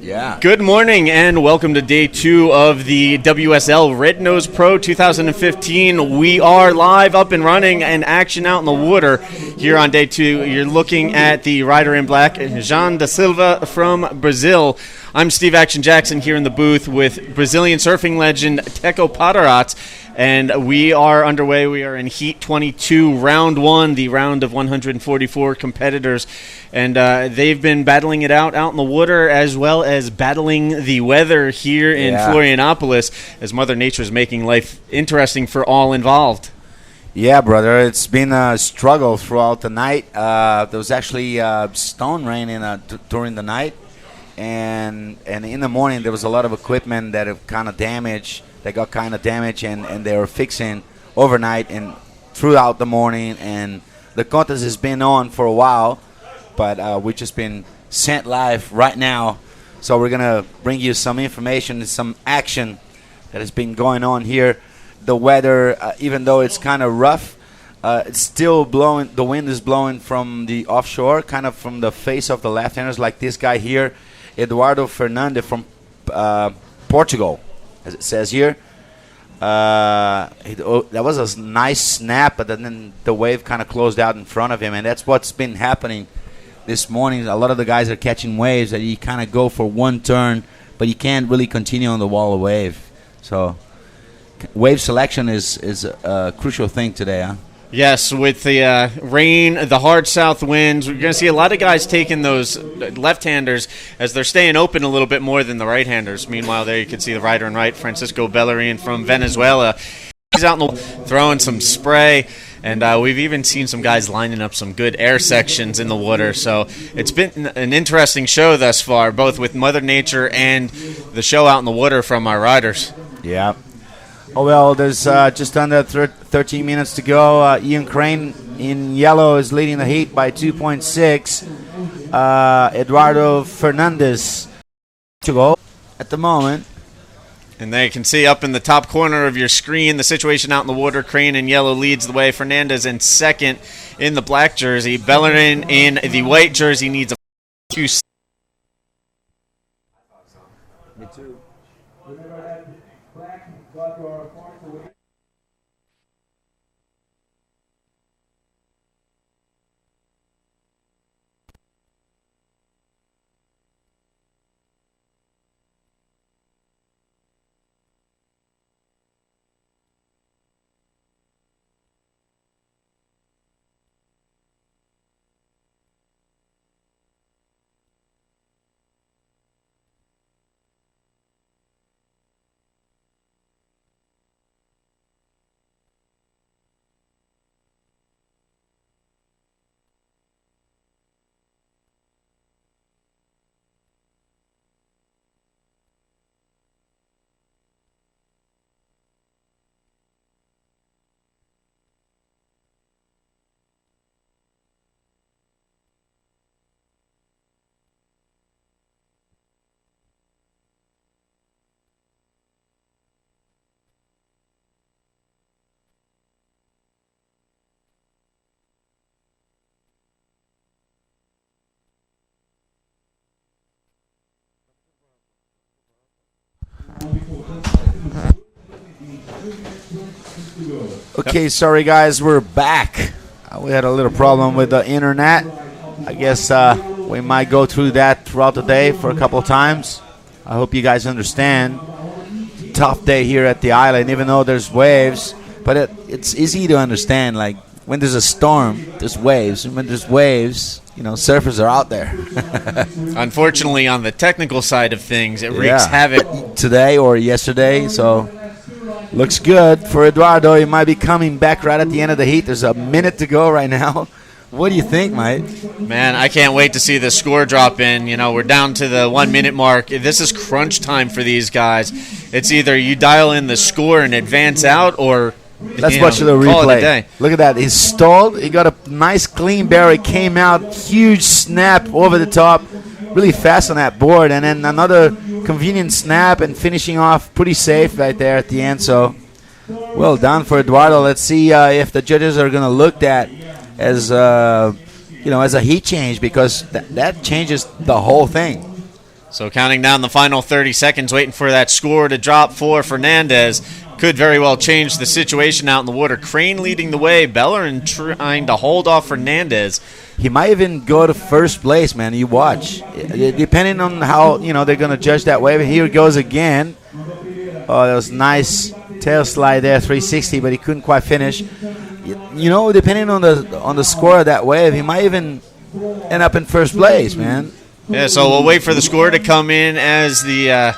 Yeah. Good morning and welcome to day 2 of the WSL Red Nose Pro 2015. We are live, up and running, and action out in the water here on day 2. You're looking at the rider in black, Jean da Silva from Brazil. I'm Steve Action Jackson here in the booth with Brazilian surfing legend Teco Padarats, and we are underway. We are in Heat 22, Round 1, the round of 144 competitors, and they've been battling it out in the water as well as battling the weather here in Florianopolis as Mother Nature is making life interesting for all involved. Yeah, brother, it's been a struggle throughout the night. There was actually stone rain during the night, and in the morning there was a lot of equipment that have kind of damaged. They got kind of damaged, and they were fixing overnight and throughout the morning. And the contest has been on for a while, but we've just been sent live right now. So we're going to bring you some information and some action that has been going on here. The weather, even though it's kind of rough, it's still blowing. The wind is blowing from the offshore, kind of from the face of the left-handers, like this guy here, Eduardo Fernandes from Portugal, as it says here. That was a nice snap, but then the wave kind of closed out in front of him, and that's what's been happening this morning. A lot of the guys are catching waves that you kind of go for one turn, but you can't really continue on the wall of wave. So wave selection is a crucial thing today, huh? Yes, with the rain, the hard south winds, we're going to see a lot of guys taking those left-handers as they're staying open a little bit more than the right-handers. Meanwhile, there you can see the rider in right, Francisco Bellerin from Venezuela. He's out in the throwing some spray, and we've even seen some guys lining up some good air sections in the water. So it's been an interesting show thus far, both with Mother Nature and the show out in the water from our riders. Yeah. Oh, well, there's just under 13 minutes to go. Ian Crane in yellow is leading the heat by 2.6. Eduardo Fernandes to go at the moment. And there you can see up in the top corner of your screen the situation out in the water. Crane in yellow leads the way. Fernandes in second in the black jersey. Bellerin in the white jersey needs a few. Me too. Okay, sorry guys, we're back. We had a little problem with the internet. I guess we might go through that throughout the day for a couple of times. I hope you guys understand. Tough day here at the island, even though there's waves. But it's easy to understand. Like when there's a storm, there's waves. And when there's waves, surfers are out there. Unfortunately, on the technical side of things, it wreaks havoc. Today or yesterday, so looks good for Eduardo. He might be coming back right at the end of the heat. There's a minute to go right now. What do you think, Mike? Man, I can't wait to see the score drop in. We're down to the 1 minute mark. This is crunch time for these guys. It's either you dial in the score and advance out, or let's watch the replay. Look at that. He stalled. He got a nice clean barrel. Came out. Huge snap over the top. Really fast on that board. And then another convenient snap and finishing off pretty safe right there at the end. So well done for Eduardo. Let's see if the judges are going to look at as a heat change, because that changes the whole thing. So counting down the final 30 seconds, waiting for that score to drop for Fernandez. Could very well change the situation out in the water. Crane leading the way. Bellerin trying to hold off Fernandez. He might even go to first place, man. You watch. Depending on how they're going to judge that wave. Here it goes again. Oh, that was nice tail slide there, 360, but he couldn't quite finish. Depending on the score of that wave, he might even end up in first place, man. Yeah, so we'll wait for the score to come in as the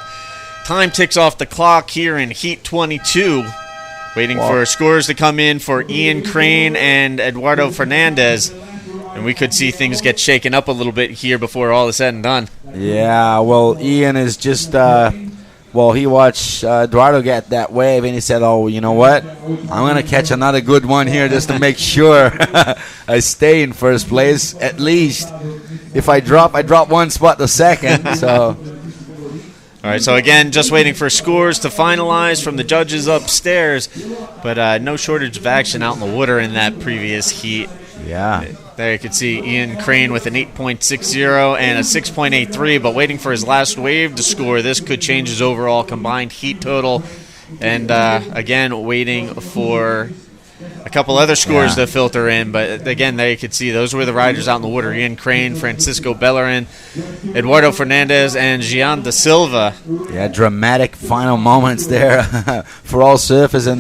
time ticks off the clock here in Heat 22. Waiting for scores to come in for Ian Crane and Eduardo Fernandez. And we could see things get shaken up a little bit here before all is said and done. Yeah, well, Ian is just, he watched Eduardo get that wave, and he said, oh, you know what? I'm going to catch another good one here just to make sure I stay in first place. At least if I drop one spot the second. So. All right, so again, just waiting for scores to finalize from the judges upstairs. But no shortage of action out in the water in that previous heat. Yeah. There you can see Ian Crane with an 8.60 and a 6.83, but waiting for his last wave to score. This could change his overall combined heat total. And again, waiting for a couple other scores to filter in. But again, there you can see those were the riders out in the water. Ian Crane, Francisco Bellerin, Eduardo Fernandez, and Gian da Silva. Yeah, dramatic final moments there for all surfers. And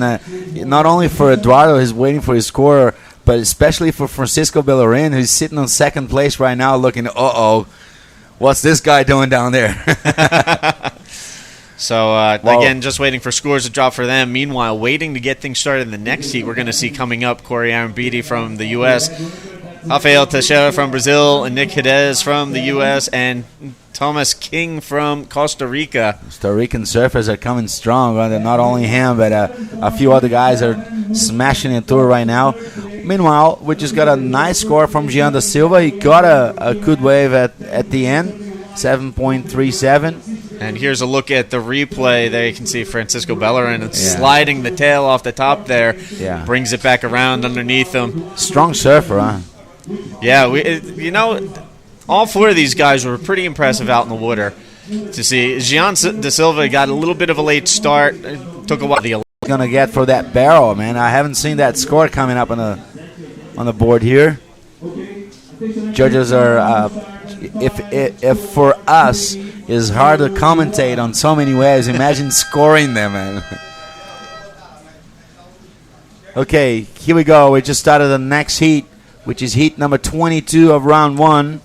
not only for Eduardo, he's waiting for his score, but especially for Francisco Bellerin, who's sitting on second place right now looking, what's this guy doing down there? So, again, just waiting for scores to drop for them. Meanwhile, waiting to get things started in the next heat, we're going to see coming up Corey Arambidi from the U.S., Rafael Teixeira from Brazil, and Nick Hidez from the U.S., and Thomas King from Costa Rica. Costa Rican surfers are coming strong. Not only him, but a few other guys are smashing the tour right now. Meanwhile, we just got a nice score from Gian da Silva. He got a good wave at the end, 7.37. And here's a look at the replay. There you can see Francisco Bellerin sliding the tail off the top there. Yeah. Brings it back around underneath him. Strong surfer, huh? Yeah, all four of these guys were pretty impressive out in the water to see. Gian da Silva got a little bit of a late start. It took a while. Going to get for that barrel, man. I haven't seen that score coming up on the board here. Judges are, if for us, it's hard to commentate on so many ways. Imagine scoring them, man. Okay, here we go. We just started the next heat, which is heat number 22 of round one.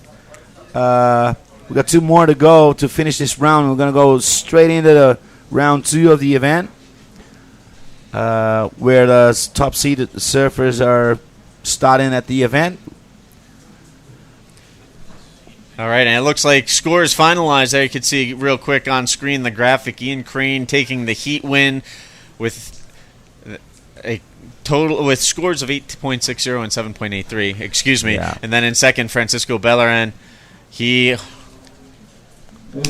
We got two more to go to finish this round. We're going to go straight into the round two of the event, where the top-seeded surfers are starting at the event. All right, and it looks like scores finalized there. You can see real quick on screen the graphic. Ian Crane taking the heat win with a total with scores of 8.60 and 7.83. Excuse me. Yeah. And then in second, Francisco Bellerin. He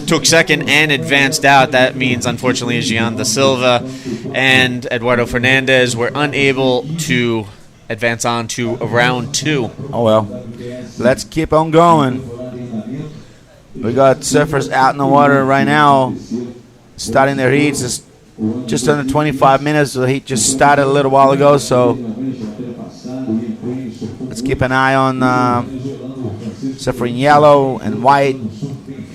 took second and advanced out. That means, unfortunately, Gian da Silva and Eduardo Fernandez were unable to advance on to round two. Oh, well. Let's keep on going. We got surfers out in the water right now, starting their heats. It's just under 25 minutes. The heat just started a little while ago, so let's keep an eye on surfer in yellow and white,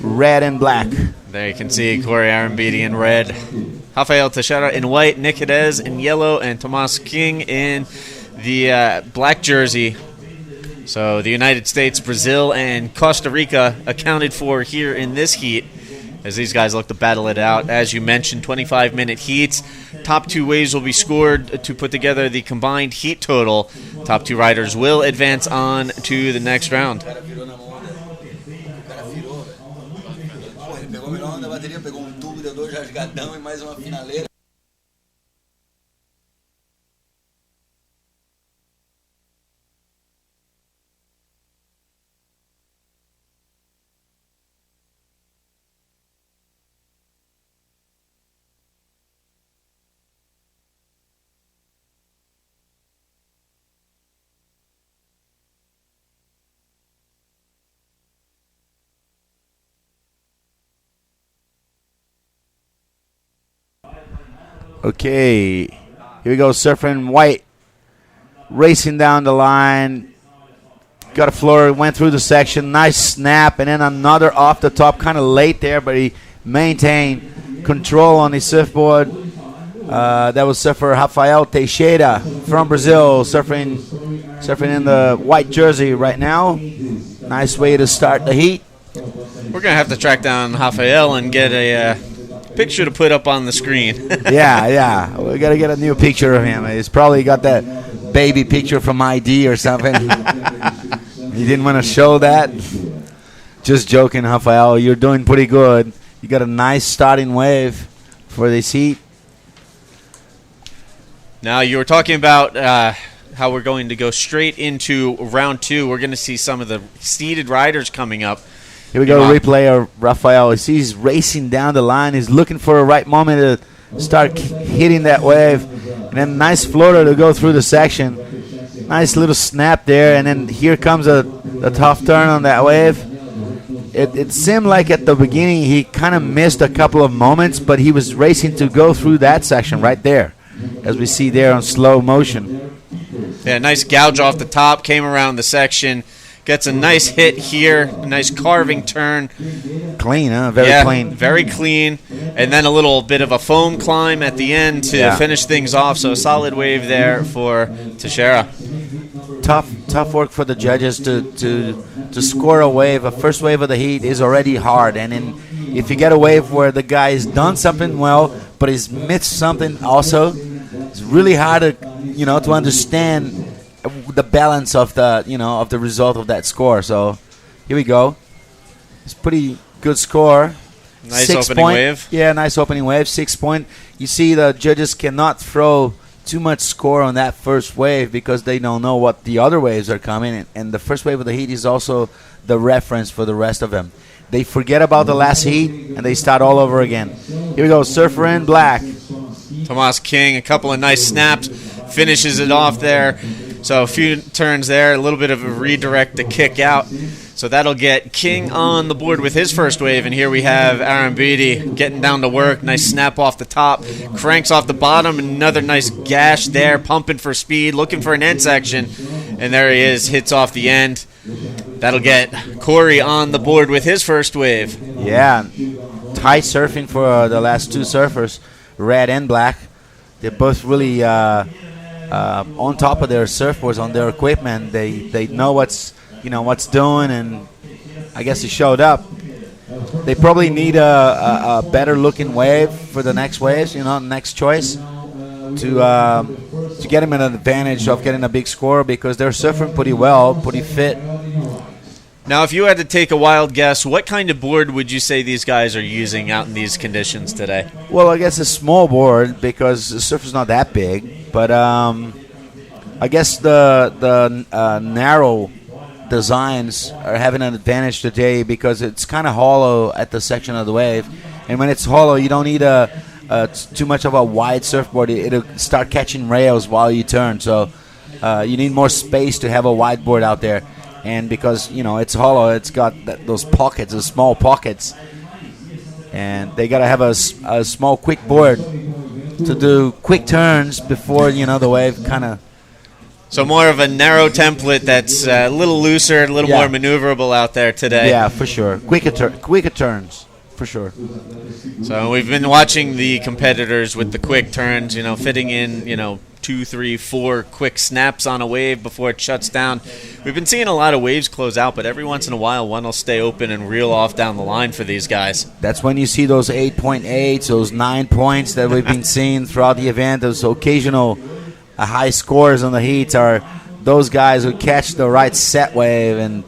red and black. There you can see Corey Arambidi in red, Rafael Teixeira in white, Nick Hidez in yellow, and Tomas King in the black jersey. So the United States, Brazil, and Costa Rica accounted for here in this heat as these guys look to battle it out. As you mentioned, 25-minute heats. Top two waves will be scored to put together the combined heat total. Top two riders will advance on to the next round. Okay, here we go. Surfer in white, racing down the line. Got a floor, went through the section. Nice snap, and then another off the top, kind of late there, but he maintained control on his surfboard. That was surfer Rafael Teixeira from Brazil, surfing in the white jersey right now. Nice way to start the heat. We're going to have to track down Rafael and get a picture to put up on the screen. Yeah. We got to get a new picture of him. He's probably got that baby picture from ID or something. He didn't want to show that. Just joking, Rafael. You're doing pretty good. You got a nice starting wave for this heat. Now, you were talking about how we're going to go straight into round 2. We're going to see some of the seeded riders coming up. Here we go, replay of Rafael. He's racing down the line. He's looking for a right moment to start hitting that wave. And then nice floater to go through the section. Nice little snap there. And then here comes a tough turn on that wave. It seemed like at the beginning he kind of missed a couple of moments, but he was racing to go through that section right there, as we see there on slow motion. Yeah, nice gouge off the top, came around the section, gets a nice hit here, a nice carving turn. Clean, huh? Very clean. Very clean. And then a little bit of a foam climb at the end to finish things off. So a solid wave there for Teixeira. Tough work for the judges to score a wave. A first wave of the heat is already hard. And then if you get a wave where the guy has done something well, but he's missed something also, it's really hard to understand the balance of the result of that score. So here we go. It's pretty good score. Nice opening wave. Yeah, nice opening wave. 6 point. You see the judges cannot throw too much score on that first wave because they don't know what the other waves are coming. And the first wave of the heat is also the reference for the rest of them. They forget about the last heat and they start all over again. Here we go. Surfer in black. Tomas King, a couple of nice snaps, finishes it off there. So a few turns there, a little bit of a redirect to kick out. So that'll get King on the board with his first wave. And here we have Aaron Beatty getting down to work. Nice snap off the top, cranks off the bottom. Another nice gash there, pumping for speed, looking for an end section. And there he is, hits off the end. That'll get Corey on the board with his first wave. Yeah, tight surfing for the last two surfers, red and black. They're both really on top of their surfboards, on their equipment. They know what's doing, and I guess he showed up. They probably need a better looking wave for the next waves, next choice, to get him an advantage of getting a big score, because they're surfing pretty well, pretty fit. Now, if you had to take a wild guess, what kind of board would you say these guys are using out in these conditions today? Well, I guess a small board, because the surf is not that big. But I guess the narrow designs are having an advantage today because it's kind of hollow at the section of the wave. And when it's hollow, you don't need too much of a wide surfboard. It'll start catching rails while you turn. So you need more space to have a wide board out there. And because, it's hollow, it's got those pockets, those small pockets. And they got to have a small, quick board to do quick turns before, the wave kind of... So more of a narrow template that's a little looser, a little more maneuverable out there today. Yeah, for sure. Quicker turns, for sure. So we've been watching the competitors with the quick turns, fitting in, 2, 3, 4 quick snaps on a wave before it shuts down. We've been seeing a lot of waves close out, but every once in a while one will stay open and reel off down the line for these guys. That's when you see those 8.8s, those 9 points that we've been seeing throughout the event. Those occasional high scores on the heats are those guys who catch the right set wave, and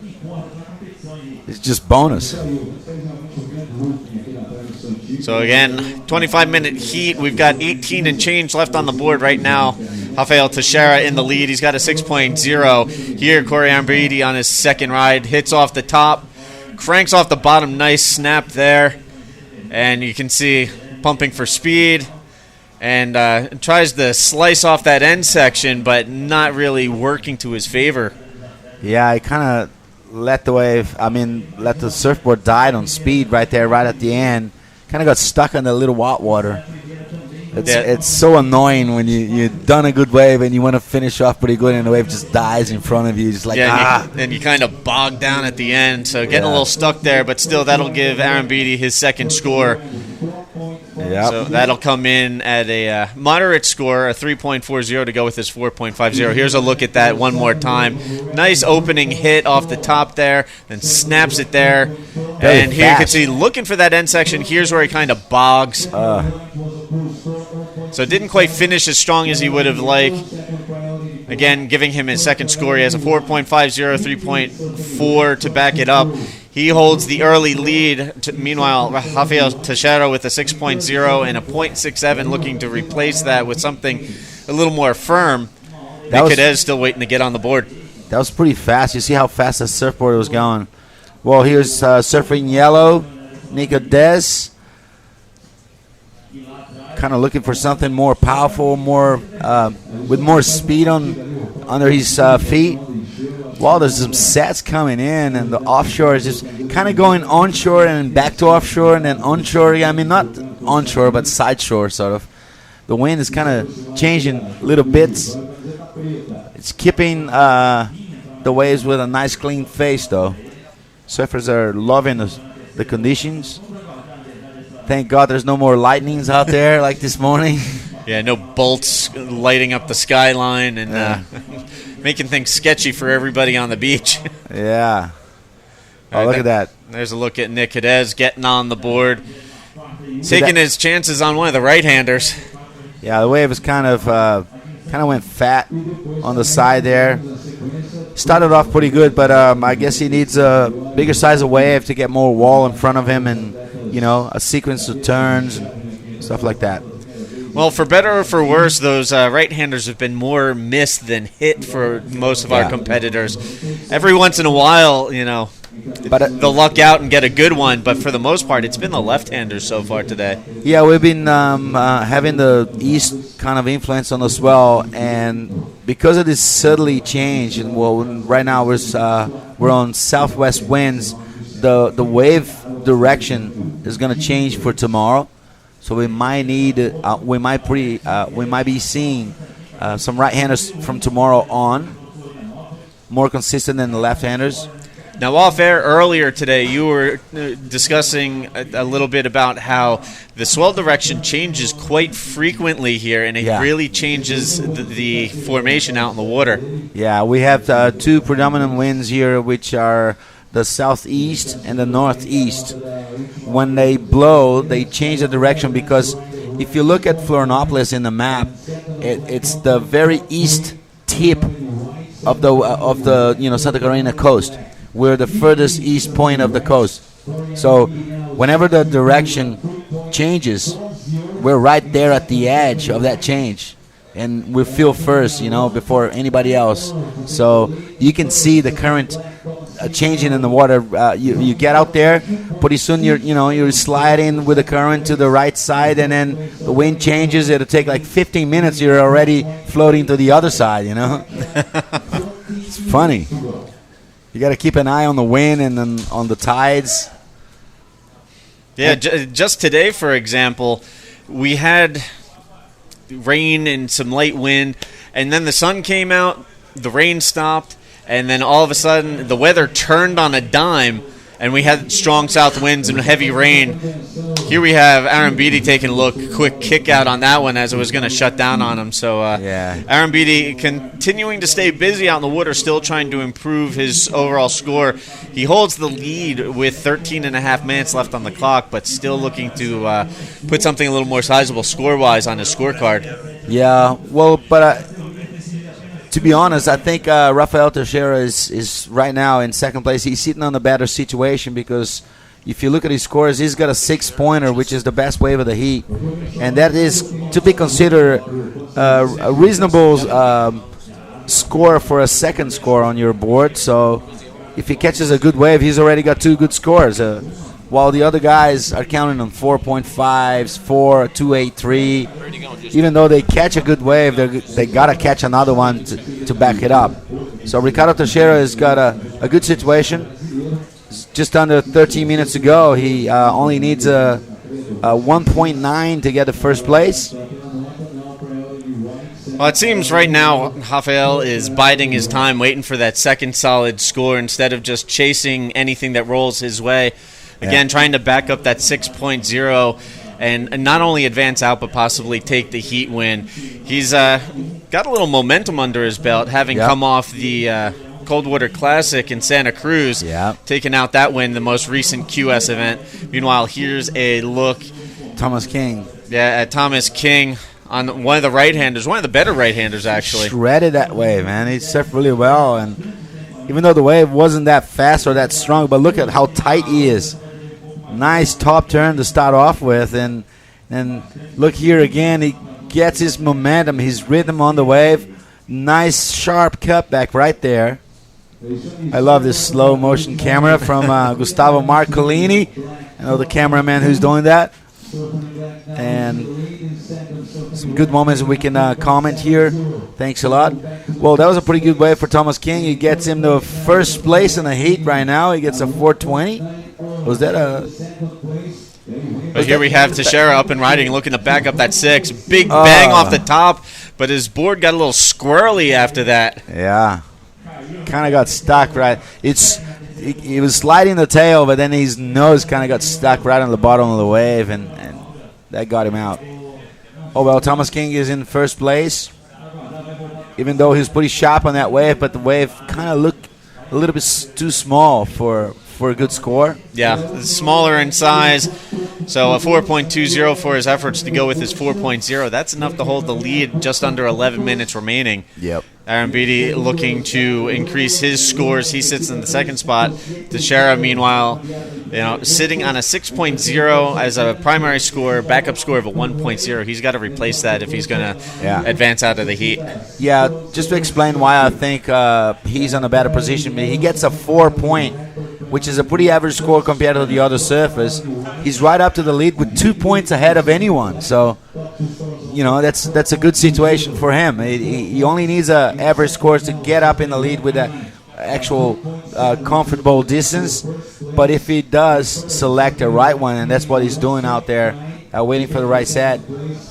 it's just bonus. So again, 25-minute heat. We've got 18 and change left on the board right now. Rafael Teixeira in the lead. He's got a 6.0. Here, Corey Ambriti on his second ride. Hits off the top. Cranks off the bottom. Nice snap there. And you can see pumping for speed. And tries to slice off that end section, but not really working to his favor. Yeah, I kind of let the surfboard die on speed right there, right at the end. Kind of got stuck on the little water. It's so annoying when you've done a good wave and you want to finish off pretty good and the wave just dies in front of you. Just like, and you kind of bog down at the end. So getting a little stuck there, but still that'll give Aaron Beatty his second score. Yep. So that'll come in at a moderate score, a 3.40 to go with his 4.50. Here's a look at that one more time. Nice opening hit off the top there, then snaps it there. Very and here fast. you can see, looking for that end section, here's where he kind of bogs. So didn't quite finish as strong as he would have liked. Again, giving him his second score. He has a 4.50, 3.4 to back it up. He holds the early lead. Meanwhile, Rafael Teixeira with a 6.0 and a 0.67, looking to replace that with something a little more firm. Cadez still waiting to get on the board. That was pretty fast. You see how fast the surfboard was going. Well, here's surfing yellow, Nico Des. Kind of looking for something more powerful, more with more speed under his feet. Well, there's some sets coming in, and the offshore is just kind of going onshore and back to offshore and then onshore. I mean, not onshore, but side shore, sort of. The wind is kind of changing little bits. It's keeping the waves with a nice, clean face, though. Surfers are loving the conditions. Thank God there's no more lightnings out there like this morning. Yeah, no bolts lighting up the skyline and making things sketchy for everybody on the beach. Yeah. Oh, look at that. There's a look at Nick Cadez getting on the board, taking his chances on one of the right-handers. Yeah, the wave was kind of went fat on the side there. Started off pretty good, but I guess he needs a bigger size of wave to get more wall in front of him and, a sequence of turns and stuff like that. Well, for better or for worse, those right-handers have been more missed than hit for most of our competitors. Every once in a while, but they'll luck out and get a good one, but for the most part, it's been the left-handers so far today. Yeah, we've been having the east kind of influence on us well, and because of this southerly change, and right now we're on southwest winds, the wave direction is going to change for tomorrow. So we might be seeing some right-handers from tomorrow on, more consistent than the left-handers. Now, off air earlier today, you were discussing a little bit about how the swell direction changes quite frequently here, and it really changes the formation out in the water. Yeah, we have two predominant winds here, which are the southeast and the northeast. When they blow, they change the direction because if you look at Florianopolis in the map, it's the very east tip of the Santa Catarina coast. We're the furthest east point of the coast. So whenever the direction changes, we're right there at the edge of that change. And we feel first, before anybody else. So you can see the current changing in the water. You get out there, pretty soon you're sliding with the current to the right side, and then the wind changes. It'll take like 15 minutes. You're already floating to the other side. It's funny. You got to keep an eye on the wind and then on the tides. Yeah, just today, for example, we had rain and some light wind, and then the sun came out, the rain stopped, and then all of a sudden the weather turned on a dime, and we had strong south winds and heavy rain. Here we have Aaron Beatty taking a quick kick out on that one as it was going to shut down on him. So Aaron Beatty continuing to stay busy out in the water, still trying to improve his overall score. He holds the lead with 13 and a half minutes left on the clock, but still looking to put something a little more sizable score-wise on his scorecard. Yeah, well, but to be honest, I think Rafael Teixeira is right now in second place. He's sitting on a better situation because if you look at his scores, he's got a 6-pointer, which is the best wave of the heat. And that is to be considered a reasonable score for a second score on your board. So if he catches a good wave, he's already got 2 good scores. While the other guys are counting on 4.5s, 4, 2.83. Even though they catch a good wave, they got to catch another one to back it up. So Ricardo Teixeira has got a good situation. Just under 13 minutes to go. He only needs a 1.9 to get the first place. Well, it seems right now Rafael is biding his time, waiting for that second solid score instead of just chasing anything that rolls his way. Again, trying to back up that 6.0 and not only advance out but possibly take the heat win. He's got a little momentum under his belt, having come off the Coldwater Classic in Santa Cruz, taking out that win, the most recent QS event. Meanwhile, here's a look. Thomas King. Yeah, at Thomas King on one of the right-handers, one of the better right-handers, actually. Shredded that wave, man. He surfed really well, and even though the wave wasn't that fast or that strong, but look at how tight he is. Nice top turn to start off with, and look here again. He gets his momentum, his rhythm on the wave. Nice, sharp cutback right there. I love this slow motion camera from Gustavo Marcolini. I know the cameraman who's doing that. And some good moments we can comment here. Thanks a lot. Well, that was a pretty good wave for Thomas King. He gets him to first place in the heat right now. He gets a 420. Was that a... But here we have Teixeira up and riding, looking to back up that 6. Big bang off the top, but his board got a little squirrely after that. Yeah. Kind of got stuck right. He was sliding the tail, but then his nose kind of got stuck right on the bottom of the wave, and that got him out. Oh, well, Thomas King is in first place, even though he was pretty sharp on that wave, but the wave kind of looked a little bit too small for a good score. Yeah, smaller in size, so a 4.20 for his efforts to go with his 4.0. That's enough to hold the lead just under 11 minutes remaining. Yep. Aaron Beatty looking to increase his scores. He sits in the second spot. Teixeira, meanwhile, sitting on a 6.0 as a primary score, backup score of a 1.0. He's got to replace that if he's going to advance out of the heat. Yeah, just to explain why I think he's in a better position. He gets a 4 point, which is a pretty average score compared to the other surfers. He's right up to the lead with 2 points ahead of anyone. So, that's a good situation for him. He only needs an average score to get up in the lead with an actual comfortable distance. But if he does select the right one, and that's what he's doing out there, waiting for the right set,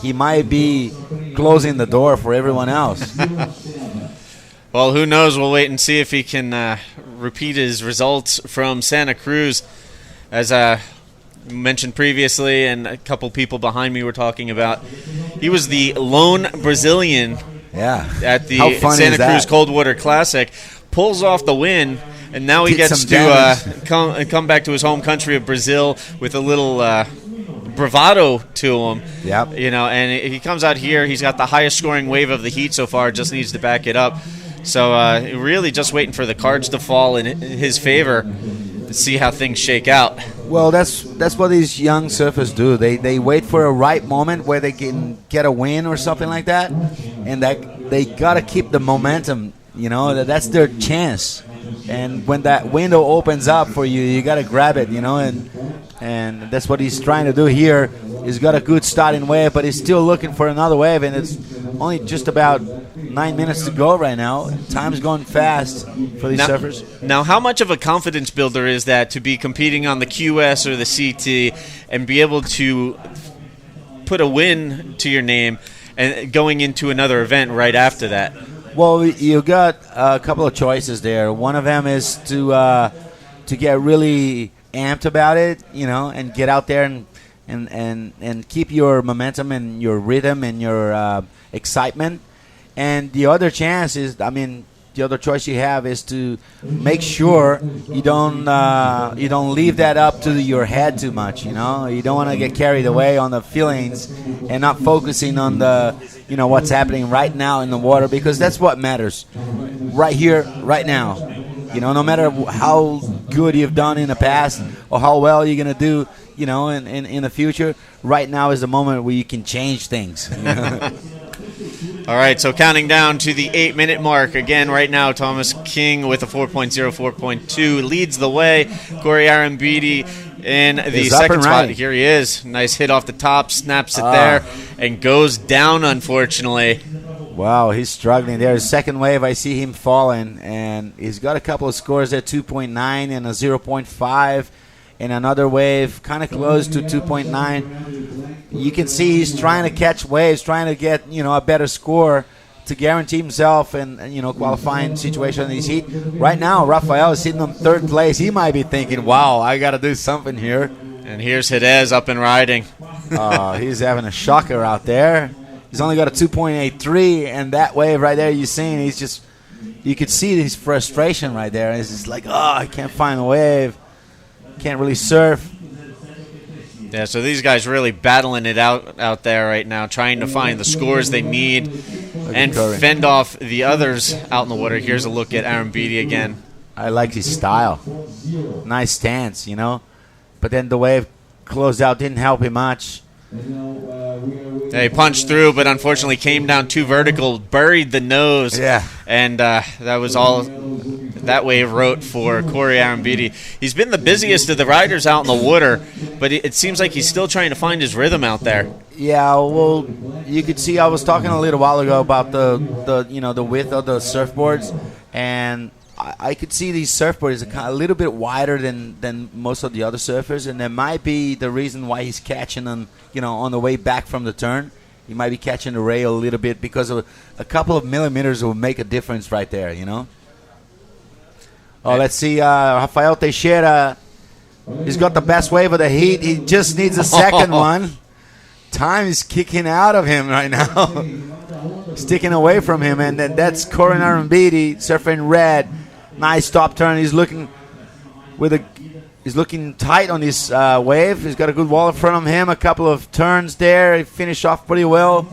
he might be closing the door for everyone else. Well, who knows? We'll wait and see if he can repeat his results from Santa Cruz. As mentioned previously, and a couple people behind me were talking about, he was the lone Brazilian at the Santa Cruz Coldwater Classic. Pulls off the win, and now he gets to come back to his home country of Brazil with a little bravado to him. Yep. And he comes out here. He's got the highest scoring wave of the heat so far. Just needs to back it up. So really just waiting for the cards to fall in his favor to see how things shake out. Well, that's what these young surfers do. They wait for a right moment where they can get a win or something like that, and that they got to keep the momentum. That's their chance. And when that window opens up for you, you got to grab it, and that's what he's trying to do here. He's got a good starting wave, but he's still looking for another wave, and it's only just about 9 minutes to go right now. Time's going fast for these surfers. Now, how much of a confidence builder is that to be competing on the QS or the CT and be able to put a win to your name and going into another event right after that? Well, you got a couple of choices there. One of them is to get really amped about it, and get out there and keep your momentum and your rhythm and your excitement. And the other chance is, the other choice you have is to make sure you don't leave that up to your head too much. You don't want to get carried away on the feelings and not focusing on the what's happening right now in the water, because that's what matters right here, right now. No matter how good you've done in the past or how well you're gonna do, in the future, right now is the moment where you can change things. All right, so counting down to the 8-minute mark. Again, right now, Thomas King with a 4.0, 4.2 leads the way. Corey Arambidi in the second spot. Here he is. Nice hit off the top, snaps it there, and goes down, unfortunately. Wow, he's struggling there. His second wave, I see him falling, and he's got a couple of scores there, 2.9 and a 0.5. And another wave kind of close to 2.9. You can see he's trying to catch waves, trying to get a better score to guarantee himself and qualifying situation in this heat. Right now, Rafael is sitting on third place. He might be thinking, wow, I got to do something here. And here's Jerez up and riding. He's having a shocker out there. He's only got a 2.83, and that wave right there, you could see his frustration right there. It's just like, I can't find a wave. Can't really surf. Yeah, so these guys really battling it out there right now, trying to find the scores they need and fend off the others out in the water. Here's a look at Aaron Beatty again. I like his style. Nice stance, But then the wave closed out, didn't help him much. Yeah, he punched through, but unfortunately came down too vertical, buried the nose. Yeah. And that was all that wave wrote for Corey Arambidi. He's been the busiest of the riders out in the water, but it seems like he's still trying to find his rhythm out there. Yeah, well, you could see I was talking a little while ago about the width of the surfboards, and I could see these surfboards are a little bit wider than most of the other surfers, and that might be the reason why he's catching them, on the way back from the turn. He might be catching the rail a little bit because of a couple of millimeters will make a difference right there, Oh, let's see, Rafael Teixeira. He's got the best wave of the heat. He just needs a second one. Time is kicking out of him right now. Sticking away from him, and then that's Corey Arambidi surfing red. Nice top turn. He's looking tight on this wave. He's got a good wall in front of him. A couple of turns there. He finished off pretty well.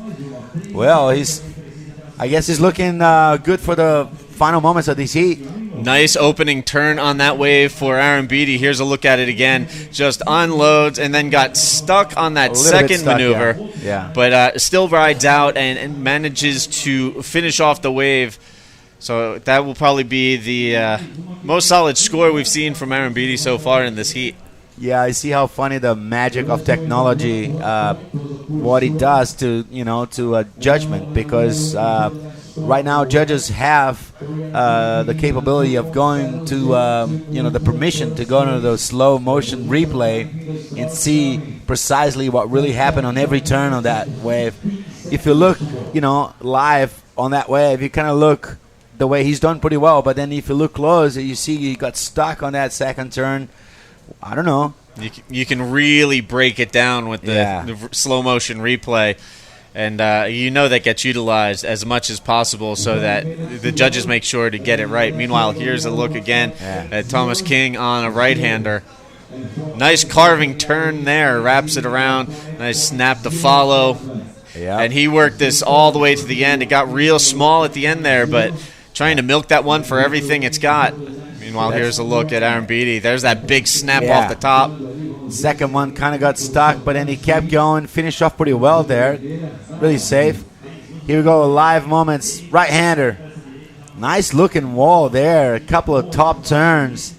Well, I guess he's looking good for the final moments of this heat. Nice opening turn on that wave for Aaron Beatty. Here's a look at it again. Just unloads and then got stuck on that second maneuver. Yeah. But still rides out and manages to finish off the wave. So that will probably be the most solid score we've seen from Aaron Beatty so far in this heat. Yeah, I see how funny the magic of technology, what it does to judgment, because right now judges have the capability of going to, the permission to go into the slow motion replay and see precisely what really happened on every turn on that wave. If you look, live on that wave, you kind of look the way he's done pretty well, but then if you look close, you see he got stuck on that second turn. I don't know. You can really break it down with the slow motion replay, and that gets utilized as much as possible so that the judges make sure to get it right. Meanwhile, here's a look again at Thomas King on a right-hander. Nice carving turn there, wraps it around. Nice snap to follow. Yeah. And he worked this all the way to the end. It got real small at the end there, but trying to milk that one for everything it's got. Meanwhile, here's a look at Aaron Beatty. There's that big snap off the top. Second one kind of got stuck, but then he kept going. Finished off pretty well there. Really safe. Here we go, live moments. Right-hander. Nice looking wall there. A couple of top turns.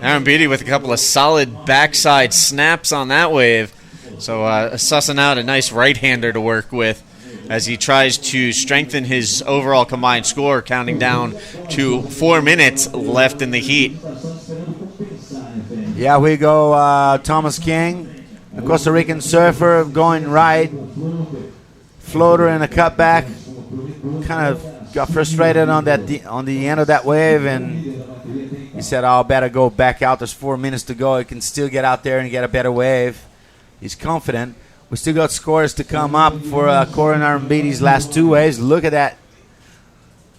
Aaron Beatty with a couple of solid backside snaps on that wave. So sussing out a nice right-hander to work with as he tries to strengthen his overall combined score, counting down to 4 minutes left in the heat. Yeah, we go Thomas King, the Costa Rican surfer, going right. Floater and a cutback. Kind of got frustrated on the end of that wave, and he said, I better go back out. There's 4 minutes to go. I can still get out there and get a better wave. He's confident. We still got scores to come up for Corey Arambiti's last two waves. Look at that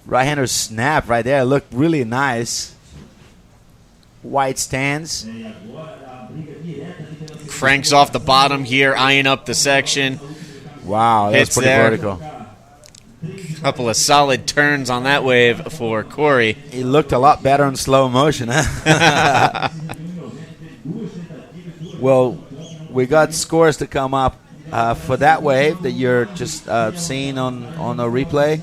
right-hander snap right there. Looked really nice. Wide stance. Cranks off the bottom here, eyeing up the section. Wow, that's pretty vertical. Couple of solid turns on that wave for Corey. He looked a lot better in slow motion, huh? Well, we got scores to come up for that wave that you're just seeing on a replay.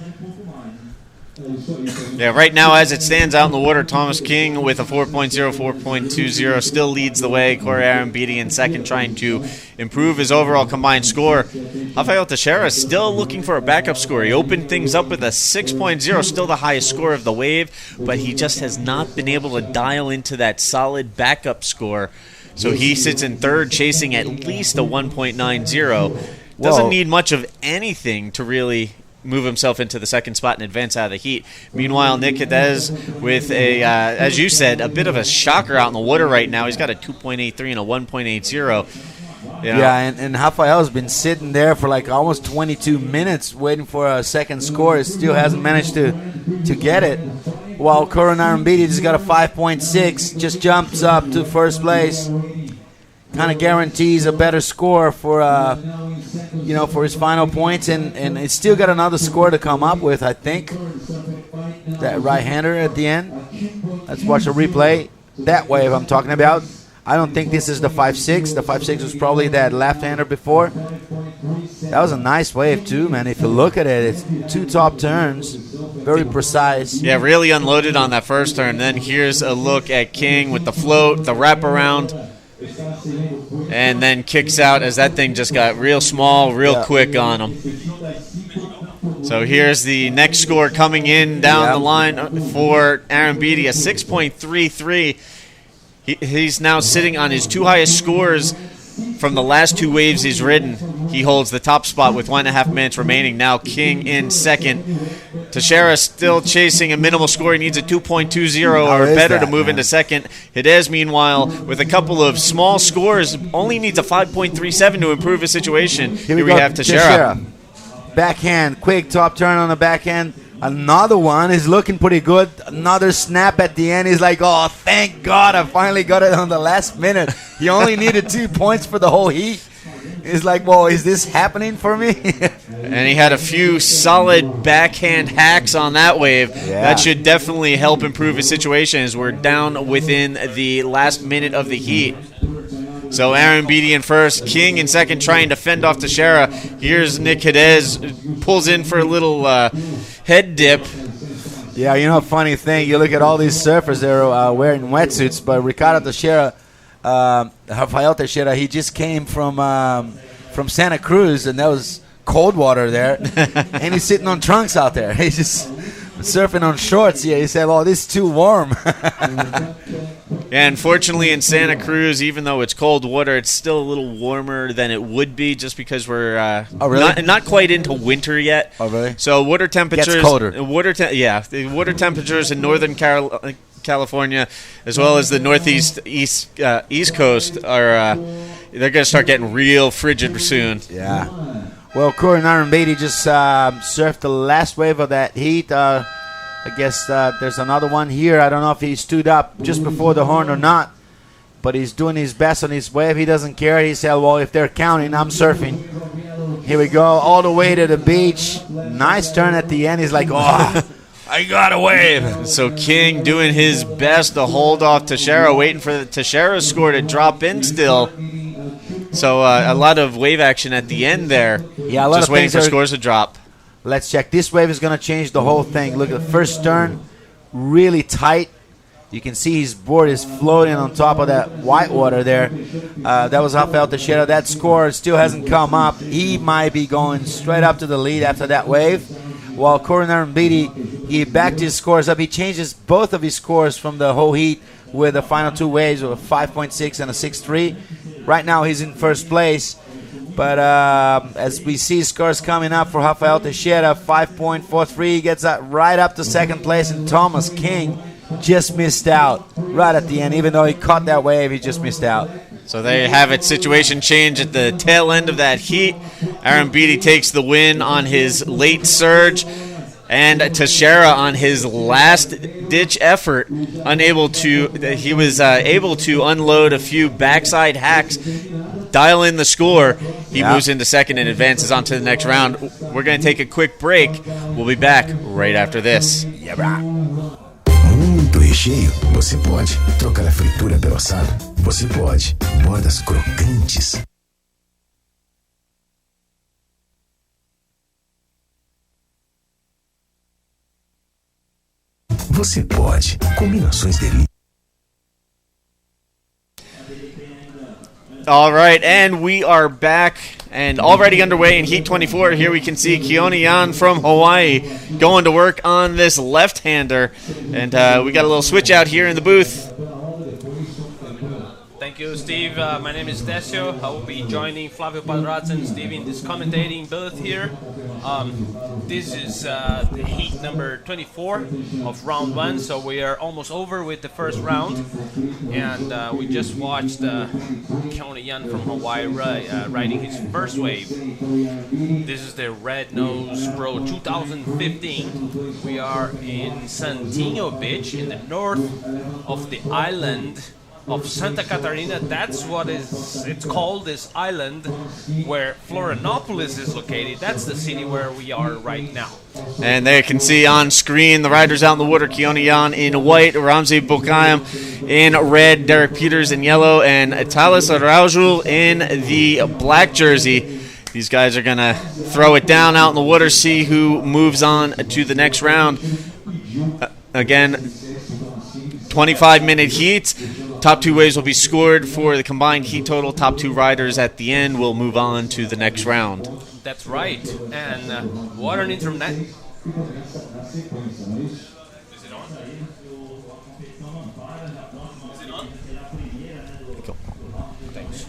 Yeah, right now as it stands out in the water, Thomas King with a 4.0, 4.20 still leads the way. Corey Arambidi in second, trying to improve his overall combined score. Rafael Teixeira is still looking for a backup score. He opened things up with a 6.0, still the highest score of the wave, but he just has not been able to dial into that solid backup score. So he sits in third, chasing at least a 1.90. Doesn't need much of anything to really move himself into the second spot and advance out of the heat. Meanwhile, Nick Cadez with a, as you said, a bit of a shocker out in the water right now. He's got a 2.83 and a 1.80. You know? Yeah, and Rafael's been sitting there for like almost 22 minutes waiting for a second score. He still hasn't managed to get it. While Curran Arambidi just got a 5.6, just jumps up to first place. Kind of guarantees a better score for for his final points, and it's still got another score to come up with, I think. That right-hander at the end. Let's watch a replay. That wave I'm talking about. I don't think this is the 5.6. The 5.6 was probably that left-hander before. That was a nice wave too, man. If you look at it, it's 2 top turns. Very precise. Yeah, really unloaded on that first turn. Then here's a look at King with the float, the wraparound. And then kicks out as that thing just got real small, real quick on him. So here's the next score coming in down the line for Arambidi, a 6.33. He's now sitting on his 2 highest scores from the last 2 waves he's ridden. He holds the top spot with 1.5 minutes remaining. Now King in second. Teixeira still chasing a minimal score. He needs a 2.20 or better to move into second. Hidez, meanwhile, with a couple of small scores, only needs a 5.37 to improve his situation. Here we have Teixeira. Backhand, quick top turn on the backhand. Another one is looking pretty good. Another snap at the end. He's like, oh, thank God I finally got it on the last minute. He only needed 2 points for the whole heat. He's like, well, is this happening for me? And he had a few solid backhand hacks on that wave. Yeah. That should definitely help improve his situation as we're down within the last minute of the heat. So Arambidi in first, King in second, trying to fend off Teixeira. Here's Nick Hidez, pulls in for a little head dip. Yeah, funny thing, you look at all these surfers, they're wearing wetsuits, but Ricardo Teixeira, Rafael Teixeira, he just came from Santa Cruz, and that was cold water there, and he's sitting on trunks out there. He's just surfing on shorts. Yeah, he said, "Oh, this is too warm." Yeah, unfortunately in Santa Cruz, even though it's cold water, it's still a little warmer than it would be just because we're not quite into winter yet. Oh, really? So water temperatures gets colder. The water temperatures in Northern California, as well as the East Coast, are they're going to start getting real frigid soon. Yeah. Well, Curran Arambidi just surfed the last wave of that heat. I guess there's another one here. I don't know if he stood up just before the horn or not, but he's doing his best on his wave. He doesn't care. He said, well, if they're counting, I'm surfing. Here we go, all the way to the beach. Nice turn at the end. He's like, oh, I got a wave. So King doing his best to hold off Teixeira, waiting for the Teixeira score to drop in still. So a lot of wave action at the end there. Yeah, a lot just of waiting for scores to drop. Let's check. This wave is going to change the whole thing. Look at the first turn, really tight. You can see his board is floating on top of that white water there. That was Rafael Teixeira. That score still hasn't come up. He might be going straight up to the lead after that wave. While Curran Arambidi, he backed his scores up. He changes both of his scores from the whole heat with the final 2 waves of a 5.6 and a 6.3. Right now he's in first place. But as we see scores coming up for Rafael Teixeira, 5.43 gets that right up to second place, and Thomas King just missed out right at the end. Even though he caught that wave, he just missed out. So there you have it. Situation change at the tail end of that heat. Arambidi takes the win on his late surge, and Teixeira on his last-ditch effort, he was able to unload a few backside hacks, dial in the score. He moves into second and advances on to the next round. We're going to take a quick break. We'll be back right after this. Muito recheio? Você pode. Trocar a fritura pelo assado? Você pode. Bordas crocantes? Você pode. Combinações delícias. All right, and we are back and already underway in Heat 24. Here we can see Keone Yan from Hawaii going to work on this left-hander. And we got a little switch out here in the booth. Thank you, Steve. My name is Decio. I will be joining Flavio Padrazza and Steve in this commentating booth here. This is the heat number 24 of round 1, so we are almost over with the first round. And we just watched Keone Yan from Hawaii riding his first wave. This is the Red Nose Pro 2015. We are in Santinho Beach in the north of the island of Santa Catarina. That's what it's called, this island where Florianopolis is located. That's the city where we are right now. And there you can see on screen the riders out in the water. Keone Yan in white, Ramzi Bokayam in red, Derek Peters in yellow, and Thales Araujo in the black jersey. These guys are going to throw it down out in the water, see who moves on to the next round. Again, 25-minute heat. Top 2 waves will be scored for the combined heat total. Top 2 riders at the end will move on to the next round. That's right. And what an internet. Is it on? Is it on? Cool. Thanks.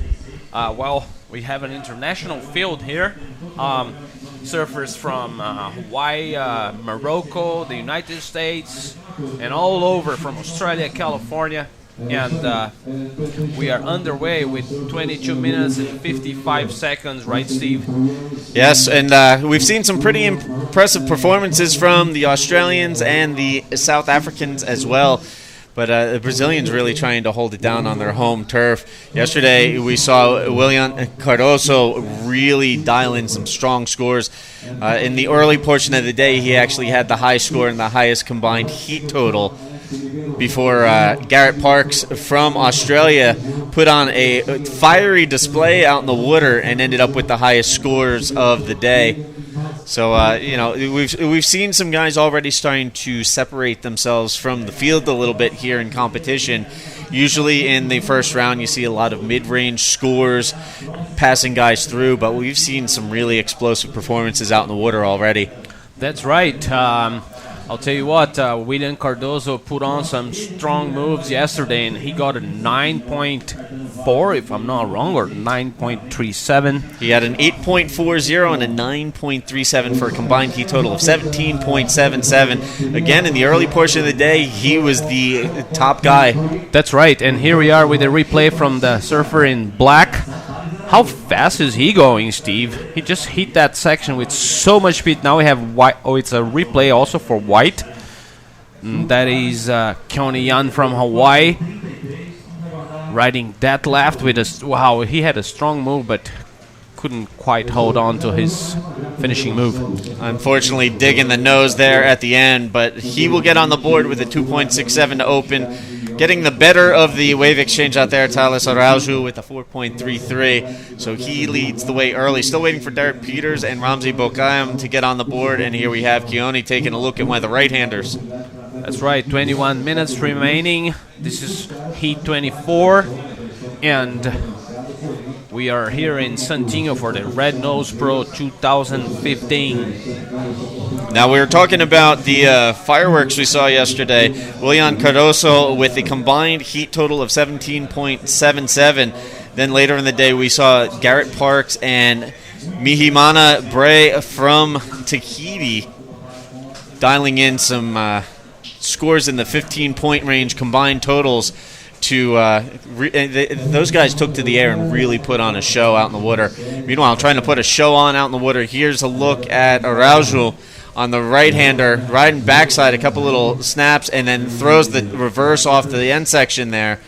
Well, we have an international field here. Surfers from Hawaii, Morocco, the United States, and all over, from Australia, California. And we are underway with 22 minutes and 55 seconds, right, Steve? Yes, and we've seen some pretty impressive performances from the Australians and the South Africans as well. But the Brazilians really trying to hold it down on their home turf. Yesterday, we saw William Cardoso really dial in some strong scores. In the early portion of the day, he actually had the high score and the highest combined heat total before Garrett Parks from Australia put on a fiery display out in the water and ended up with the highest scores of the day. So, we've seen some guys already starting to separate themselves from the field a little bit here in competition. Usually in the first round you see a lot of mid-range scores passing guys through, but we've seen some really explosive performances out in the water already. That's right. I'll tell you what, William Cardoso put on some strong moves yesterday, and he got a 9.4, if I'm not wrong, or 9.37. He had an 8.40 and a 9.37 for a combined heat total of 17.77. Again, in the early portion of the day, he was the top guy. That's right, and here we are with a replay from the surfer in black. How fast is he going, Steve? He just hit that section with so much speed. Now we have white. Oh, it's a replay also for white. That is Keone Yan from Hawaii riding that left with a... Wow, he had a strong move, but couldn't quite hold on to his finishing move. Unfortunately, digging the nose there at the end, but he will get on the board with a 2.67 to open. Getting the better of the wave exchange out there, Thales Araujo with a 4.33. So he leads the way early. Still waiting for Derek Peters and Ramzi Bokayam to get on the board. And here we have Keone taking a look at one of the right-handers. That's right, 21 minutes remaining. This is Heat 24. And we are here in Santinho for the Red Nose Pro 2015. Now, we were talking about the fireworks we saw yesterday. William Cardoso with a combined heat total of 17.77. Then later in the day, we saw Garrett Parks and Mihimana Bray from Tahiti dialing in some scores in the 15-point range, combined totals. Those guys took to the air and really put on a show out in the water. Meanwhile, trying to put a show on out in the water, here's a look at Araujo on the right-hander, riding backside, a couple little snaps, and then throws the reverse off to the end section there.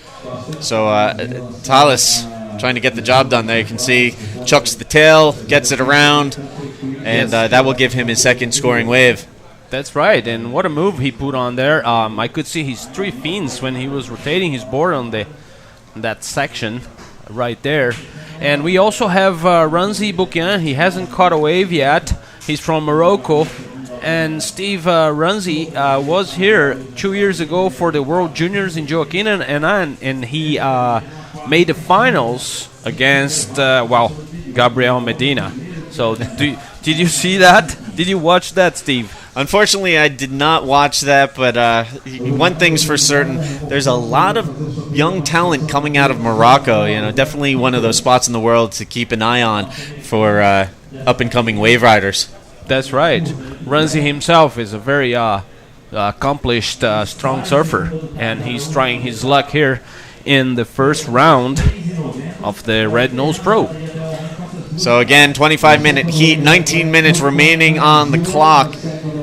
So Thales trying to get the job done there. You can see chucks the tail, gets it around, and that will give him his second scoring wave. That's right, and what a move he put on there. I could see his three fins when he was rotating his board on that section right there. And we also have Ramzi Bokayam. He hasn't caught a wave yet. He's from Morocco. And Steve Ramzi was here 2 years ago for the World Juniors in Joaquin, and he made the finals against, Gabriel Medina. So did you see that? Did you watch that, Steve? Unfortunately, I did not watch that, but one thing's for certain, there's a lot of young talent coming out of Morocco. Definitely one of those spots in the world to keep an eye on for up-and-coming wave riders. That's right. Ramsey himself is a very accomplished, strong surfer, and he's trying his luck here in the first round of the Red Nose Pro. So again, 25-minute heat, 19 minutes remaining on the clock.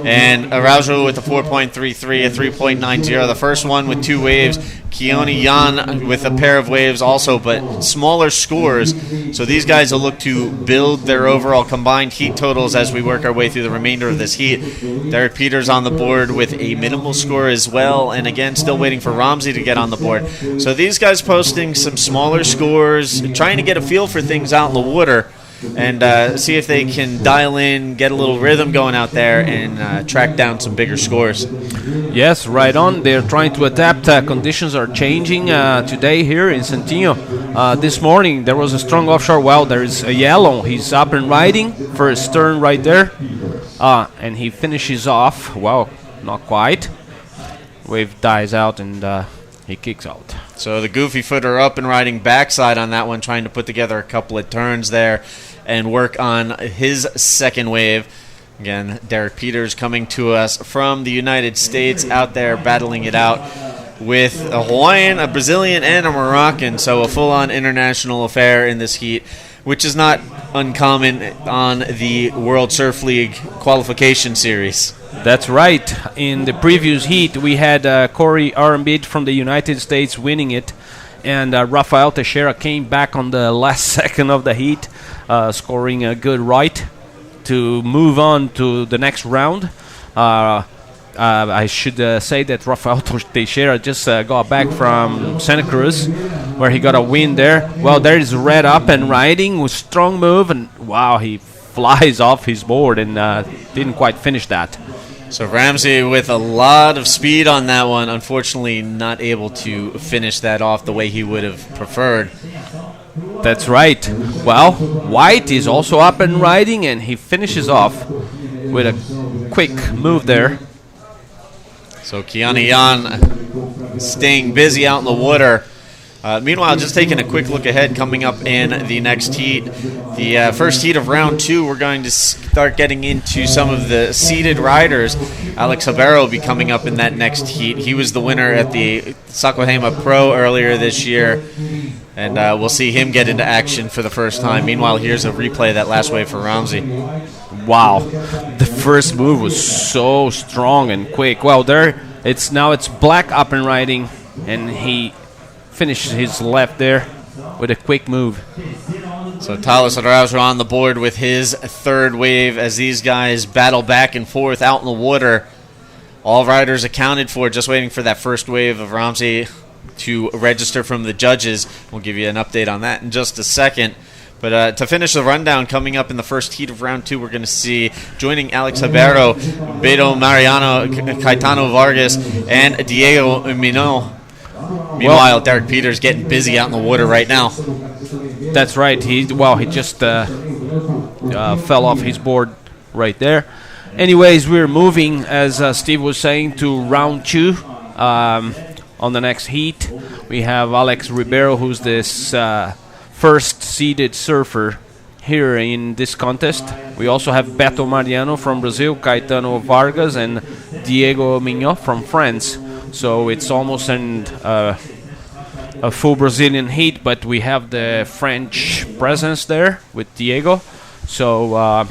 And Araujo with a 4.33, a 3.90. The first one with 2 waves. Keone Jan with a pair of waves also, but smaller scores. So these guys will look to build their overall combined heat totals as we work our way through the remainder of this heat. Derek Peters on the board with a minimal score as well. And again, still waiting for Ramsey to get on the board. So these guys posting some smaller scores, trying to get a feel for things out in the water. And see if they can dial in, get a little rhythm going out there, and track down some bigger scores. Yes, right on. They're trying to adapt. Conditions are changing today here in Centineo. This morning there was a strong offshore. Well, there's a yellow. He's up and riding for his stern right there. And he finishes off. Well, not quite. Wave dies out and he kicks out. So the Goofy Footer up and riding backside on that one, trying to put together a couple of turns there and work on his second wave. Again, Derek Peters coming to us from the United States, out there battling it out with a Hawaiian, a Brazilian, and a Moroccan. So a full-on international affair in this heat, which is not uncommon on the World Surf League qualification series. That's right. In the previous heat, we had Corey Arambid from the United States winning it, and Rafael Teixeira came back on the last second of the heat, scoring a good right to move on to the next round. I should say that Rafael Teixeira just got back from Santa Cruz, where he got a win there. Well, there is Red up and riding with strong move, and wow, he flies off his board and didn't quite finish that. So Ramsey with a lot of speed on that one, unfortunately not able to finish that off the way he would have preferred. That's right. Well, White is also up and riding, and he finishes off with a quick move there. So Keone Jan staying busy out in the water. Meanwhile, just taking a quick look ahead, coming up in the next heat. The first heat of round 2, we're going to start getting into some of the seeded riders. Alex Ribeiro will be coming up in that next heat. He was the winner at the Saquarema Pro earlier this year, and we'll see him get into action for the first time. Meanwhile, here's a replay of that last wave for Ramsey. Wow, the first move was so strong and quick. Well, it's Black up and riding, and he finished his left there with a quick move. So Thales Araujo on the board with his third wave as these guys battle back and forth out in the water. All riders accounted for, just waiting for that first wave of Ramsey to register from the judges. We'll give you an update on that in just a second. But to finish the rundown, coming up in the first heat of round 2, we're going to see, joining Alex Ribeiro, Beto Mariano, Caetano Vargas, and Diego Minot. Meanwhile, Derek Peters getting busy out in the water right now. That's right. He just fell off his board right there. Anyways, we're moving, as Steve was saying, to round 2. On the next heat, we have Alex Ribeiro, who's this first seeded surfer here in this contest. We also have Beto Mariano from Brazil, Caetano Vargas, and Diego Minot from France. So it's almost a full Brazilian heat, but we have the French presence there with Diego. So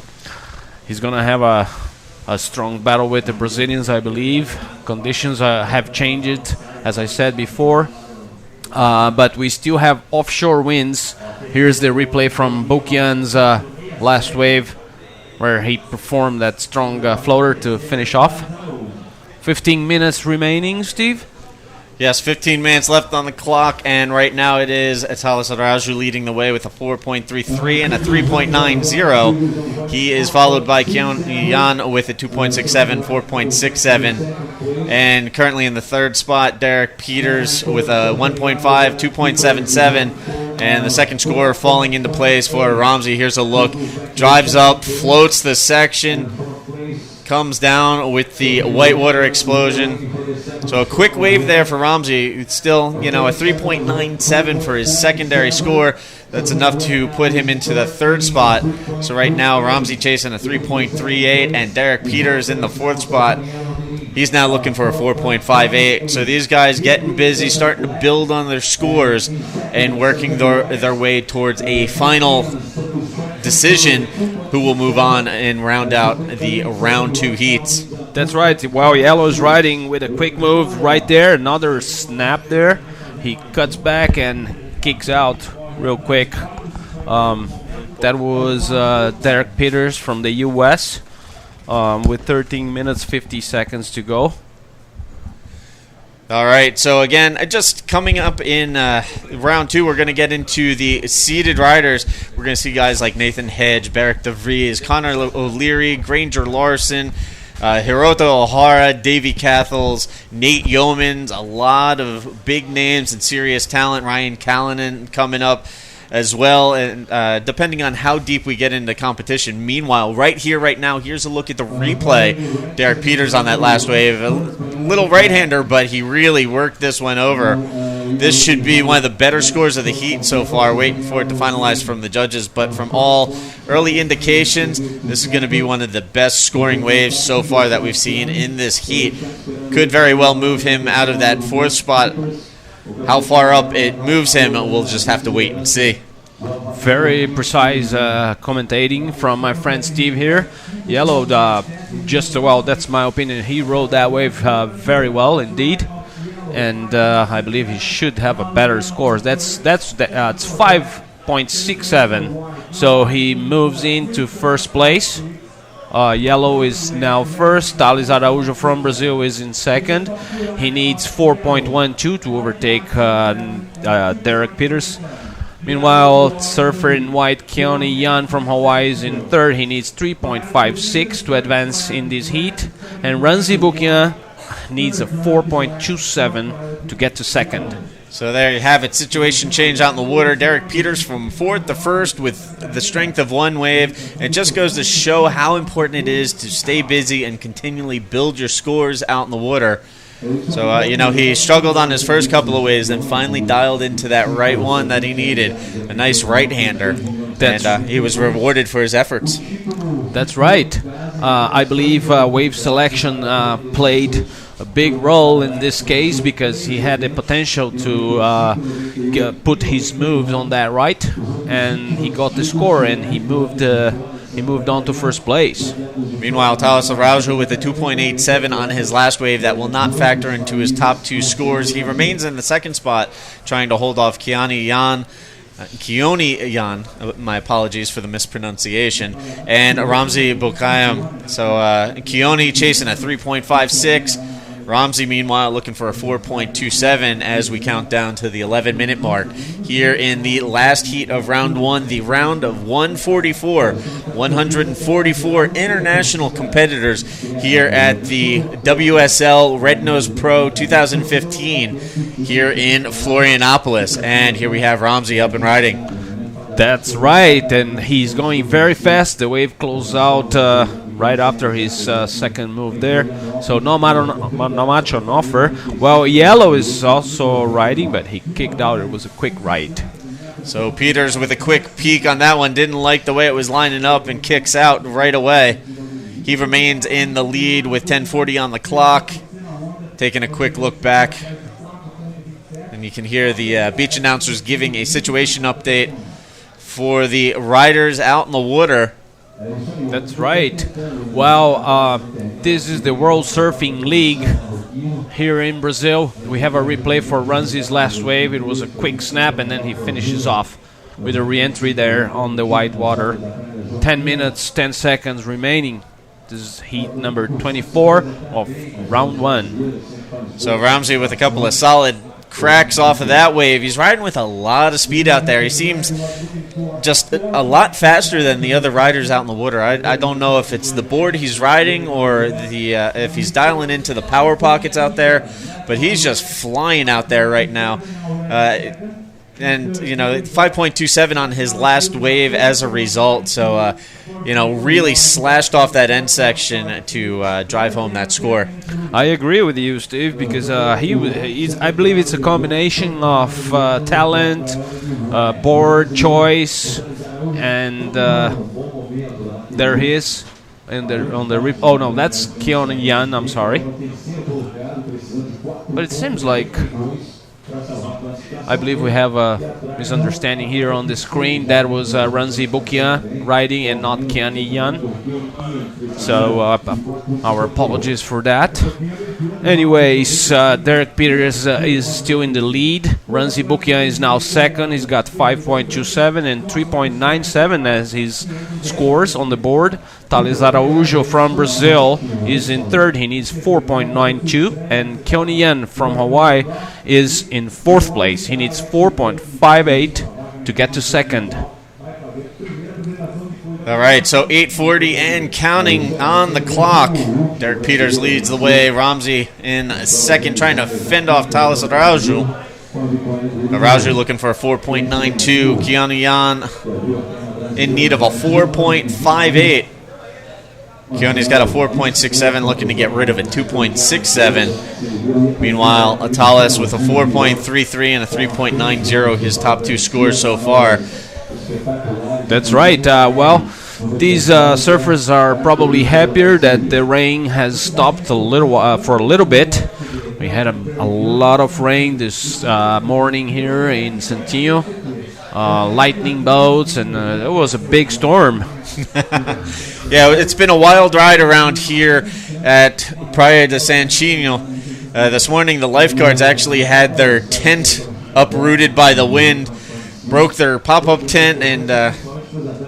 he's going to have a strong battle with the Brazilians, I believe. Conditions have changed, as I said before. But we still have offshore winds. Here's the replay from Bukian's last wave, where he performed that strong floater to finish off. 15 minutes remaining, Steve? Yes, 15 minutes left on the clock, and right now it is Thales Araujo leading the way with a 4.33 and a 3.90. He is followed by Keone Jan with a 2.67, 4.67. And currently in the third spot, Derek Peters with a 1.5, 2.77. And the second score falling into place for Ramsey. Here's a look. Drives up, floats the section. comes down with the whitewater explosion. So a quick wave there for Ramsey. It's still, a 3.97 for his secondary score. That's enough to put him into the third spot. So right now, Ramsey chasing a 3.38, and Derek Peters in the fourth spot. He's now looking for a 4.58. So these guys getting busy, starting to build on their scores, and working their way towards a final decision who will move on and round out the round 2 heats. That's right. Well, Yellow's riding with a quick move right there. Another snap there. He cuts back and kicks out real quick. That was Derek Peters from the U.S. With 13 minutes 50 seconds to go. All right, so again, just coming up in round 2, we're going to get into the seeded riders. We're going to see guys like Nathan Hedge, Beric DeVries, Connor O'Leary, Granger Larson, Hiroto O'Hara, Davey Cathles, Nate Yeomans, a lot of big names and serious talent. Ryan Callanan coming up as well, and depending on how deep we get into competition. Meanwhile, right now, here's a look at the replay. Derek Peters on that last wave, a little right-hander, but he really worked this one over. This should be one of the better scores of the heat so far, waiting for it to finalize from the judges, but from all early indications, this is going to be one of the best scoring waves so far that we've seen in this heat. Could very well move him out of that fourth spot. How far up it moves him, we'll just have to wait and see. Very precise commentating from my friend Steve here. Yellow, that's my opinion. He rode that wave very well indeed, and I believe he should have a better score. It's 5.67, so he moves into first place. Yellow is now first. Thales Araújo from Brazil is in second. He needs 4.12 to overtake Derek Peters. Meanwhile, surfer in white Keone Yan from Hawaii is in third. He needs 3.56 to advance in this heat. And Ranzi Bouquin needs a 4.27 to get to second. So there you have it. Situation change out in the water. Derek Peters from fourth to first with the strength of one wave. It just goes to show how important it is to stay busy and continually build your scores out in the water. So, he struggled on his first couple of waves and finally dialed into that right one that he needed. A nice right-hander. And he was rewarded for his efforts. That's right. I believe wave selection played a big role in this case because he had the potential to put his moves on that right, and he got the score, and he moved on to first place. Meanwhile, Thales Araújo with a 2.87 on his last wave that will not factor into his top 2 scores. He remains in the second spot, trying to hold off Keone Yan, my apologies for the mispronunciation, and Ramzi Boukaim. So Keone chasing a 3.56. Ramzi, meanwhile, looking for a 4.27 as we count down to the 11-minute mark here in the last heat of round 1, the round of 144 international competitors here at the WSL Red Nose Pro 2015 here in Florianopolis. And here we have Ramzi up and riding. That's right, and he's going very fast. The wave closed out right after his second move there, so not much on offer. Well, Yellow is also riding, but he kicked out. It was a quick right. So Peters with a quick peek on that one, didn't like the way it was lining up and kicks out right away. He remains in the lead with 10:40 on the clock. Taking a quick look back, and you can hear the beach announcers giving a situation update for the riders out in the water. That's right. Well, this is the World Surfing League here in Brazil. We have a replay for Ranzi's last wave. It was a quick snap, and then he finishes off with a re-entry there on the white water. 10 minutes, 10 seconds remaining. This is heat number 24 of round 1. So Ramzi with a couple of solid cracks off of that wave. He's riding with a lot of speed out there. He seems just a lot faster than the other riders out in the water. I don't know if it's the board he's riding or if he's dialing into the power pockets out there, but he's just flying out there right now. and 5.27 on his last wave as a result. So, really slashed off that end section to drive home that score. I agree with you, Steve, because I believe it's a combination of talent, board choice, and there he is. On the rip. Oh no, that's Keon Yan. I'm sorry, but it seems like I believe we have a misunderstanding here on the screen. That was Ranzi Bukia riding and not Keani Yan. So our apologies for that. Anyways, Derek Peters is still in the lead. Ranzi Bukia is now second. He's got 5.27 and 3.97 as his scores on the board. Thales Araújo from Brazil is in third. He needs 4.92. And Keoni Yan from Hawaii is in fourth place. He needs 4.58 to get to second. All right, so 8:40 and counting on the clock. Derek Peters leads the way. Ramsey in second, trying to fend off Thales Araújo. Araújo looking for a 4.92. Keanu Yan in need of a 4.58. Keone's got a 4.67, looking to get rid of a 2.67. Meanwhile, Atales with a 4.33 and a 3.90, his top two scores so far. That's right. These surfers are probably happier that the rain has stopped for a little bit. We had a lot of rain this morning here in Santinho. Lightning bolts, and it was a big storm. Yeah, it's been a wild ride around here at Praia de Santinho. This morning, the lifeguards actually had their tent uprooted by the wind, broke their pop-up tent, and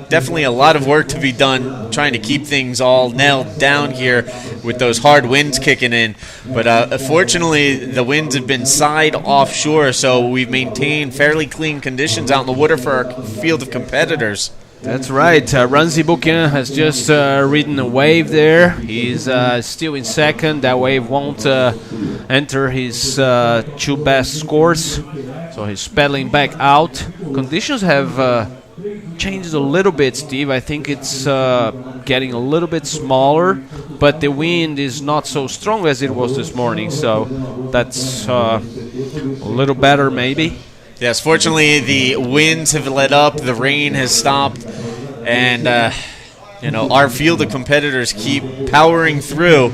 definitely a lot of work to be done trying to keep things all nailed down here with those hard winds kicking in. But fortunately, the winds have been side offshore, so we've maintained fairly clean conditions out in the water for our field of competitors. That's right. Ranzi Bukin has just ridden a wave there. He's still in second. That wave won't enter his two best scores, so he's pedaling back out. Conditions have changed a little bit, Steve. I think it's getting a little bit smaller, but the wind is not so strong as it was this morning, so that's a little better maybe. Yes, fortunately the winds have let up, the rain has stopped, and our field of competitors keep powering through,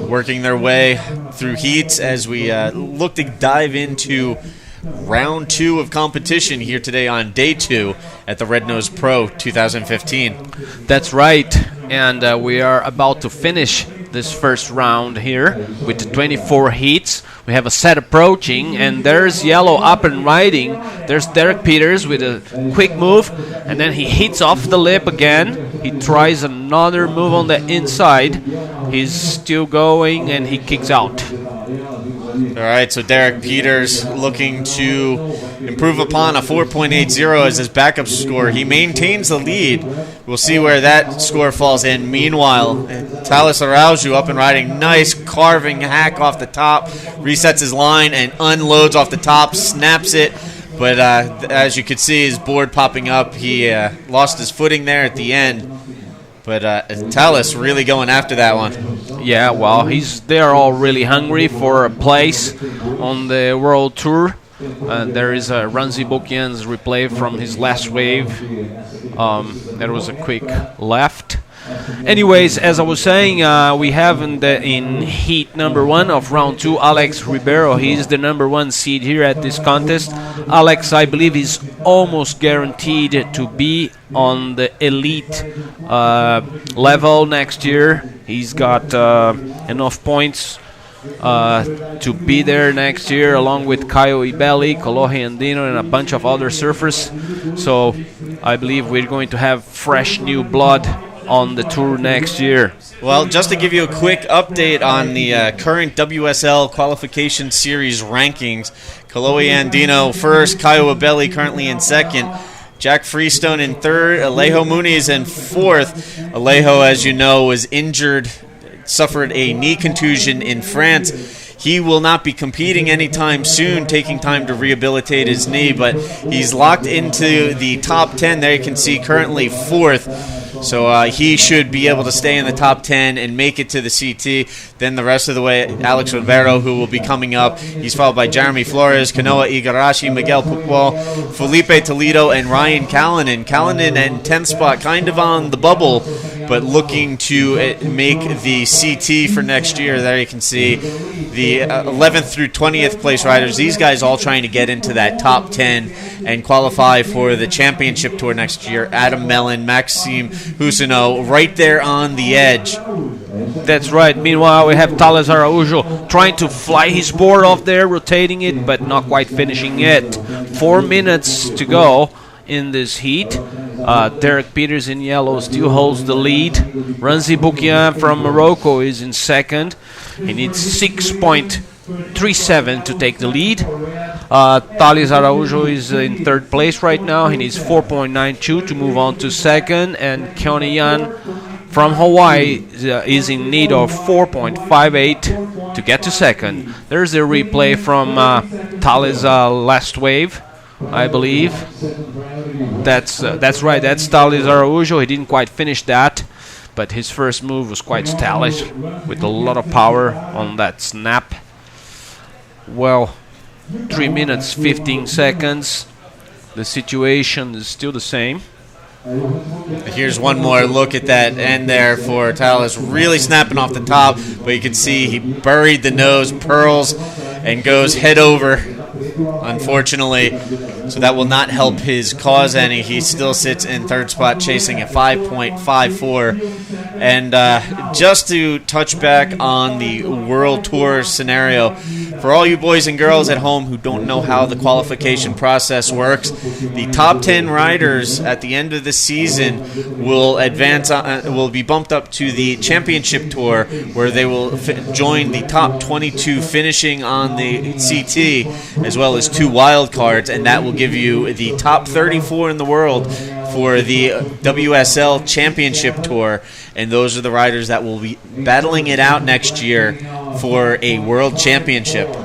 working their way through heats as we look to dive into round two of competition here today on day two at the Red Nose Pro 2015. That's right, and we are about to finish this first round here with the 24 heats. We have a set approaching, and there's Yellow up and riding. There's Derek Peters with a quick move, and then he hits off the lip again. He tries another move on the inside. He's still going, and he kicks out. All right, so Derek Peters looking to improve upon a 4.80 as his backup score. He maintains the lead. We'll see where that score falls in. Meanwhile, Thales Araújo up and riding. Nice carving hack off the top. Resets his line and unloads off the top, snaps it. But as you could see, his board popping up. He lost his footing there at the end. But Thales really going after that one. Yeah, well, they're all really hungry for a place on the World Tour. There is a Ranzi Bukian's replay from his last wave. That was a quick left. Anyways, as I was saying, we have in heat number one of round two, Alex Ribeiro. He's the number one seed here at this contest. Alex, I believe, is almost guaranteed to be on the elite level next year. He's got enough points to be there next year, along with Caio Ibelli, Kolohe Andino, and a bunch of other surfers. So I believe we're going to have fresh new blood on the tour next year. Well, just to give you a quick update on the current WSL qualification series rankings, Kolohe Andino first, Caio Ibelli currently in second, Jack Freestone in third, Alejo Muniz in fourth. Alejo, as you know, was injured, suffered a knee contusion in France. he will not be competing anytime soon, taking time to rehabilitate his knee, but he's locked into the top 10. There you can see currently 4th. So he should be able to stay in the top 10 and make it to the CT. Then the rest of the way, Alex Rivero, who will be coming up. He's followed by Jeremy Flores, Kanoa Igarashi, Miguel Pucwal, Felipe Toledo, and Ryan Callanan. Callanan in 10th spot, kind of on the bubble, but looking to make the CT for next year. There you can see the 11th through 20th place riders. These guys all trying to get into that top 10 and qualify for the championship tour next year. Adam Mellon, Maxime Husino, right there on the edge. That's right. Meanwhile, we have Thales Araujo trying to fly his board off there, rotating it, but not quite finishing it. 4 minutes to go in this heat. Derek Peters in yellow still holds the lead. Ranzi Boukian from Morocco is in second. He needs 6.37 to take the lead. Thales Araujo is in third place right now. He needs 4.92 to move on to second. And Keone Yan from Hawaii is in need of 4.58 to get to second. There's a replay from Thales last wave, I believe. That's right. That's Thales Araujo. He didn't quite finish that, but his first move was quite stylish with a lot of power on that snap. Well, 3 minutes 15 seconds. The situation is still the same. Here's one more look at that end there for Thales, really snapping off the top, but you can see he buried the nose, pearls, and goes head over, unfortunately. So that will not help his cause any. He still sits in third spot, chasing at 5.54. And just to touch back on the World Tour scenario, for all you boys and girls at home who don't know how the qualification process works, the top 10 riders at the end of the season will advance, will be bumped up to the championship tour, where they will join the top 22 finishing on the CT, as well as 2 wild cards, and that will give you the top 34 in the world for the WSL Championship Tour, and those are the riders that will be battling it out next year for a World Championship.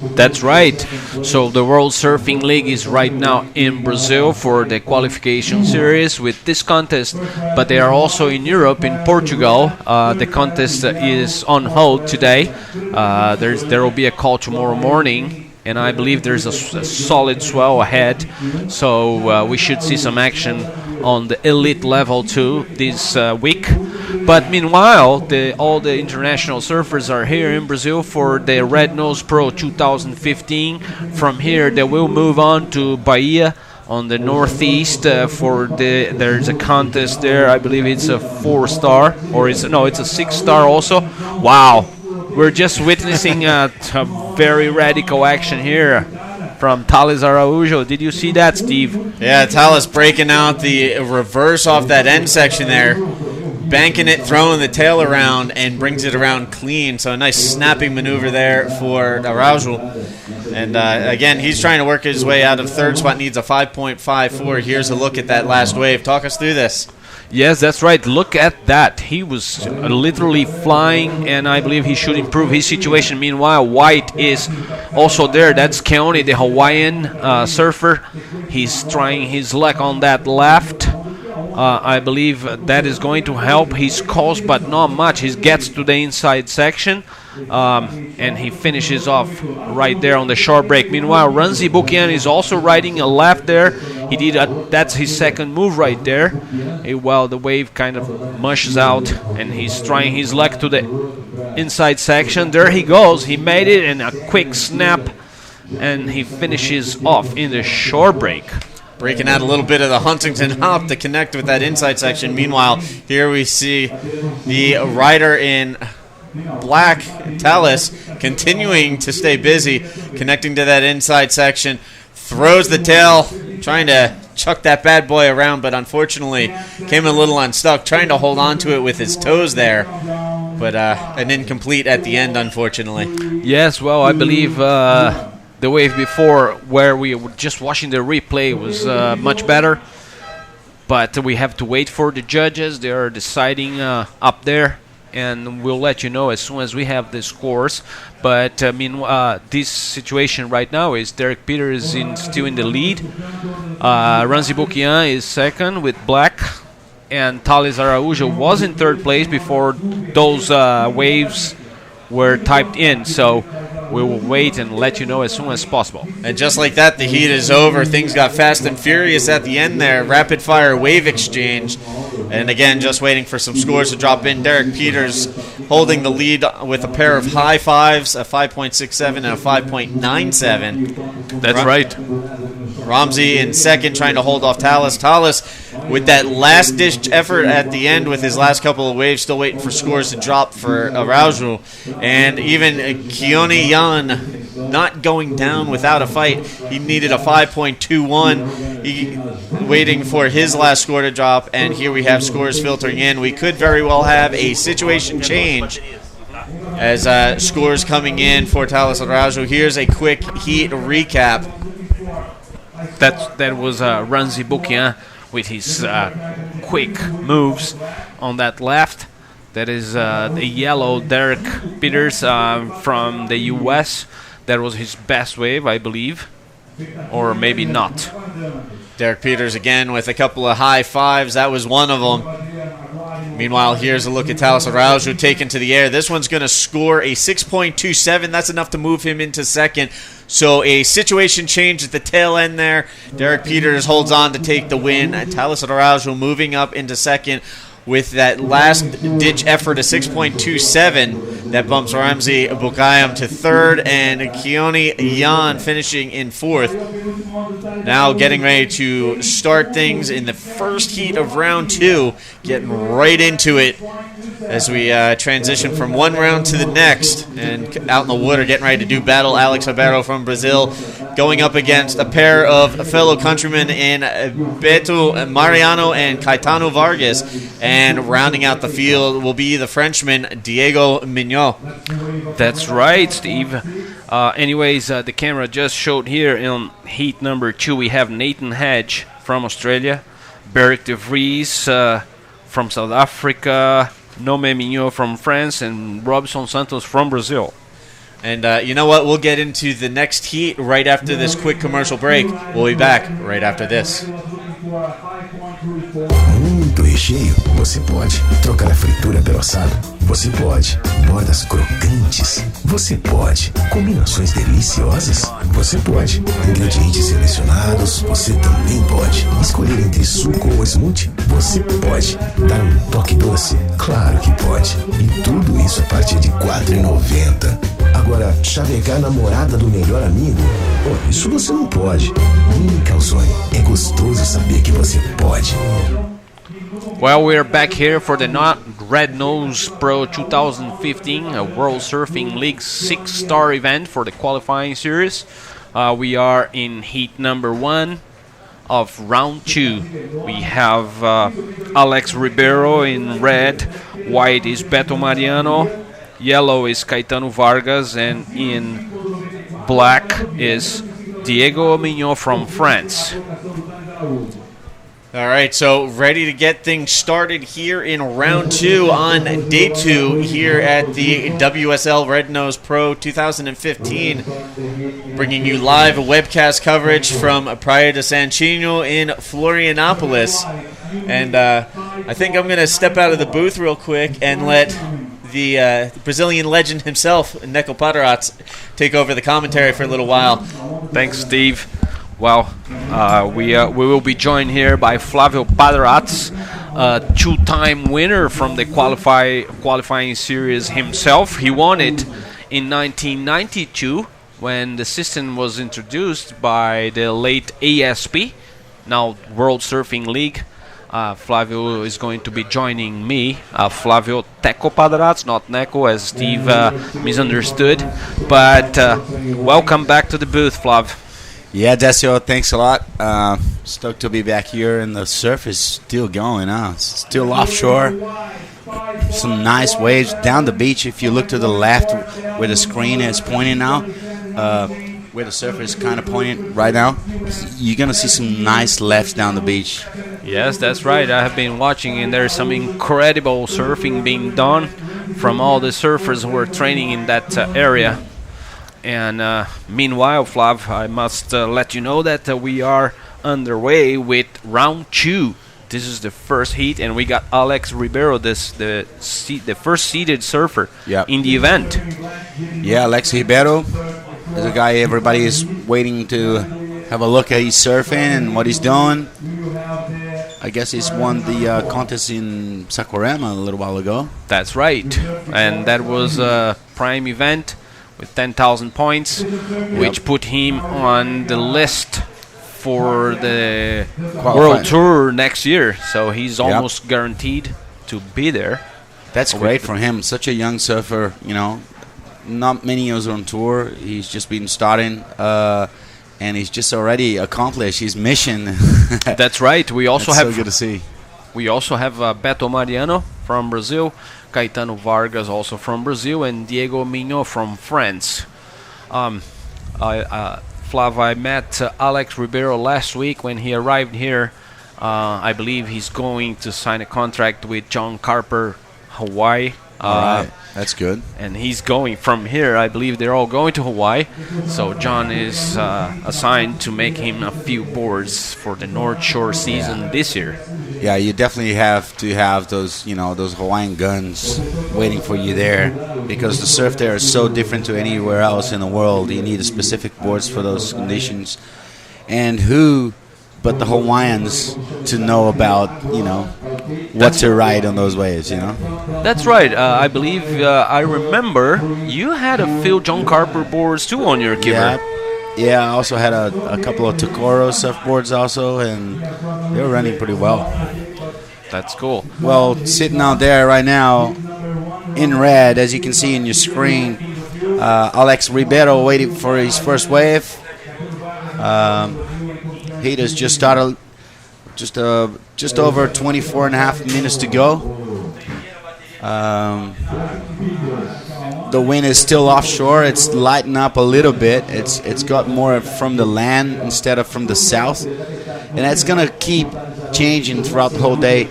That's right. So the World Surfing League is right now in Brazil for the qualification series with this contest, but they are also in Europe, in Portugal. The contest is on hold today. There will be a call tomorrow morning, and I believe there's a solid swell ahead, so we should see some action on the elite level too this week. But meanwhile, all the international surfers are here in Brazil for the Red Nose Pro 2015. From here, they will move on to Bahia on the northeast there's a contest there. I believe it's a 4-star, or it's a 6-star also. Wow. We're just witnessing a very radical action here from Thales Araujo. Did you see that, Steve? Yeah, Thales breaking out the reverse off that end section there, banking it, throwing the tail around, and brings it around clean. So a nice snapping maneuver there for Araujo. And again, he's trying to work his way out of third spot, needs a 5.54. Here's a look at that last wave. Talk us through this. Yes, that's right. Look at that. He was literally flying, and I believe he should improve his situation. Meanwhile, White is also there. That's Keone, the Hawaiian surfer. He's trying his luck on that left. I believe that is going to help his cause, but not much. He gets to the inside section, and he finishes off right there on the short break. Meanwhile, Ranzi Boukian is also riding a left there. That's his second move right there. While the wave kind of mushes out, and he's trying his luck to the inside section. There he goes. He made it in a quick snap, and he finishes off in the short break. Breaking out a little bit of the Huntington hop to connect with that inside section. Meanwhile, here we see the rider in black, Thales, continuing to stay busy, connecting to that inside section. Throws the tail, trying to chuck that bad boy around, but unfortunately came a little unstuck, trying to hold on to it with his toes there. But an incomplete at the end, unfortunately. Yes, well, I believe the wave before, where we were just watching the replay, was much better. But we have to wait for the judges. They are deciding up there. and we'll let you know as soon as we have the scores. But this situation right now is Derek Peters still in the lead. Ranzi Bukian is second with black, and Thales Araújo was in third place before those waves were typed in. So we will wait and let you know as soon as possible. And just like that, the heat is over. Things got fast and furious at the end there. Rapid fire wave exchange. And again, just waiting for some scores to drop in. Derek Peters holding the lead with a pair of high fives, a 5.67 and a 5.97. That's right. Ramsey in second, trying to hold off Thales. Thales with that last-ditch effort at the end with his last couple of waves, still waiting for scores to drop for Araújo. And even Keone Yan not going down without a fight. He needed a 5.21. Waiting for his last score to drop, and here we have scores filtering in. We could very well have a situation change as scores coming in for Thales Araújo. Here's a quick heat recap. That was Ranzi Bukian with his quick moves on that left. That is the yellow Derek Peters from the US. That was his best wave, I believe, or maybe not. Derek Peters again with a couple of high fives. That was one of them. Meanwhile, here's a look at Thales Araújo taken to the air. This one's going to score a 6.27. That's enough to move him into second. So a situation change at the tail end there. Derek Peters holds on to take the win. Thales Araújo moving up into second with that last-ditch effort of 6.27. That bumps Ramzi Bukian to third, and Keone Yan finishing in fourth. Now getting ready to start things in the first heat of round two, getting right into it as we transition from one round to the next. And out in the water, getting ready to do battle, Alex Ribeiro from Brazil going up against a pair of fellow countrymen in Beto Mariano and Caetano Vargas. And rounding out the field will be the Frenchman Diego Mignot. That's right, Steve. Anyways, the camera just showed here in heat number 2 we have Nathan Hedge from Australia, Beric de Vries from South Africa, Nome Mignot from France, and Robson Santos from Brazil. And you know what? We'll get into the next heat right after this quick commercial break. We'll be back right after this. Muito recheio? Você pode. Trocar a fritura pelo assado? Você pode. Bordas crocantes? Você pode. Combinações deliciosas? Você pode. Ingredientes selecionados? Você também pode. Escolher entre suco ou smoothie? Você pode. Dar um toque doce? Claro que pode. E tudo isso a partir de R$ 4,90. Agora, chavecar a namorada do melhor amigo? Oh, isso você não pode. Calzone, é gostoso saber que você pode. Well, we're back here for the Red Nose Pro 2015, a World Surfing League 6-star event for the qualifying series. We are in heat number 1 of round 2. We have Alex Ribeiro in red, white is Beto Mariano, yellow is Caetano Vargas, and in black is Diego Mignot from France. All right, so ready to get things started here in round 2 on day 2 here at the WSL Red Nose Pro 2015. Bringing you live webcast coverage from Praia de Santinho in Florianopolis. And I think I'm going to step out of the booth real quick and let the Brazilian legend himself, Neco Padarats, take over the commentary for a little while. Thanks, Steve. Well, we will be joined here by Flavio Padarats, two-time winner from the qualifying series himself. He won it in 1992 when the system was introduced by the late ASP, now World Surfing League. Flavio is going to be joining me, Flavio Teco Padarats, not Neco, as Steve misunderstood. But welcome back to the booth, Flav. Yeah, Decio, thanks a lot. Stoked to be back here, and the surf is still going on. It's still offshore. Some nice waves down the beach. If you look to the left where the screen is pointing now, where the surf is kind of pointing right now, you're going to see some nice lefts down the beach. Yes, that's right. I have been watching, and there's some incredible surfing being done from all the surfers who were training in that area. And meanwhile, Flav, I must let you know that we are underway with round 2. This is the first heat, and we got Alex Ribeiro, the first seeded surfer in the event. Yeah, Alex Ribeiro is a guy everybody is waiting to have a look at his surfing and what he's doing. I guess he's won the contest in Saquarema a little while ago. That's right, and that was a prime event with 10,000 points, which put him on the list for the World Tour next year. So he's almost guaranteed to be there. That's great for him. Such a young surfer, not many years on tour. He's just been starting, and he's just already accomplished his mission. That's right. We also have so good to see. We also have Beto Mariano from Brazil, Caetano Vargas also from Brazil, and Diego Mignot from France. Flav, I met Alex Ribeiro last week when he arrived here. I believe he's going to sign a contract with John Carper, Hawaii. All right. That's good. And he's going from here. I believe they're all going to Hawaii. So John is assigned to make him a few boards for the North Shore season this year. Yeah, you definitely have to have those, those Hawaiian guns waiting for you there, because the surf there is so different to anywhere else in the world. You need specific boards for those conditions. And who but the Hawaiians to know about, what to ride on those waves, That's right. I believe, I remember you had a few John Carper boards too on your Kipper. Yeah, I also had a couple of Tokoro surfboards also, and they were running pretty well. That's cool. Well, sitting out there right now in red, as you can see in your screen, Alex Ribeiro waiting for his first wave. Heat has just started, just over 24 and a half minutes to go. The wind is still offshore. It's lighting up a little bit. It's got more from the land instead of from the south, and that's gonna keep changing throughout the whole day.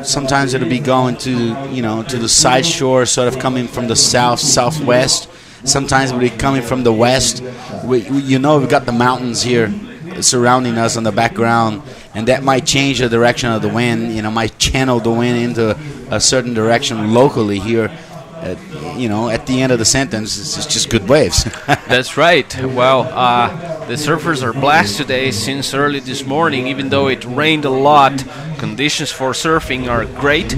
Sometimes it'll be going to to the side shore, sort of coming from the southwest. Sometimes it'll be coming from the west. We've got the mountains here surrounding us in the background, and that might change the direction of the wind. Might channel the wind into a certain direction locally here. At the end of the sentence, it's just good waves. That's right. Well, the surfers are blessed today since early this morning. Even though it rained a lot, conditions for surfing are great.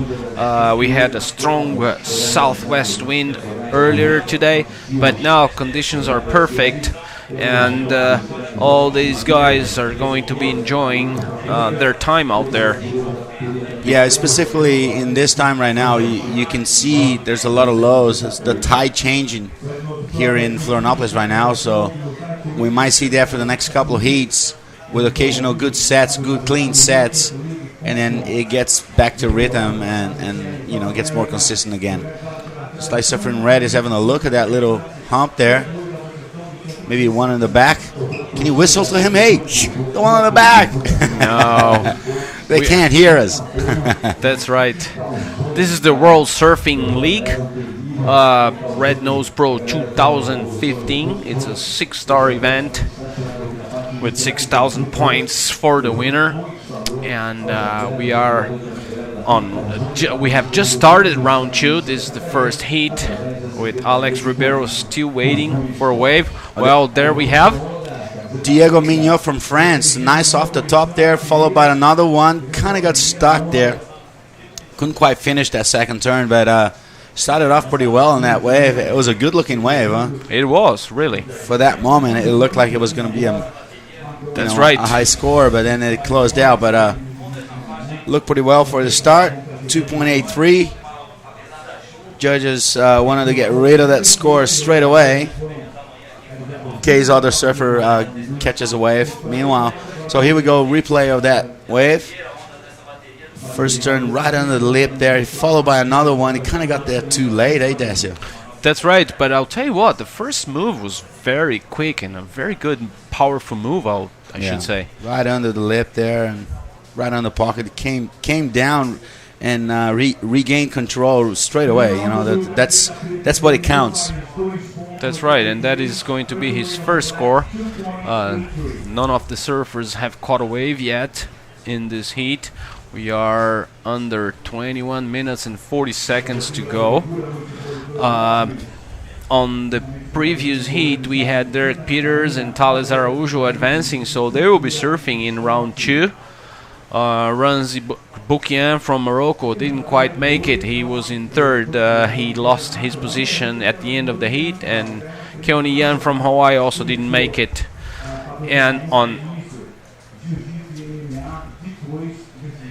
We had a strong southwest wind earlier today, but now conditions are perfect, and all these guys are going to be enjoying their time out there. Yeah, specifically in this time right now, you can see there's a lot of lows. It's the tide changing here in Florianopolis right now, so we might see that for the next couple of heats with occasional good sets, good clean sets, and then it gets back to rhythm and gets more consistent again. Sly Surfer in red is having a look at that little hump there. Maybe one in the back. Can you whistle to him? Hey, the one on the back. No. They can't hear us. That's right. This is the World Surfing League, Red Nose Pro 2015. It's a 6-star event with 6,000 points for the winner. And we have just started round 2. This is the first heat with Alex Ribeiro still waiting for a wave. Well, there we have Diego Mignot from France. Nice off the top there, followed by another one. Kind of got stuck there. Couldn't quite finish that second turn, but started off pretty well on that wave. It was a good-looking wave, huh? It was, really. For that moment, it looked like it was going to be a high score, but then it closed out. But looked pretty well for the start. 2.83. Judges wanted to get rid of that score straight away. In case other surfer catches a wave. Meanwhile, so here we go, replay of that wave. First turn right under the lip there, followed by another one. He kind of got there too late, eh, Decio? That's right, but I'll tell you what, the first move was very quick and a very good, powerful move, I should say. Right under the lip there and right on the pocket. It came down and regain control straight away. That's what it counts. That's right, and that is going to be his first score. None of the surfers have caught a wave yet in this heat. We are under 21 minutes and 40 seconds to go. On the previous heat, we had Derek Peters and Thales Araújo advancing, so they will be surfing in round 2. Ranzi Boukian from Morocco didn't quite make it. He was in third. He lost his position at the end of the heat, and Keone Yan from Hawaii also didn't make it. And on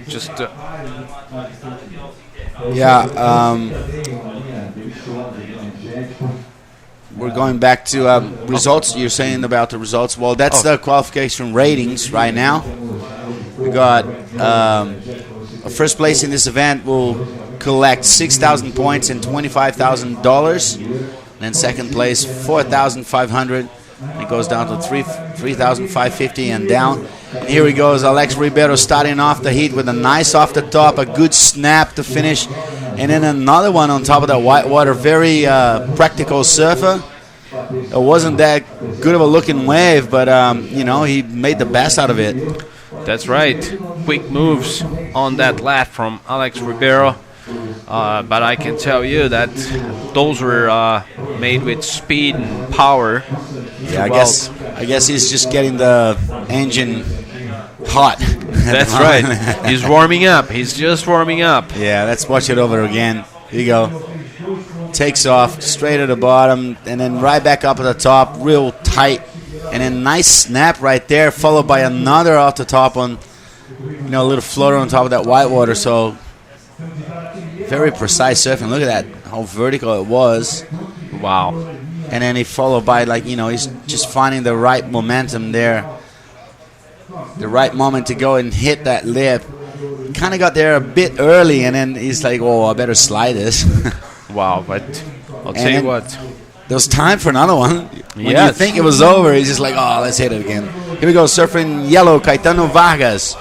just we're going back to results. You're saying about the results. Well, that's the qualification ratings right now. We got first place in this event will collect 6,000 points and $25,000. Then second place, 4,500. It goes down to 3,550 and down. And here he goes, Alex Ribeiro starting off the heat with a nice off the top, a good snap to finish. And then another one on top of that whitewater, very practical surfer. It wasn't that good of a looking wave, but he made the best out of it. That's right. Quick moves on that lat from Alex Ribeiro. But I can tell you that those were made with speed and power. Yeah, I guess he's just getting the engine hot. That's right. He's warming up. He's just warming up. Yeah, let's watch it over again. Here you go. Takes off straight at the bottom and then right back up at the top, real tight. And then nice snap right there, followed by another off the top on, a little floater on top of that whitewater. So very precise surfing. Look at that, how vertical it was. Wow. And then he followed by, he's just finding the right momentum there. The right moment to go and hit that lip. Kind of got there a bit early, and then he's like, oh, I better slide this. Wow, but I'll tell you what. There was time for another one. When you think it was over, he's just like, oh, let's hit it again. Here we go, surfing yellow, Caetano Vargas.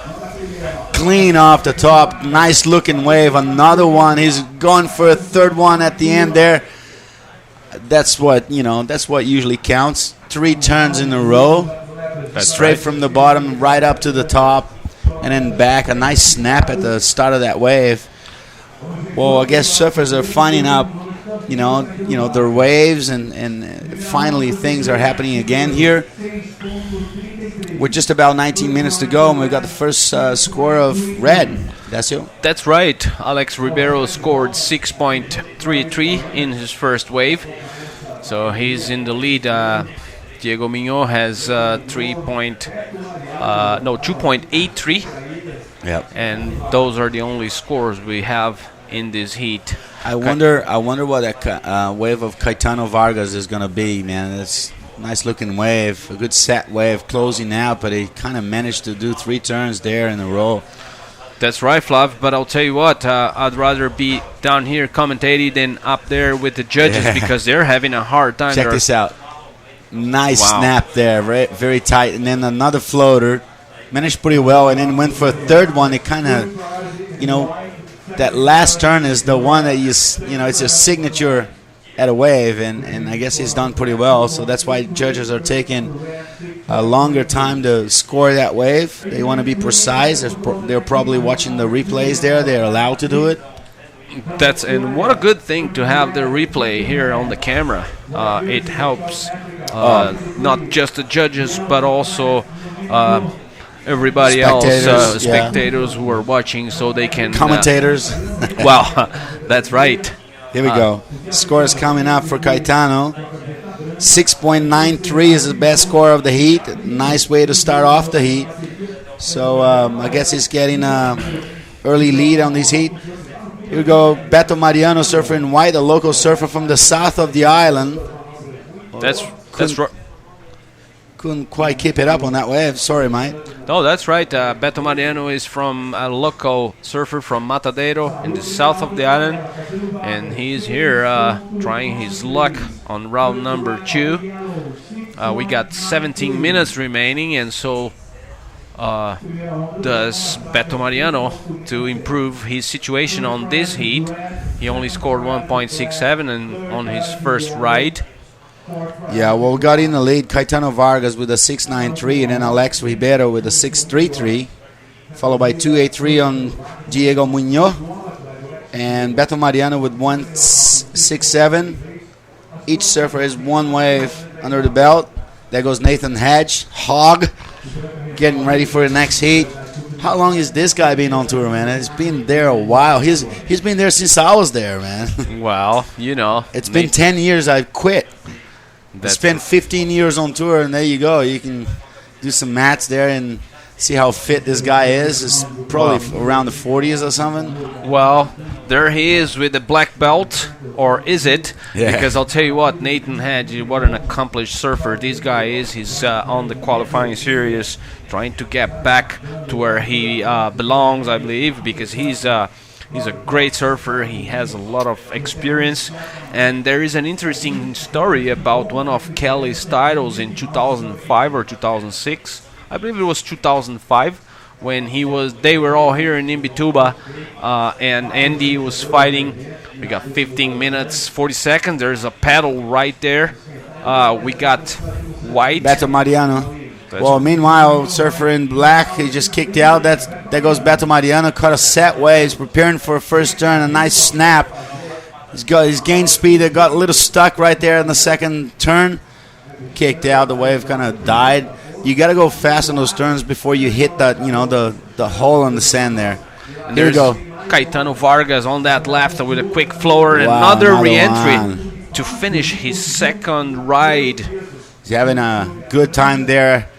Clean off the top, nice looking wave. Another one, he's going for a third one at the end there. That's what usually counts. 3 turns in a row. That's straight right. From the bottom right up to the top, and then back. A nice snap at the start of that wave. Well, I guess surfers are finding out, their waves, and finally things are happening again here. We're just about 19 minutes to go, and we've got the first score of red. Dacio? That's right. Alex Ribeiro scored 6.33 in his first wave, so he's in the lead. Diego Mignot has 2.83. Yep. And those are the only scores we have in this heat. I wonder what that wave of Caetano Vargas is going to be, man. It's a nice looking wave, a good set wave, closing out, but he kind of managed to do 3 turns there in a row. That's right, Flav, but I'll tell you what, I'd rather be down here commentating than up there with the judges because they're having a hard time. Check this out. Nice snap there, very, very tight. And then another floater. Managed pretty well, and then went for a third one. It kind of, that last turn is the one that it's a signature at a wave, and I guess he's done pretty well. So that's why judges are taking a longer time to score that wave. They want to be precise. They're probably watching the replays there. They're allowed to do it. And what a good thing to have the replay here on the camera. It helps not just the judges, but also everybody else, spectators who are watching, so they can commentators. Well, that's right. Here we go. Score is coming up for Caetano. 6.93 is the best score of the heat. Nice way to start off the heat. So I guess he's getting an early lead on this heat. Here we go. Beto Mariano, surfer in white, a local surfer from the south of the island. That's right. Couldn't quite keep it up on that wave. Sorry, mate. No, that's right. Beto Mariano is from a local surfer from Matadero in the south of the island, and he's here trying his luck on round number 2. We got 17 minutes remaining, and so does Beto Mariano to improve his situation on this heat. He only scored 1.67 on his first ride. Yeah, well, we got in the lead Caetano Vargas with a 6.93, and then Alex Ribeiro with a 6.33, followed by 2.83 on Diego Muñoz, and Beto Mariano with 1.67. Each surfer has one wave under the belt. There goes Nathan Hedge, Hog, getting ready for the next heat. How long has this guy been on tour, man? He's been there a while. He's been there since I was there, man. Well, you know. It's been 10 years I've quit. I spent 15 years on tour, and there you go. You can do some maths there and see how fit this guy is. It's probably around the 40s or something. Well, there he is with the black belt, or is it? Yeah. Because I'll tell you what, Nathan Hedge, what an accomplished surfer this guy is. He's on the qualifying series, trying to get back to where he belongs, I believe, because he's a great surfer. He has a lot of experience, and there is an interesting story about one of Kelly's titles in 2005 or 2006. I believe it was 2005 when they were all here in Imbituba, and Andy was fighting. We got 15 minutes 40 seconds. There's a paddle right there. We got White. Beto Mariano. Meanwhile, surfer in black, he just kicked out. There goes Beto Mariano, caught a set wave. He's preparing for a first turn, a nice snap. He's got his gain speed. It got a little stuck right there in the second turn. Kicked out. The wave kind of died. You got to go fast on those turns before you hit the hole in the sand there. Here we go. Caetano Vargas on that left with a quick floor. Wow, another re-entry to finish his second ride. He's having a good time there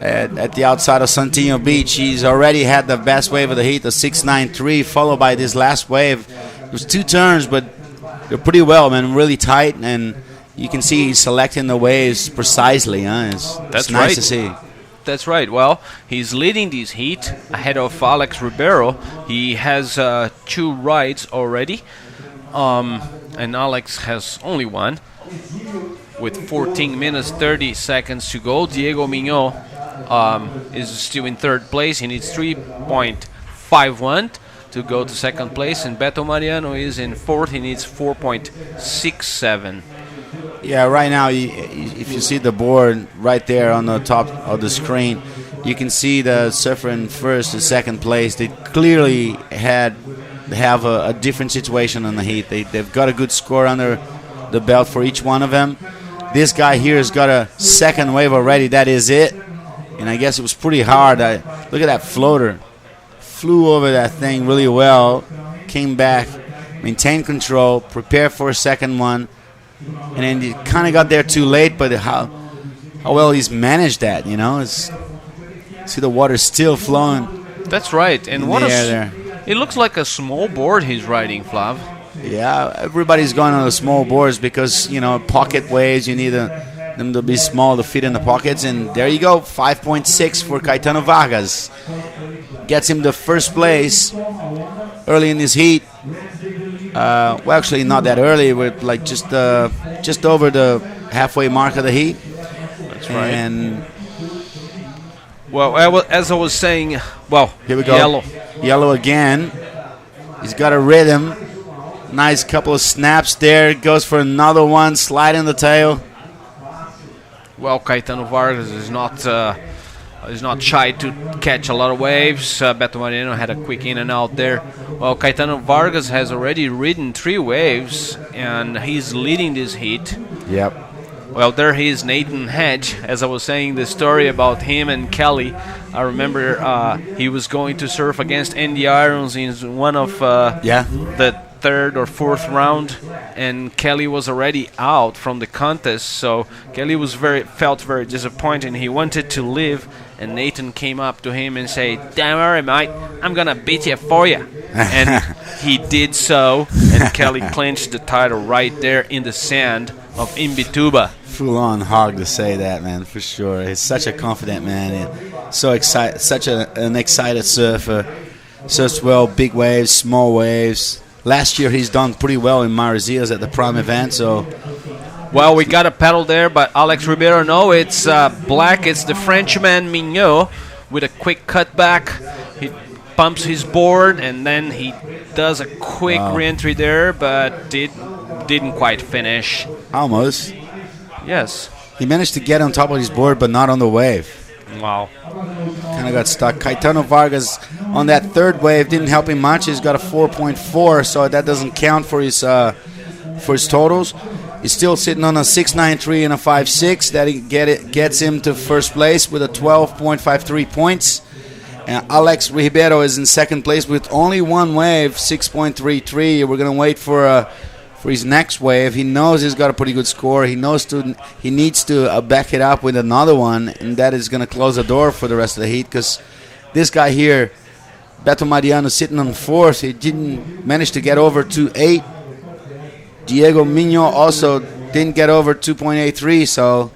at the outside of Santinho Beach. He's already had the best wave of the heat, the 6.93, followed by this last wave. It was 2 turns, but they're pretty well, man, really tight, and you can see he's selecting the waves precisely. It's That's nice right. to see. That's right. Well, he's leading this heat ahead of Alex Ribeiro. He has 2 rides already, and Alex has only 1. With 14 minutes 30 seconds to go, Diego Muñoz is still in 3rd place. He needs 3.51 to go to 2nd place, and Beto Mariano is in 4th. He needs 4.67. Yeah, right now, if you see the board right there on the top of the screen, you can see the surfer in 1st and 2nd place. They clearly have a different situation in the heat. They've got a good score under the belt for each one of them. This guy here has got a 2nd wave already. That is it. And I guess it was pretty hard. Look at that floater. Flew over that thing really well. Came back, maintained control, prepared for a 2nd one. And then he kind of got there too late, but how well he's managed that, see the water still flowing. That's right. And what there. It looks like a small board he's riding, Flav. Yeah, everybody's going on the small boards because, pocket waves, you need them to be small to fit in the pockets. And there you go, 5.6 for Caetano Vargas. Gets him to 1st place early in this heat. Well, actually, not that early. We're like just over the halfway mark of the heat. That's right. And well, as I was saying, here we go. Yellow again. He's got a rhythm. Nice couple of snaps there. Goes for another one. Slide in the tail. Well, Caetano Vargas is not shy to catch a lot of waves. Beto Mariano had a quick in and out there. Well, Caetano Vargas has already ridden 3 waves, and he's leading this heat. Yep. Well, there he is, Nathan Hedge. As I was saying the story about him and Kelly, I remember he was going to surf against Andy Irons in one of the 3rd or 4th round, and Kelly was already out from the contest, so Kelly felt very disappointed. He wanted to leave, and Nathan came up to him and said, "Damn it, mate, I'm gonna beat you for you." And he did so, and Kelly clinched the title right there in the sand of Imbituba. Full-on Hog to say that, man, for sure. He's such a confident man, and so excited, such an excited surfer. Surfs well, big waves, small waves. Last year he's done pretty well in Maresias at the Prime event, so... Well, we got a paddle there, but Alex Ribeiro, no, it's black. It's the Frenchman Mignot with a quick cutback. He pumps his board, and then he does a quick re-entry there, but didn't quite finish. Almost. Yes. He managed to get on top of his board, but not on the wave. Wow. Kind of got stuck. Caetano Vargas on that third wave didn't help him much. He's got a 4.4, so that doesn't count for his totals. He's still sitting on a 6.93 and a 5.6. That gets him to first place with a 12.53 points. And Alex Ribeiro is in second place with only one wave, 6.33. We're going to wait for his next wave. He knows he's got a pretty good score. He needs to back it up with another one, and that is going to close the door for the rest of the heat, because this guy here, Beto Mariano, sitting on fourth. He didn't manage to get over 2.8. Diego Mino also didn't get over 2.83, so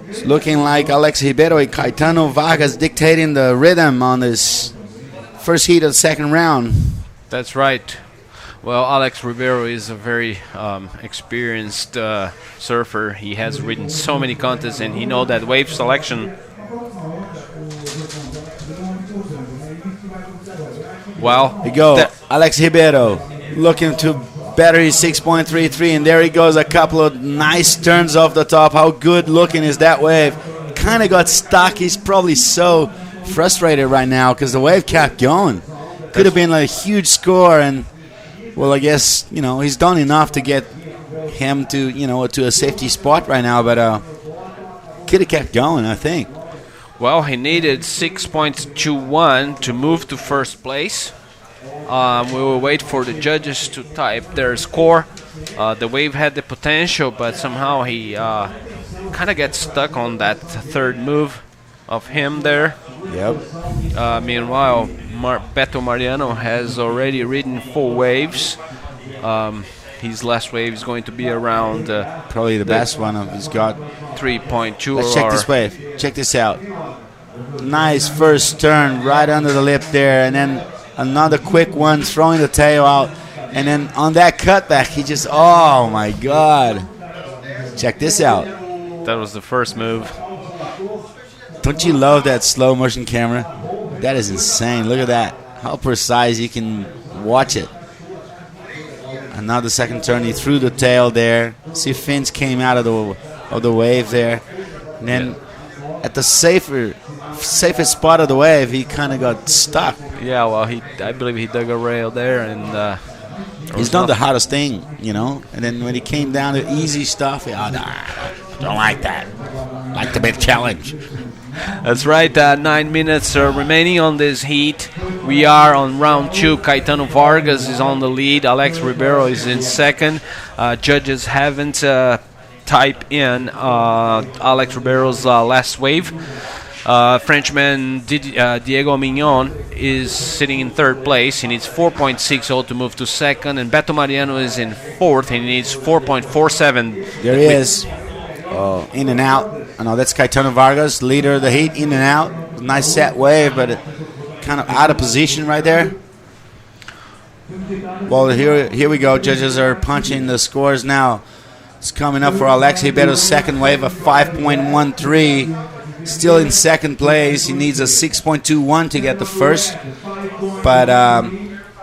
it's looking like Alex Ribeiro and Caetano Vargas dictating the rhythm on this first heat of the second round. That's right. Well, Alex Ribeiro is a very experienced surfer. He has ridden so many contests, and he knows that wave selection. Well, here you go. Alex Ribeiro looking to better his 6.33, and there he goes. A couple of nice turns off the top. How good looking is that wave? Kind of got stuck. He's probably so frustrated right now because the wave kept going. Could have been like a huge score, and well, I guess, he's done enough to get him to, to a safety spot right now, but could have kept going, I think. Well, he needed 6.21 to move to first place. We will wait for the judges to type their score. The wave had the potential, but somehow he kind of gets stuck on that third move of him there. Yep. Meanwhile, Beto Mariano has already ridden 4 waves. His last wave is going to be around probably the best one he's got. 3.2. Let's check this wave. Check this out. Nice first turn right under the lip there, and then another quick one throwing the tail out, and then on that cutback he just, oh my god. Check this out. That was the first move. Don't you love that slow motion camera? That is insane. Look at that. How precise you can watch it. Another second turn. He threw the tail there. See, fins came out of the wave there. And then at the safest spot of the wave, he kind of got stuck. Yeah, well, I believe he dug a rail there, and he's done the hardest thing, And then when he came down to easy stuff, don't like that. Like the big challenge. That's right. 9 minutes remaining on this heat. We are on round 2. Caetano Vargas is on the lead. Alex Ribeiro is in second. Judges haven't typed in Alex Ribeiro's last wave. Frenchman Diego Mignon is sitting in third place. He needs 4.60 to move to second. And Beto Mariano is in fourth. He needs 4.47. There he is. In and out. I know that's Caetano Vargas, leader of the heat, in and out. Nice set wave, but kind of out of position right there. Well, here we go. Judges are punching the scores now. It's coming up for Alex Ribeiro's second wave of 5.13. Still in second place. He needs a 6.21 to get the first. But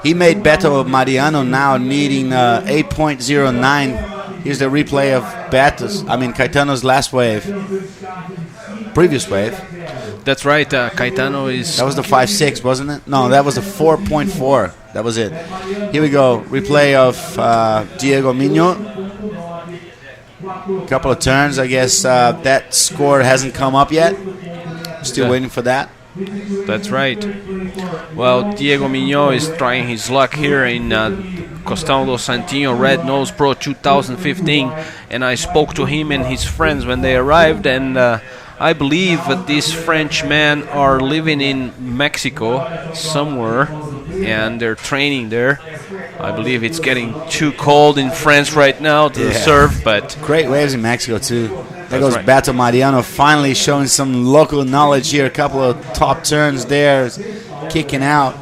he made Beto Mariano now needing 8.09. Here's the replay of Caetano's last wave. Previous wave. That's right. Caetano is... That was the 5.6, wasn't it? No, that was the 4.4. That was it. Here we go. Replay of Diego Mino. Couple of turns. I guess that score hasn't come up yet. Still waiting for that. That's right. Well, Diego Mignon is trying his luck here in Costão do Santinho Red Nose Pro 2015, and I spoke to him and his friends when they arrived, and I believe that these Frenchmen are living in Mexico somewhere, and they're training there. I believe it's getting too cold in France right now to surf, but... Great waves in Mexico, too. There goes right. Beto Mariano finally showing some local knowledge here. A couple of top turns there, kicking out.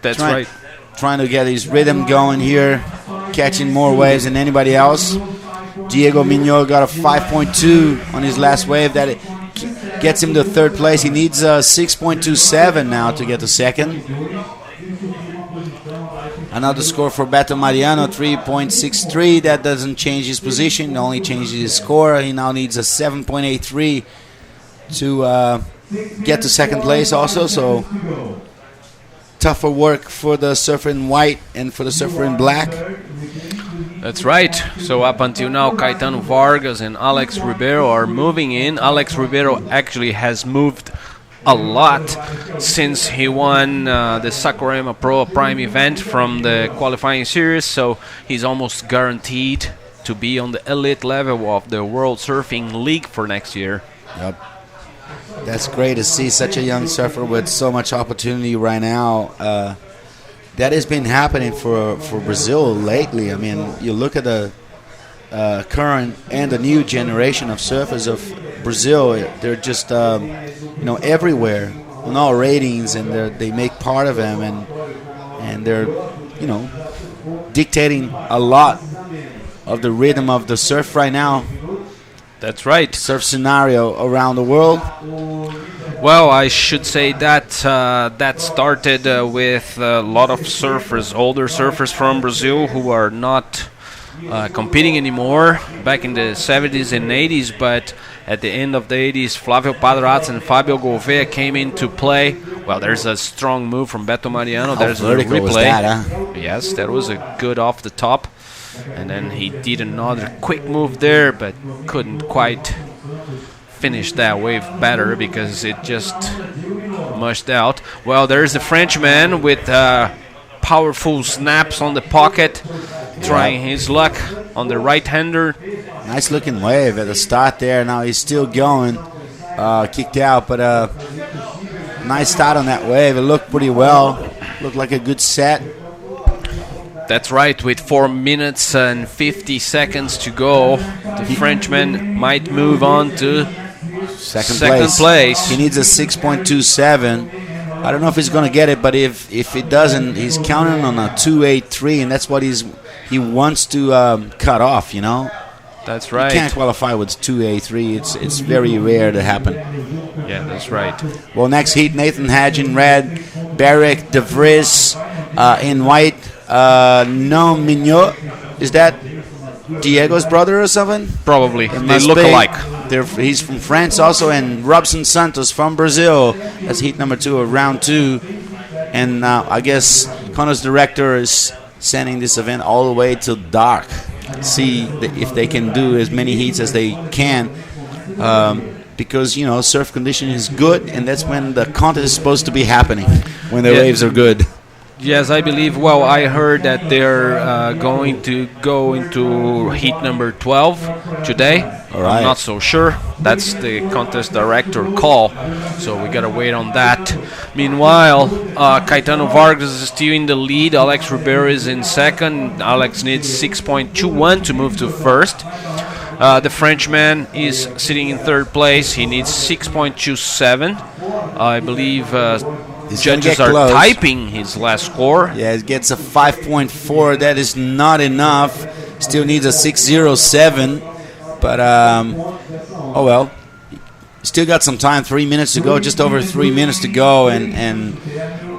That's right. Trying to get his rhythm going here, catching more waves than anybody else. Diego Mignon got a 5.2 on his last wave. That gets him to third place. He needs 6.27 now to get to second. Another score for Beto Mariano, 3.63. That doesn't change his position, it only changes his score. He now needs a 7.83 to get to second place also. So tougher work for the surfer in white and for the surfer in black. That's right. So up until now, Caetano Vargas and Alex Ribeiro are moving in. Alex Ribeiro actually has moved a lot since he won the Saquarema Pro Prime event from the qualifying series, so he's almost guaranteed to be on the elite level of the World Surfing League for next year. Yep. That's great to see such a young surfer with so much opportunity right now. That has been happening for Brazil lately. I mean, you look at the current and the new generation of surfers of Brazil. They're just everywhere on all ratings, and they make part of them, and they're dictating a lot of the rhythm of the surf right now. That's right. Surf scenario around the world. Well, I should say that that started with a lot of surfers, older surfers from Brazil who are not competing anymore back in the 70s and 80s, but at the end of the 80s, Flávio Padrats and Fábio Gouveia came into play. Well, there's a strong move from Beto Mariano. There's a replay. Was that, huh? Yes, that was a good off the top. And then he did another quick move there, but couldn't quite finish that wave better because it just mushed out. Well, there's the Frenchman with powerful snaps on the pocket, trying his luck on the right-hander. Nice looking wave at the start there. Now he's still going, kicked out, but nice start on that wave. It looked pretty well. Looked like a good set. That's right. With 4 minutes and 50 seconds to go, the Frenchman might move on to second place. He needs a 6.27. I don't know if he's going to get it, but if he doesn't, he's counting on a 2.83, and that's what he wants to cut off, That's right. You can't qualify with 2.83. It's very rare to happen. Yeah, that's right. Well, next heat, Nathan Hadge in red, Barrick De Vries in white, No Mignot. Is that Diego's brother or something? Probably. They look alike. He's from France also, and Robson Santos from Brazil. That's heat number 2 of round 2. And I guess Connor's director is sending this event all the way till dark. See if they can do as many heats as they can. Because, surf condition is good, and that's when the contest is supposed to be happening, when the waves are good. Yes, I believe. Well, I heard that they're going to go into heat number 12 today. All right. I'm not so sure. That's the contest director call, so we gotta wait on that. Meanwhile, Caetano Vargas is still in the lead. Alex Ribeiro is in second. Alex needs 6.21 to move to first. The Frenchman is sitting in third place. He needs 6.27. I believe judges are typing his last score. Yeah, it gets a 5.4. That is not enough. Still needs a 6.07. But, oh well. Still got some time. 3 minutes to go. Just over 3 minutes to go. And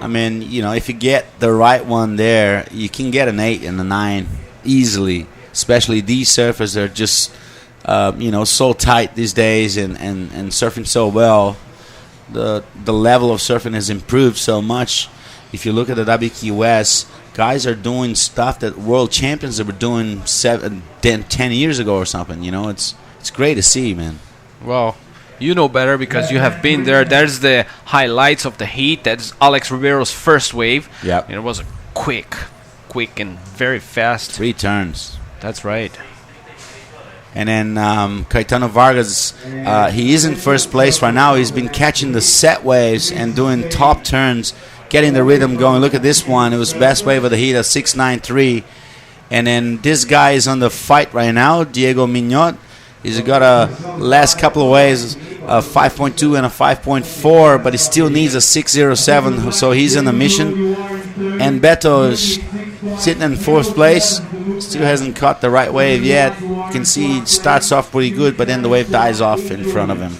I mean, if you get the right one there, you can get an 8 and a 9 easily. Especially these surfers are just, so tight these days and surfing so well. The level of surfing has improved so much. If you look at the WQS, guys are doing stuff that world champions were doing 10 years ago or something. It's great to see, man. Well, you know better because you have been there. There's the highlights of the heat. That's Alex Ribeiro's first wave. Yeah, it was a quick and very fast. 3 turns. That's right. And then Caetano Vargas, he is in first place right now. He's been catching the set waves and doing top turns, getting the rhythm going. Look at this one. It was best wave of the heat, a 6.93. And then this guy is on the fight right now, Diego Mignot. He's got a last couple of waves, a 5.2 and a 5.4, but he still needs a 6.07, so he's in the mission. And Beto is sitting in fourth place. Still hasn't caught the right wave yet. You can see he starts off pretty good, but then the wave dies off in front of him.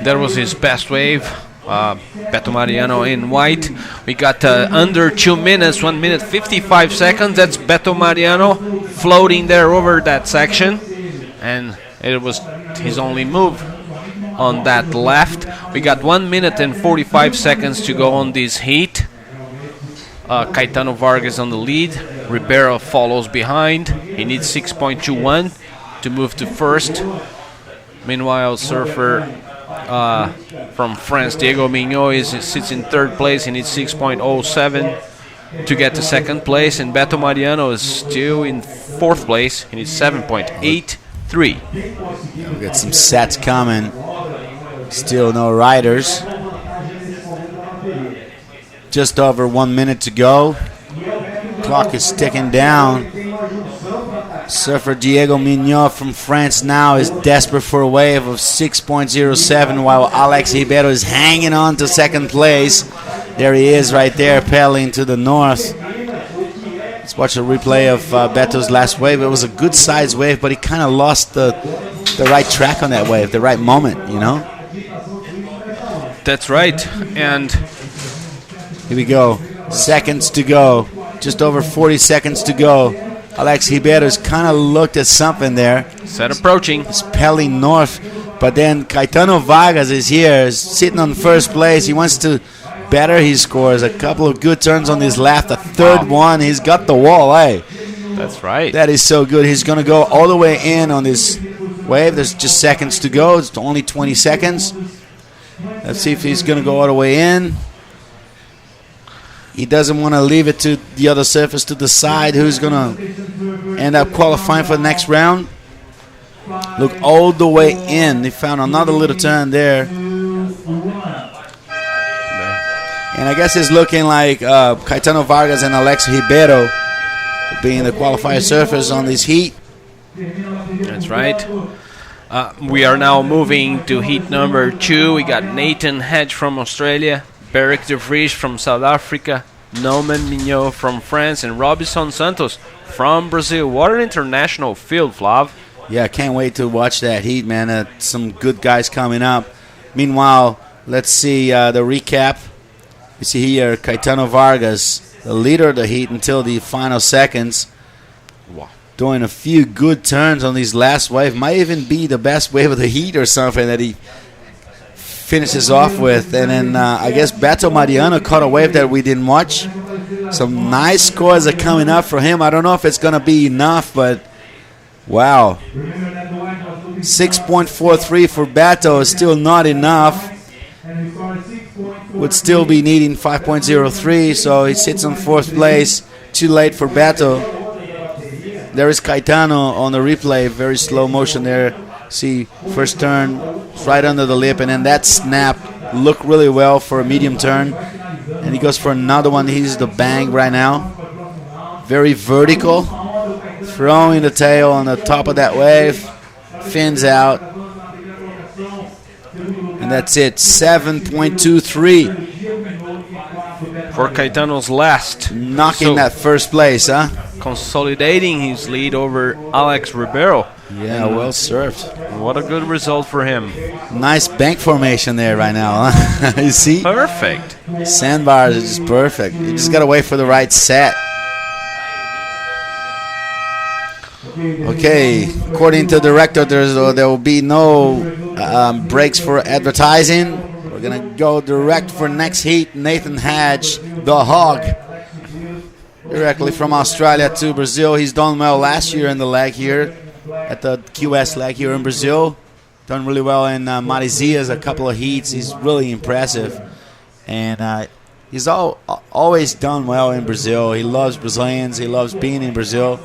That was his best wave. Beto Mariano in white. We got under 2 minutes, 1 minute 55 seconds. That's Beto Mariano floating there over that section. And it was his only move on that left. We got 1 minute and 45 seconds to go on this heat. Caetano Vargas on the lead. Ribeiro follows behind. He needs 6.21 to move to first. Meanwhile, surfer from France, Diego Mignot, sits in third place. He needs 6.07 to get to second place. And Beto Mariano is still in fourth place. He needs 7.83. Yeah, we got some sets coming. Still no riders. Just over 1 minute to go. Clock is ticking down. Surfer Diego Mignot from France now is desperate for a wave of 6.07, while Alex Ribeiro is hanging on to second place. There he is right there, paddling to the north. Let's watch a replay of Beto's last wave. It was a good size wave, but he kind of lost the right track on that wave, the right moment, you know? That's right. And here we go. Seconds to go. Just over 40 seconds to go. Alex Ribero's kind of looked at something there. Set approaching. He's pedaling north. But then Caetano Vargas is here, sitting on first place. He wants to better his scores. A couple of good turns on his left. A third one. He's got the wall, eh? That's right. That is so good. He's going to go all the way in on this wave. There's just seconds to go. It's only 20 seconds. Let's see if he's going to go all the way in. He doesn't want to leave it to the other surfers to decide who's going to end up qualifying for the next round. Look all the way in. He found another little turn there. And I guess it's looking like Caetano Vargas and Alex Ribeiro being the qualifier surfers on this heat. That's right. We are now moving to heat number 2. We got Nathan Hedge from Australia, Beric de Vries from South Africa, Norman Mignot from France, and Robinson Santos from Brazil. What an international field, Flav. Yeah, I can't wait to watch that heat, man. Some good guys coming up. Meanwhile, let's see the recap. You see here Caetano Vargas, the leader of the heat until the final seconds. Wow. Doing a few good turns on these last wave. Might even be the best wave of the heat or something that he finishes off with. And then I guess Beto Mariano caught a wave that we didn't watch. Some nice scores are coming up for him. I don't know if it's going to be enough, but wow. 6.43 for Beto is still not enough. Would still be needing 5.03, so he sits on fourth place. Too late for Beto. There is Caetano on the replay, very slow motion there. See, first turn, right under the lip, and then that snap looked really well for a medium turn. And he goes for another one. He's the bang right now. Very vertical. Throwing the tail on the top of that wave. Fins out. And that's it, 7.23. For Caetano's last. Knocking that first place, huh? Consolidating his lead over Alex Ribeiro. Yeah, well served. What a good result for him. Nice bank formation there right now, huh? You see? Perfect. Sandbars is just perfect. You just got to wait for the right set. Okay, according to the director, there will be no breaks for advertising. We're going to go direct for next heat. Nathan Hedge, the Hog, directly from Australia to Brazil. He's done well last year in the leg here, at the QS leg here in Brazil. Done really well in Marizias, a couple of heats. He's really impressive. And he's always done well in Brazil. He loves Brazilians. He loves being in Brazil.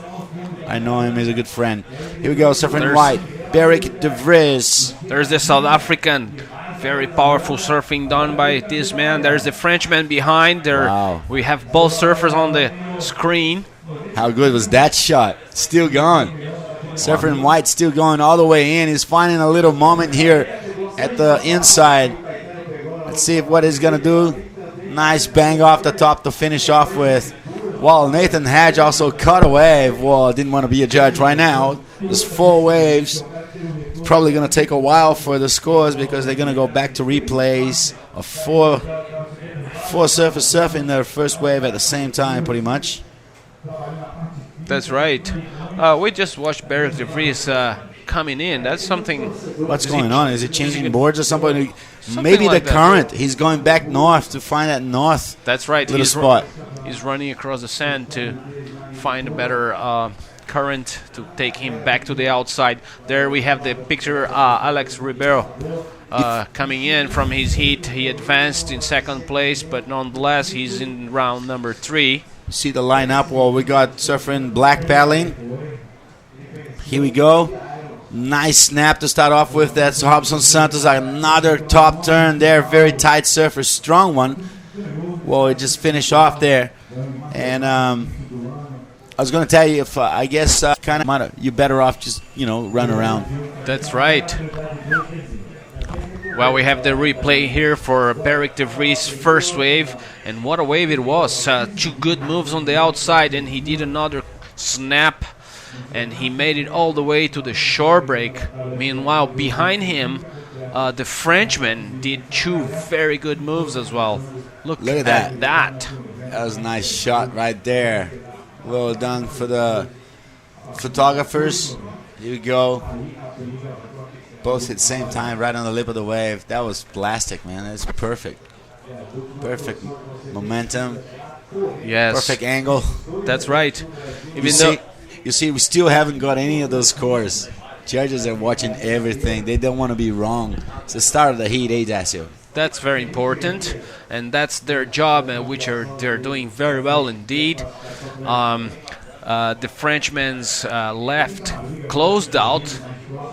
I know him. He's a good friend. Here we go, surfing in white. Beric de Vries. There's the South African. Very powerful surfing done by this man. There's the Frenchman behind. Wow. We have both surfers on the screen. How good was that shot? Still gone. Surfing in white still going all the way in. He's finding a little moment here at the inside. Let's see what he's going to do. Nice bang off the top to finish off with. Well, Nathan Hedge also caught a wave. Well, I didn't want to be a judge right now. There's 4 waves. probably going to take a while for the scores because they're going to go back to replays of four surfers surfing their first wave at the same time, pretty much. That's right. We just watched Beric de Vries coming in. That's something. What's going on? Is he changing boards or something? Something Maybe like the that. current. He's going back north to find that north That's right. little spot. He's running across the sand to find a better current to take him back to the outside. There we have the picture. Alex Ribeiro coming in from his heat. He advanced in second place, but nonetheless he's in round number 3. See the lineup. Well, we got surfing black paddling. Here we go. Nice snap to start off with. That's Robson Santos. Another top turn there. Very tight surfer. Strong one. Well, it just finished off there. And I was going to tell you, if I guess kind of you're better off just, run around. That's right. Well, we have the replay here for Beric de Vries' first wave, and what a wave it was. 2 good moves on the outside, and he did another snap, and he made it all the way to the shore break. Meanwhile, behind him, the Frenchman did 2 very good moves as well. Look at that. That was a nice shot right there. Well done for the photographers. Here we go. Both at the same time, right on the lip of the wave. That was plastic, man. That's perfect. Perfect momentum. Yes. Perfect angle. That's right. You see, we still haven't got any of those scores. Judges are watching everything. They don't want to be wrong. It's the start of the heat, Dacio? That's very important, and that's their job, which they're doing very well indeed. The Frenchman's left closed out,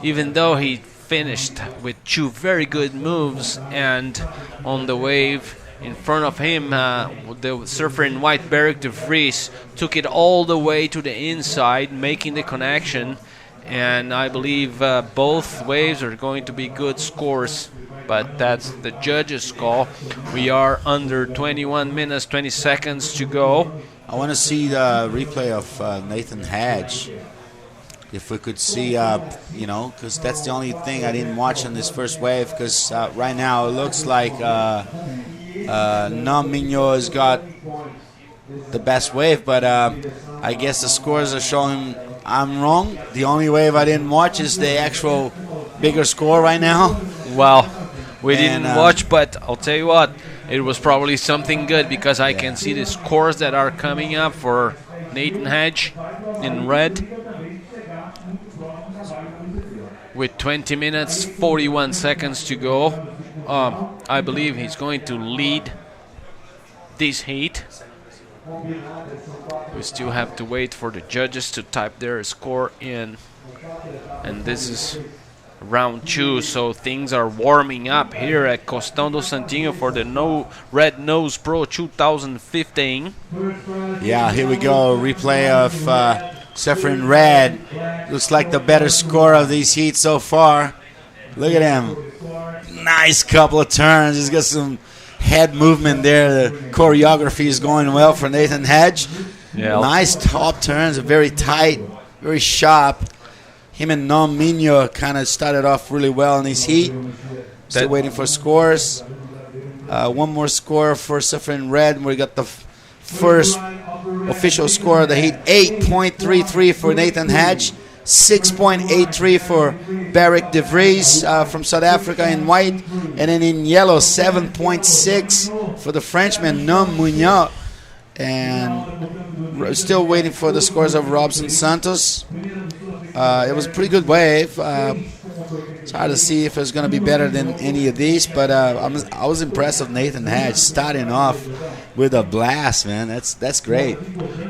even though he finished with 2 very good moves, and on the wave in front of him, the surfer in white, Beric de Vries, took it all the way to the inside, making the connection, and I believe both waves are going to be good scores, but that's the judges' call. We are under 21 minutes, 20 seconds to go. I want to see the replay of Nathan Hadge. If we could see, because that's the only thing I didn't watch on this first wave, because right now it looks like Nam Mignon has got the best wave, but I guess the scores are showing I'm wrong. The only wave I didn't watch is the actual bigger score right now. Well, we didn't watch, but I'll tell you what, it was probably something good, because I can see the scores that are coming up for Nathan Hadge in red. With 20 minutes, 41 seconds to go, I believe he's going to lead this heat. We still have to wait for the judges to type their score in. And this is round 2, so things are warming up here at Costão do Santinho for the Red Nose Pro 2015. Yeah, here we go. Replay of surfer in red. Looks like the better score of these heats so far. Look at him. Nice couple of turns. He's got some head movement there. The choreography is going well for Nathan Hadge. Yeah. Nice top turns. Very tight. Very sharp. Him and Nam Mignon kind of started off really well in this heat. Still waiting for scores. One more score for surfer in red. We got the first official score of the heat, 8.33 for Nathan Hadge, 6.83 for Beric de Vries from South Africa in white, and then in yellow, 7.6 for the Frenchman, Nam Mignon. And we're still waiting for the scores of Robson Santos. It was a pretty good wave. It's hard to see if it's going to be better than any of these, but I was impressed with Nathan Hadge starting off with a blast, man. That's great.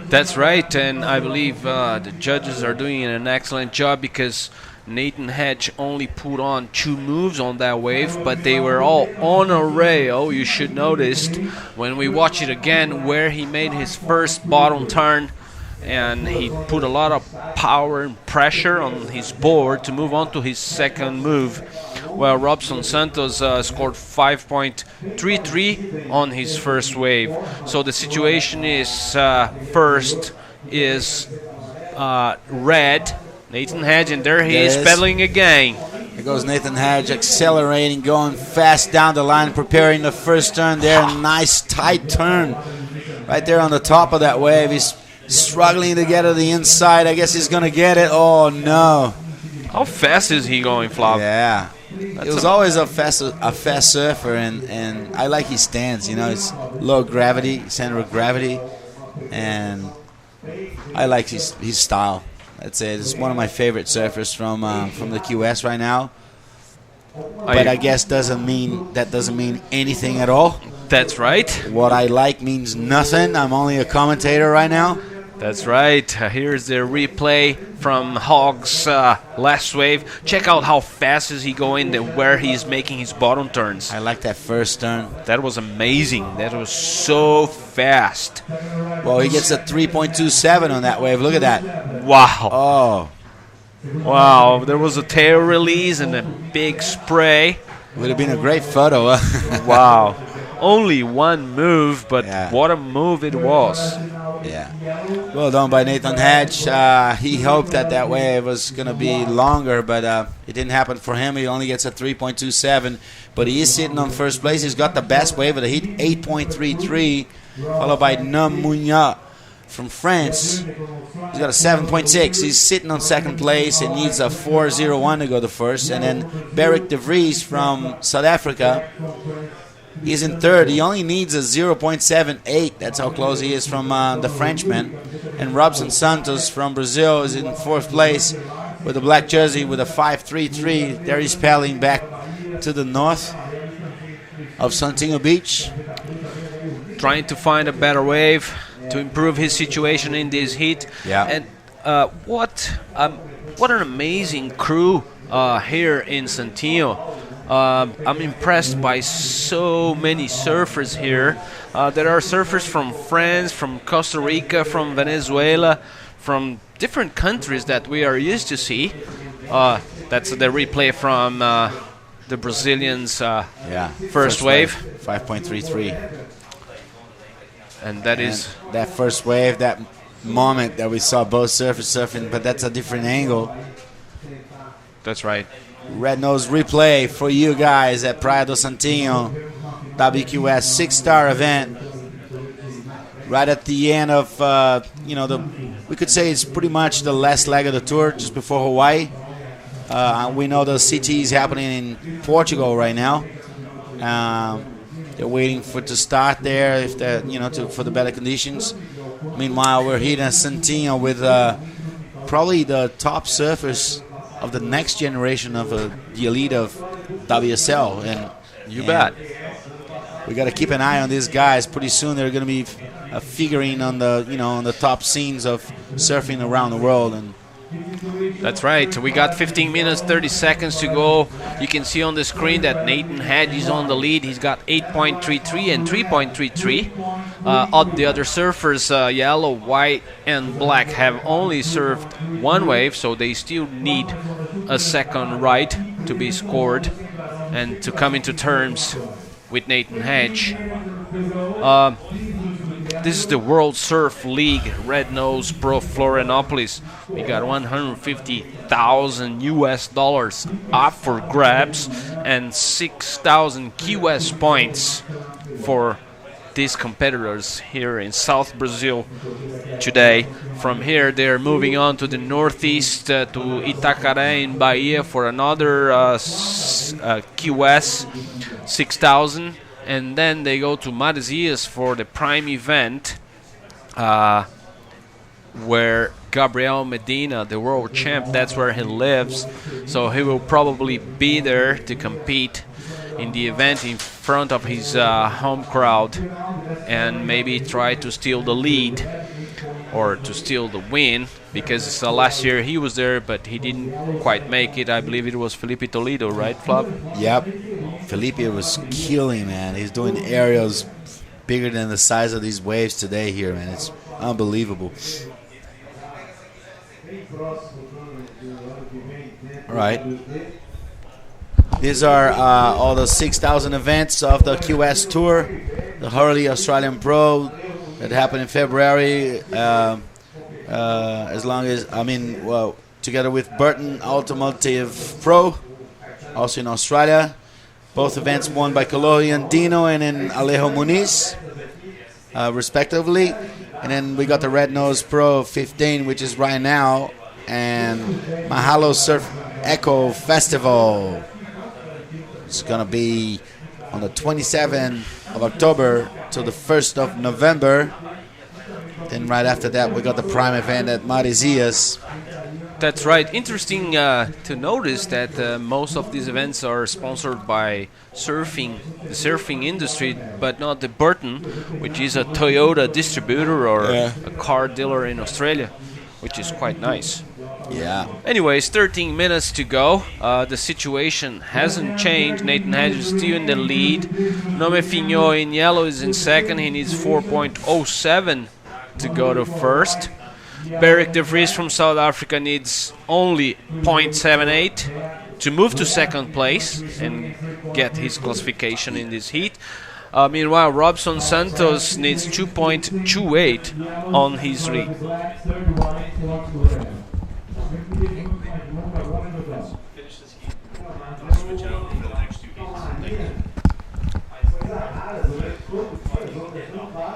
That's right, and I believe the judges are doing an excellent job, because Nathan Hadge only put on 2 moves on that wave, but they were all on a rail. You should notice when we watch it again where he made his first bottom turn, and he put a lot of power and pressure on his board to move on to his second move. Well, Robson Santos scored 5.33 on his first wave. So the situation is first is red, Nathan Hadge, and there he is pedaling again. There goes Nathan Hadge accelerating, going fast down the line, preparing the first turn there. Nice tight turn right there on the top of that wave. He's struggling to get to the inside. I guess he's going to get it. Oh, no. How fast is he going, Flav? Yeah. He was always a fast surfer, and I like his stance. You know, it's low gravity, center of gravity, and I like his style. That's it. It's one of my favorite surfers from the QS right now. But I guess that doesn't mean anything at all. That's right. What I like means nothing. I'm only a commentator right now. That's right. Here's the replay from Hogg's last wave. Check out how fast is he going and where he's making his bottom turns. I like that first turn. That was amazing. That was so fast. Well, he gets a 3.27 on that wave. Look at that. Wow. Oh. Wow. There was a tail release and a big spray. Would have been a great photo. Wow. Only one move, but yeah. What a move it was. Yeah. Well done by Nathan Hadge. He hoped that wave was going to be longer, but it didn't happen for him. He only gets a 3.27, but he is sitting on first place. He's got the best wave of the heat, 8.33, followed by Nam Munya from France. He's got a 7.6. He's sitting on second place and needs a 4.01 to go to first. And then Beric de Vries from South Africa, he's in third. He only needs a 0.78. That's how close he is from the Frenchman. And Robson Santos from Brazil is in fourth place with a black jersey with a 5.33. There he's paddling back to the north of Santinho Beach. Trying to find a better wave to improve his situation in this heat. Yeah. And what an amazing crew here in Santinho. I'm impressed by so many surfers here. There are surfers from France, from Costa Rica, from Venezuela, from different countries that we are used to see. That's the replay from the Brazilians' first wave. 5.33. And that is that first wave, that moment that we saw both surfers surfing, but that's a different angle. That's right. Red Nose replay for you guys at Praia do Santinho, WQS 6-star event. Right at the end of, we could say it's pretty much the last leg of the tour, just before Hawaii. We know the CT is happening in Portugal right now. They're waiting for it to start there, if for the better conditions. Meanwhile, we're here in Santinho with probably the top surfers of the next generation of the elite of WSL, and you bet. We got to keep an eye on these guys. Pretty soon they're going to be figuring on the top scenes of surfing around the world. And that's right. We got 15 minutes, 30 seconds to go. You can see on the screen that Nathan Hadge is on the lead. He's got 8.33 and 3.33. All the other surfers, yellow, white, and black, have only surfed one wave, so they still need a second ride to be scored and to come into terms with Nathan Hadge. This is the World Surf League Red Nose Pro Florianopolis. We got $150,000 up for grabs and 6,000 QS points for these competitors here in South Brazil today. From here, they're moving on to the northeast to Itacaré in Bahia for another QS 6,000. And then they go to Maresias for the prime event, where Gabriel Medina, the world champ, that's where he lives. So he will probably be there to compete in the event in front of his home crowd and maybe try to steal the lead or to steal the win, because last year he was there but he didn't quite make it. I believe it was Felipe Toledo, right, Flav? Yep. Felipe was killing, man. He's doing aerials bigger than the size of these waves today here, man. It's unbelievable. All right. These are all the 6,000 events of the QS Tour, the Hurley Australian Pro that happened in February. Together with Burton Automotive Pro, also in Australia. Both events won by Colombian Dino and then Alejo Muniz, respectively. And then we got the Red Nose Pro 15, which is right now, and Mahalo Surf Echo Festival. It's going to be on the 27th of October till the 1st of November. Then right after that, we got the Prime event at Marizias. That's right. Interesting to notice that most of these events are sponsored by the surfing industry, but not the Burton, which is a Toyota distributor or a car dealer in Australia, which is quite nice. Yeah. Anyways, 13 minutes to go. The situation hasn't changed. Nathan Hedge is still in the lead. Nome Finho in yellow is in second. He needs 4.07 to go to first. Beric de Vries from South Africa needs only 0.78 to move to second place and get his classification in this heat. Meanwhile, Robson Santos needs 2.28 on his lead.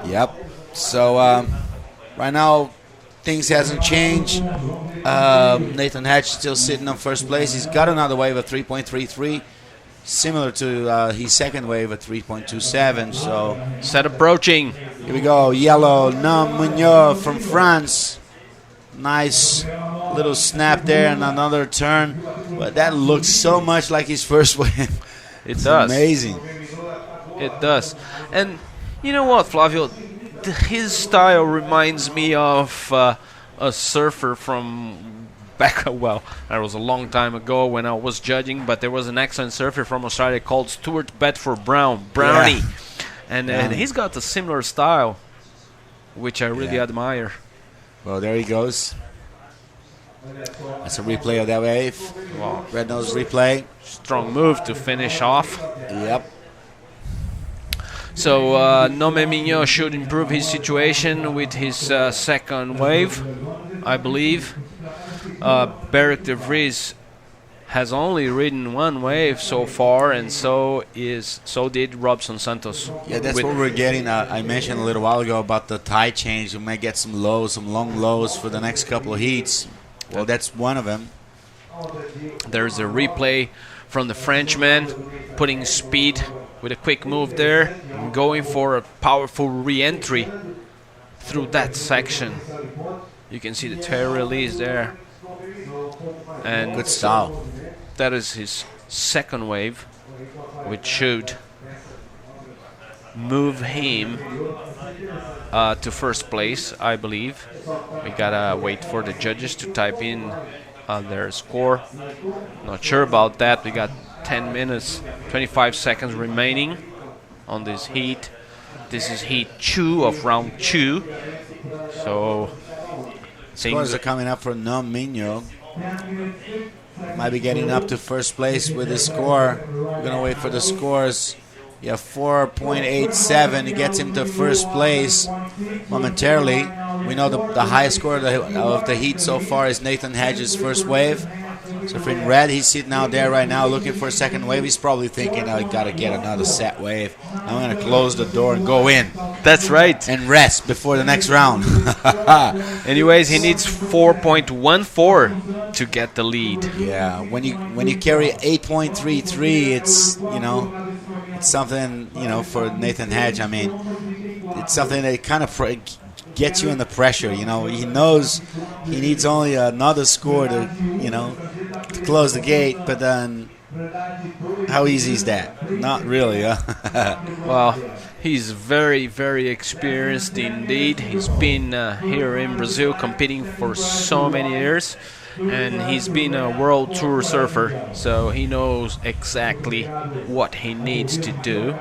Yep. So right now, things hasn't changed. Nathan Hatch still sitting on first place. He's got another wave of 3.33, similar to his second wave of 3.27. So set approaching. Here we go. Yellow, Nam Munoz from France. Nice little snap there and another turn. But that looks so much like his first wave. It does. Amazing. It does. And you know what, Flavio? His style reminds me of a surfer from back, well, that was a long time ago when I was judging, but there was an excellent surfer from Australia called Stuart Bedford Brownie. And he's got a similar style, which I really admire. Well, there he goes. That's a replay of that wave. Wow. Red Nose replay. Strong move to finish off. Yep. So Nome Mignon should improve his situation with his second wave, I believe. Beric de Vries has only ridden one wave so far, and so did Robson Santos. Yeah, that's what we're getting. I mentioned a little while ago about the tide change. We might get some lows, some long lows for the next couple of heats. Well, that's one of them. There's a replay from the Frenchman, putting speed with a quick move there, and going for a powerful re-entry through that section. You can see the tail release there. And good style. That is his second wave, which should move him to first place, I believe. We gotta wait for the judges to type in their score. Not sure about that. We got 10 minutes, 25 seconds remaining on this heat. This is heat 2 of round 2. So scores are coming up for Nam Mignon. Might be getting up to first place with his score. We're going to wait for the scores. Yeah, 4.87. It gets him to first place momentarily. We know the highest score of the heat so far is Nathan Hedges' first wave. So for in red, he's sitting out there right now looking for a second wave. He's probably thinking, I got to get another set wave. I'm going to close the door and go in. That's right. And rest before the next round. Anyways, he needs 4.14 to get the lead. Yeah, when you carry 8.33, it's, it's something, for Nathan Hedge. I mean, it's something that kind of gets you in the pressure. He knows he needs only another score to close the gate, but then how easy is that? Not really, huh? Well, he's very, very experienced indeed. He's been here in Brazil competing for so many years, and he's been a world tour surfer, so he knows exactly what he needs to do.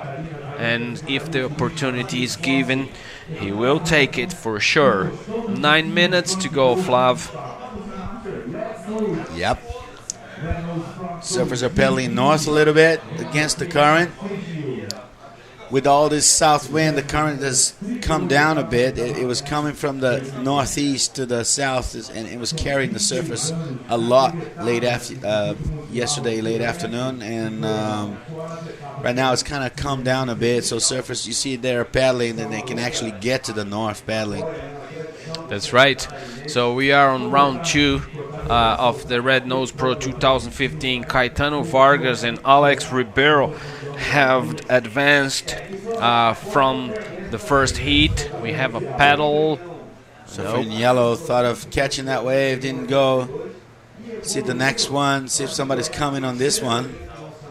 And if the opportunity is given, he will take it for sure. 9 minutes to go, Flav. Yep. Surfers are pedaling north a little bit against the current. with all this south wind, the current has come down a bit. It was coming from the northeast to the south, and it was carrying the surface a lot yesterday late afternoon, and right now it's kind of come down a bit. So surface, you see they're paddling, and they can actually get to the north paddling. That's right. So we are on round 2 of the Red Nose Pro 2015. Caetano Vargas and Alex Ribeiro have advanced from the first heat. We have a paddle. So in yellow thought of catching that wave, didn't go. See the next one, see if somebody's coming on this one.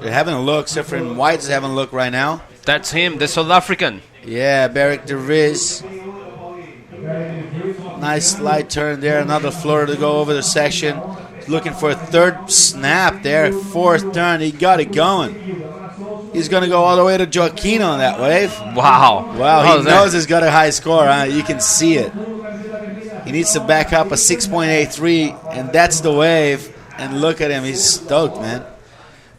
They're having a look. Sifrin White is having a look right now. That's him, the South African. Yeah, Beric de Vries. Nice light turn there. Another floor to go over the section. Looking for a third snap there. Fourth turn. He got it going. He's going to go all the way to Joaquin on that wave. Wow. Wow, he knows he's got a high score. Huh? You can see it. He needs to back up a 6.83, and that's the wave. And look at him. He's stoked, man.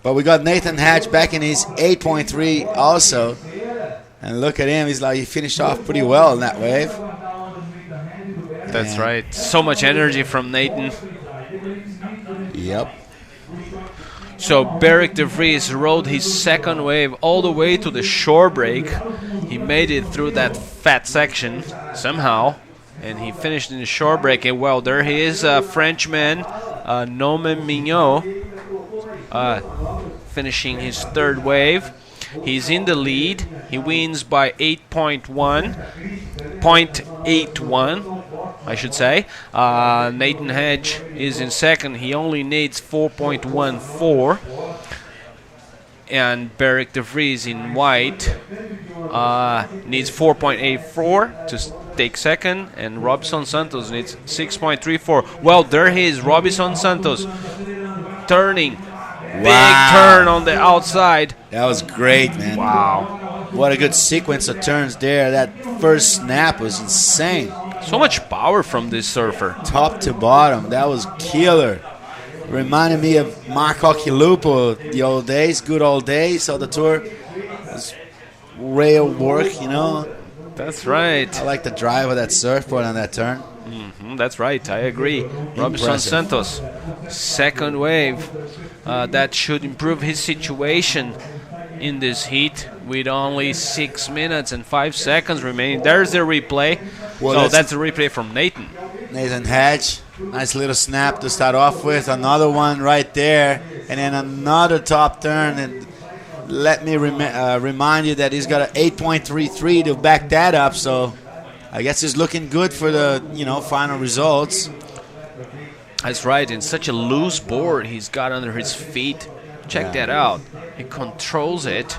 But we got Nathan Hatch back in his 8.3 also. And look at him. He finished off pretty well in that wave. That's right. So much energy from Nathan. Yep. So Beric de Vries rode his second wave all the way to the shore break. He made it through that fat section somehow, and he finished in the shore break. And well, there he is, Frenchman, Nomen Mignot, finishing his third wave. He's in the lead. He wins by 0.81, I should say. Nathan Hedge is in second. He only needs 4.14. And Beric de Vries in white needs 4.84 to take second. And Robson Santos needs 6.34. Well, there he is, Robson Santos, turning. Wow. Big turn on the outside. That was great, man. Wow. What a good sequence of turns there. That first snap was insane. So much power from this surfer. Top to bottom. That was killer. Reminded me of Marco Chilupo, the old days, good old days. So the tour was rail work, you know. That's right. I like the drive of that surfboard on that turn. That's right. I agree. Robson Santos, second wave. That should improve his situation in this heat with only 6 minutes and 5 seconds remaining. There's the replay. Well, that's the replay from Nathan. Nathan Hatch. Nice little snap to start off with. Another one right there. And then another top turn. And let me remind you that he's got an 8.33 to back that up. So I guess he's looking good for the final results. That's right. In such a loose board he's got under his feet. Check that out. He controls it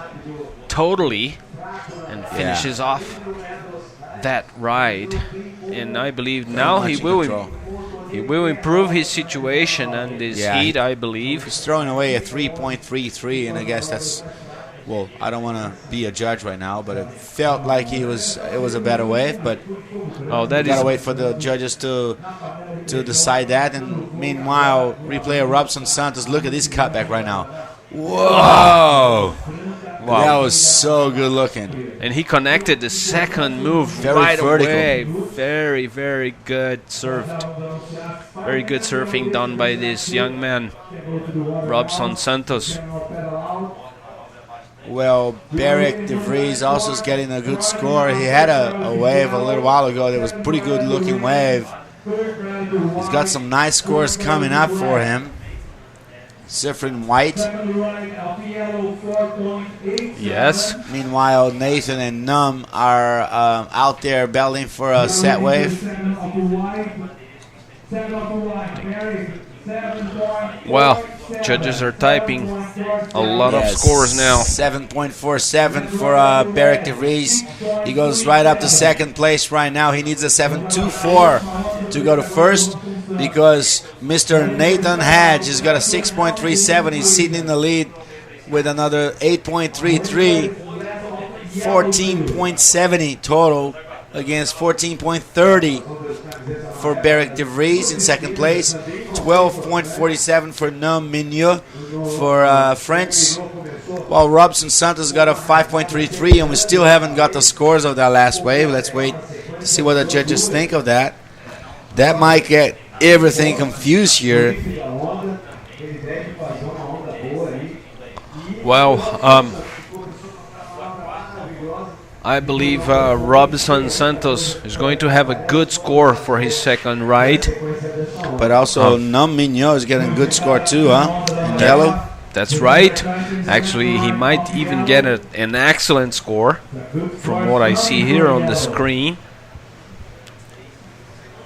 totally and finishes off that ride. And I believe now he will improve his situation on this heat, I believe. He's throwing away a 3.33, and I guess that's, well, I don't want to be a judge right now, but it felt like it was a better wave, but gotta wait for the judges to decide that. And meanwhile, replayer Robson Santos, look at this cutback right now. Whoa! Wow. That was so good looking. And he connected the second move right away. Very, very good surfed. Very good surfing done by this young man, Robson Santos. Well, Beric de Vries also is getting a good score. He had a wave a little while ago that was a pretty good looking wave. He's got some nice scores coming up for him. Sifrin White. Yes. Meanwhile, Nathan and Num are out there battling for a set wave. Well, judges are typing a lot of scores now. 7.47 for Beric de Vries. He goes right up to second place right now. He needs a 7.24 to go to first, because Mr. Nathan Hatch has got a 6.37. He's sitting in the lead with another 8.33. 14.70 total against 14.30 for Beric de Vries in second place. 12.47 for Nom Mignot for France. While Robson Santos got a 5.33, and we still haven't got the scores of that last wave. Let's wait to see what the judges think of that. That might get everything confused here. Well, I believe Robson Santos is going to have a good score for his second ride. But also, Nam Mignon is getting a good score too, huh? In yellow. That's right. Actually, he might even get an excellent score from what I see here on the screen.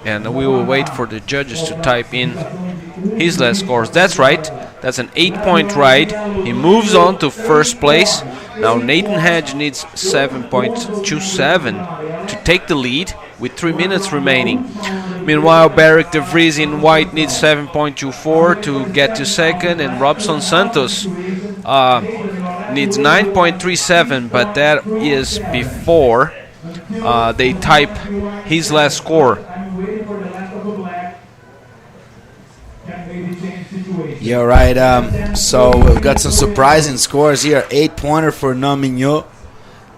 And we will wait for the judges to type in his last scores. That's right. That's an 8-point ride. He moves on to first place. Now Nathan Hedge needs 7.27 to take the lead with 3 minutes remaining. Meanwhile, Beric de Vries in white needs 7.24 to get to second, and Robson Santos needs 9.37, but that is before they type his last score. Yeah, right. So we've got some surprising scores here. 8-pointer for Nam Mignon.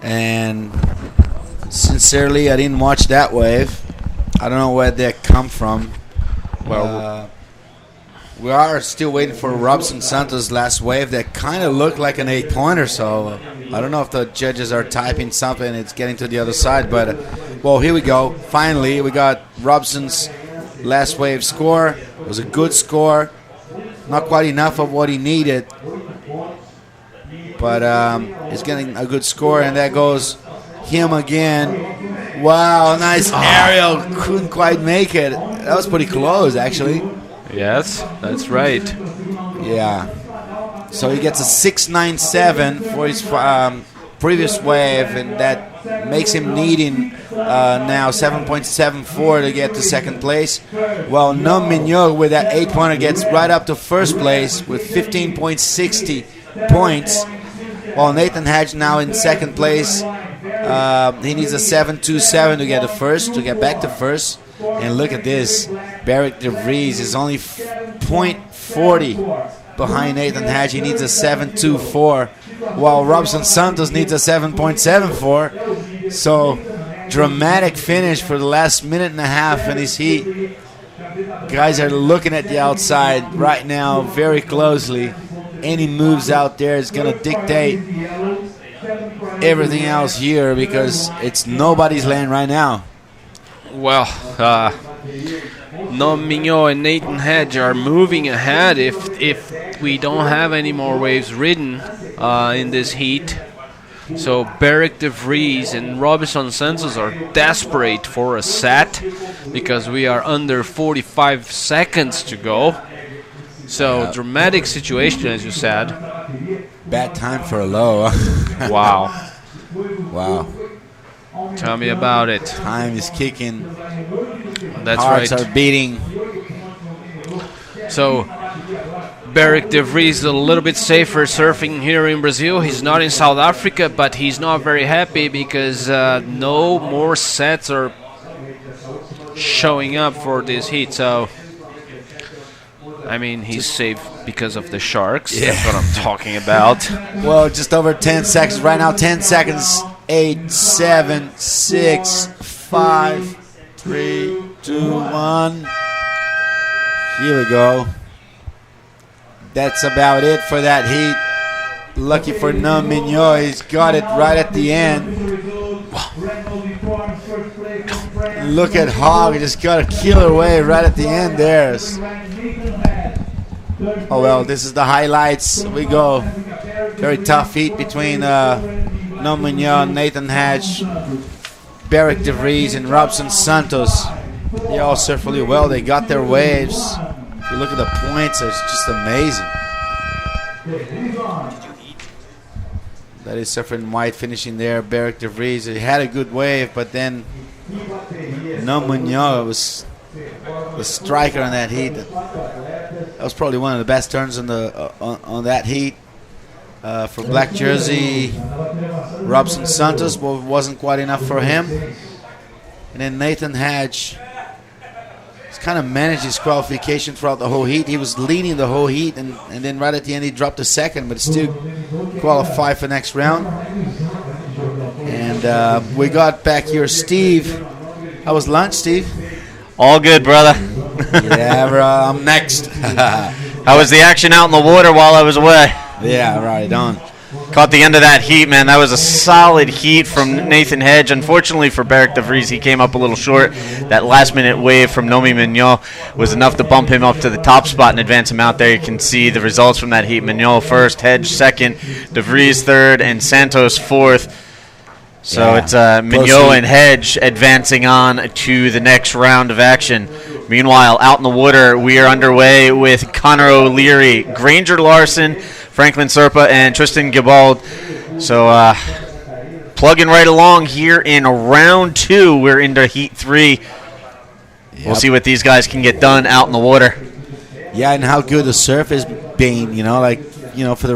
And sincerely, I didn't watch that wave. I don't know where that come from. Well, we are still waiting for Robson Santos' last wave that kind of looked like an 8-pointer. So I don't know if the judges are typing something and it's getting to the other side. But, well, here we go. Finally, we got Robson's last wave score. It was a good score. Not quite enough of what he needed. But he's getting a good score, and there goes him again. Wow, nice aerial. Couldn't quite make it. That was pretty close, actually. Yes, that's right. Yeah. So he gets a 6.97 for his previous wave, and that makes him needing now 7.74 to get to second place. Well, Nam Mignon with that 8-pointer gets right up to first place with 15.60 points. While Nathan Hedge now in second place, he needs a 7.27 to get to get back to first. And look at this, Beric de Vries is only 0.40 behind Nathan Hedge. He needs a 7.24, while Robson Santos needs a 7.74. So dramatic finish for the last minute and a half in this heat. Guys are looking at the outside right now very closely. Any moves out there is going to dictate everything else here because it's nobody's land right now. Well, Nam Mignon and Nathan Hedge are moving ahead if we don't have any more waves ridden in this heat. So Beric de Vries and Robson Santos are desperate for a set because we are under 45 seconds to go. So dramatic situation, as you said. Bad time for a low. Wow. Wow. Tell me about it. Time is kicking. That's Hearts right. are beating. So Beric de Vries is a little bit safer surfing here in Brazil. He's not in South Africa, but he's not very happy because no more sets are showing up for this heat. So, I mean, he's safe because of the sharks. Yeah. That's what I'm talking about. Well, just over 10 seconds. Right now, 10 seconds. 8, 7, 6, 5, 3, 2, 1. Here we go. That's about it for that heat. Lucky for Nam Mignon, he's got it right at the end. Look at Hogg, he just got a killer wave right at the end there. Oh well, this is the highlights. We go. Very tough heat between Nam Mignon, Nathan Hedge, Beric de Vries, and Robson Santos. They all surf really well. They got their waves. If you look at the points, it's just amazing. That is surfing white finishing there. Beric de Vries, he had a good wave, but then Nam Mignon was the striker on that heat. That was probably one of the best turns on the on that heat. For black jersey, Robson Santos, but wasn't quite enough for him. And then Nathan Hedge he's kind of managed his qualification throughout the whole heat. He was leading the whole heat, and then right at the end he dropped a second, but still qualified for next round. And we got back here Steve. How was lunch, Steve? All good, brother. Yeah, bro, I'm next. How was the action out in the water while I was away? Yeah, right on. Caught the end of that heat, man. That was a solid heat from Nathan Hedge. Unfortunately for Beric de Vries, he came up a little short. That last-minute wave from Nomi Mignon was enough to bump him up to the top spot and advance him out there. You can see the results from that heat. Mignon first, Hedge second, de Vries third, and Santos fourth. So it's Mignon and Hedge advancing on to the next round of action. Meanwhile, out in the water, we are underway with Connor O'Leary, Granger Larson, Franklin Serpa, and Tristan Gibald. So plugging right along here in round 2. We're into heat 3. Yep. We'll see what these guys can get done out in the water. Yeah, and how good the surf has been, for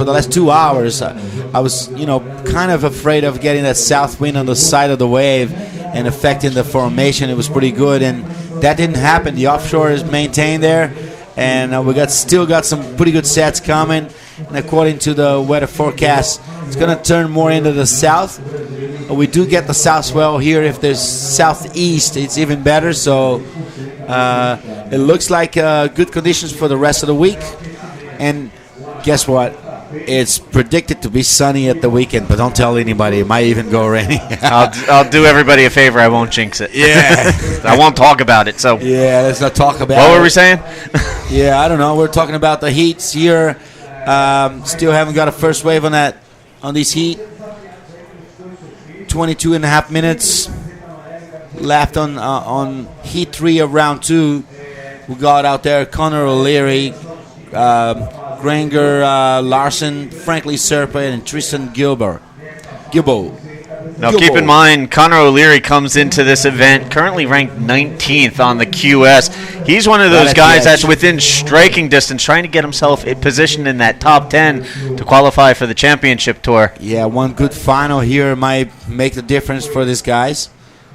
the last 2 hours, I was, kind of afraid of getting that south wind on the side of the wave and affecting the formation. It was pretty good, and that didn't happen. The offshore is maintained there, and we still got some pretty good sets coming. And according to the weather forecast, it's going to turn more into the south. We do get the south swell here. If there's southeast, it's even better. So it looks like good conditions for the rest of the week. And guess what? It's predicted to be sunny at the weekend, but don't tell anybody. It might even go rainy. I'll do everybody a favor. I won't jinx it. Yeah. I won't talk about it. So yeah, let's not talk about it. What were we saying? Yeah, I don't know. We're talking about the heats here. Still haven't got a first wave on this heat. 22 and a half minutes left on heat 3 of round 2. We got out there Connor O'Leary, Granger Larson, Franklin Serpa, and Tristan Gilbo. Now keep in mind, Connor O'Leary comes into this event currently ranked 19th on the QS. He's one of those guys that's within striking distance, trying to get himself positioned in that top 10 to qualify for the championship tour. Yeah, one good final here might make the difference for these guys.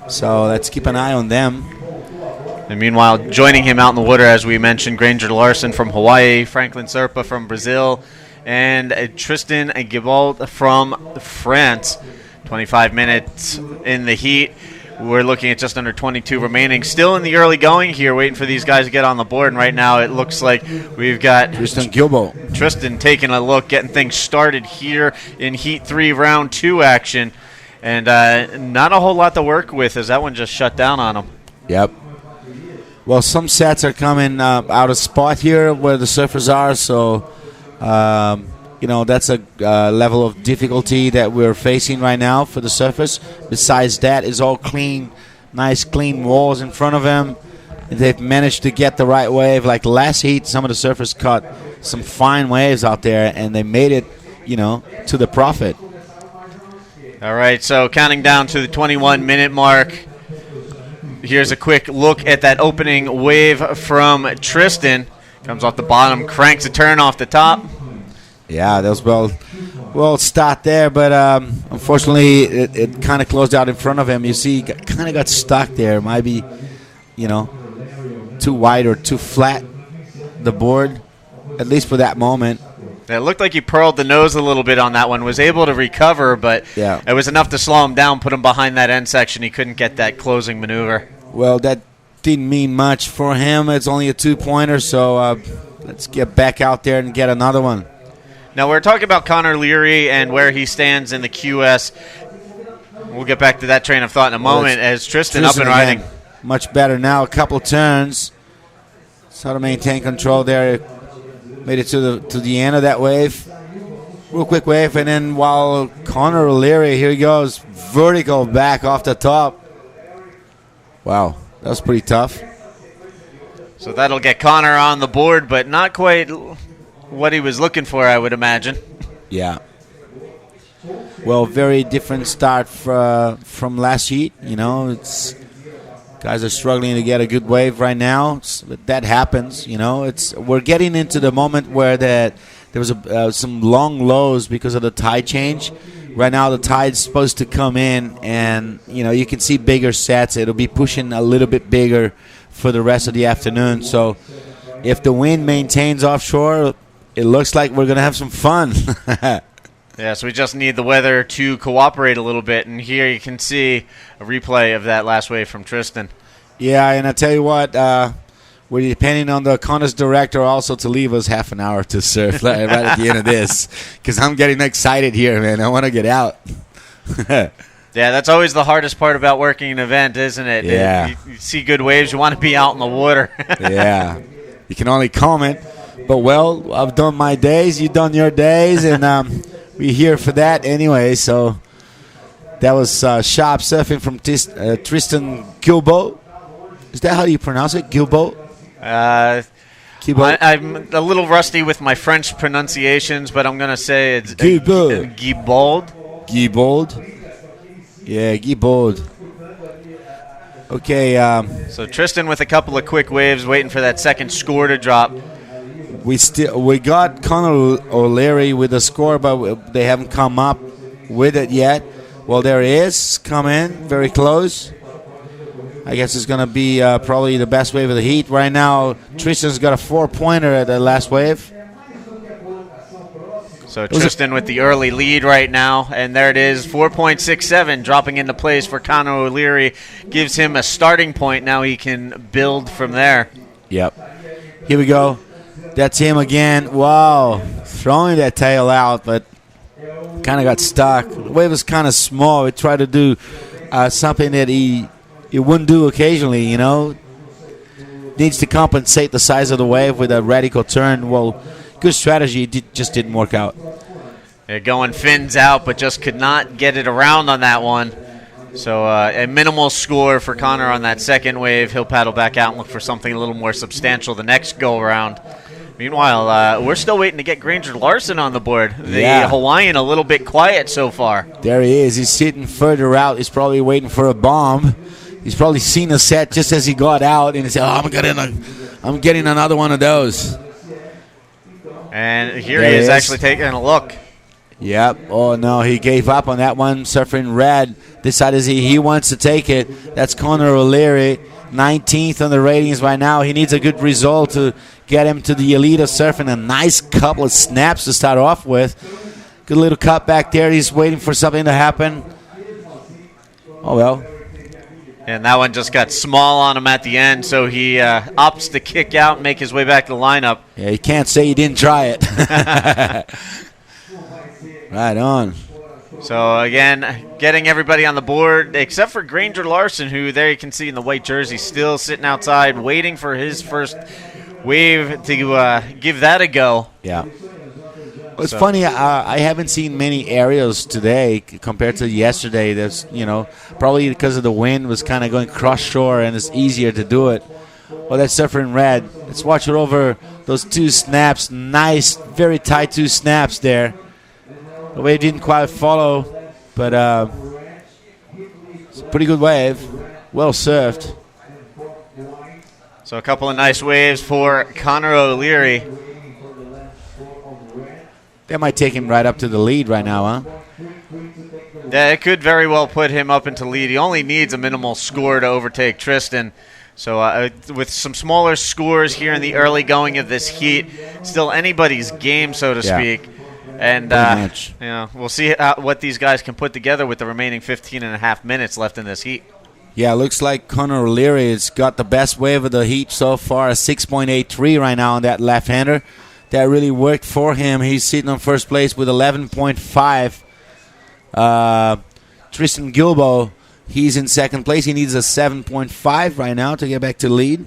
So let's keep an eye on them. And meanwhile, joining him out in the water, as we mentioned, Granger Larson from Hawaii, Franklin Serpa from Brazil, and Tristan Gibald from France. 25 minutes in the heat. We're looking at just under 22 remaining. Still in the early going here, waiting for these guys to get on the board. And right now it looks like we've got Tristan Gilbo. Tristan taking a look, getting things started here in Heat 3, Round 2 action. And not a whole lot to work with as that one just shut down on him. Yep. Well, some sets are coming out of spot here where the surfers are, so that's a level of difficulty that we're facing right now for the surfers. Besides that, it's all clean, nice clean walls in front of them. They've managed to get the right wave. Like last heat, some of the surfers caught some fine waves out there, and they made it, to the profit. All right, so counting down to the 21-minute mark. Here's a quick look at that opening wave from Tristan. Comes off the bottom, cranks a turn off the top. Yeah, that was well start there, but unfortunately it kind of closed out in front of him. You see, he kind of got stuck there. Might be, too wide or too flat, the board, at least for that moment. It looked like he pearled the nose a little bit on that one. Was able to recover, but it was enough to slow him down, put him behind that end section. He couldn't get that closing maneuver. Well, that didn't mean much for him. It's only a 2-pointer, so let's get back out there and get another one. Now, we're talking about Connor Leary and where he stands in the QS. We'll get back to that train of thought in a moment as Tristan up and riding. Again, much better now. A couple turns. Sort of maintain control there. Made it to the end of that wave. Real quick wave, and then while Connor O'Leary, here he goes, vertical back off the top. Wow, that was pretty tough. So that'll get Connor on the board, but not quite what he was looking for, I would imagine. Yeah. Well, very different start from last heat. It's guys are struggling to get a good wave right now. That happens. We're getting into the moment where there was some long lows because of the tide change. Right now, the tide's supposed to come in, and you can see bigger sets. It'll be pushing a little bit bigger for the rest of the afternoon. So, if the wind maintains offshore, it looks like we're gonna have some fun. Yes, we just need the weather to cooperate a little bit, and here you can see a replay of that last wave from Tristan. Yeah, and I tell you what, we're depending on the contest director also to leave us half an hour to surf right at the end of this, because I'm getting excited here, man. I want to get out. Yeah, that's always the hardest part about working an event, isn't it? Yeah. You see good waves, you want to be out in the water. Yeah. You can only comment. But, well, I've done my days, you've done your days, and we're here for that anyway. So that was sharp surfing from Tristan Guilbeault. Is that how you pronounce it, Guilbeault? I'm a little rusty with my French pronunciations, but I'm going to say it's Guilbeault. Guilbeault. Yeah, Guilbeault. Okay. So Tristan with a couple of quick waves, waiting for that second score to drop. We got Conor O'Leary with a score, but they haven't come up with it yet. Well, there it is. Come in. Very close. I guess it's going to be probably the best wave of the heat. Right now, Tristan's got a 4-pointer at the last wave. So Tristan with the early lead right now, and there it is, 4.67 dropping into place for Conor O'Leary. Gives him a starting point. Now he can build from there. Yep. Here we go. That's him again. Wow. Throwing that tail out, but kind of got stuck. The wave was kind of small. He tried to do something that he wouldn't do occasionally, Needs to compensate the size of the wave with a radical turn. Well, good strategy. It just didn't work out. They're going fins out, but just could not get it around on that one. So a minimal score for Conor on that second wave. He'll paddle back out and look for something a little more substantial the next go-around. Meanwhile, we're still waiting to get Granger Larson on the board. The Hawaiian a little bit quiet so far. There he is. He's sitting further out. He's probably waiting for a bomb. He's probably seen a set just as he got out, and he said, I'm getting another one of those. And here he is actually taking a look. Yep. Oh, no, he gave up on that one. Surfing Red decided he wants to take it. That's Conor O'Leary, 19th on the ratings right now. He needs a good result to get him to the elite of surfing. A nice couple of snaps to start off with. Good little cut back there. He's waiting for something to happen. Oh, well. And that one just got small on him at the end, so he opts to kick out and make his way back to the lineup. Yeah, you can't say you didn't try it. Right on. So, again, getting everybody on the board, except for Granger Larson, who there you can see in the white jersey, still sitting outside waiting for his first wave to give that a go. Yeah. It's funny, I haven't seen many aerials today compared to yesterday. There's, probably because of the wind was kind of going cross shore and it's easier to do it. Well, that's Surfing Red. Let's watch it over those two snaps. Nice, very tight two snaps there. The wave didn't quite follow, but it's a pretty good wave. Well surfed. So a couple of nice waves for Conor O'Leary. That might take him right up to the lead right now, huh? Yeah, it could very well put him up into lead. He only needs a minimal score to overtake Tristan. So with some smaller scores here in the early going of this heat, still anybody's game, so to speak. And we'll see what these guys can put together with the remaining 15 and a half minutes left in this heat. Yeah, looks like Conor O'Leary has got the best wave of the heat so far, a 6.83 right now on that left-hander. That really worked for him. He's sitting on first place with 11.5. Tristan Guilbeault, he's in second place. He needs a 7.5 right now to get back to the lead.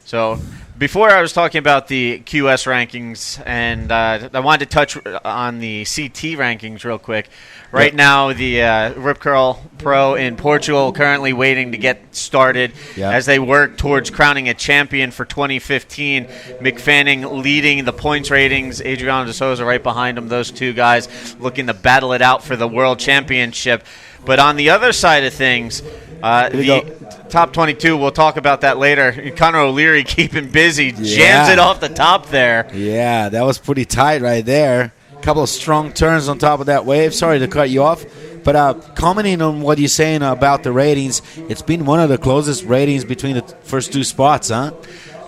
So before I was talking about the QS rankings, and I wanted to touch on the CT rankings real quick. Right now, the Rip Curl Pro in Portugal currently waiting to get started as they work towards crowning a champion for 2015. McFanning leading the points ratings. Adriano de Souza right behind him. Those two guys looking to battle it out for the World Championship. But on the other side of things, the top 22, we'll talk about that later. Conor O'Leary keeping busy. Jams it off the top there. Yeah, that was pretty tight right there. couple of strong turns on top of that wave. Sorry to cut you off. But commenting on what you're saying about the ratings, it's been one of the closest ratings between the first two spots, huh?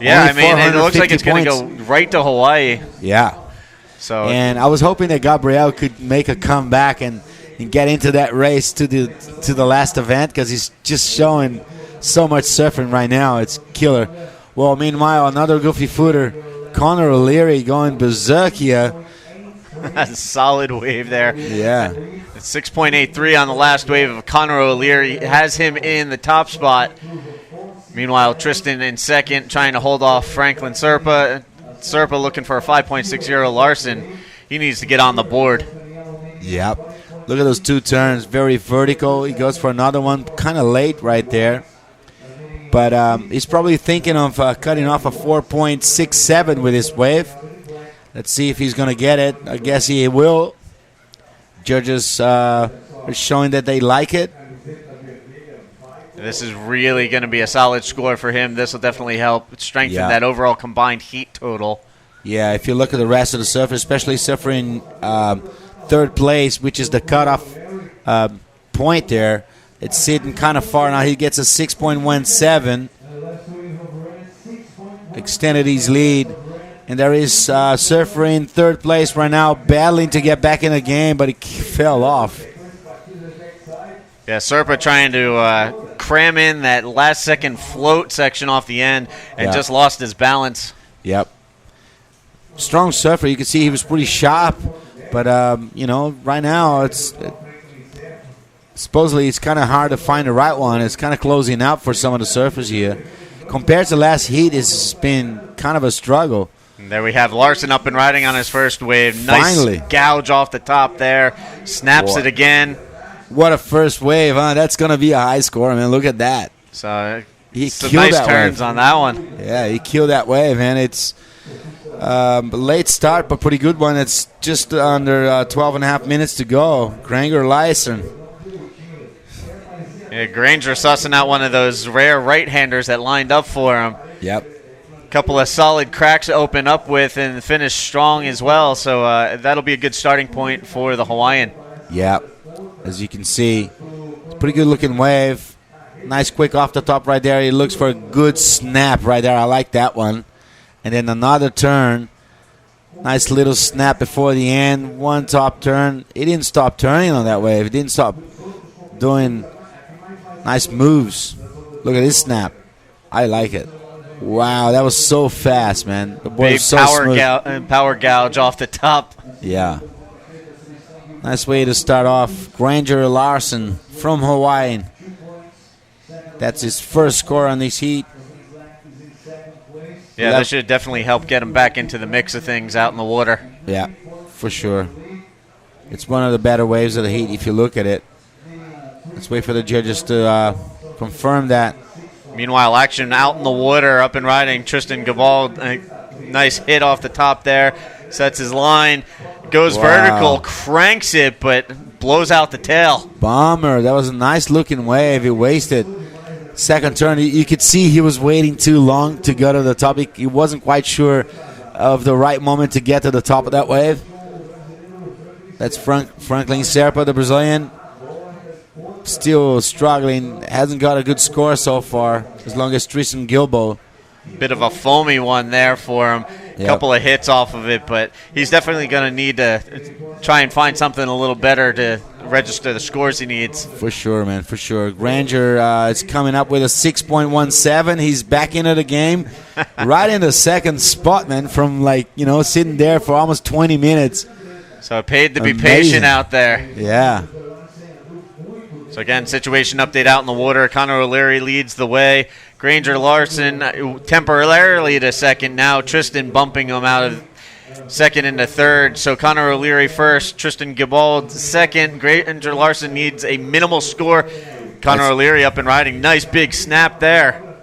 Yeah, Only I mean, it looks like it's going to points. go right to Hawaii. Yeah. So, and I was hoping that Gabriel could make a comeback and get into that race to the last event, because he's just showing so much surfing right now. It's killer. Well, meanwhile, another goofy footer, Connor O'Leary, going berserk here. Solid wave there. Yeah. It's 6.83 on the last wave of Connor O'Leary. Has him in the top spot. Meanwhile, Tristan in second, trying to hold off Franklin Serpa. Serpa looking for a 5.60 Larson. He needs to get on the board. Yep. Look at those two turns. Very vertical. He goes for another one. Kind of late right there. But he's probably thinking of cutting off a 4.67 with his wave. Let's see if he's going to get it. I guess he will. Judges are showing that they like it. This is really going to be a solid score for him. This will definitely help strengthen that overall combined heat total. Yeah, if you look at the rest of the surfer, especially surfer in third place, which is the cutoff point there, it's sitting kind of far now. He gets a 6.17. Extended his lead. And there is surfer in third place right now, battling to get back in the game, but he fell off. Yeah, Serpa trying to cram in that last second float section off the end and just lost his balance. Yep. Strong surfer. You can see he was pretty sharp, but right now supposedly it's kind of hard to find the right one. It's kind of closing out for some of the surfers here. Compared to last heat, it's been kind of a struggle. And there we have Larson up and riding on his first wave. Nice Finally. Gouge off the top there. Snaps it again. What a first wave, huh? That's going to be a high score, man. Look at that. So he some killed nice that turns wave. on that one. Yeah, he killed that wave, man. It's a late start, but pretty good one. It's just under 12 and a half minutes to go. Granger Lyson. Yeah, Granger sussing out one of those rare right-handers that lined up for him. Yep. Couple of solid cracks to open up with and finish strong as well. So that'll be a good starting point for the Hawaiian. Yep. As you can see, it's a pretty good looking wave. Nice quick off the top right there. He looks for a good snap right there. I like that one. And then another turn. Nice little snap before the end. One top turn. He didn't stop turning on that wave. He didn't stop doing nice moves. Look at this snap. I like it. Wow, that was so fast, man. The boy Big was so smooth. power gouge off the top. Yeah. Nice way to start off. Granger Larson from Hawaii. That's his first score on this heat. Yeah, that should definitely help get him back into the mix of things out in the water. Yeah, for sure. It's one of the better waves of the heat if you look at it. Let's wait for the judges to confirm that. Meanwhile, action out in the water, up and riding. Tristan Gabald, nice hit off the top there. Sets his line, goes vertical, cranks it, but blows out the tail. Bomber. That was a nice looking wave. He wasted. Second turn, you could see he was waiting too long to go to the top. He wasn't quite sure of the right moment to get to the top of that wave. That's Franklin Serpa, the Brazilian. Still struggling. Hasn't got a good score so far, as long as Tristan Gilbo. Bit of a foamy one there for him. A couple of hits off of it, but he's definitely going to need to try and find something a little better to register the scores he needs. For sure, man, for sure. Granger is coming up with a 6.17. He's back into the game. Right in the second spot, man, from sitting there for almost 20 minutes. So it paid to be patient out there. Yeah. So again, situation update out in the water. Connor O'Leary leads the way. Granger Larson temporarily to second now. Tristan bumping him out of second into third. So Connor O'Leary first. Tristan Gabald second. Granger Larson needs a minimal score. Connor O'Leary up and riding. Nice big snap there.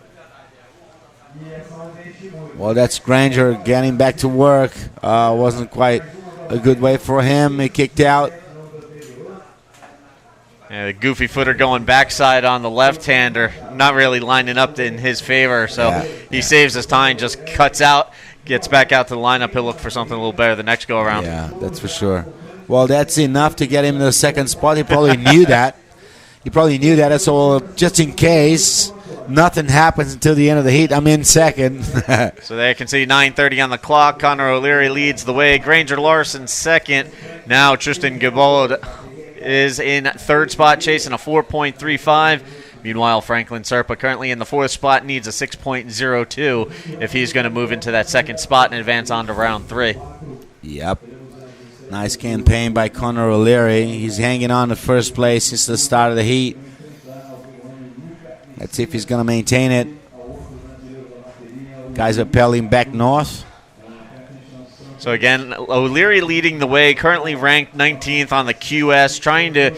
Well, that's Granger getting back to work. Wasn't quite a good way for him. He kicked out. Yeah, the goofy footer going backside on the left-hander, not really lining up in his favor, so he saves his time, just cuts out, gets back out to the lineup, he'll look for something a little better the next go around. Yeah, that's for sure. Well, that's enough to get him to the second spot. He probably knew that. So just in case nothing happens until the end of the heat, I'm in second. So there you can see 9:30 on the clock. Connor O'Leary leads the way. Granger Larson second. Now Tristan Gibaud is in third spot, chasing a 4.35. Meanwhile, Franklin Serpa currently in the fourth spot, needs a 6.02 if he's going to move into that second spot and advance on to round 3. Yep. Nice campaign by Connor O'Leary. He's hanging on to first place since the start of the heat. Let's see if he's going to maintain it. Guys are pedaling back north. So again, O'Leary leading the way, currently ranked 19th on the QS, trying to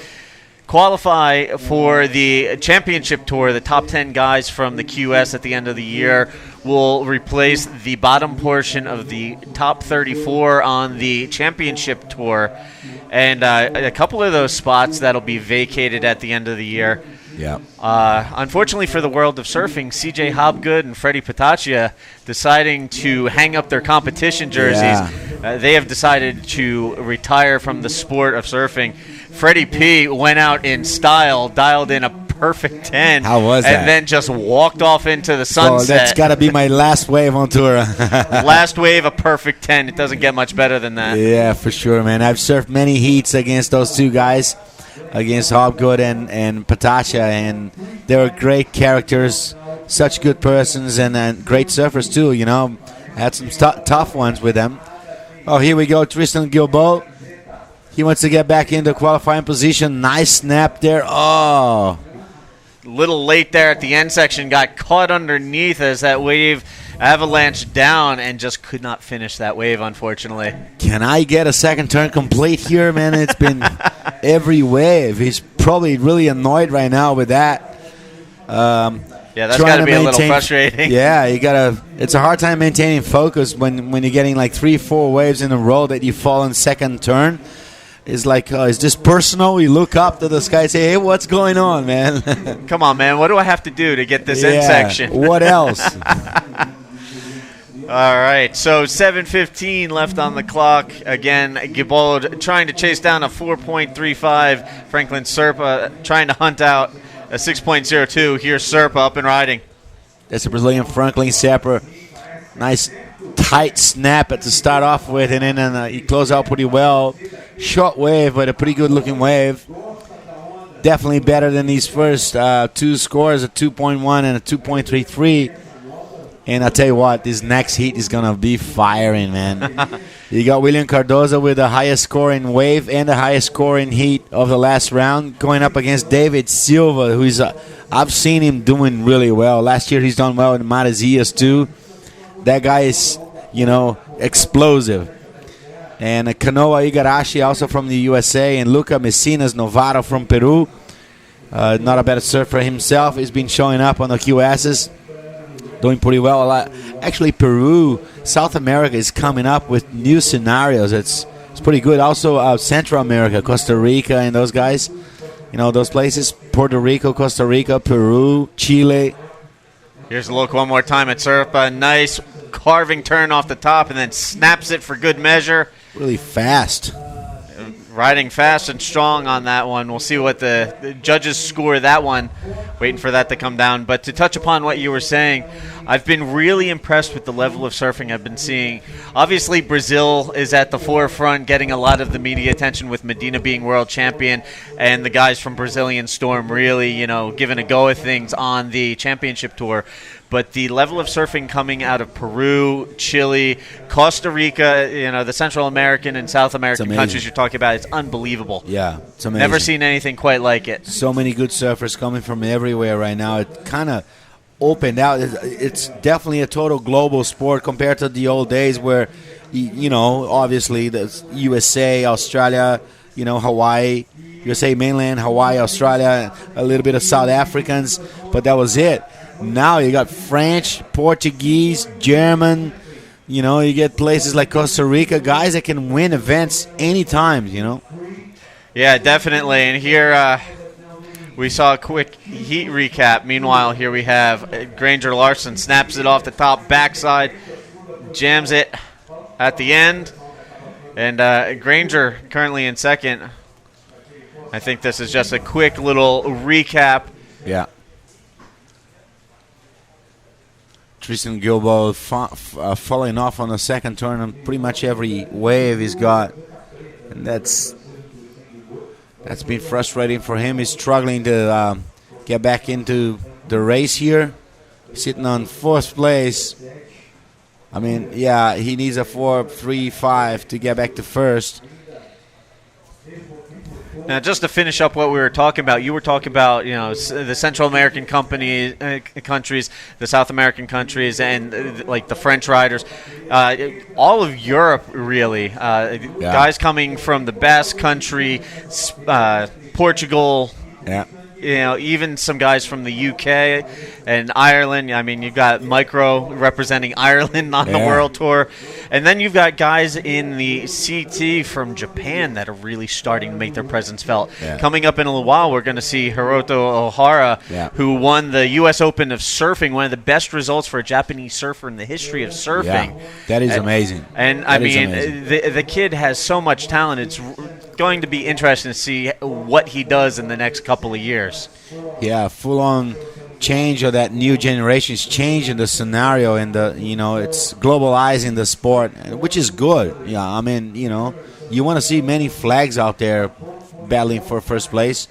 qualify for the championship tour. The top 10 guys from the QS at the end of the year will replace the bottom portion of the top 34 on the championship tour. And a couple of those spots that'll be vacated at the end of the year. Yeah. Unfortunately for the world of surfing, CJ Hobgood and Freddie Pataccia deciding to hang up their competition jerseys. Yeah. They have decided to retire from the sport of surfing. Freddie P went out in style, dialed in a perfect 10. How was that? And then just walked off into the sunset. So that's got to be my last wave on tour. Last wave, a perfect 10. It doesn't get much better than that. Yeah, for sure, man. I've surfed many heats against those two guys, against Hobgood and Pataccia, and they were great characters, such good persons, and great surfers too, you know. Had some tough ones with them. Oh, here we go, Tristan Gilbo. He wants to get back into qualifying position. Nice snap there. Oh. Little late there at the end section. Got caught underneath as that wave avalanched down and just could not finish that wave, unfortunately. Can I get a second turn complete here, man? It's been every wave. He's probably really annoyed right now with that. Yeah, that's got to be a little frustrating. Yeah, it's a hard time maintaining focus when you're getting like 3-4 waves in a row that you fall in second turn. It's like, is this personal? You look up to the sky and say, hey, what's going on, man? Come on, man. What do I have to do to get this end section? What else? All right, so 7:15 left on the clock. Again, Gibaud trying to chase down a 4.35. Franklin Serpa trying to hunt out a 6.02. Here's Serpa up and riding. That's a Brazilian Franklin Serpa. Nice tight snap to start off with, and then he closed out pretty well. Short wave, but a pretty good-looking wave. Definitely better than these first two scores, a 2.1 and a 2.33. And I'll tell you what, this next heat is going to be firing, man. You got William Cardozo with the highest score in wave and the highest score in heat of the last round, going up against David Silva, who's I've seen him doing really well. Last year he's done well in Matazias too. That guy is, explosive. And Kanoa Igarashi, also from the USA, and Luca Messinas Novato from Peru. Not a bad surfer himself. He's been showing up on the QSs, doing pretty well. Actually, Peru, South America is coming up with new scenarios. It's pretty good. Also, Central America, Costa Rica, and those guys, those places. Puerto Rico, Costa Rica, Peru, Chile. Here's a look one more time at Serpa. Nice carving turn off the top and then snaps it for good measure. Really fast. Riding fast and strong on that one. We'll see what the judges score that one. Waiting for that to come down. But to touch upon what you were saying, I've been really impressed with the level of surfing I've been seeing. Obviously, Brazil is at the forefront, getting a lot of the media attention with Medina being world champion, and the guys from Brazilian Storm really, giving a go at things on the championship tour. But the level of surfing coming out of Peru, Chile, Costa Rica, the Central American and South American countries you're talking about, it's unbelievable. Yeah, it's amazing. Never seen anything quite like it. So many good surfers coming from everywhere right now. It kind of opened out. It's definitely a total global sport compared to the old days where, obviously the USA, Australia, Hawaii, USA mainland, Hawaii, Australia, a little bit of South Africans, but that was it. Now you got French, Portuguese, German, you get places like Costa Rica, guys that can win events anytime, Yeah, definitely. And here we saw a quick heat recap. Meanwhile, here we have Granger Larson snaps it off the top backside. jams it at the end. And Granger currently in second. I think this is just a quick little recap. Yeah. Tristan Gilbo falling off on the second turn on pretty much every wave he's got. And that's been frustrating for him. He's struggling to get back into the race here. Sitting on fourth place. I mean, yeah, he needs a 4.35 to get back to first. Now, just to finish up what we were talking about, you were talking about the Central American countries, the South American countries, and like the French riders, all of Europe really. Guys coming from the Basque Country, Portugal. Yeah. Even some guys from the UK and Ireland. I mean, you've got Micro representing Ireland on the World Tour. And then you've got guys in the CT from Japan that are really starting to make their presence felt. Yeah. Coming up in a little while, we're going to see Hiroto Ohara, who won the U.S. Open of surfing, one of the best results for a Japanese surfer in the history of surfing. Yeah, that is amazing. And, I mean, the kid has so much talent. It's going to be interesting to see what he does in the next couple of years. Yeah, full-on change of that new generation is changing the scenario, and it's globalizing the sport, which is good. Yeah, I mean, you want to see many flags out there battling for first place,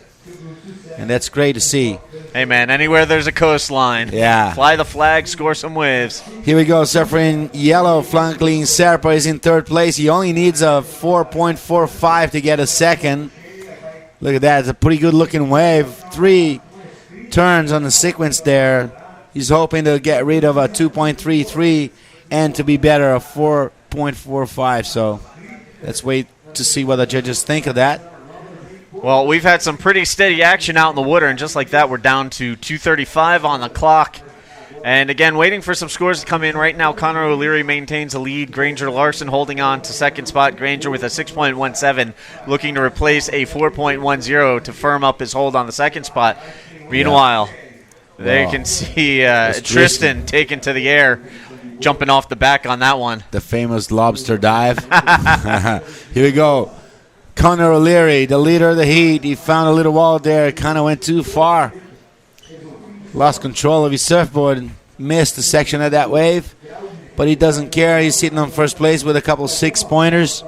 and that's great to see. Hey, man, anywhere there's a coastline, fly the flag, score some waves. Here we go, surfer in yellow. Franklin Serpa is in third place. He only needs a 4.45 to get a second. Look at that. It's a pretty good-looking wave. 3 turns on the sequence there. He's hoping to get rid of a 2.33 and to be better, a 4.45. So let's wait to see what the judges think of that. Well, we've had some pretty steady action out in the water, and just like that, we're down to 2:35 on the clock. And again, waiting for some scores to come in right now. Connor O'Leary maintains a lead. Granger Larson holding on to second spot. Granger with a 6.17, looking to replace a 4.10 to firm up his hold on the second spot. Meanwhile, there you can see Tristan taken to the air, jumping off the back on that one. The famous lobster dive. Here we go. Connor O'Leary, the leader of the heat. He found a little wall there. Kind of went too far. Lost control of his surfboard and missed the section of that wave. But he doesn't care. He's sitting on first place with a couple 6-pointers.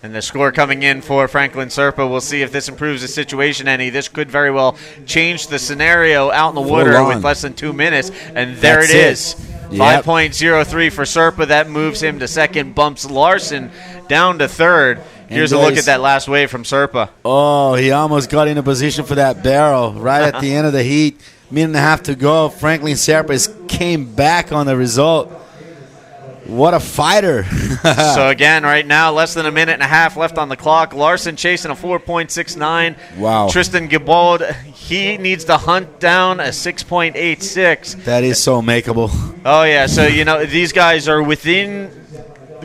And the score coming in for Franklin Serpa. We'll see if this improves the situation any. This could very well change the scenario out in the water with less than 2 minutes. And there it is. 5.03 for Serpa. That moves him to second, bumps Larson down to third. Here's a look at that last wave from Serpa. Oh, he almost got in a position for that barrel right at the end of the heat. Minute and a half to go. Franklin Serpa came back on the result. What a fighter. So, again, right now, less than a minute and a half left on the clock. Larson chasing a 4.69. Wow. Tristan Gibaud, he needs to hunt down a 6.86. That is so makeable. Oh, yeah. So, these guys are within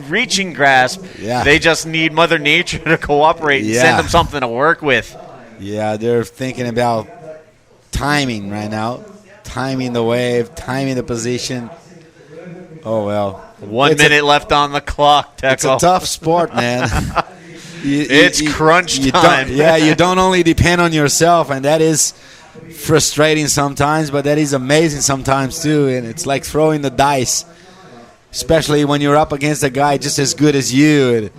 reaching grasp. Yeah. They just need Mother Nature to cooperate and send them something to work with. Yeah, they're thinking about timing right now. Timing the wave, timing the position. Oh, well. 1 minute left on the clock, Teco. It's a tough sport, man. It's crunch time. You don't only depend on yourself, and that is frustrating sometimes, but that is amazing sometimes too. And it's like throwing the dice, especially when you're up against a guy just as good as you. And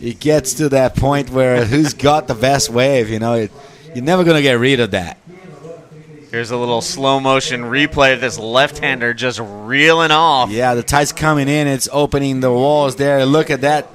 it gets to that point where who's got the best wave, you're never going to get rid of that. Here's a little slow motion replay of this left-hander just reeling off. Yeah, the tide's coming in. It's opening the walls there. Look at that.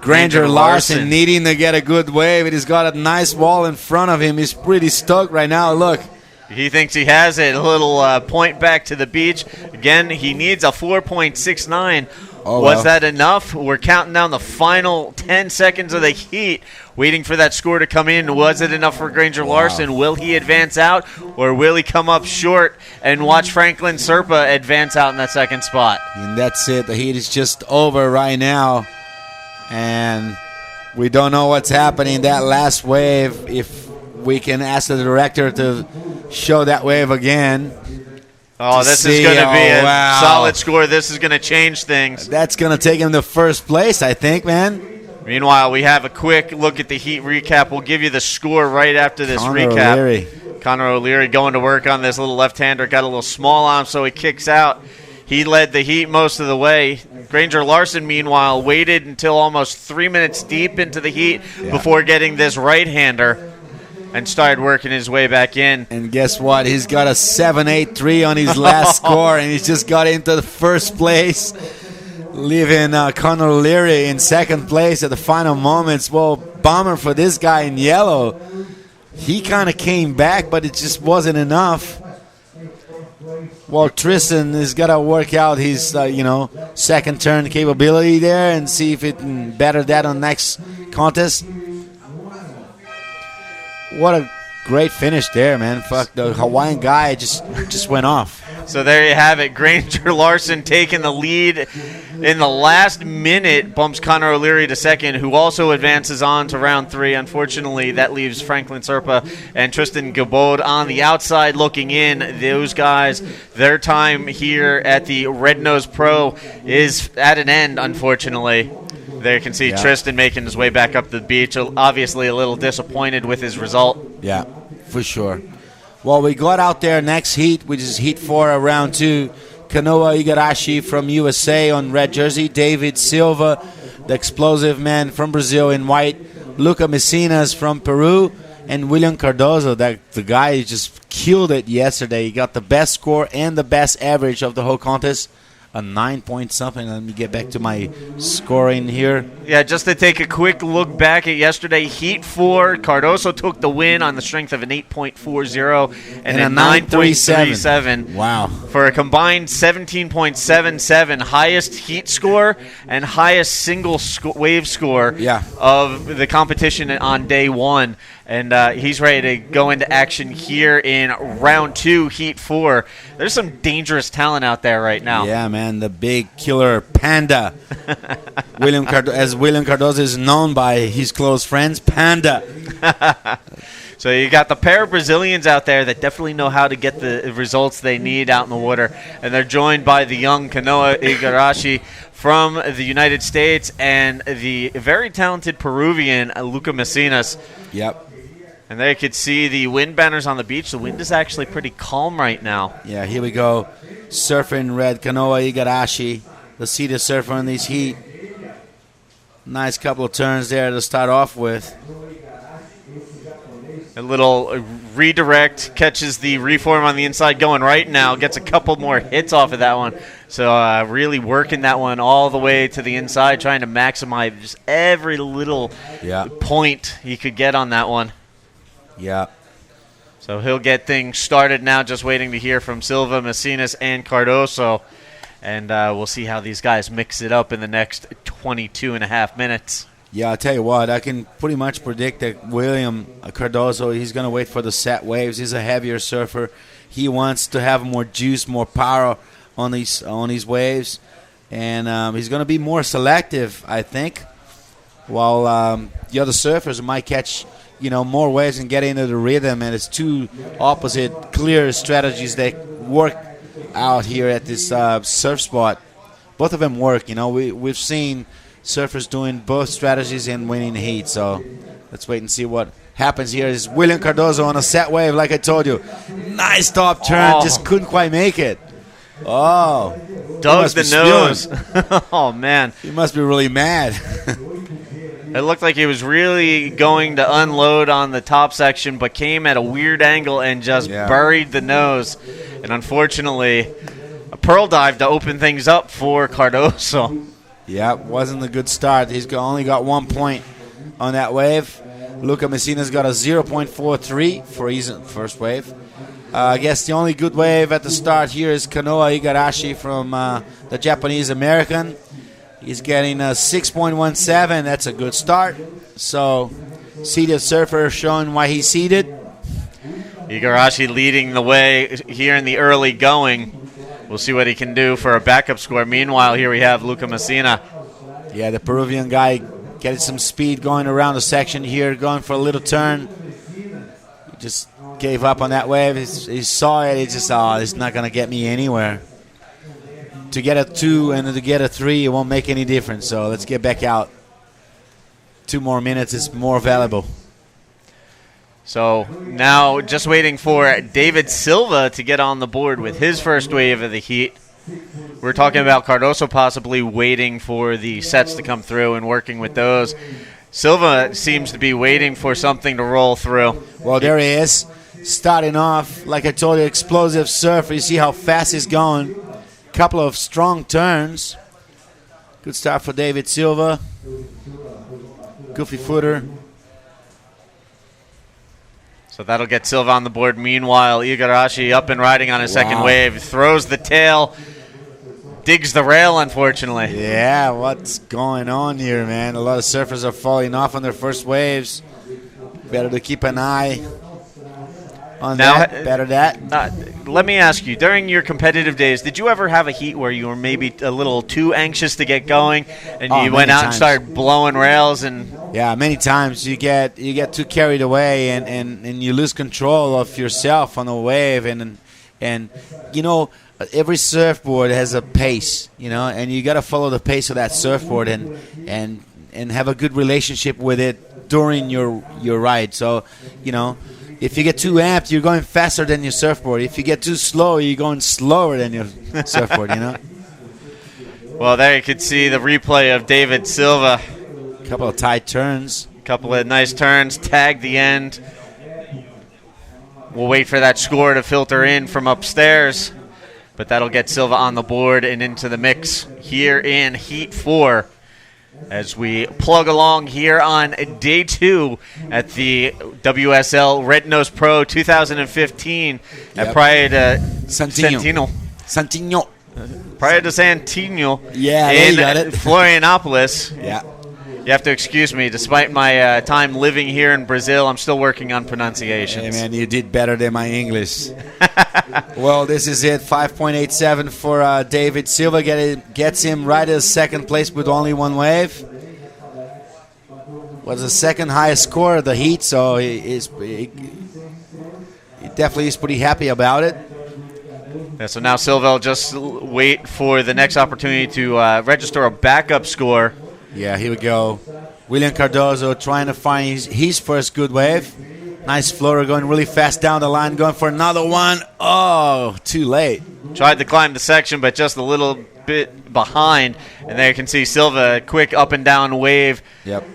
Granger Larson needing to get a good wave. He's got a nice wall in front of him. He's pretty stoked right now. Look. He thinks he has it. A little point back to the beach. Again, he needs a 4.69. Was that enough? We're counting down the final 10 seconds of the heat, waiting for that score to come in. Was it enough for Granger Larson? Will he advance out, or will he come up short and watch Franklin Serpa advance out in that second spot? And that's it. The heat is just over right now, and we don't know what's happening. That last wave, if we can ask the director to show that wave again. Oh, this is going to be a solid score. This is going to change things. That's going to take him to first place, I think, man. Meanwhile, we have a quick look at the heat recap. We'll give you the score right after this recap. O'Leary. Connor O'Leary going to work on this little left-hander. Got a little small on him, so he kicks out. He led the heat most of the way. Granger Larson, meanwhile, waited until almost 3 minutes deep into the heat before getting this right-hander and started working his way back in. And guess what? He's got a 7.83 on his last score, and he's just got into the first place, leaving Connor O'Leary in second place at the final moments. Well, bummer for this guy in yellow. He kind of came back, but it just wasn't enough. Well, Tristan has got to work out his, second turn capability there and see if it can better that on next contest. What a great finish there, man. Fuck, the Hawaiian guy just went off. So there you have it. Granger Larson taking the lead in the last minute, bumps Connor O'Leary to second, who also advances on to round 3. Unfortunately, that leaves Franklin Serpa and Tristan Gabod on the outside looking in. Those guys, their time here at the Red Nose Pro is at an end, unfortunately. There you can see Tristan making his way back up the beach, obviously a little disappointed with his result. Yeah, for sure. Well, we got out there next heat, which is heat 4 of round 2. Kanoa Igarashi from USA on red jersey. David Silva, the explosive man from Brazil in white. Luca Messinas from Peru. And William Cardozo, the guy who just killed it yesterday. He got the best score and the best average of the whole contest. A 9-point-something. Let me get back to my scoring here. Yeah, just to take a quick look back at yesterday, Heat 4, Cardoso took the win on the strength of an 8.40 and a 9.37. Wow. For a combined 17.77, highest Heat score and highest single wave score of the competition on day 1. And he's ready to go into action here in round 2, Heat 4. There's some dangerous talent out there right now. Yeah, man, the big killer Panda. William Cardozo is known by his close friends, Panda. So you got the pair of Brazilians out there that definitely know how to get the results they need out in the water. And they're joined by the young Kanoa Igarashi from the United States and the very talented Peruvian Luca Messinas. Yep. And there you could see the wind banners on the beach. The wind is actually pretty calm right now. Yeah, here we go. Surfing red, Kanoa Igarashi. Let's see the surfer on this heat. Nice couple of turns there to start off with. A little redirect, catches the reform on the inside going right now. Gets a couple more hits off of that one. So really working that one all the way to the inside, trying to maximize just every little point he could get on that one. Yeah. So he'll get things started now, just waiting to hear from Silva, Messinas, and Cardoso. And we'll see how these guys mix it up in the next 22 and a half minutes. Yeah, I'll tell you what, I can pretty much predict that William Cardoso, he's going to wait for the set waves. He's a heavier surfer. He wants to have more juice, more power on these waves. And he's going to be more selective, I think, while the other surfers might catch more waves and get into the rhythm. And it's two opposite clear strategies that work out here at this surf spot. Both of them work. We've seen surfers doing both strategies and winning heat. So let's wait and see what happens here. Is William Cardoso on a set wave, like I told you. Nice top turn, just couldn't quite make it. Oh, dug the nose. Oh, man. He must be really mad. It looked like he was really going to unload on the top section, but came at a weird angle and just buried the nose. And unfortunately, a pearl dive to open things up for Cardoso. Yeah, wasn't a good start. He's only got 1 point on that wave. Luca Messina's got a 0.43 for his first wave. I guess the only good wave at the start here is Kanoa Igarashi from the Japanese American. He's getting a 6.17. That's a good start. So, seated surfer showing why he's seated. Igarashi leading the way here in the early going. We'll see what he can do for a backup score. Meanwhile, here we have Luca Messina. Yeah, the Peruvian guy getting some speed going around the section here, going for a little turn. Just gave up on that wave. He saw it. He just, it's not going to get me anywhere. To get a 2 and to get a 3, it won't make any difference. So let's get back out. 2 more minutes is more valuable. So now just waiting for David Silva to get on the board with his first wave of the heat. We're talking about Cardoso possibly waiting for the sets to come through and working with those. Silva seems to be waiting for something to roll through. Well, there he is. Starting off, like I told you, explosive surf. You see how fast he's going. Couple of strong turns. Good start for David Silva. Goofy footer. So that'll get Silva on the board. Meanwhile, Igarashi up and riding on his second wave. Throws the tail. Digs the rail, unfortunately. Yeah, what's going on here, man? A lot of surfers are falling off on their first waves. Better to keep an eye on that. Better that. Let me ask you, during your competitive days, did you ever have a heat where you were maybe a little too anxious to get going and you went out and started blowing rails? And yeah, many times you get too carried away and you lose control of yourself on a wave and you know, every surfboard has a pace, you know, and you got to follow the pace of that surfboard and have a good relationship with it during your ride. So, you know, if you get too amped, you're going faster than your surfboard. If you get too slow, you're going slower than your surfboard, you know. Well, there you could see the replay of David Silva. A couple of tight turns. A couple of nice turns, tag the end. We'll wait for that score to filter in from upstairs. But that'll get Silva on the board and into the mix here in Heat 4 as we plug along here on day 2 at the WSL Red Nose Pro 2015 at Praia de Santino. Praia de Santino in Florianopolis. Yeah. You have to excuse me. Despite my time living here in Brazil, I'm still working on pronunciations. Hey, man, you did better than my English. Well, this is it. 5.87 for David Silva. Gets him right at second place with only 1 wave. Was the second highest score of the heat, so he definitely is pretty happy about it. Yeah, so now Silva will just wait for the next opportunity to register a backup score. Yeah, here we go. William Cardoso trying to find his first good wave. Nice floater going really fast down the line, going for another one. Oh, too late. Tried to climb the section, but just a little bit behind. And there you can see Silva, quick up and down wave. Yep.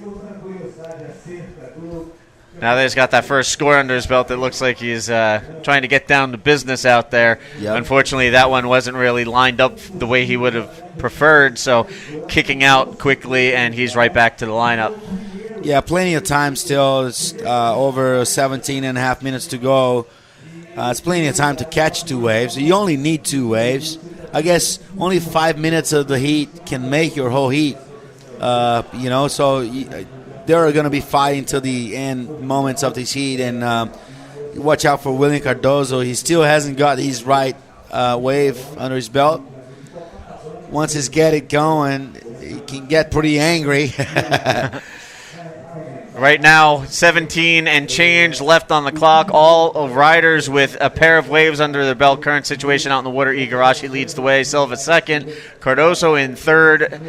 Now that he's got that first score under his belt, it looks like he's trying to get down to business out there. Yep. Unfortunately, that one wasn't really lined up the way he would have preferred, so kicking out quickly, and he's right back to the lineup. Yeah, plenty of time still. It's over 17 and a half minutes to go. It's plenty of time to catch 2 waves. You only need 2 waves. I guess only 5 minutes of the heat can make your whole heat. You know, so they're going to be fighting to the end moments of this heat. And watch out for William Cardoso. He still hasn't got his right wave under his belt. Once he's get it going, he can get pretty angry. Right now, 17 and change left on the clock. All riders with a pair of waves under their belt. Current situation out in the water. Igarashi leads the way. Silva second. Cardoso in third,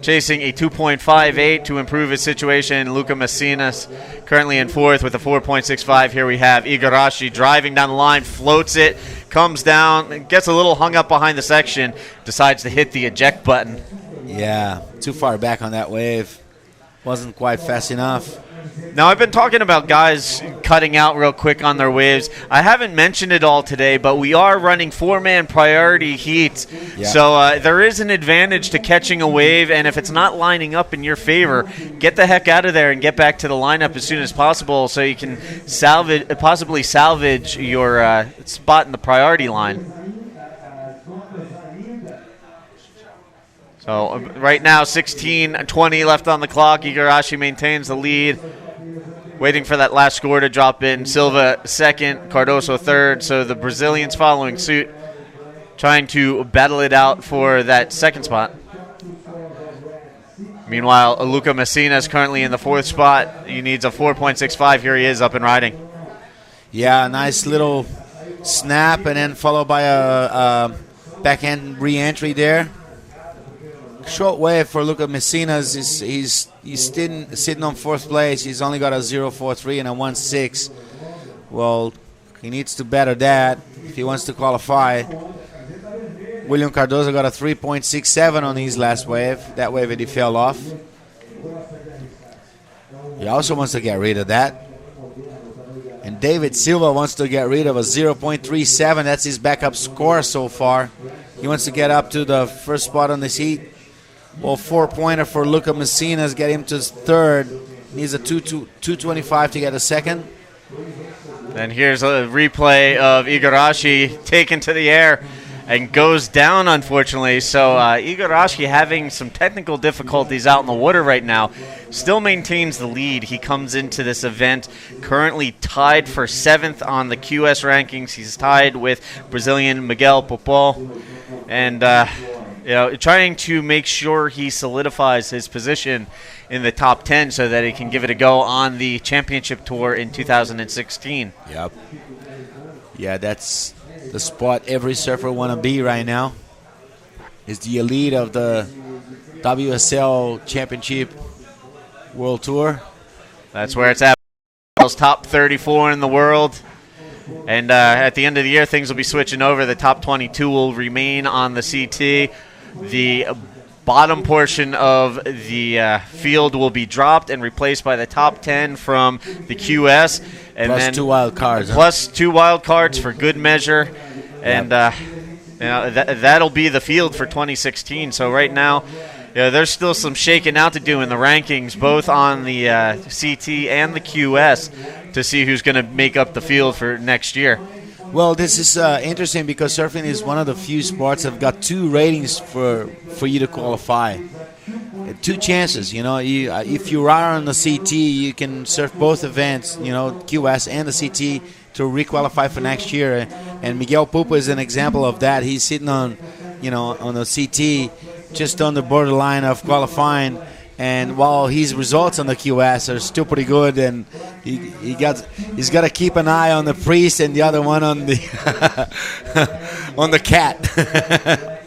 chasing a 2.58 to improve his situation. Luca Messinas currently in fourth with a 4.65. Here we have Igarashi driving down the line, floats it, comes down, gets a little hung up behind the section, decides to hit the eject button. Yeah, too far back on that wave. Wasn't quite fast enough. Now, I've been talking about guys cutting out real quick on their waves. I haven't mentioned it all today, but we are running 4-man priority heats. Yeah. So there is an advantage to catching a wave, and if it's not lining up in your favor, get the heck out of there and get back to the lineup as soon as possible so you can possibly salvage your spot in the priority line. So right now, 16:20 left on the clock. Igarashi maintains the lead. Waiting for that last score to drop in. Silva second, Cardoso third. So the Brazilians following suit, trying to battle it out for that second spot. Meanwhile, Luca Messina is currently in the fourth spot. He needs a 4.65. Here he is up and riding. Yeah, nice little snap, and then followed by a backhand re-entry there. Short wave for Luca Messinas. He's sitting on fourth place. He's only got a 0.43 and a 1.6. Well, he needs to better that if he wants to qualify. William Cardoso got a 3.67 on his last wave. That wave he fell off. He also wants to get rid of that. And David Silva wants to get rid of a 0.37. That's his backup score so far. He wants to get up to the first spot on this heat. Well, 4-pointer for Luca Messinas, get him to third. Needs a 2.25 to get a second. And here's a replay of Igarashi taken to the air and goes down, unfortunately. So Igarashi having some technical difficulties out in the water right now. Still maintains the lead. He comes into this event currently tied for 7th on the QS rankings. He's tied with Brazilian Miguel Popol. And trying to make sure he solidifies his position in the top 10 so that he can give it a go on the championship tour in 2016. Yep. Yeah, that's the spot every surfer want to be right now. Is the elite of the WSL Championship World Tour. That's where it's at. Top 34 in the world. And at the end of the year, things will be switching over. The top 22 will remain on the CT. The bottom portion of the field will be dropped and replaced by the top 10 from the QS. And plus then 2 wild cards. Plus 2 wild cards for good measure. And that'll be the field for 2016. So right now, there's still some shaking out to do in the rankings, both on the CT and the QS, to see who's going to make up the field for next year. Well, this is interesting because surfing is one of the few sports that have got 2 ratings for you to qualify. 2 chances, if you are on the CT, you can surf both events, QS and the CT, to requalify for next year. And Miguel Pupa is an example of that. He's sitting on, on the CT, just on the borderline of qualifying. And while his results on the QS are still pretty good, and he's got to keep an eye on the priest and the other one on the on the cat.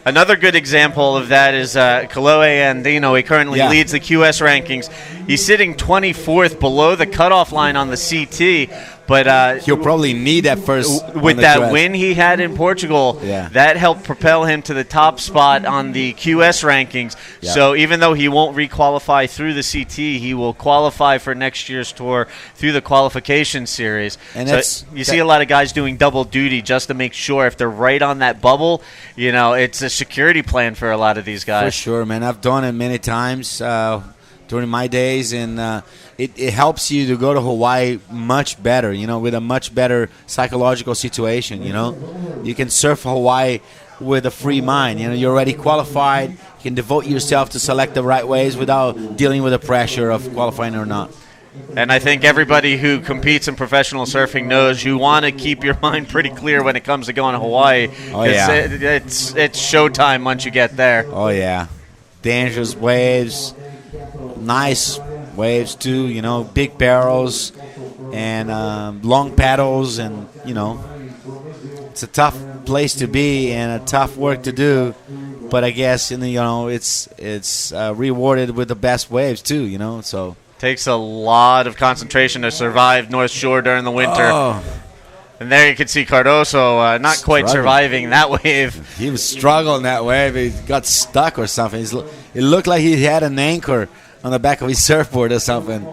Another good example of that is Kaloe Andino. He currently leads the QS rankings. He's sitting 24th below the cutoff line on the CT. But he'll probably need that first. With that win he had in Portugal, that helped propel him to the top spot on the QS rankings. Yeah. So even though he won't requalify through the CT, he will qualify for next year's tour through the qualification series. And so you see a lot of guys doing double duty just to make sure if they're right on that bubble, it's a security plan for a lot of these guys. For sure, man. I've done it many times during my days, and it helps you to go to Hawaii much better, with a much better psychological situation, You can surf Hawaii with a free mind. You're already qualified. You can devote yourself to select the right ways without dealing with the pressure of qualifying or not. And I think everybody who competes in professional surfing knows you want to keep your mind pretty clear when it comes to going to Hawaii. Oh, yeah. It's showtime once you get there. Oh, yeah. Dangerous waves. Nice waves too, big barrels and long paddles, and it's a tough place to be and a tough work to do, but I guess it's rewarded with the best waves too, so takes a lot of concentration to survive North Shore during the winter. And there you can see Cardoso not quite surviving that wave. He was struggling that wave. He got stuck or something. It looked like he had an anchor on the back of his surfboard or something.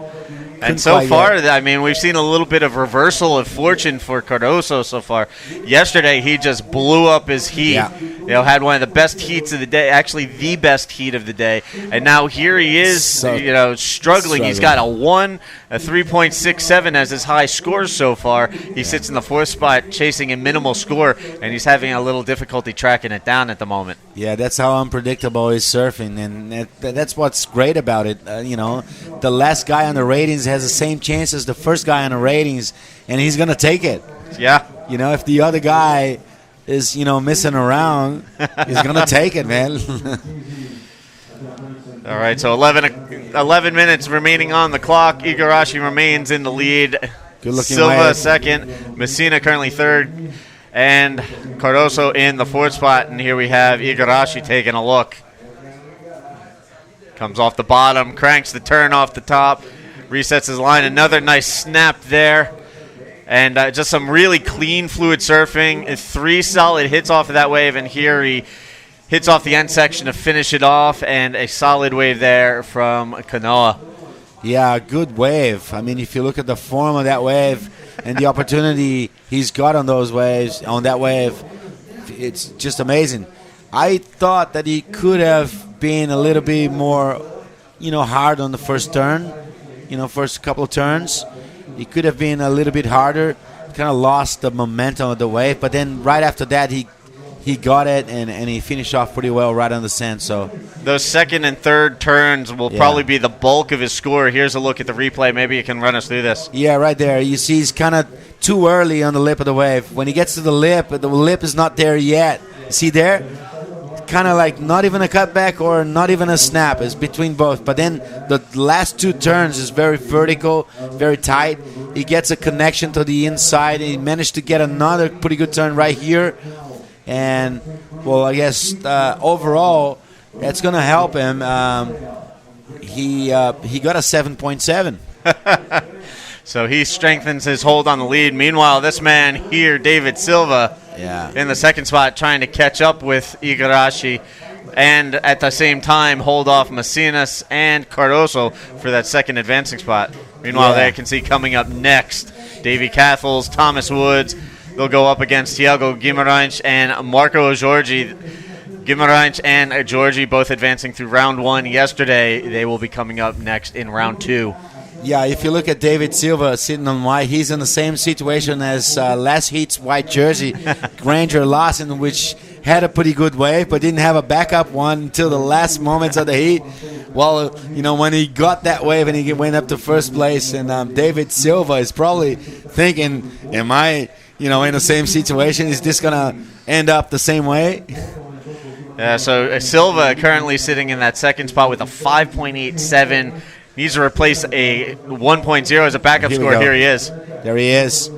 And so far, we've seen a little bit of reversal of fortune for Cardoso so far. Yesterday, he just blew up his heat. Yeah. Had one of the best heats of the day, actually the best heat of the day. And now here he is, struggling. He's got a 3.67 as his high scores so far. He sits in the 4th spot, chasing a minimal score, and he's having a little difficulty tracking it down at the moment. Yeah, that's how unpredictable is surfing, and that's what's great about it. The last guy on the ratings has the same chance as the first guy on the ratings, and he's going to take it. Yeah. If the other guy is, messing around, he's going to take it, man. All right, so 11 minutes remaining on the clock. Igarashi remains in the lead. Good looking Silva wave. second, Messina currently third, and Cardoso in the fourth spot. And here we have Igarashi taking a look. Comes off the bottom, cranks the turn off the top, resets his line. Another nice snap there. And just some really clean fluid surfing. 3 solid hits off of that wave, and here he hits off the end section to finish it off, and a solid wave there from Kanoa. Yeah, good wave. I mean, if you look at the form of that wave and the opportunity he's got on those waves, on that wave, it's just amazing. I thought that he could have been a little bit more, hard on the first turn, first couple of turns. He could have been a little bit harder. Kind of lost the momentum of the wave, but then right after that, he got it and he finished off pretty well right on the sand. So those second and third turns will probably be the bulk of his score. Here's a look at the replay. Maybe you can run us through this. Yeah, right there. You see he's kind of too early on the lip of the wave. When he gets to the lip is not there yet. See there? Kind of like not even a cutback or not even a snap. It's between both. But then the last 2 turns is very vertical, very tight. He gets a connection to the inside. He managed to get another pretty good turn right here. And, well, I guess overall, that's going to help him. He got a 7.7. So he strengthens his hold on the lead. Meanwhile, this man here, David Silva, in the second spot, trying to catch up with Igarashi and at the same time hold off Messinas and Cardoso for that second advancing spot. Meanwhile, there you can see coming up next, Davy Cathles, Thomas Woods. They'll go up against Thiago Guimarães and Marco Giorgi. Guimarães and Giorgi both advancing through round 1 yesterday. They will be coming up next in round 2. Yeah, if you look at David Silva sitting on white, he's in the same situation as last heat's white jersey, Granger Lawson, which had a pretty good wave, but didn't have a backup one until the last moments of the heat. Well, when he got that wave and he went up to first place, and David Silva is probably thinking, am I, in the same situation? Is this going to end up the same way? Yeah, so Silva currently sitting in that second spot with a 5.87. Needs to replace a 1.0 as a backup score. Here he is. There he is.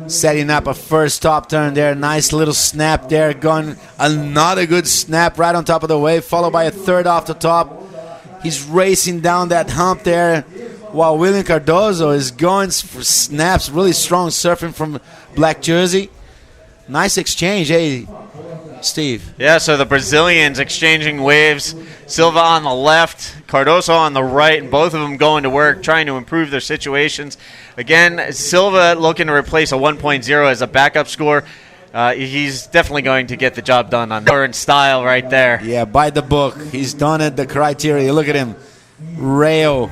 Setting up a first top turn there. Nice little snap there. Going another good snap right on top of the wave, followed by a third off the top. He's racing down that hump there, while William Cardoso is going for snaps. Really strong surfing from black jersey. Nice exchange, hey, Steve. Yeah, so the Brazilians exchanging waves. Silva on the left, Cardoso on the right, and both of them going to work, trying to improve their situations. Again, Silva looking to replace a 1.0 as a backup score. He's definitely going to get the job done on current style right there. Yeah, by the book. He's done it, the criteria. Look at him. Rail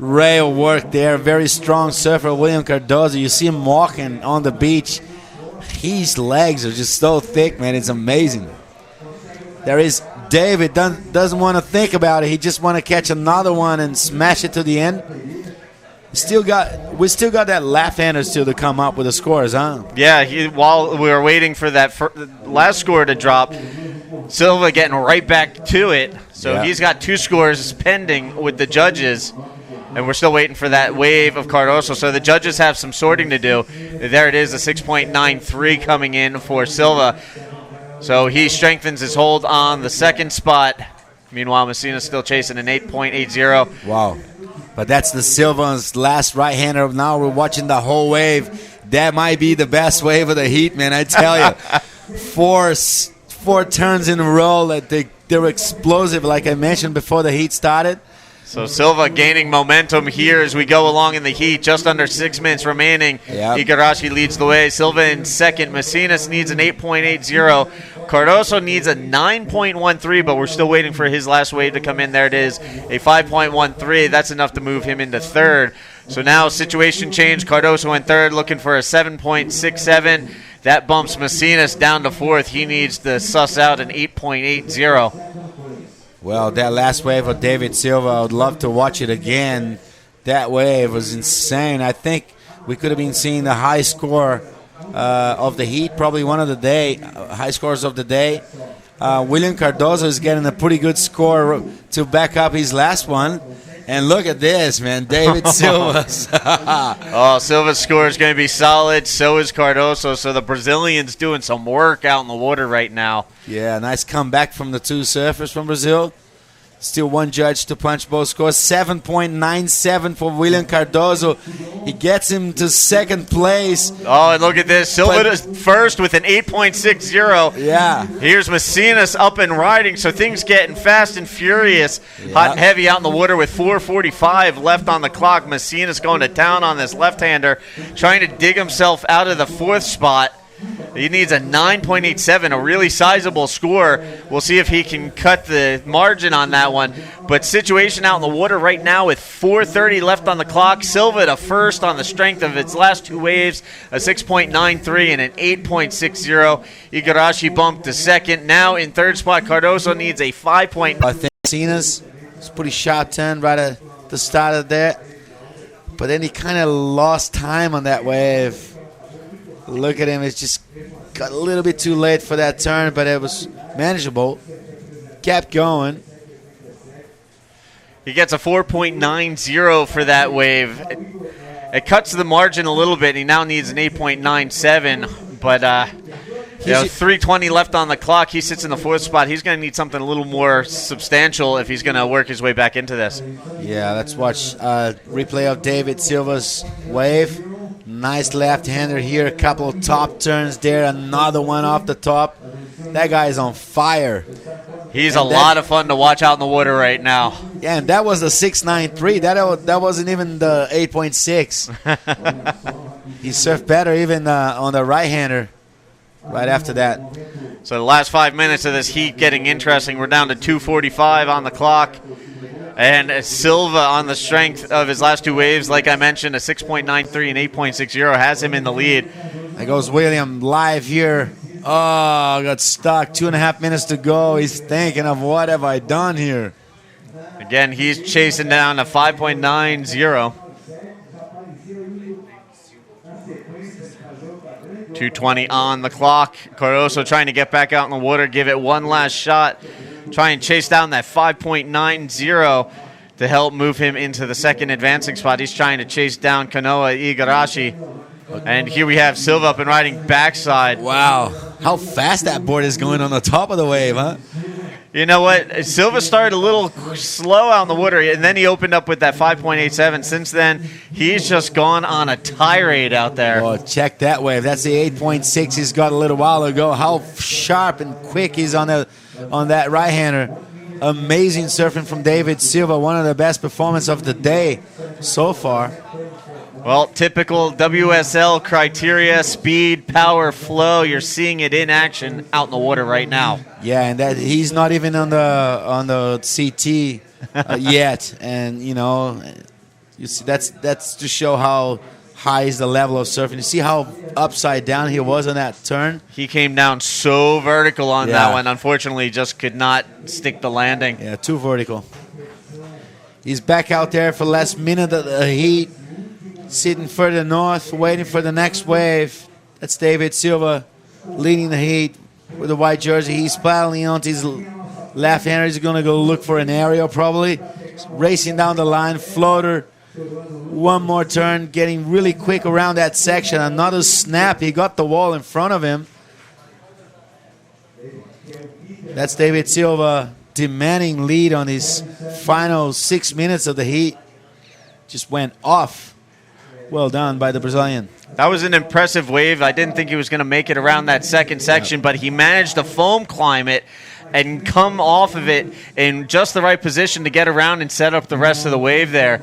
work there. Very strong surfer, William Cardoso. You see him walking on the beach. His legs are just so thick, man. It's amazing. There is David. Doesn't want to think about it. He just want to catch another one and smash it to the end. We still got that left-hander still to come up with the scores, huh? Yeah, while we were waiting for that last score to drop, Silva getting right back to it. So he's got 2 scores pending with the judges. And we're still waiting for that wave of Cardoso. So the judges have some sorting to do. There it is, a 6.93 coming in for Silva. So he strengthens his hold on the second spot. Meanwhile, Messina's still chasing an 8.80. Wow. But that's the Silva's last right-hander. Now we're watching the whole wave. That might be the best wave of the heat, man. I tell you. 4 turns in a row that they're explosive, like I mentioned before the heat started. So Silva gaining momentum here as we go along in the heat. Just under 6 minutes remaining. Yep. Igarashi leads the way. Silva in second. Messinas needs an 8.80. Cardoso needs a 9.13, but we're still waiting for his last wave to come in. There it is, a 5.13. That's enough to move him into third. So now situation change. Cardoso in third, looking for a 7.67. That bumps Messinas down to fourth. He needs to suss out an 8.80. Well, that last wave of David Silva, I would love to watch it again. That wave was insane. I think we could have been seeing the high score of the heat, probably one of the high scores of the day. William Cardoso is getting a pretty good score to back up his last one. And look at this, man. David Silva. Oh, Silva's score is going to be solid. So is Cardoso. So the Brazilian's doing some work out in the water right now. Yeah, nice comeback from the two surfers from Brazil. Still one judge to punch both scores. 7.97 for William Cardoso. He gets him to second place. Oh, and look at this. Silva is first with an 8.60. Yeah. Here's Macinas up and riding, so things getting fast and furious. Yeah. Hot and heavy out in the water with 4:45 left on the clock. Macinas going to town on this left-hander, trying to dig himself out of the fourth spot. He needs a 9.87, a really sizable score. We'll see if he can cut the margin on that one. But situation out in the water right now with 4:30 left on the clock. Silva to first on the strength of its last two waves, a 6.93 and an 8.60. Igarashi bumped to second. Now in third spot, Cardoso needs a 5. I think Cena's pretty sharp turn right at the start of that. But then he kind of lost time on that wave. Look at him. It's just got a little bit too late for that turn, but it was manageable. Kept going. He gets a 4.90 for that wave. It cuts the margin a little bit. He now needs an 8.97, but 3:20 left on the clock. He sits in the fourth spot. He's going to need something a little more substantial if he's going to work his way back into this. Yeah, let's watch a replay of David Silva's wave. Nice left-hander here. A couple of top turns there. Another one off the top. That guy is on fire. He's a lot of fun to watch out in the water right now. Yeah, and that was a 6.93. That wasn't even the 8.6. He surfed better even on the right-hander right after that. So the last 5 minutes of this heat getting interesting. We're down to 2:45 on the clock. And Silva, on the strength of his last two waves, like I mentioned, a 6.93 and 8.60 has him in the lead. There goes William live here. Oh, got stuck. 2.5 minutes to go. He's thinking of what have I done here. Again, he's chasing down a 5.90. 2:20 on the clock. Cardoso trying to get back out in the water, give it one last shot. Try and chase down that 5.90 to help move him into the second advancing spot. He's trying to chase down Kanoa Igarashi. And here we have Silva up and riding backside. Wow. How fast that board is going on the top of the wave, huh? You know what? Silva started a little slow out in the water, and then he opened up with that 5.87. Since then, he's just gone on a tirade out there. Oh, check that wave. That's the 8.6 he's got a little while ago. How sharp and quick he's on that right-hander. Amazing surfing from David Silva. One of the best performances of the day so far. Well, typical WSL criteria, speed, power, flow. You're seeing it in action out in the water right now. Yeah, and that he's not even on the CT yet. And, you see that's to show how high is the level of surfing. You see how upside down he was on that turn? He came down so vertical on that one. Unfortunately, just could not stick the landing. Yeah, too vertical. He's back out there for the last minute of the heat, sitting further north, waiting for the next wave. That's David Silva leading the heat with the white jersey. He's paddling onto his left-hander. He's going to go look for an aerial probably. Racing down the line, floater. One more turn, getting really quick around that section. Another snap. He got the wall in front of him. That's David Silva demanding lead on his final 6 minutes of the heat. Just went off. Well done by the Brazilian. That was an impressive wave. I didn't think he was going to make it around that second section, but he managed to foam climb it and come off of it in just the right position to get around and set up the rest of the wave there.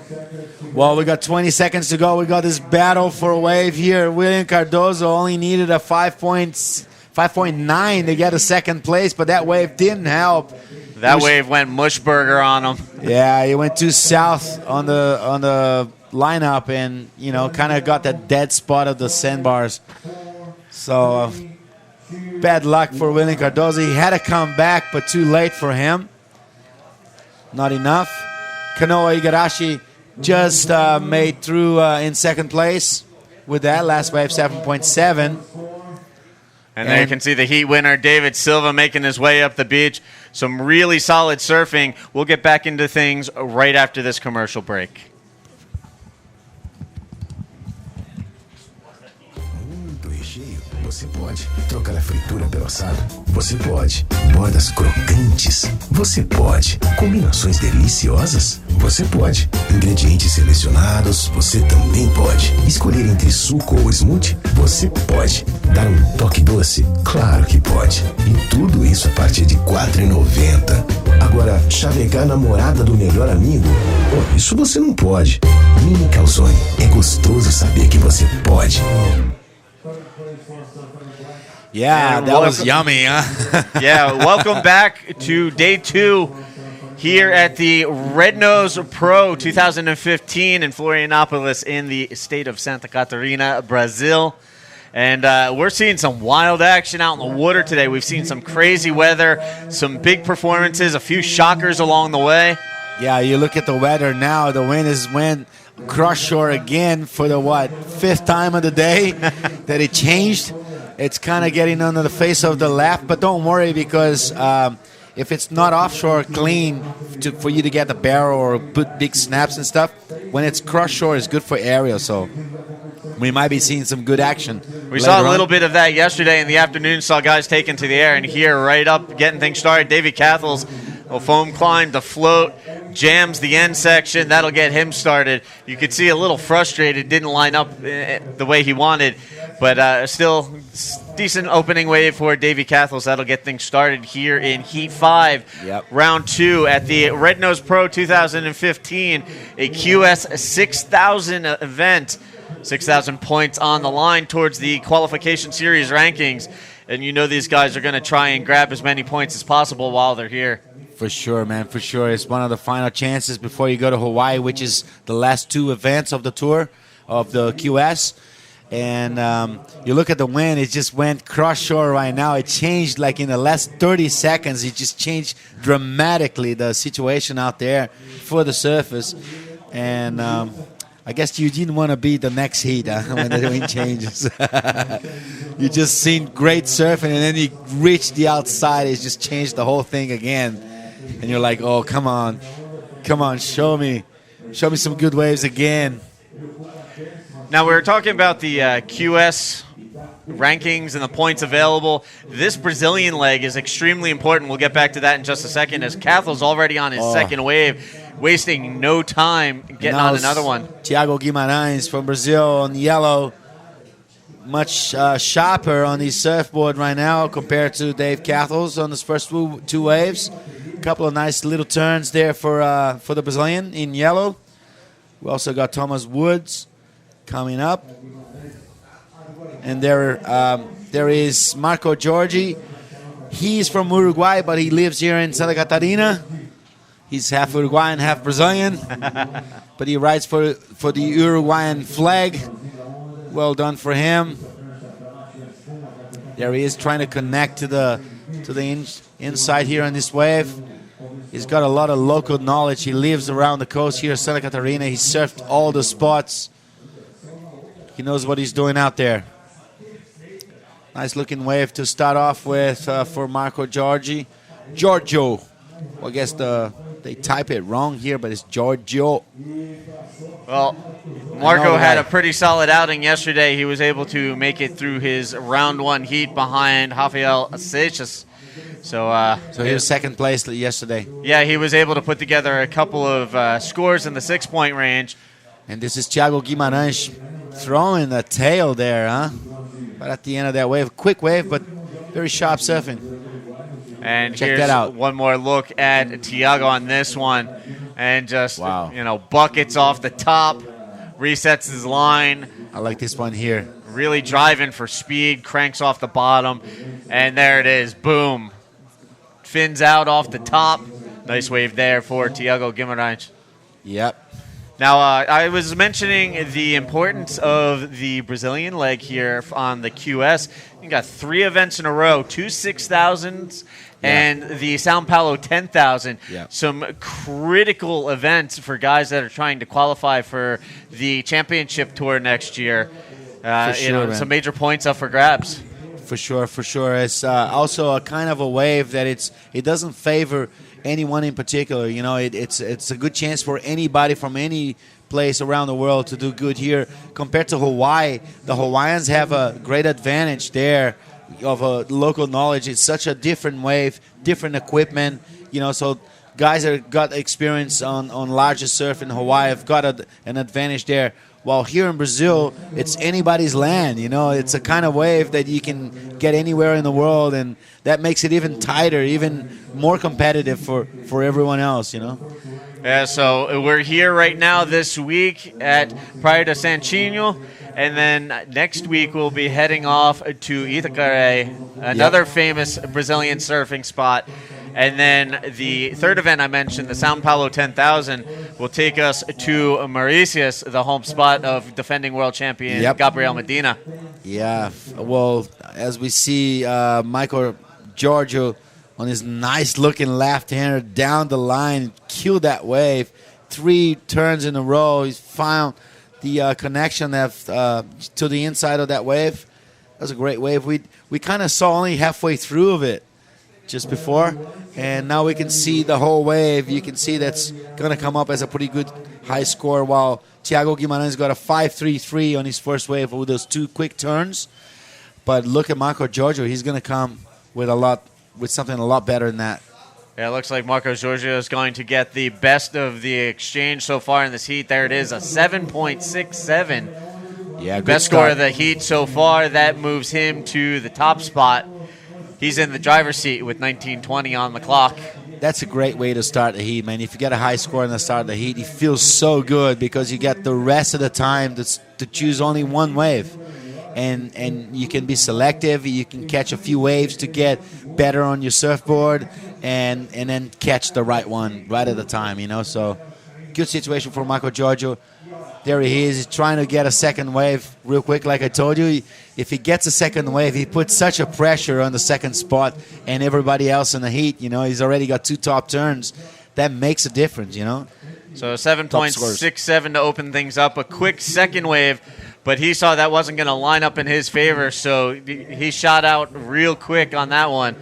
Well, we got 20 seconds to go. We got this battle for a wave here. William Cardoso only needed a 5.9 to get a second place, but that wave didn't help. That wave went mushburger on him. Yeah, he went too south on the lineup and, kind of got that dead spot of the sandbars. So, bad luck for William Cardoso. He had to come back, but too late for him. Not enough. Kanoa Igarashi just made through in second place with that last wave, 7.7. And there you can see the heat winner, David Silva, making his way up the beach. Some really solid surfing. We'll get back into things right after this commercial break. Você pode trocar a fritura pelo assado. Você pode bordas crocantes. Você pode combinações deliciosas. Você pode ingredientes selecionados. Você também pode escolher entre suco ou smoothie. Você pode dar um toque doce. Claro que pode. E tudo isso a partir de R$ 4,90. Agora, chavecar a namorada do melhor amigo? Oh, isso você não pode. Mini Calzone. É gostoso saber que você pode. Yeah, And that was yummy, huh? Yeah, welcome back to day 2 here at the Red Nose Pro 2015 in Florianopolis in the state of Santa Catarina, Brazil. And we're seeing some wild action out in the water today. We've seen some crazy weather, some big performances, a few shockers along the way. Yeah, you look at the weather now. The wind cross shore again for the, 5th time of the day that it changed. It's kind of getting under the face of the left, but don't worry because if it's not offshore clean for you to get the barrel or put big snaps and stuff, when it's cross shore, it's good for aerial. So we might be seeing some good action. We saw a little bit of that yesterday in the afternoon. Saw guys taken to the air, and here right up, getting things started. Davey Cathles, a foam climb to float, jams the end section. That'll get him started. You could see a little frustrated, didn't line up the way he wanted, but still decent opening wave for Davey Cathles. That'll get things started here in Heat 5, Round 2 at the Red Nose Pro 2015, a QS 6,000 event. 6,000 points on the line towards the qualification series rankings. And you know these guys are going to try and grab as many points as possible while they're here. For sure, man, for sure. It's one of the final chances before you go to Hawaii, which is the last 2 events of the tour, of the QS. And you look at the wind, it just went cross-shore right now. It changed like in the last 30 seconds. It just changed dramatically, the situation out there for the surface. And I guess you didn't want to be the next heat when the wind changes. You just seen great surfing, and then you reach the outside. It just changed the whole thing again. And you're like, oh, come on, show me some good waves again. Now, we were talking about the QS rankings and the points available. This Brazilian leg is extremely important. We'll get back to that in just a second, as Cathel's already on his second wave, wasting no time getting on another one. Thiago Guimarães from Brazil on yellow, much sharper on his surfboard right now compared to Dave Cathles on his first 2 waves. A couple of nice little turns there for the Brazilian in yellow. We also got Thomas Woods coming up. And there is Marco Giorgi. He's from Uruguay, but he lives here in Santa Catarina. He's half Uruguayan, half Brazilian. But he rides for the Uruguayan flag. Well done for him. There he is trying to connect to the inside here on this wave. He's got a lot of local knowledge. He lives around the coast here in Santa Catarina. He surfed all the spots. He knows what he's doing out there. Nice looking wave to start off with for Marco Giorgio. Well, I guess they type it wrong here, but it's Giorgio. Well, Marco had a pretty solid outing yesterday. He was able to make it through his round 1 heat behind Rafael Seixas. So he was second place yesterday. Yeah, he was able to put together a couple of scores in the 6-point range. And this is Thiago Guimarães throwing the tail there, huh? Right at the end of that wave. Quick wave, but very sharp surfing. And check here's that out. One more look at Thiago on this one. And just, buckets off the top, resets his line. I like this one here. Really driving for speed, cranks off the bottom. And there it is. Boom. Fins out off the top. Nice wave there for Thiago Guimarães. Yep. Now, I was mentioning the importance of the Brazilian leg here on the QS. You got 3 events in a row, 2 6,000s and the Sao Paulo 10,000. Yeah. Some critical events for guys that are trying to qualify for the championship tour next year. For sure, man. Some major points up for grabs. For sure, for sure. It's also a kind of a wave that it doesn't favor anyone in particular. You know, it's a good chance for anybody from any place around the world to do good here. Compared to Hawaii, the Hawaiians have a great advantage there of local knowledge. It's such a different wave, different equipment. You know, so guys that got experience on larger surf in Hawaii have got an advantage there. While here in Brazil, it's anybody's land. You know, it's a kind of wave that you can get anywhere in the world, and that makes it even tighter, even more competitive for everyone else. You know. Yeah, so we're here right now this week at Praia de Santinho, and then next week we'll be heading off to Itacaré, another famous Brazilian surfing spot. And then the third event I mentioned, the São Paulo 10,000, will take us to Mauritius, the home spot of defending world champion Gabriel Medina. Yeah, well, as we see Michael Giorgio on his nice-looking left-hander down the line, killed that wave. 3 turns in a row. He's found the connection to the inside of that wave. That was a great wave. We kind of saw only halfway through of it just before, and now we can see the whole wave. You can see that's going to come up as a pretty good high score, while Thiago Guimarães got a 5.33 on his first wave with those 2 quick turns. But look at Marco Giorgio. He's going to come with something a lot better than that. Yeah, it looks like Marco Giorgio is going to get the best of the exchange so far in this heat. There it is, a 7.67. Yeah, good best start. score of the heat so far. That moves him to the top spot. He's in the driver's seat with 19:20 on the clock. That's a great way to start the heat, man. If you get a high score in the start of the heat, it feels so good because you get the rest of the time to choose only one wave. And you can be selective. You can catch a few waves to get better on your surfboard and then catch the right one right at the time, you know. So good situation for Marco Giorgio. There he is. He's trying to get a second wave real quick. Like I told you, if he gets a second wave, he puts such a pressure on the second spot and everybody else in the heat. You know, he's already got 2 top turns. That makes a difference, you know. So 7.67 to open things up. A quick second wave, but he saw that wasn't going to line up in his favor, so he shot out real quick on that one.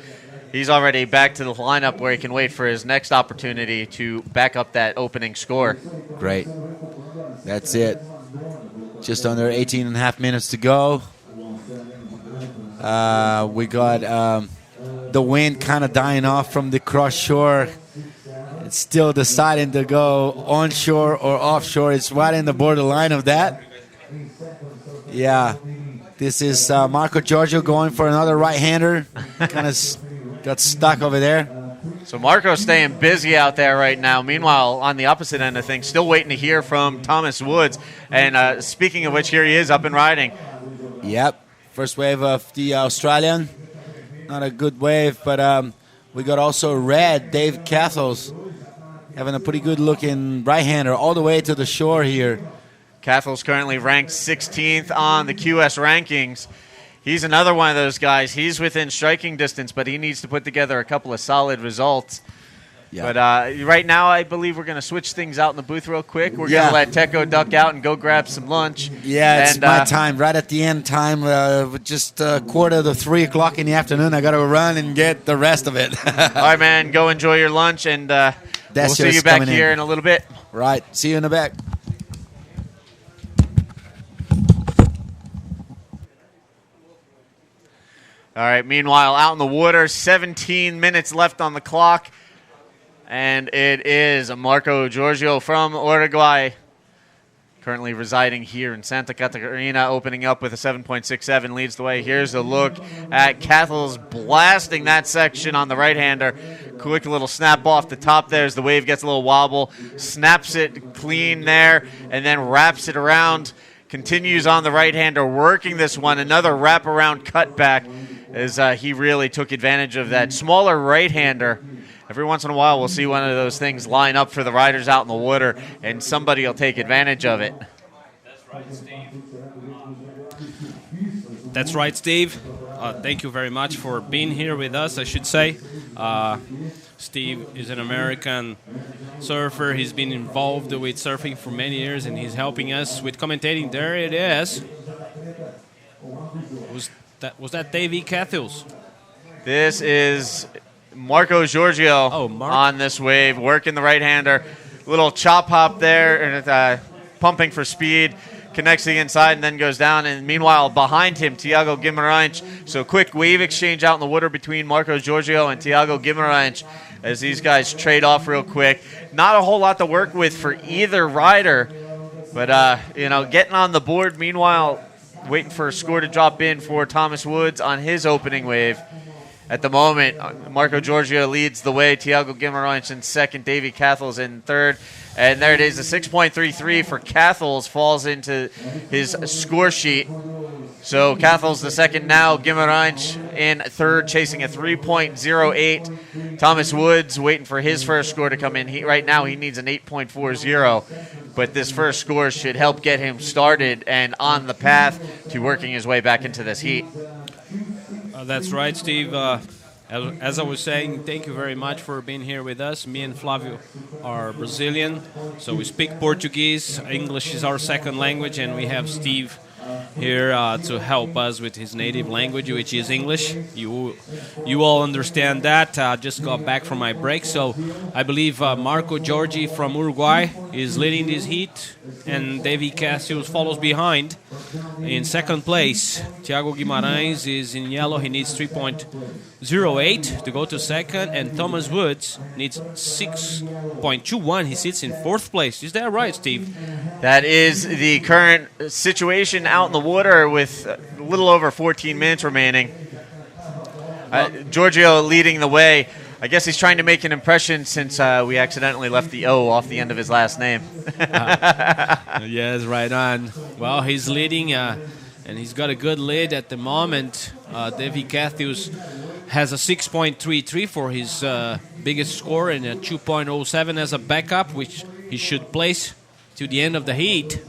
He's already back to the lineup where he can wait for his next opportunity to back up that opening score. Great. That's it. Just under 18 and a half minutes to go. We got the wind kind of dying off from the cross shore. It's still deciding to go onshore or offshore. It's right in the borderline of that. Yeah. This is Marco Giorgio going for another right-hander. Kind of got stuck over there. So Marco's staying busy out there right now. Meanwhile, on the opposite end of things, still waiting to hear from Thomas Woods. And speaking of which, here he is up and riding. Yep. First wave of the Australian. Not a good wave, but we got also Red, Dave Cathles, having a pretty good-looking right-hander all the way to the shore here. Cathles currently ranked 16th on the QS rankings. He's another one of those guys. He's within striking distance, but he needs to put together a couple of solid results. Yeah. But right now, I believe we're going to switch things out in the booth real quick. We're going to let Teco duck out and go grab some lunch. Yeah, it's my time. Right at the end time, just quarter to 3 o'clock in the afternoon. I got to run and get the rest of it. All right, man. Go enjoy your lunch, and we'll see you back here in a little bit. Right. See you in the back. All right, meanwhile, out in the water, 17 minutes left on the clock, and it is Marco Giorgio from Uruguay, currently residing here in Santa Catarina, opening up with a 7.67, leads the way. Here's a look at Cathles blasting that section on the right-hander. Quick little snap off the top there as the wave gets a little wobble, snaps it clean there, and then wraps it around. Continues on the right-hander, working this one. Another wraparound cutback as he really took advantage of that smaller right-hander. Every once in a while, we'll see one of those things line up for the riders out in the water, and somebody will take advantage of it. That's right, Steve. That's right, Steve. Thank you very much for being here with us, I should say. Steve is an American surfer. He's been involved with surfing for many years, and he's helping us with commentating. There it is. Was that Davy Cathills? This is Marco Giorgio Mark. on this wave, working the right-hander. Little chop hop there, and pumping for speed. Connects the inside and then goes down. And meanwhile, behind him, Tiago Guimarães. So quick wave exchange out in the water between Marco Giorgio and Tiago Guimarães as these guys trade off real quick. Not a whole lot to work with for either rider, but getting on the board. Meanwhile, waiting for a score to drop in for Thomas Woods on his opening wave. At the moment, Marco Giorgio leads the way. Tiago Guimarães in second. Davy Cathles in third. And there it is. A 6.33 for Cathles falls into his score sheet. So Cathles the second now. Guimarães in third, chasing a 3.08. Thomas Woods waiting for his first score to come in. Right now he needs an 8.40. But this first score should help get him started and on the path to working his way back into this heat. That's right, Steve. As I was saying, thank you very much for being here with us. Me and Flavio are Brazilian, so we speak Portuguese. English is our second language, and we have Steve here to help us with his native language, which is English. You all understand that. Just got back from my break, so I believe Marco Giorgi from Uruguay is leading this heat, and Davy Cassius follows behind. In second place, Tiago Guimarães is in yellow. He needs 3.08 to go to second, and Thomas Woods needs 6.21. He sits in fourth place. Is that right, Steve? That is the current situation out in the water with a little over 14 minutes remaining. Giorgio leading the way. I guess he's trying to make an impression since we accidentally left the O off the end of his last name. Yes, right on. Well, he's leading, and he's got a good lead at the moment. Davy Cathus has a 6.33 for his biggest score and a 2.07 as a backup, which he should place to the end of the heat.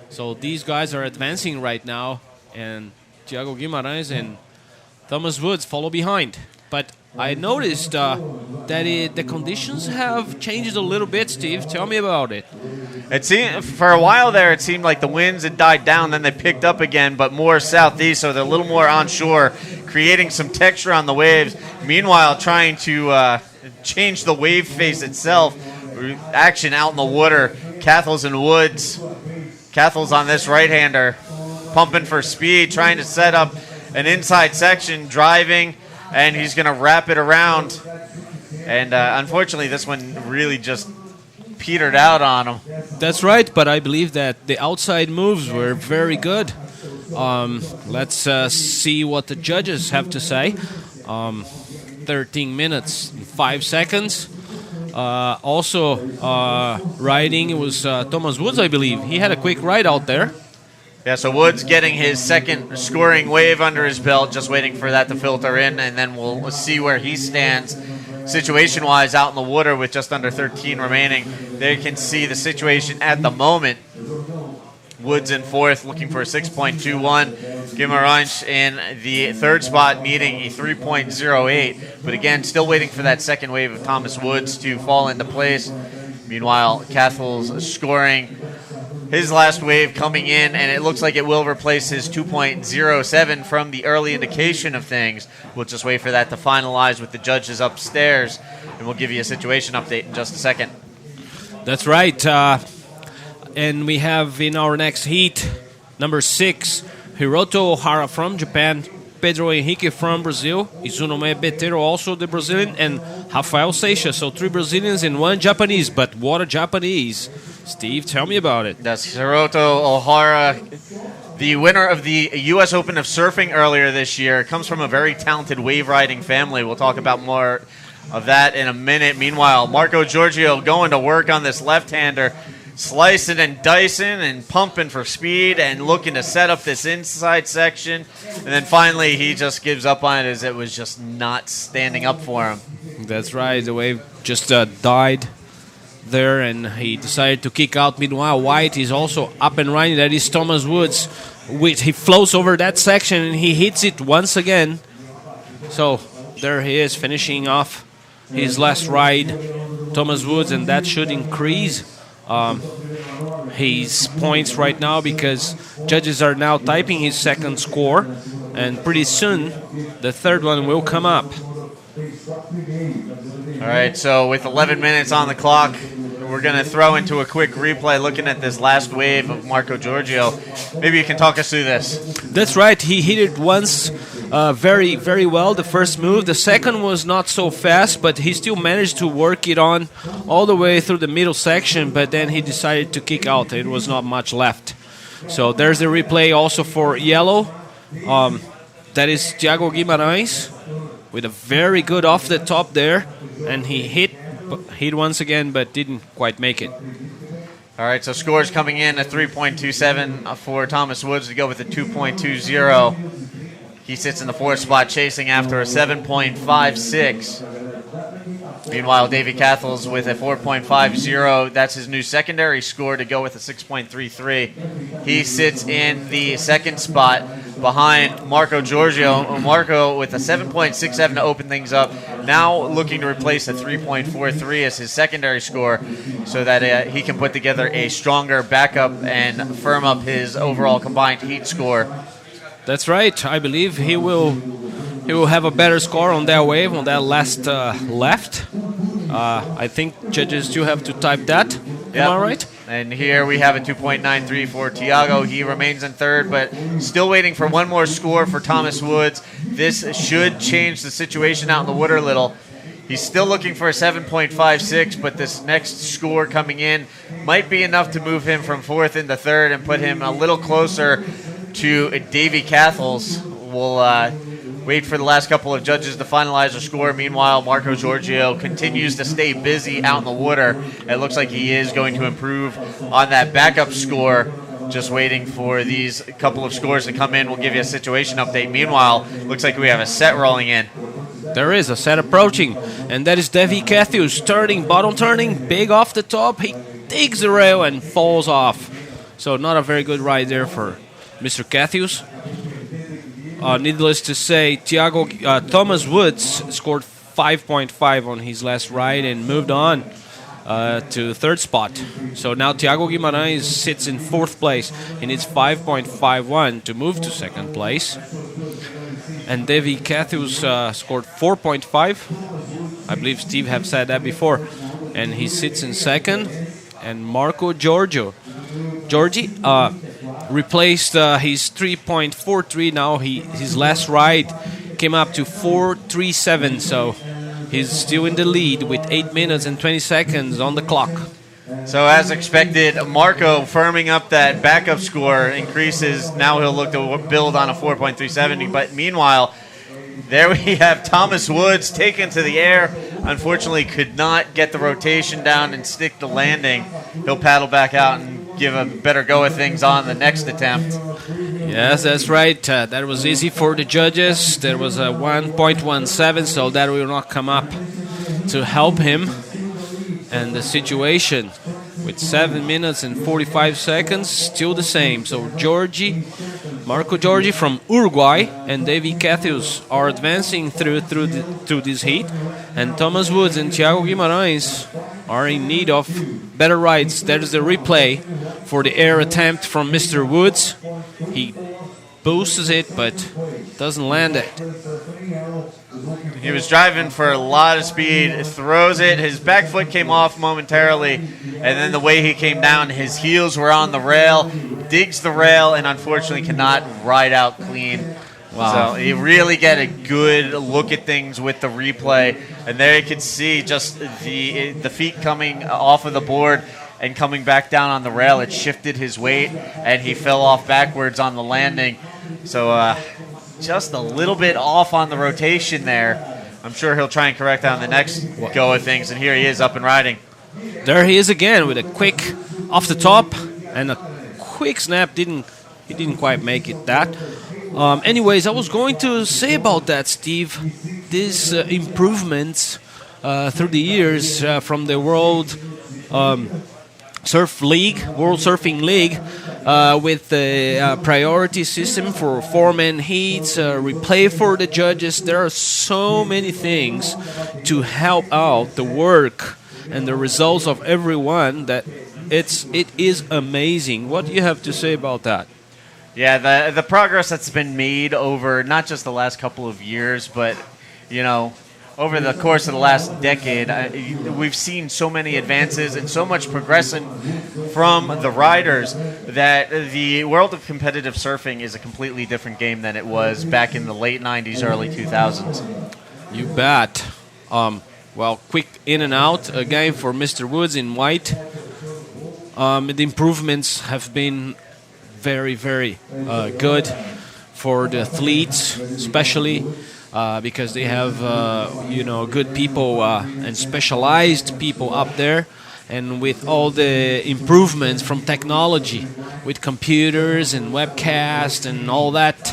So these guys are advancing right now, and Tiago Guimarães and Thomas Woods follow behind. But I noticed that the conditions have changed a little bit, Steve. Tell me about it. It seemed, for a while there, it seemed like the winds had died down, then they picked up again, but more southeast, so they're a little more onshore, creating some texture on the waves. Meanwhile, trying to change the wave face itself. Action out in the water. Cathles and Woods. Cathles on this right-hander, pumping for speed, trying to set up an inside section, driving, and he's going to wrap it around. And unfortunately, this one really just petered out on him. That's right, but I believe that the outside moves were very good. Let's see what the judges have to say. 13 minutes, 5 seconds. Riding, it was Thomas Woods, I believe. He had a quick ride out there. Yeah, so Woods getting his second scoring wave under his belt, just waiting for that to filter in, and then we'll see where he stands situation-wise out in the water with just under 13 remaining. There you can see the situation at the moment. Woods in fourth, looking for a 6.21. Guimarães in the third spot, needing a 3.08. But again, still waiting for that second wave of Thomas Woods to fall into place. Meanwhile, Cathles scoring his last wave coming in, and it looks like it will replace his 2.07 from the early indication of things. We'll just wait for that to finalize with the judges upstairs, and we'll give you a situation update in just a second. That's right. And we have in our next heat, number 6, Hiroto Ohara from Japan, Pedro Henrique from Brazil, Izunome Betero, also the Brazilian, and Rafael Seixas. So 3 Brazilians and 1 Japanese. But what a Japanese. Steve, tell me about it. That's Hiroto Ohara, the winner of the U.S. Open of Surfing earlier this year. Comes from a very talented wave riding family. We'll talk about more of that in a minute. Meanwhile, Marco Giorgio going to work on this left-hander, slicing and dicing and pumping for speed and looking to set up this inside section. And then finally he just gives up on it as it was just not standing up for him. That's right. The wave just died there and he decided to kick out. Meanwhile, White is also up and running. That is Thomas Woods. He floats over that section and he hits it once again. So there he is finishing off his last ride, Thomas Woods, and that should increase his points right now because judges are now typing his second score, and pretty soon the third one will come up. All right, so with 11 minutes on the clock, we're going to throw into a quick replay looking at this last wave of Marco Giorgio. Maybe you can talk us through this. That's right. He hit it once very, very well, the first move. The second was not so fast, but he still managed to work it on all the way through the middle section, but then he decided to kick out. It was not much left. So there's the replay also for yellow. That is Thiago Guimarães with a very good off the top there, and he hit once again, but didn't quite make it. All right, so scores coming in at 3.27 for Thomas Woods to go with a 2.20. He sits in the fourth spot, chasing after a 7.56. Meanwhile, Davy Cathles with a 4.50. That's his new secondary score to go with a 6.33. He sits in the second spot behind Marco Giorgio. Marco with a 7.67 to open things up. Now looking to replace a 3.43 as his secondary score so that he can put together a stronger backup and firm up his overall combined heat score. That's right. I believe he will have a better score on that wave, on that last left. I think judges still have to type that. Yep. Am I right? And here we have a 2.93 for Thiago. He remains in third, but still waiting for one more score for Thomas Woods. This should change the situation out in the water a little. He's still looking for a 7.56, but this next score coming in might be enough to move him from fourth into third and put him a little closer to Davy Cathles. We'll wait for the last couple of judges to finalize their score. Meanwhile, Marco Giorgio continues to stay busy out in the water. It looks like he is going to improve on that backup score. Just waiting for these couple of scores to come in. We'll give you a situation update. Meanwhile, looks like we have a set rolling in. There is a set approaching, and that is Davy Cathles turning, bottom turning, big off the top. He digs the rail and falls off. So not a very good ride there for Mr. Cathles. Needless to say, Thomas Woods scored 5.5 on his last ride and moved on to third spot. So now Thiago Guimarães sits in fourth place. He needs 5.51 to move to second place. And Davy Cathles scored 4.5. I believe Steve have said that before. And he sits in second. And Marco Giorgio replaced his 3.43. Now his last ride came up to 4.37. So he's still in the lead with 8 minutes and 20 seconds on the clock. So as expected, Marco firming up that backup score increases. Now he'll look to build on a 4.370. But meanwhile, there we have Thomas Woods taken to the air. Unfortunately, could not get the rotation down and stick the landing. He'll paddle back out and give a better go of things on the next attempt. Yes, that's right. That was easy for the judges. There was a 1.17, so that will not come up to help him. And the situation with 7 minutes and 45 seconds, still the same. So Marco Giorgi from Uruguay and Davy Cathles are advancing through this heat. And Thomas Woods and Thiago Guimarães are in need of better rides. There's the replay for the air attempt from Mr. Woods. He boosts it, but doesn't land it. He was driving for a lot of speed, throws it. His back foot came off momentarily, and then the way he came down, his heels were on the rail, digs the rail, and unfortunately cannot ride out clean. Wow. So you really get a good look at things with the replay, and there you can see just the feet coming off of the board and coming back down on the rail. It shifted his weight, and he fell off backwards on the landing. So just a little bit off on the rotation there. I'm sure he'll try and correct that on the next go of things, and here he is up and riding. There he is again with a quick off the top and a quick snap. He didn't quite make it that. Anyways, I was going to say about that, Steve. These improvements through the years from the World Surfing League, with the priority system for four-man heats, replay for the judges. There are so many things to help out the work and the results of everyone that it is amazing. What do you have to say about that? Yeah, the progress that's been made over not just the last couple of years, but, over the course of the last decade, we've seen so many advances and so much progression from the riders that the world of competitive surfing is a completely different game than it was back in the late 90s, early 2000s. You bet. Quick in and out again for Mr. Woods in white. The improvements have been very, very good for the athletes, especially because they have good people and specialized people up there, and with all the improvements from technology, with computers and webcast and all that,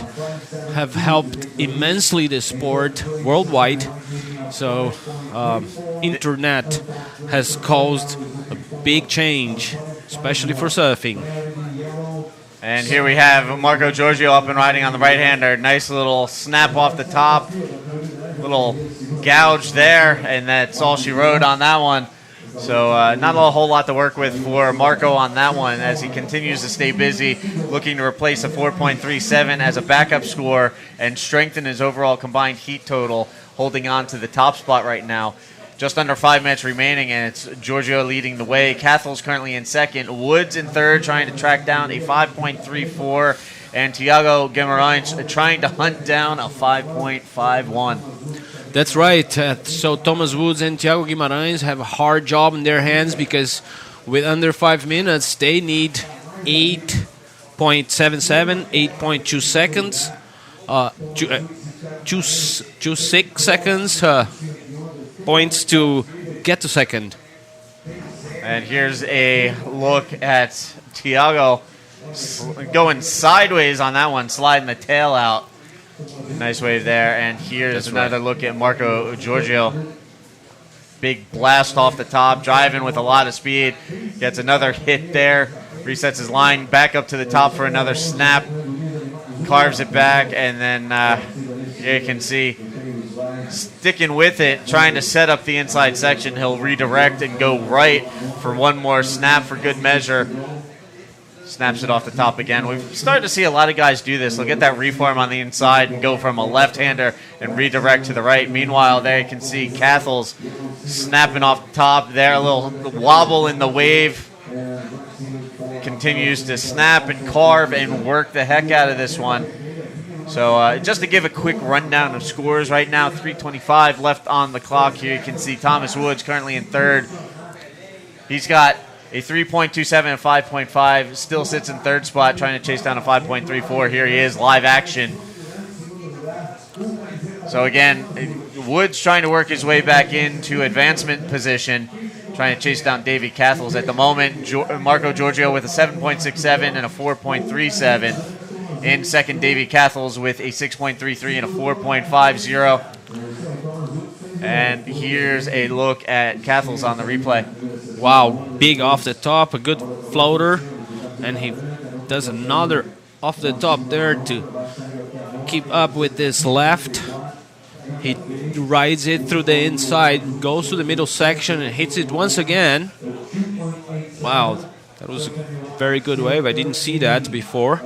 have helped immensely the sport worldwide. So internet has caused a big change, especially for surfing. And here we have Marco Giorgio up and riding on the right-hander. Nice little snap off the top. Little gouge there, and that's all she wrote on that one. So not a whole lot to work with for Marco on that one as he continues to stay busy, looking to replace a 4.37 as a backup score and strengthen his overall combined heat total, holding on to the top spot right now. Just under 5 minutes remaining, and it's Giorgio leading the way. Cathel's currently in second. Woods in third, trying to track down a 5.34. And Thiago Guimarães trying to hunt down a 5.51. That's right. So Thomas Woods and Thiago Guimarães have a hard job in their hands because with under 5 minutes, they need 8.77, 8.2 seconds, 2.6 seconds, points to get to second. And here's a look at Thiago going sideways on that one, sliding the tail out. Nice wave there. And here's another look at Marco Giorgio. Big blast off the top, driving with a lot of speed. Gets another hit there. Resets his line back up to the top for another snap. Carves it back, and then here you can see sticking with it, trying to set up the inside section. He'll redirect and go right for one more snap for good measure. Snaps it off the top again. We've started to see a lot of guys do this. They'll get that reform on the inside and go from a left-hander and redirect to the right. Meanwhile, there you can see Cathel's snapping off the top there. A little wobble in the wave. Continues to snap and carve and work the heck out of this one. So just to give a quick rundown of scores right now, 3:25 left on the clock. Here you can see Thomas Woods currently in third. He's got a 3.27 and 5.5. Still sits in third spot trying to chase down a 5.34. Here he is, live action. So again, Woods trying to work his way back into advancement position, trying to chase down Davy Cathels. At the moment, Marco Giorgio with a 7.67 and a 4.37. In second, Davy Cathels with a 6.33 and a 4.50. And here's a look at Cathels on the replay. Wow, big off the top, a good floater. And he does another off the top there to keep up with this left. He rides it through the inside, goes to the middle section and hits it once again. Wow, that was a very good wave. I didn't see that before.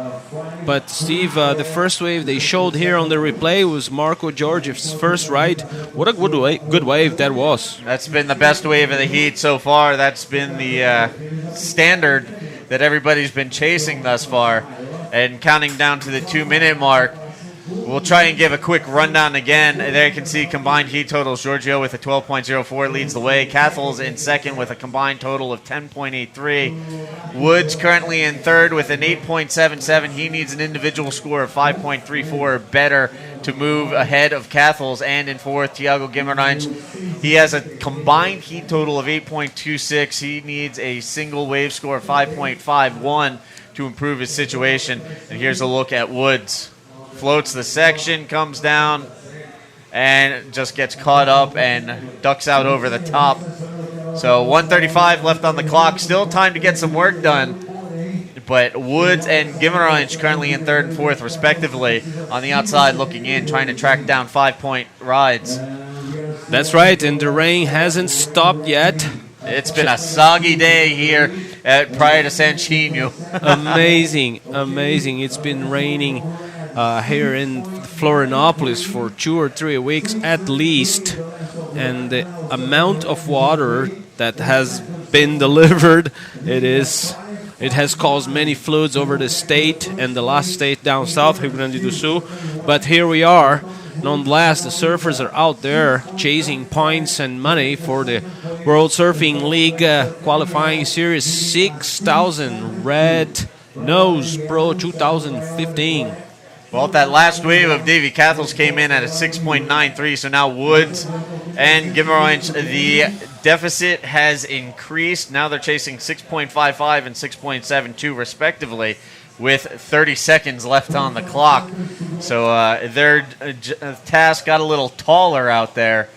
But Steve, the first wave they showed here on the replay was Marco Giorgio's first ride. What a good wave that was. That's been the best wave of the heat so far. That's been the standard that everybody's been chasing thus far. And counting down to the 2-minute mark, we'll try and give a quick rundown again. There you can see combined heat totals. Giorgio with a 12.04 leads the way. Cathels in second with a combined total of 10.83. Woods currently in third with an 8.77. He needs an individual score of 5.34 or better to move ahead of Cathels. And in fourth, Thiago Guimarães. He has a combined heat total of 8.26. He needs a single wave score of 5.51 to improve his situation. And here's a look at Woods. Floats the section, comes down, and just gets caught up and ducks out over the top. So 1:35 left on the clock. Still time to get some work done. But Woods and Guimarães currently in third and fourth, respectively, on the outside looking in, trying to track down 5-point rides. That's right, and the rain hasn't stopped yet. It's been a soggy day here at Praia de Santinho. Amazing. It's been raining here in Florianopolis for 2 or 3 weeks at least. And the amount of water that has been delivered, it has caused many floods over the state and the last state down south, Rio Grande do Sul. But here we are. Nonetheless, the surfers are out there chasing points and money for the World Surfing League qualifying series 6000 Red Nose Pro 2015. Well, that last wave of Davy Cathles came in at a 6.93, so now Woods and Guimarães, the deficit has increased. Now they're chasing 6.55 and 6.72 respectively, with 30 seconds left on the clock. So their task got a little taller out there,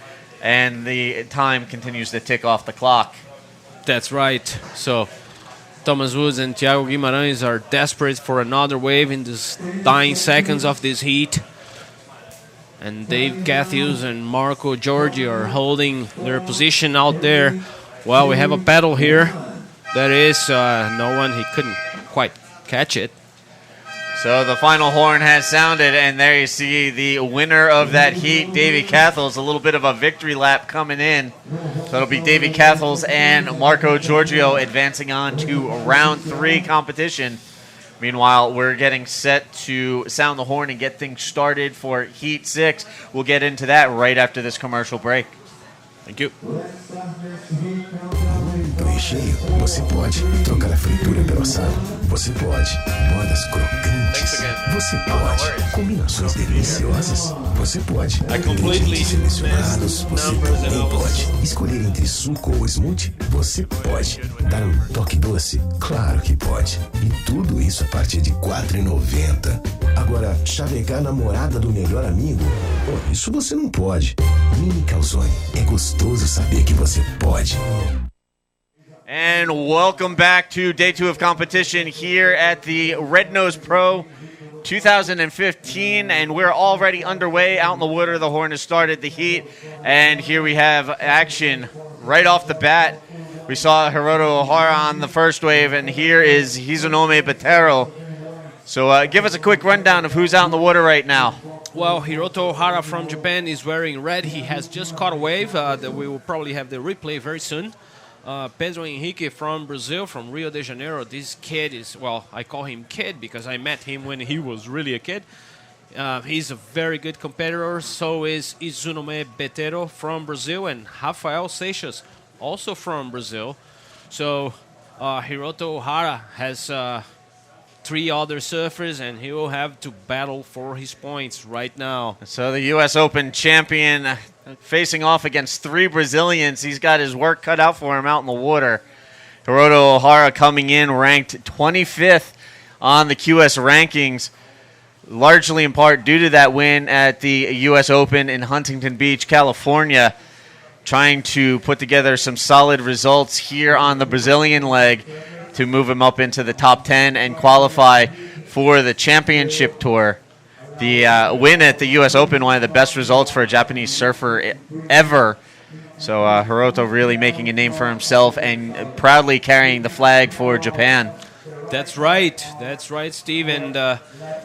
and the time continues to tick off the clock. That's right. So Thomas Woods and Thiago Guimarães are desperate for another wave in this dying seconds of this heat. And Dave Matthews and Marco Giorgi are holding their position out there. Well, we have a paddle here. That is no one. He couldn't quite catch it. So the final horn has sounded, and there you see the winner of that heat, Davy Cathles. A little bit of a victory lap coming in. So it'll be Davy Cathles and Marco Giorgio advancing on to round 3 competition. Meanwhile, we're getting set to sound the horn and get things started for Heat 6. We'll get into that right after this commercial break. Thank you. Do recheio, você pode trocar a fritura pelo assado. Você pode bordas crocantes. Você pode combinações deliciosas. Você pode ingredientes selecionados. Você também pode escolher entre suco ou smoothie. Você pode dar um toque doce. Claro que pode. E tudo isso a partir de R$ 4,90. Agora, chavecar a namorada do melhor amigo? Oh, isso você não pode. Mini Calzone. É gostoso saber que você pode. And welcome back to day 2 of competition here at the Red Nose Pro 2015, and we're already underway out in the water. The horn has started the heat, and here we have action right off the bat. We saw Hiroto Ohara on the first wave, and here is Hizunome Batero. So give us a quick rundown of who's out in the water right now. Well, Hiroto Ohara from Japan is wearing red. He has just caught a wave that we will probably have the replay very soon. Pedro Henrique from Brazil, from Rio de Janeiro. This kid is, well, I call him kid because I met him when he was really a kid. He's a very good competitor. So is Izunome Betero from Brazil, and Rafael Seixas, also from Brazil. So Hiroto Ohara has 3 other surfers, and he will have to battle for his points right now. So the U.S. Open champion facing off against 3 Brazilians. He's got his work cut out for him out in the water. Hiroto Ohara coming in ranked 25th on the QS rankings, largely in part due to that win at the U.S. Open in Huntington Beach, California, trying to put together some solid results here on the Brazilian leg to move him up into the top 10 and qualify for the championship tour. The win at the U.S. Open, one of the best results for a Japanese surfer ever. So Hiroto really making a name for himself and proudly carrying the flag for Japan. That's right, Steve. And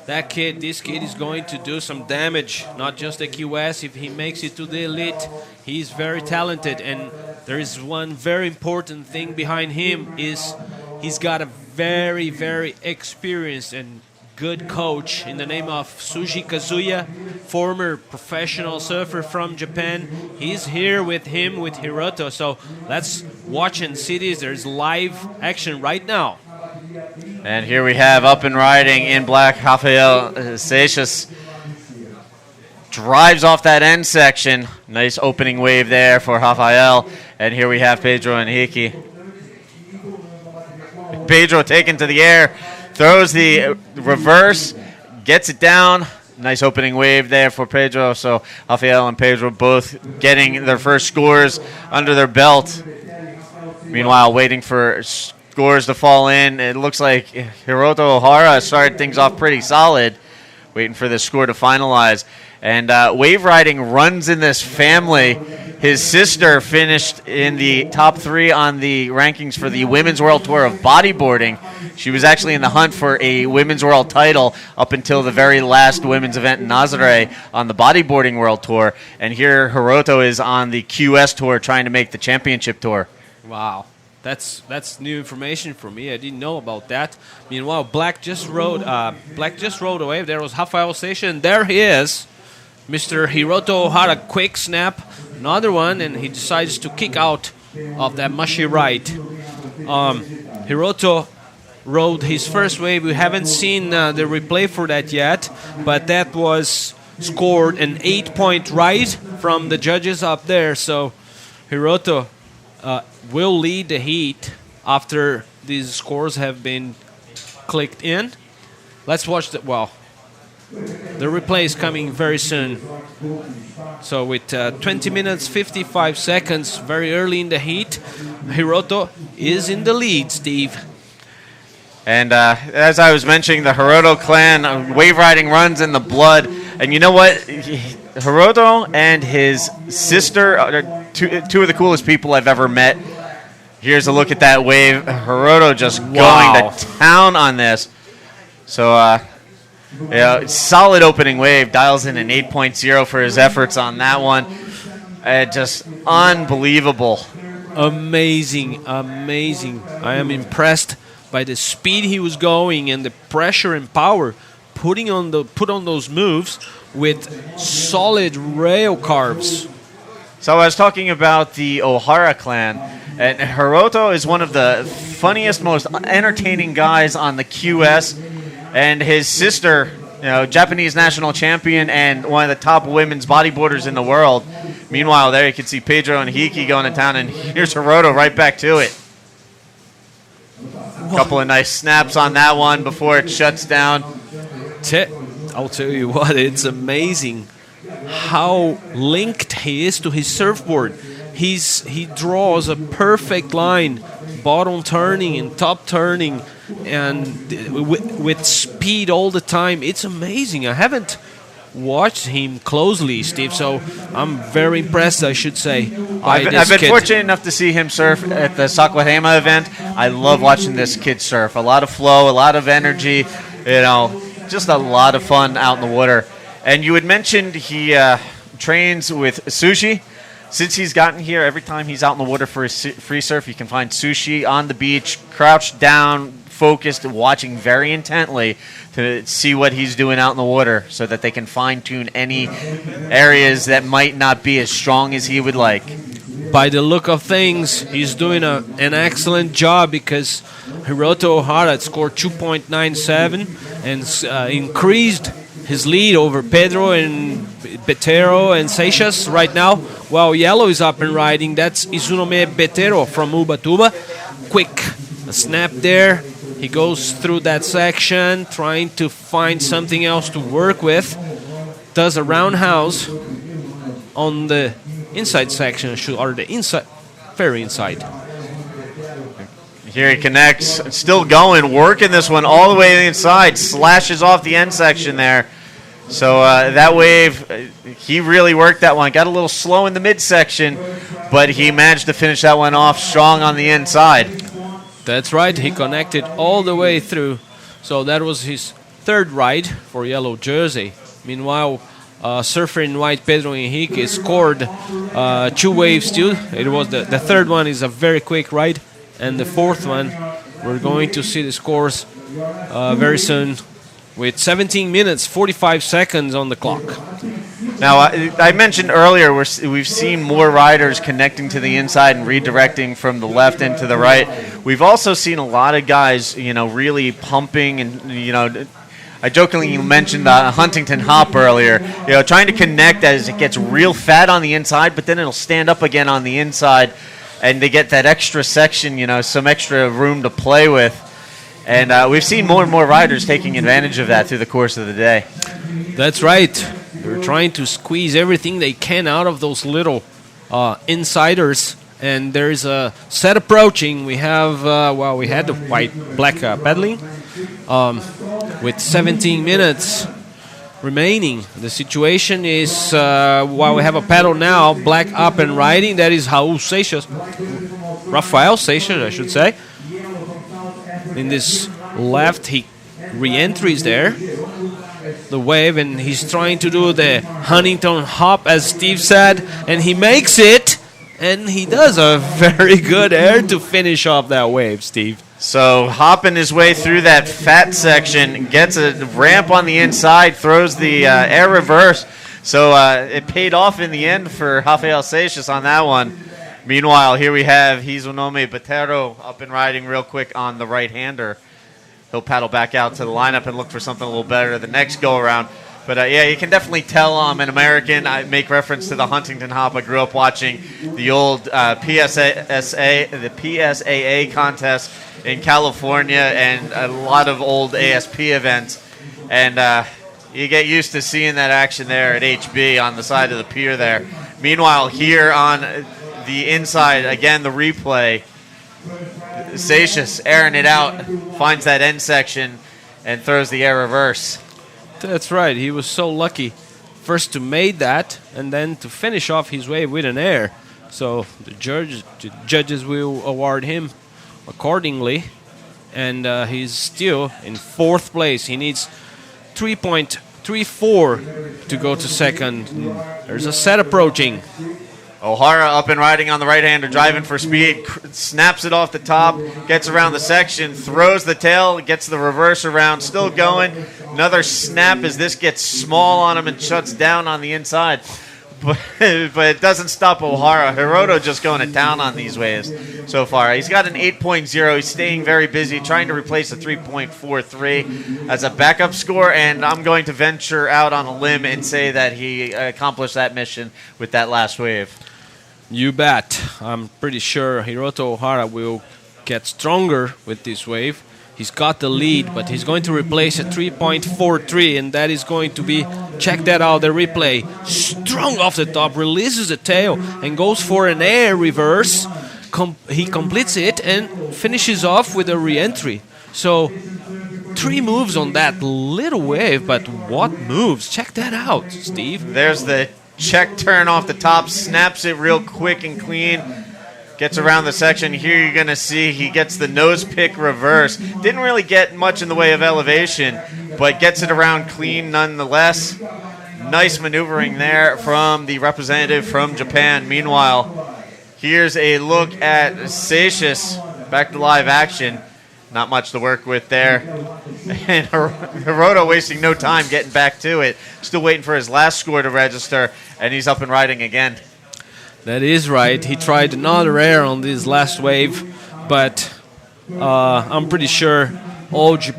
this kid is going to do some damage, not just the QS. If he makes it to the elite, he's very talented. And there is one very important thing behind him is he's got a very, very experienced and good coach in the name of Suji Kazuya, former professional surfer from Japan. He's here with him, with Hiroto. So let's watch and see this. There's live action right now. And here we have up and riding in black, Rafael Seixas. Drives off that end section. Nice opening wave there for Rafael. And here we have Pedro Henrique. Pedro taken to the air. Throws the reverse, gets it down. Nice opening wave there for Pedro. So Rafael and Pedro both getting their first scores under their belt. Meanwhile, waiting for scores to fall in. It looks like Hiroto Ohara started things off pretty solid. Waiting for the score to finalize. And wave riding runs in this family. His sister finished in the top 3 on the rankings for the Women's World Tour of Bodyboarding. She was actually in the hunt for a Women's World title up until the very last women's event in Nazare on the Bodyboarding World Tour. And here Hiroto is on the QS Tour trying to make the championship tour. Wow. That's new information for me. I didn't know about that. Meanwhile, Black just rode away. There was Rafael Seixas. There he is. Mr. Hiroto had a quick snap, another one, and he decides to kick out of that mushy right. Hiroto rode his first wave. We haven't seen the replay for that yet, but that was scored an 8-point ride from the judges up there. So Hiroto will lead the heat after these scores have been clicked in. Let's watch the replay is coming very soon. So with 20 minutes, 55 seconds, very early in the heat, Hiroto is in the lead, Steve. And as I was mentioning, the Hiroto clan, wave riding runs in the blood. And you know what? Hiroto and his sister are two of the coolest people I've ever met. Here's a look at that wave. Hiroto just going to town on this. So, solid opening wave. Dials in an 8.0 for his efforts on that one. Just unbelievable. Amazing. I am impressed by the speed he was going and the pressure and power put on those moves with solid rail carves. So I was talking about the Ohara clan, and Hiroto is one of the funniest, most entertaining guys on the QS, and his sister, Japanese national champion and one of the top women's bodyboarders in the world. Meanwhile, there you can see Pedro and Hiki going to town, and here's Hiroto right back to it. A couple of nice snaps on that one before it shuts down. I'll tell you what, it's amazing how linked he is to his surfboard. He draws a perfect line, bottom turning and top turning, and with speed all the time. It's amazing. I haven't watched him closely, Steve, so I'm very impressed, I should say. I've been fortunate enough to see him surf at the Saquarema event. I love watching this kid surf. A lot of flow, a lot of energy, just a lot of fun out in the water. And you had mentioned he trains with Sushi. Since he's gotten here, every time he's out in the water for his free surf, you can find Sushi on the beach, crouched down, focused, watching very intently to see what he's doing out in the water so that they can fine-tune any areas that might not be as strong as he would like. By the look of things, he's doing an excellent job because Hiroto Ohara scored 2.97 and increased his lead over Pedro and Betero and Seixas right now, while yellow is up and riding. That's Izunome Betero from Ubatuba. Quick snap there. He goes through that section, trying to find something else to work with. Does a roundhouse on the inside section, or the inside, very inside. Here he connects, still going, working this one all the way inside, slashes off the end section there. So that wave, he really worked that one. Got a little slow in the midsection, but he managed to finish that one off strong on the inside. That's right. He connected all the way through. So that was his third ride for yellow jersey. Meanwhile, surfer in white Pedro Henrique scored 2 waves too. It was the third one is a very quick ride, and the fourth one, we're going to see the scores very soon, with 17 minutes, 45 seconds on the clock. Now, I mentioned earlier we've seen more riders connecting to the inside and redirecting from the left into the right. We've also seen a lot of guys, really pumping and, I jokingly mentioned Huntington Hop earlier, trying to connect as it gets real fat on the inside, but then it'll stand up again on the inside, and they get that extra section, some extra room to play with. And we've seen more and more riders taking advantage of that through the course of the day. That's right. They're trying to squeeze everything they can out of those little insiders. And there's a set approaching. We have, we had the white-black paddling with 17 minutes. remaining. The situation is, while we have a paddle now, black up and riding. That is Rafael Seixas, I should say. In this left, he re-entries there. The wave, and he's trying to do the Huntington hop, as Steve said, and he makes it, and he does a very good air to finish off that wave, Steve. So hopping his way through that fat section, gets a ramp on the inside, throws the air reverse. So it paid off in the end for Rafael Seixas on that one. Meanwhile, here we have Hizunome Botero up and riding real quick on the right-hander. He'll paddle back out to the lineup and look for something a little better the next go-around. But, yeah, you can definitely tell I'm an American. I make reference to the Huntington Hop. I grew up watching the old PSAA contest in California and a lot of old ASP events. And you get used to seeing that action there at HB on the side of the pier there. Meanwhile, here on the inside, again, the replay, Seixas airing it out, finds that end section, and throws the air reverse. That's right. He was so lucky first to make that and then to finish off his wave with an air. So the judges will award him accordingly. And he's still in fourth place. He needs 3.34 to go to second. There's a set approaching. O'Hara up and riding on the right-hander, driving for speed, snaps it off the top, gets around the section, throws the tail, gets the reverse around, still going. Another snap as this gets small on him and shuts down on the inside. But it doesn't stop O'Hara. Hiroto just going to town on these waves so far. He's got an 8.0. He's staying very busy, trying to replace a 3.43 as a backup score, and I'm going to venture out on a limb and say that he accomplished that mission with that last wave. You bet. I'm pretty sure Hiroto O'Hara will get stronger with this wave. He's got the lead, but he's going to replace a 3.43, and that is going to be, check that out, the replay. Strong off the top, releases the tail, and goes for an air reverse. He completes it and finishes off with a re-entry. So 3 moves on that little wave, but what moves? Check that out, Steve. There's the check turn off the top, snaps it real quick and clean, gets around the section. Here you're going to see he gets the nose pick reverse. Didn't really get much in the way of elevation, but gets it around clean nonetheless. Nice maneuvering there from the representative from Japan. Meanwhile, here's a look at Seixas, back to live action. Not much to work with there. And Hiroto wasting no time getting back to it. Still waiting for his last score to register, and he's up and riding again. That is right. He tried another air on this last wave, but I'm pretty sure all the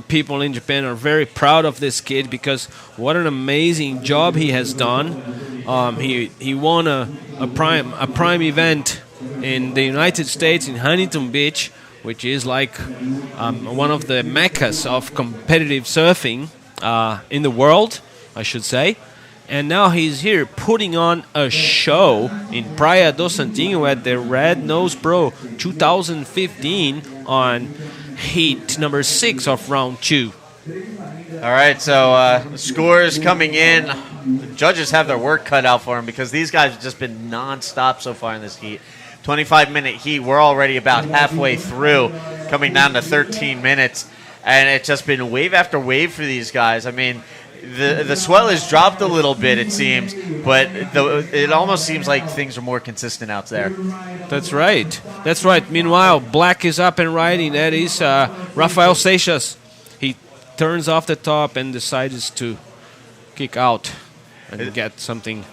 people in Japan are very proud of this kid because what an amazing job he has done. He won a prime event in the United States in Huntington Beach, which is like one of the meccas of competitive surfing in the world, I should say. And now he's here putting on a show in Praia do Santinho at the Red Nose Pro 2015 on heat number 6 of round 2. All right, so scores coming in. The judges have their work cut out for them because these guys have just been nonstop so far in this heat. 25-minute heat. We're already about halfway through, coming down to 13 minutes. And it's just been wave after wave for these guys. I mean, the swell has dropped a little bit, it seems, but it almost seems like things are more consistent out there. That's right. That's right. Meanwhile, black is up and riding. That is Rafael Seixas. He turns off the top and decides to kick out and get something.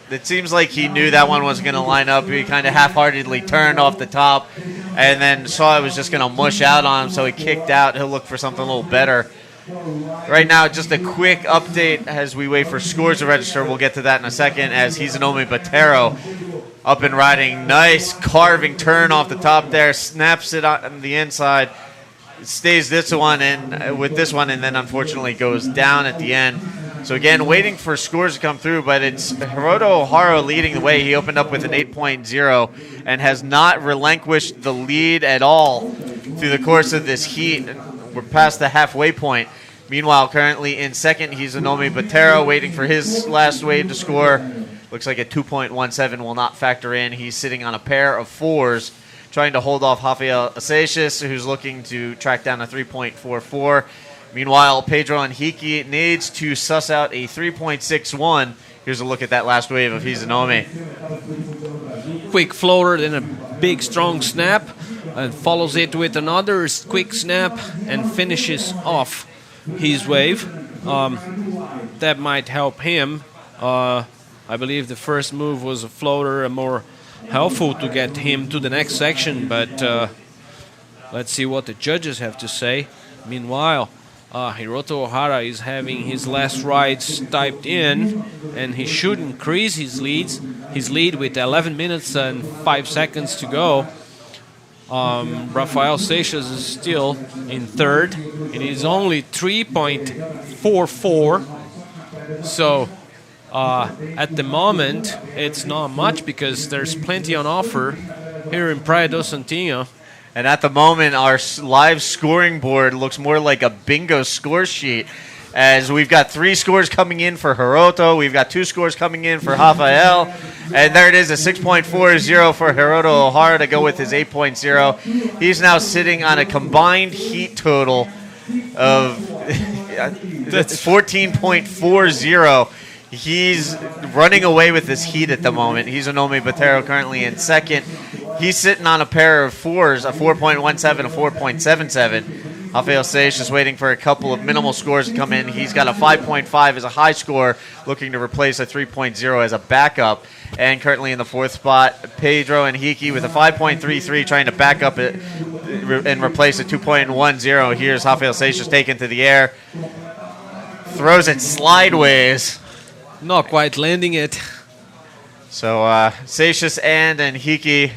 It seems like he knew that one wasn't going to line up. He kind of half-heartedly turned off the top and then saw it was just going to mush out on him, so he kicked out. He'll look for something a little better. Right now, just a quick update as we wait for scores to register. We'll get to that in a second as Hizunome Botero up and riding. Nice carving turn off the top there. Snaps it on the inside. Stays this one and with this one, and then unfortunately goes down at the end. So again, waiting for scores to come through, but it's Hiroto O'Hara leading the way. He opened up with an 8.0 and has not relinquished the lead at all through the course of this heat. We're past the halfway point. Meanwhile, currently in second, he's Inomi Botero waiting for his last wave to score. Looks like a 2.17 will not factor in. He's sitting on a pair of 4s, trying to hold off Rafael Seixas, who's looking to track down a 3.44. Meanwhile, Pedro Henrique needs to suss out a 3.61. Here's a look at that last wave of Hizunome. Quick floater, then a big strong snap, and follows it with another quick snap and finishes off his wave. That might help him. I believe the first move was a floater, more helpful to get him to the next section, but let's see what the judges have to say. Meanwhile, Hiroto Ohara is having his last rides typed in, and he should increase his lead with 11 minutes and 5 seconds to go. Rafael Seixas is still in third. It is only 3.44. So at the moment, it's not much because there's plenty on offer here in Praia do Santinho. And at the moment, our live scoring board looks more like a bingo score sheet, as we've got 3 scores coming in for Hiroto, we've got 2 scores coming in for Rafael, and there it is, a 6.40 for Hiroto Ohara to go with his 8.0. He's now sitting on a combined heat total of 14.40. He's running away with this heat at the moment. He's Inomi Botero currently in second. He's sitting on a pair of 4s, a 4.17, a 4.77. Rafael Seixas is waiting for a couple of minimal scores to come in. He's got a 5.5 as a high score, looking to replace a 3.0 as a backup. And currently in the 4th spot, Pedro Henrique with a 5.33, trying to back up it and replace a 2.10. Here's Rafael Seixas taken to the air. Throws it slideways. Not quite landing it. So Seixas and Henrique,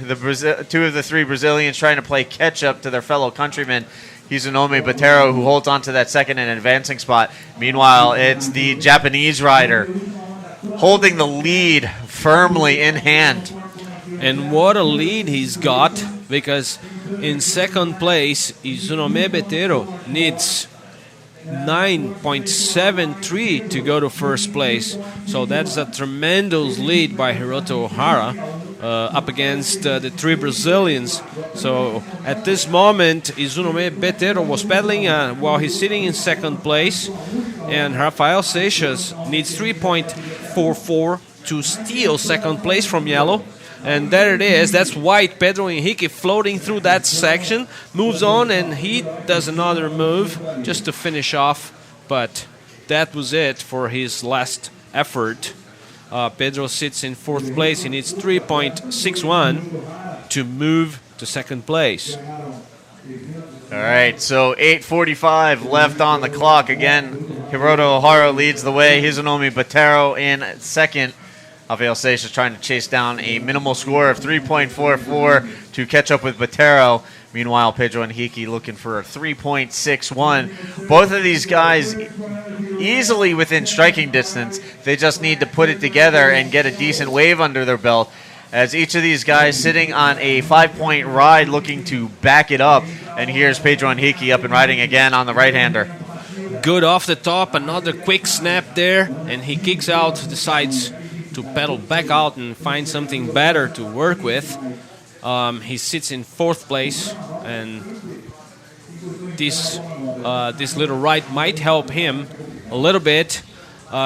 2 of the 3 Brazilians, trying to play catch-up to their fellow countrymen. He's Inomi Botero, who holds on to that second and advancing spot. Meanwhile, it's the Japanese rider holding the lead firmly in hand. And what a lead he's got, because in second place, Izunome Botero needs 9.73 to go to first place. So that's a tremendous lead by Hiroto Ohara up against the 3 Brazilians. So at this moment, Izunome Botero was pedaling while he's sitting in second place, and Rafael Seixas needs 3.44 to steal second place from yellow. And there it is. That's white. Pedro Henrique floating through that section. Moves on, and he does another move just to finish off. But that was it for his last effort. Pedro sits in 4th place. He needs 3.61 to move to second place. All right, so 8:45 left on the clock. Again, Hiroto Ohara leads the way. Hizunome Botero in second. Rafael Seixas trying to chase down a minimal score of 3.44 to catch up with Botero. Meanwhile, Pedro Henrique looking for a 3.61. Both of these guys easily within striking distance. They just need to put it together and get a decent wave under their belt, as each of these guys sitting on a 5-point ride looking to back it up. And here's Pedro Henrique up and riding again on the right-hander. Good off the top, another quick snap there, and he kicks out, decides to pedal back out and find something better to work with. He sits in 4th place, and this little ride might help him a little bit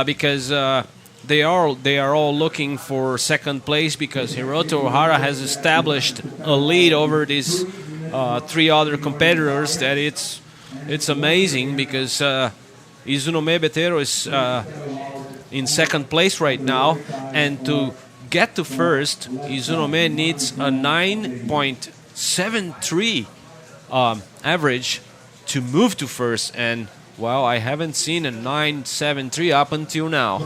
because they are all looking for second place, because Hiroto Ohara has established a lead over these 3 other competitors that it's amazing, because Izunome Botero is in second place right now, and to get to first, Izunome needs a 9.73 average to move to first, and well, I haven't seen a 9.73 up until now.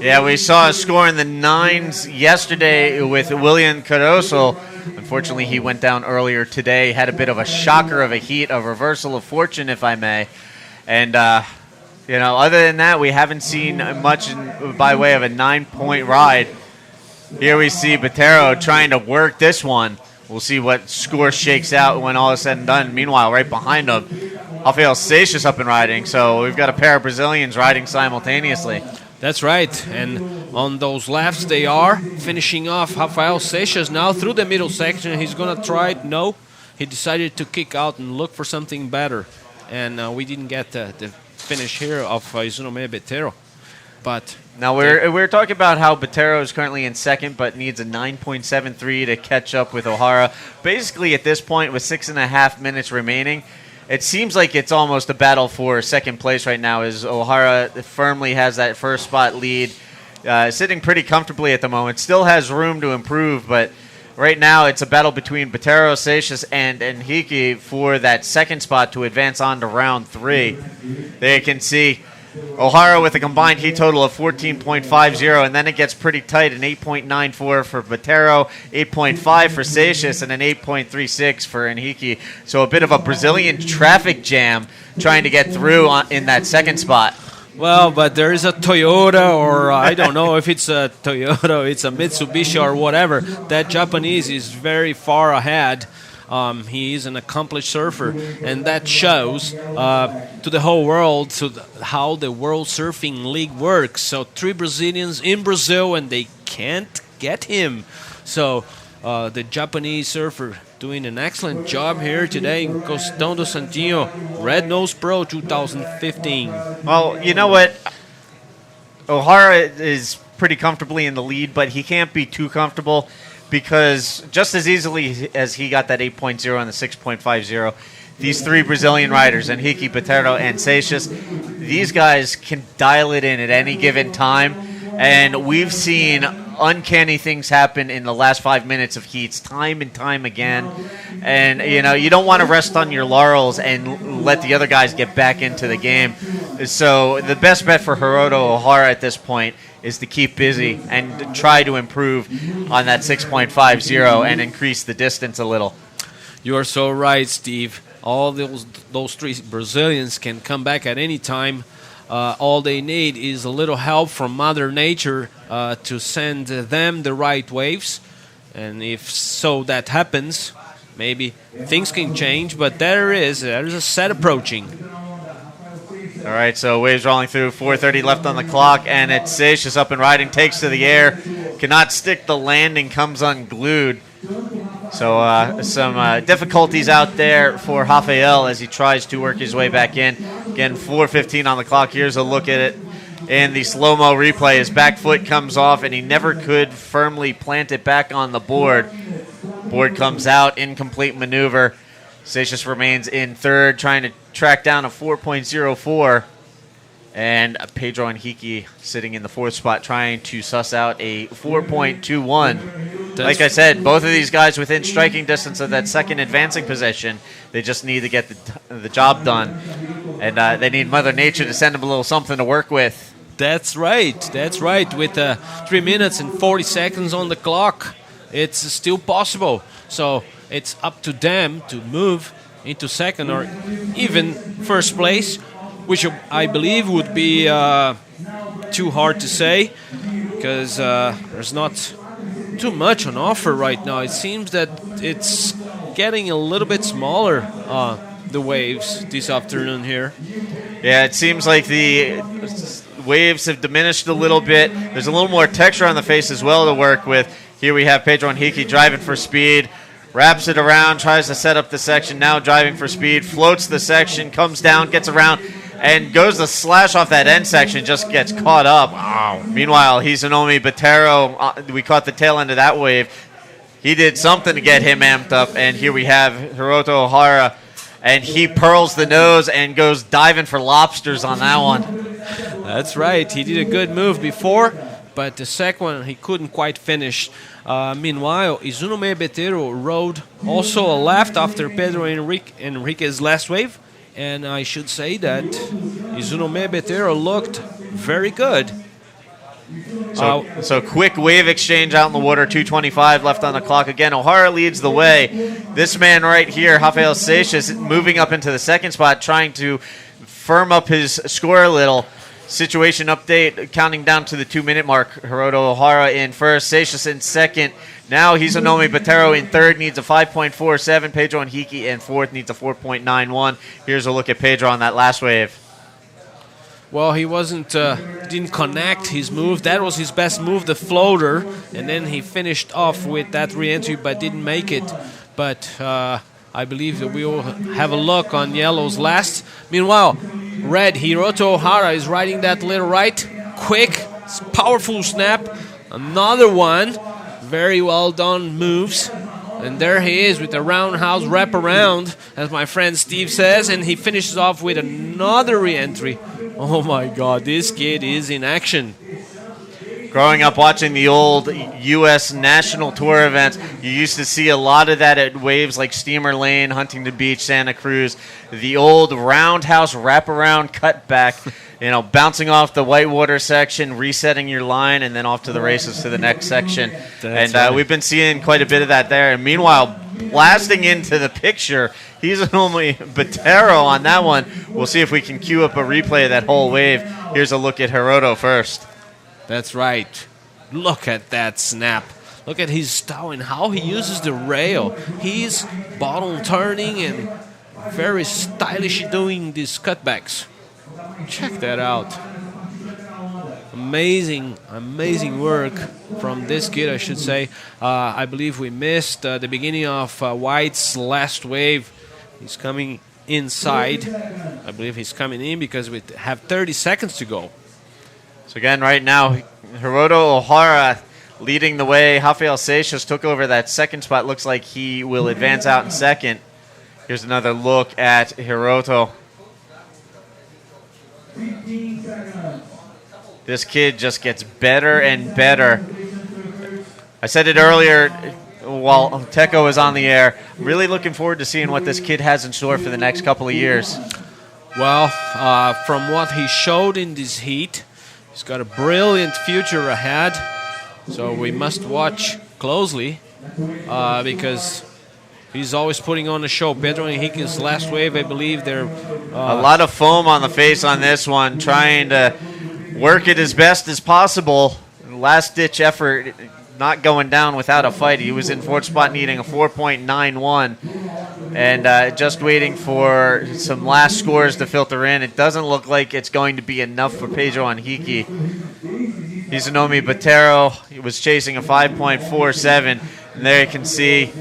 Yeah, we saw a score in the 9s yesterday with William Caruso. Unfortunately, he went down earlier today, had a bit of a shocker of a heat, a reversal of fortune, if I may. And other than that, we haven't seen much by way of a 9-point ride. Here we see Botero trying to work this one. We'll see what score shakes out when all is said and done. Meanwhile, right behind him, Rafael Seixas up and riding. So we've got a pair of Brazilians riding simultaneously. That's right. And on those laps, they are finishing off Rafael Seixas now through the middle section. He's going to try it. No, he decided to kick out and look for something better. And we didn't get the finish here of Izunome Betero. But now we're talking about how Betero is currently in second, but needs a 9.73 to catch up with O'Hara. Basically, at this point, with 6.5 minutes remaining, it seems like it's almost a battle for second place right now, as O'Hara firmly has that first spot lead, sitting pretty comfortably at the moment. Still has room to improve, but right now it's a battle between Betero, Seixas, and Hiki for that second spot to advance on to round 3. There you can see O'Hara with a combined heat total of 14.50, and then it gets pretty tight, an 8.94 for Betero, 8.5 for Seixas, and an 8.36 for Henrique. So a bit of a Brazilian traffic jam trying to get through in that second spot. Well, but there is a Toyota, or I don't know if it's a Toyota, it's a Mitsubishi or whatever. That Japanese is very far ahead. He is an accomplished surfer, and that shows to the whole world how the World Surfing League works. So 3 Brazilians in Brazil, and they can't get him. So the Japanese surfer doing an excellent job here today in Costão do Santinho, Red Nose Pro 2015. Well, you know what? O'Hara is pretty comfortably in the lead, but he can't be too comfortable, because just as easily as he got that 8.0 and the 6.50, these 3 Brazilian riders, Henrique, Betero, and Seixas, these guys can dial it in at any given time. And we've seen uncanny things happen in the last 5 minutes of heats time and time again. And, you don't want to rest on your laurels and let the other guys get back into the game. So the best bet for Hiroto O'Hara at this point is to keep busy and try to improve on that 6.50 and increase the distance a little. You are so right, Steve. All those 3 Brazilians can come back at any time. All they need is a little help from Mother Nature to send them the right waves. And if so that happens, maybe things can change. But there is a set approaching. All right, so waves rolling through, 4:30 left on the clock, and it's Seixas up and riding, takes to the air, cannot stick the landing, comes unglued. So some difficulties out there for Rafael as he tries to work his way back in. Again, 4:15 on the clock. Here's a look at it in the slow-mo replay. His back foot comes off, and he never could firmly plant it back on the board. Board comes out, incomplete maneuver. Seixas remains in third, trying to track down a 4.04. And Pedro Henrique sitting in the 4th spot, trying to suss out a 4.21. Like I said, both of these guys within striking distance of that second advancing position. They just need to get the job done. And they need Mother Nature to send them a little something to work with. That's right. That's right. With 3 minutes and 40 seconds on the clock, it's still possible. So it's up to them to move into second or even first place, which I believe would be too hard to say, because there's not too much on offer right now. It seems that it's getting a little bit smaller, the waves this afternoon here. Yeah, it seems like the waves have diminished a little bit. There's a little more texture on the face as well to work with. Here we have Pedro Henrique driving for speed, wraps it around, tries to set up the section, now driving for speed, floats the section, comes down, gets around, and goes to slash off that end section, just gets caught up. Wow. Meanwhile, Izunome Betero, we caught the tail end of that wave. He did something to get him amped up, and here we have Hiroto O'Hara, and he pearls the nose and goes diving for lobsters on that one. That's right. He did a good move before, but the second one he couldn't quite finish. Meanwhile, Izunome Betero rode also a left after Pedro Henrique's last wave, and I should say that Izunome Betero looked very good. So quick wave exchange out in the water, 2:25 left on the clock. Again, O'Hara leads the way. This man right here, Rafael Seixas, moving up into the second spot, trying to firm up his score a little. Situation update, counting down to the 2-minute mark. Hiroto Ohara in first, Seixas in second. Now Izunome Botero in third, needs a 5.47. Pedro Henrique in fourth, needs a 4.91. Here's a look at Pedro on that last wave. Well, he didn't connect his move. That was his best move, the floater. And then he finished off with that re-entry, but didn't make it. But I believe that we will have a look on yellow's last. Meanwhile, red, Hiroto Ohara is riding that little right. Quick, powerful snap. Another one. Very well done moves. And there he is with a roundhouse wraparound, as my friend Steve says. And he finishes off with another re-entry. Oh my God, this kid is in action. Growing up watching the old U.S. National Tour events, you used to see a lot of that at waves like Steamer Lane, Huntington Beach, Santa Cruz. The old roundhouse wraparound cutback, bouncing off the whitewater section, resetting your line, and then off to the races to the next section. Right. We've been seeing quite a bit of that there. And meanwhile, blasting into the picture, Izunome Botero on that one. We'll see if we can cue up a replay of that whole wave. Here's a look at Hiroto first. That's right. Look at that snap. Look at his style and how he uses the rail. He's bottom turning and very stylish doing these cutbacks. Check that out. Amazing work from this kid, I should say. I believe we missed the beginning of White's last wave. He's coming inside. I believe he's coming in because we have 30 seconds to go. So again, right now, Hiroto Ohara leading the way. Rafael Seixas took over that second spot. Looks like he will advance out in second. Here's another look at Hiroto. This kid just gets better and better. I said it earlier while Teco was on the air. I'm really looking forward to seeing what this kid has in store for the next couple of years. Well, from what he showed in this heat, he's got a brilliant future ahead. So we must watch closely because he's always putting on a show. Pedro Henrique's last wave, I believe, they're... a lot of foam on the face on this one, trying to work it as best as possible. Last-ditch effort, not going down without a fight. He was in fourth spot needing a 4.91 and just waiting for some last scores to filter in. It doesn't look like it's going to be enough for Pedro Henrique. Izunome Botero, he was chasing a 5.47, and there you can see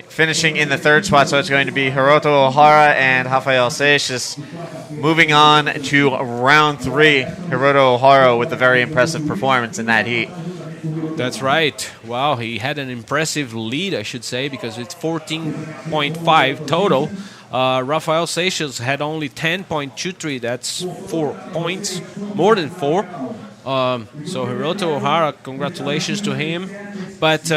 finishing in the third spot, so it's going to be Hiroto Ohara and Rafael Seixas. Moving on to round 3, Hiroto Ohara with a very impressive performance in that heat. That's right. Wow, he had an impressive lead, I should say, because it's 14.5 total. Rafael Seixas had only 10.23. That's 4 points, more than 4. So Hiroto Ohara, congratulations to him. But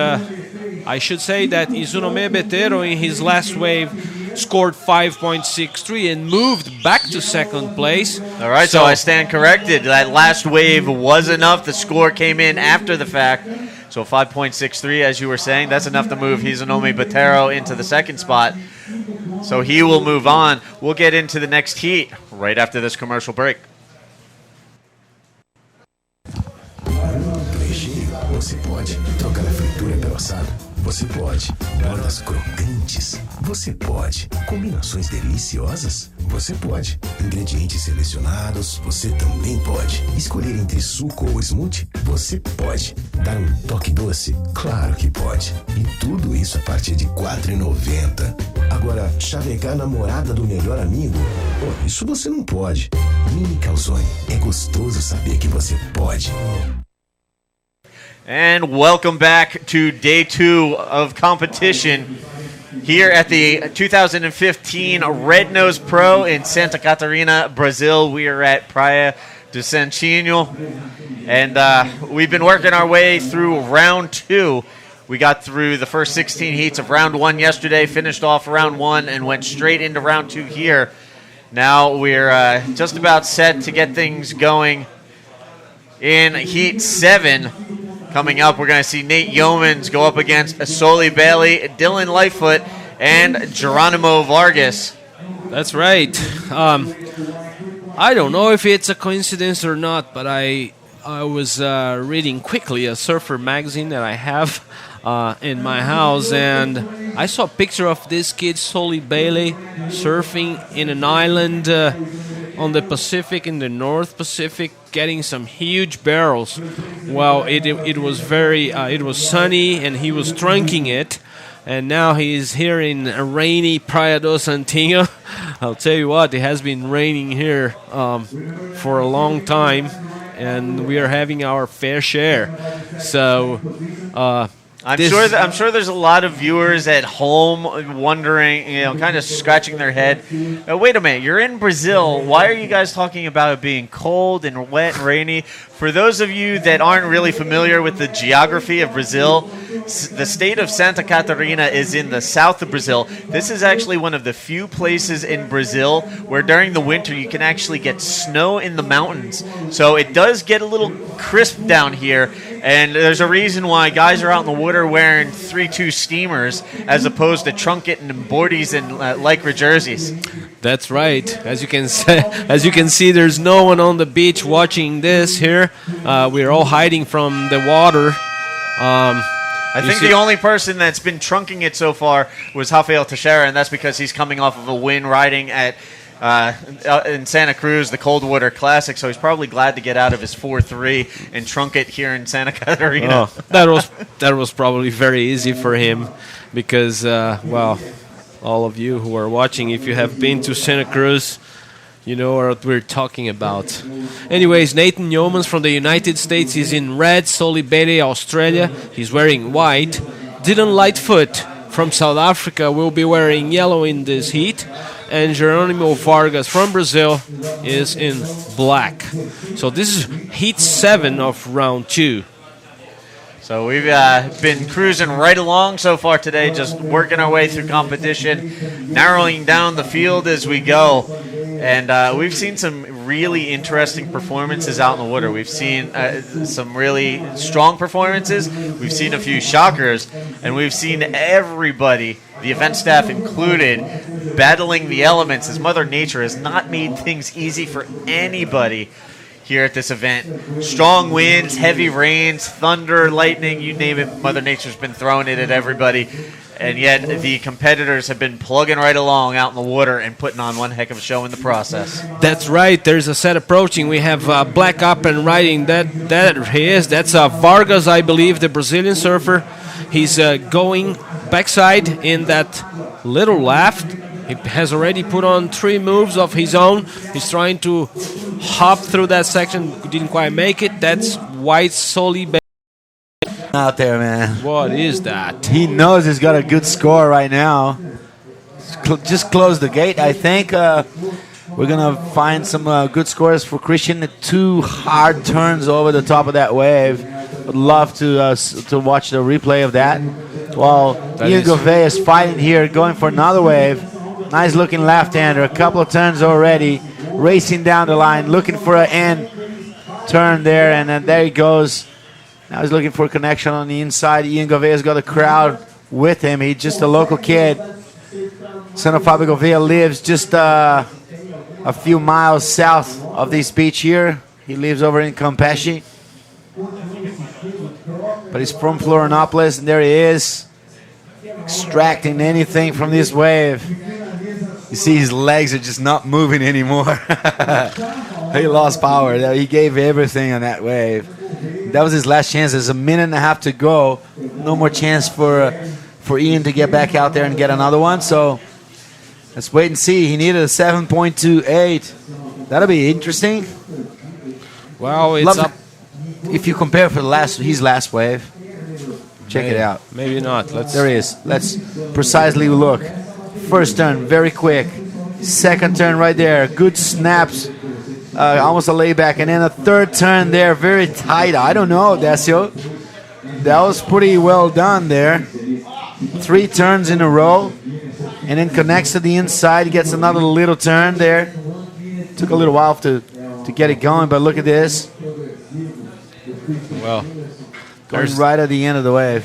I should say that Izunome Botero in his last wave scored 5.63 and moved back to second place. All right, so I stand corrected. That last wave was enough. The score came in after the fact. So 5.63, as you were saying, that's enough to move Izunome Botero into the second spot. So he will move on. We'll get into the next heat right after this commercial break. Você pode trocar a fritura pelo assado. Você pode bordas crocantes. Você pode combinações deliciosas. Você pode ingredientes selecionados. Você também pode escolher entre suco ou smoothie. Você pode dar um toque doce. Claro que pode. E tudo isso a partir de R$ 4,90. Agora, chavecar a namorada do melhor amigo? Oh, isso você não pode. Mini Calzone. É gostoso saber que você pode. And welcome back to day 2 of competition here at the 2015 Red Nose Pro in Santa Catarina, Brazil. We are at Praia do Santinho, and we've been working our way through round 2. We got through the first 16 heats of round 1 yesterday, finished off round 1, and went straight into round 2 here. Now we're just about set to get things going in heat 7. Coming up, we're going to see Nate Yeomans go up against Asoli Bailey, Dylan Lightfoot, and Geronimo Vargas. That's right. I don't know if it's a coincidence or not, but I was reading quickly a surfer magazine that I have in my house, and I saw a picture of this kid, Solly Bailey, surfing in an island on the Pacific, in the North Pacific, getting some huge barrels. Well, it was it was sunny, and he was trunking it. And now he's here in a rainy Praia do Santinho. I'll tell you what, it has been raining here for a long time, and we are having our fair share. So I'm sure there's a lot of viewers at home wondering, kind of scratching their head. Wait a minute, you're in Brazil. Why are you guys talking about it being cold and wet and rainy? For those of you that aren't really familiar with the geography of Brazil, the state of Santa Catarina is in the south of Brazil. This is actually one of the few places in Brazil where during the winter you can actually get snow in the mountains. So it does get a little crisp down here, and there's a reason why guys are out in the water wearing 3-2 steamers as opposed to trunket and boardies and lycra jerseys. That's right. As you can see, there's no one on the beach watching this here. We're all hiding from the water. I think the only person that's been trunking it so far was Rafael Teixeira, and that's because he's coming off of a win riding at in Santa Cruz, the Coldwater Classic, so he's probably glad to get out of his 4-3 and trunk it here in Santa Catarina. Oh, that was probably very easy for him because, all of you who are watching, if you have been to Santa Cruz, you know what we're talking about. Anyways, Nathan Yeomans from the United States is in red. Solly Bailey, Australia, he's wearing white. Dylan Lightfoot from South Africa will be wearing yellow in this heat. And Geronimo Vargas from Brazil is in black. So this is heat 7 of round 2. So we've been cruising right along so far today, just working our way through competition, narrowing down the field as we go. And we've seen some really interesting performances out in the water. We've seen some really strong performances. We've seen a few shockers. And we've seen everybody, the event staff included, battling the elements as Mother Nature has not made things easy for anybody here at this event. Strong winds, heavy rains, thunder, lightning, you name it, Mother Nature's been throwing it at everybody. And yet the competitors have been plugging right along out in the water and putting on one heck of a show in the process. That's right. There's a set approaching. We have Black up and riding. That he is. That's Vargas, I believe, the Brazilian surfer. He's going backside in that little left. He has already put on 3 moves of his own. He's trying to hop through that section. Didn't quite make it. That's White Solly out there, man. What is that? He knows he's got a good score right now. Just close the gate, I think. We're going to find some good scores for Christian. 2 hard turns over the top of that wave. Would love to watch the replay of that. While Ian Gouveia is fighting here, going for another wave. Nice looking left-hander. A couple of turns already. Racing down the line, looking for an end turn there. And then there he goes. Now he's looking for a connection on the inside. Ian Gouveia's got a crowd with him. He's just a local kid. Son of Fabio Gouveia lives just a few miles south of this beach here. He lives over in Campeche. But he's from Florianopolis, and there he is, extracting anything from this wave. You see his legs are just not moving anymore. He lost power. He gave everything on that wave. That was his last chance. There's a minute and a half to go. No more chance for Ian to get back out there and get another one. So let's wait and see. He needed a 7.28. That'll be interesting. Well, it's up. If you compare for his last wave, check it out. Maybe not. There he is. Let's precisely look. First turn, very quick. Second turn right there. Good snaps. Almost a layback. And then a third turn there. Very tight. I don't know, Decio. That was pretty well done there. 3 turns in a row. And then connects to the inside. Gets another little turn there. Took a little while to get it going. But look at this. Well, going right at the end of the wave.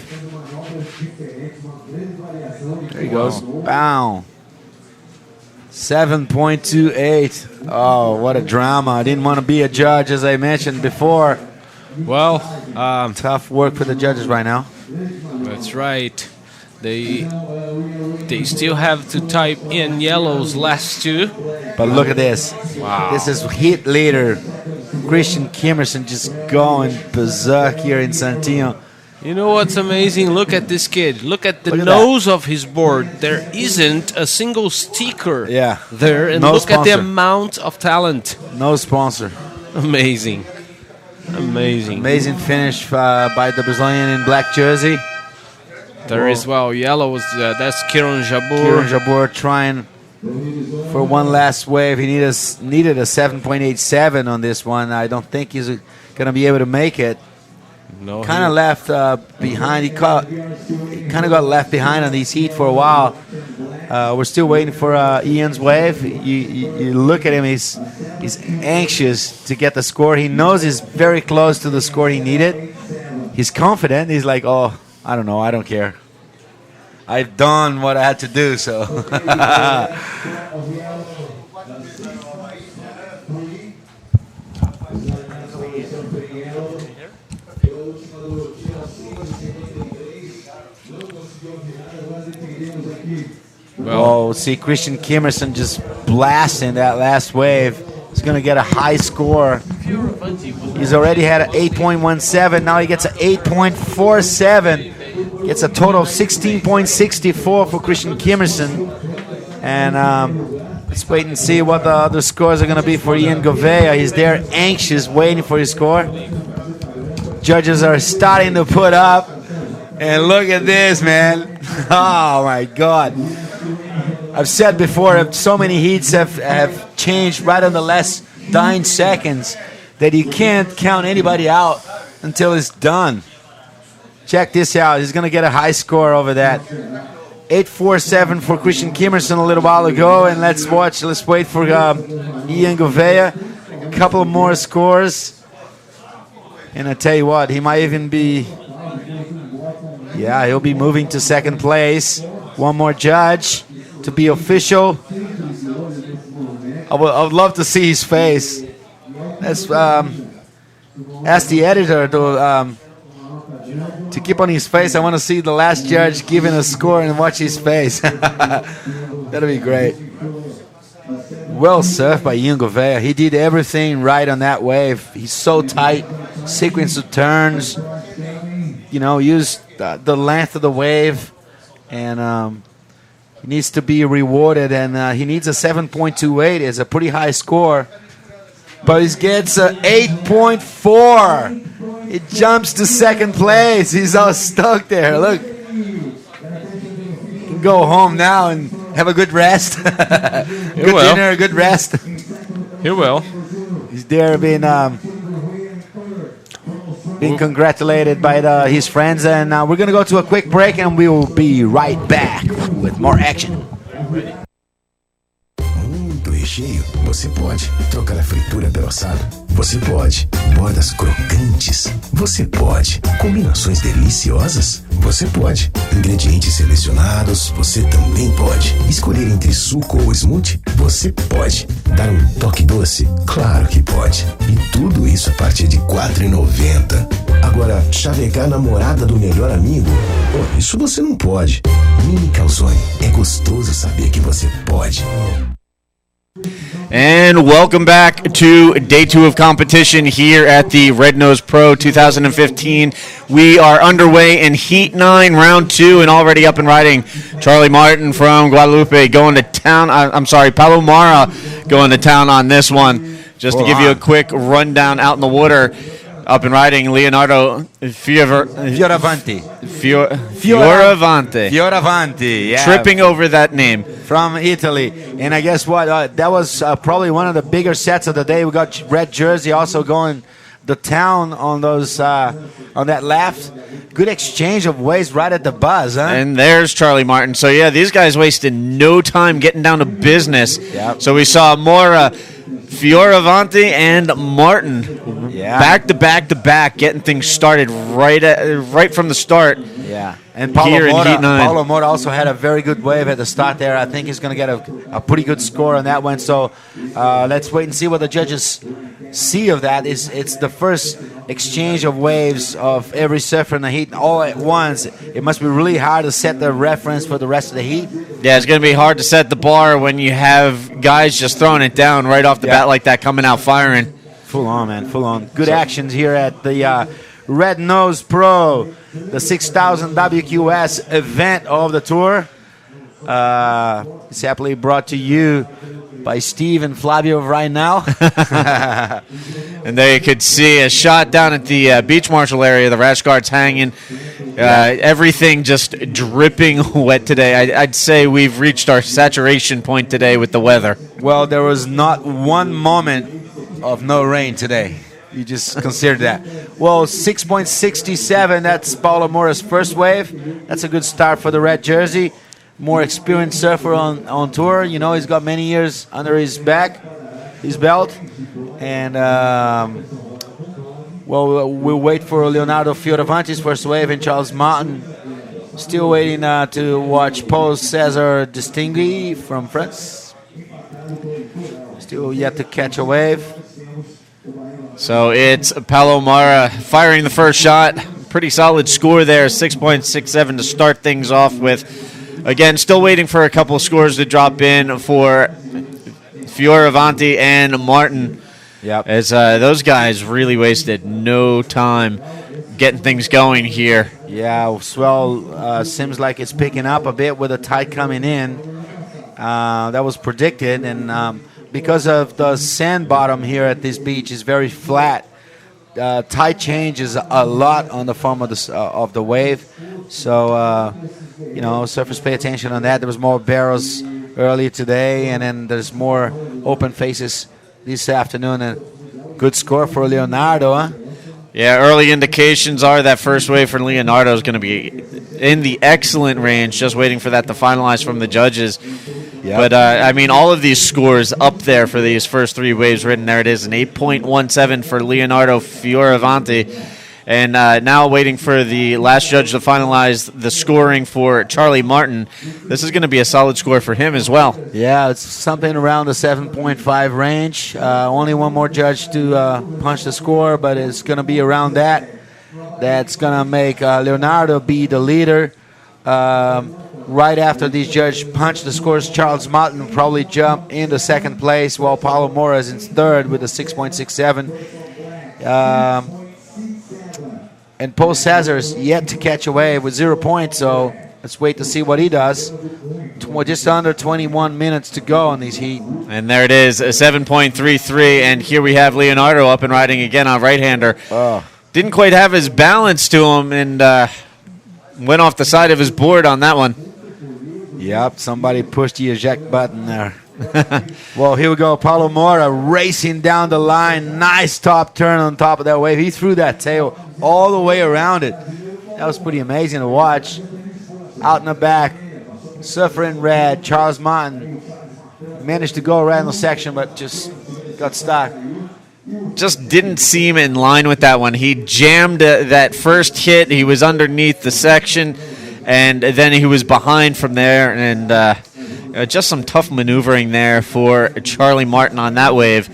There he goes. Bow. 7.28. Oh, what a drama. I didn't want to be a judge, as I mentioned before. Well, Tough work for the judges right now. that's right. They still have to type in Yellow's last two. But look at this. Wow. This is hit leader Christian Kimmerson just going berserk here in Santino. You know what's amazing? Look at this kid. Look at the Look at nose of his board. There isn't a single sticker there. And No look at the sponsor. amount of talent. No sponsor. Amazing. Amazing finish by the Brazilian in black jersey. There is, Yellow was, that's Kieran Jabbour. Kieran Jabbour trying for one last wave. He needed a 7.87 on this one. I don't think he's going to be able to make it. No, Kind of left behind. He kind of got left behind on these heat for a while. We're still waiting for Ian's wave. You look at him; he's anxious to get the score. He knows he's very close to the score he needed. He's confident. He's like, "Oh, I don't know. I don't care. I've done what I had to do." So. Oh, see Christian Kimmerson just blasting that last wave. He's going to get a high score. He's already had an 8.17. Now he gets an 8.47. Gets a total of 16.64 for Christian Kimmerson. And let's wait and see what the other scores are going to be for Ian Gouveia. He's there anxious, waiting for his score. Judges are starting to put up. And look at this, man. Oh, my God. I've said before, so many heats have changed right in the last 9 seconds that you can't count anybody out until it's done. Check this out. He's going to get a high score over that. 8.47 for Christian Kimmerson a little while ago. And let's wait for Ian Gouveia. A couple more scores. And I tell you what, he might even be... Yeah, he'll be moving to second place. One more judge to be official. I would love to see his face. Let's ask the editor to keep on his face. I want to see the last judge giving a score and watch his face. That'll be great. Well surfed by Ian Gouveia. He did everything right on that wave. He's so tight. Sequence of turns. Used the length of the wave. And he needs to be rewarded. And he needs a 7.28. It's a pretty high score. But he gets an 8.4. It jumps to second place. He's all stuck there. Look. He can go home now and have a good rest. Good dinner, a good rest. He will. He's there being congratulated by his friends. And we're going to go to a quick break and we will be right back with more action. Recheio, você pode. Trocar a fritura pelo assado, você pode. Bordas crocantes, você pode. Combinações deliciosas, você pode. Ingredientes selecionados, você também pode. Escolher entre suco ou smoothie, você pode. Dar um toque doce, claro que pode. E tudo isso a partir de R$ 4,90. Agora, chavecar a namorada do melhor amigo? Isso você não pode. Mini Calzone, é gostoso saber que você pode. And welcome back to day 2 of competition here at the Red Nose Pro 2015. We are underway in Heat 9, Round 2, and already up and riding. Charlie Martin from Guadalupe going to town. Palomara going to town on this one. Just to give you a quick rundown out in the water. Up and riding, Leonardo Fioravanti. Fioravanti, yeah. Tripping over that name. From Italy. And I guess what? That was probably one of the bigger sets of the day. We got red jersey also going the town on those on that left. Good exchange of waves right at the buzz, huh? And there's Charlie Martin. So, yeah, these guys wasted no time getting down to business. Yep. So we saw more Fioravanti and Martin Yeah. Back to back to back, getting things started right from the start. Yeah. And Here in Heat 9. Paulo Mora also had a very good wave at the start there. I think he's going to get a pretty good score on that one. So let's wait and see what the judges see of that. It's the first exchange of waves of every surfer in the heat all at once. It must be really hard to set the reference for the rest of the heat. Yeah, it's going to be hard to set the bar when you have guys just throwing it down right off the bat like that, coming out firing. Full on, man, full on. Good actions here at the Red Nose Pro, the 6000 WQS event of the tour. It's happily brought to you by Steve and Flavio right now. And there you could see a shot down at the beach marshal area. The rash guard's hanging. Everything just dripping wet today. I'd say we've reached our saturation point today with the weather. Well, there was not one moment of no rain today. You just consider that. Well, 6.67, that's Paulo Mora's first wave. That's a good start for the red jersey. More experienced surfer on tour. You know, he's got many years under his belt. And, well, we'll wait for Leonardo Fioravanti's first wave and Charles Martin. Still waiting to watch Paul Cesar Distingui from France. Still yet to catch a wave. So it's Paulo Mora firing the first shot. Pretty solid score there, 6.67 to start things off with. Again, still waiting for a couple of scores to drop in for Fioravanti and Martin. Yep. As those guys really wasted no time getting things going here. Yeah, swell seems like it's picking up a bit with the tide coming in. That was predicted, and because of the sand bottom here at this beach is very flat, tide changes a lot on the form of the wave. So, you know, surfers pay attention on that. There was more barrels earlier today, and then there's more open faces this afternoon. And good score for Leonardo, huh? Yeah, early indications are that first wave for Leonardo is going to be in the excellent range, just waiting for that to finalize from the judges. Yep. But, I mean, all of these scores up there for these first three waves written. There it is, an 8.17 for Leonardo Fioravanti. And now waiting for the last judge to finalize the scoring for Charlie Martin. This is going to be a solid score for him as well. Yeah, it's something around the 7.5 range. Only one more judge to punch the score, but it's going to be around that. That's going to make Leonardo be the leader. Right after these judges punch the scores, Charles Martin will probably jump into second place, while Paulo Mora is in third with a 6.67. And Paul Cesar is yet to catch a wave with 0 points, so let's wait to see what he does. Just under 21 minutes to go on these heat. And there it is, a 7.33, and here we have Leonardo up and riding again on right-hander. Oh. Didn't quite have his balance to him, and went off the side of his board on that one. Yep, somebody pushed the eject button there. Well, here we go. Paulo Mora racing down the line. Nice top turn on top of that wave. He threw that tail all the way around it. That was pretty amazing to watch. Out in the back, surfer in red, Charles Martin managed to go around the section, but just got stuck. Just didn't seem in line with that one. He jammed that first hit. He was underneath the section, and then he was behind from there, and just some tough maneuvering there for Charlie Martin on that wave.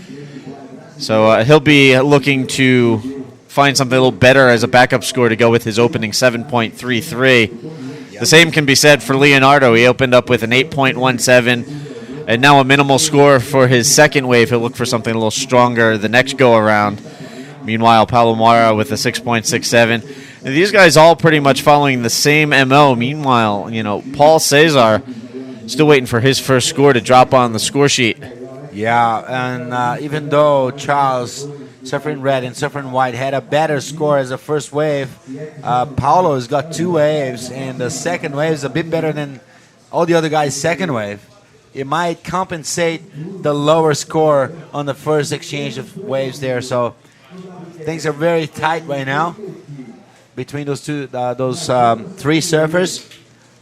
So he'll be looking to find something a little better as a backup score to go with his opening 7.33. The same can be said for Leonardo. He opened up with an 8.17, and now a minimal score for his second wave. He'll look for something a little stronger the next go-around. Meanwhile, Paulo Mora with a 6.67. These guys all pretty much following the same MO. Meanwhile, you know, Paul Cesar still waiting for his first score to drop on the score sheet. Yeah, and even though Charles, surfing red and surfing white, had a better score as a first wave, Paulo's got two waves, and the second wave is a bit better than all the other guys' second wave. It might compensate the lower score on the first exchange of waves there. So things are very tight right now between those three surfers.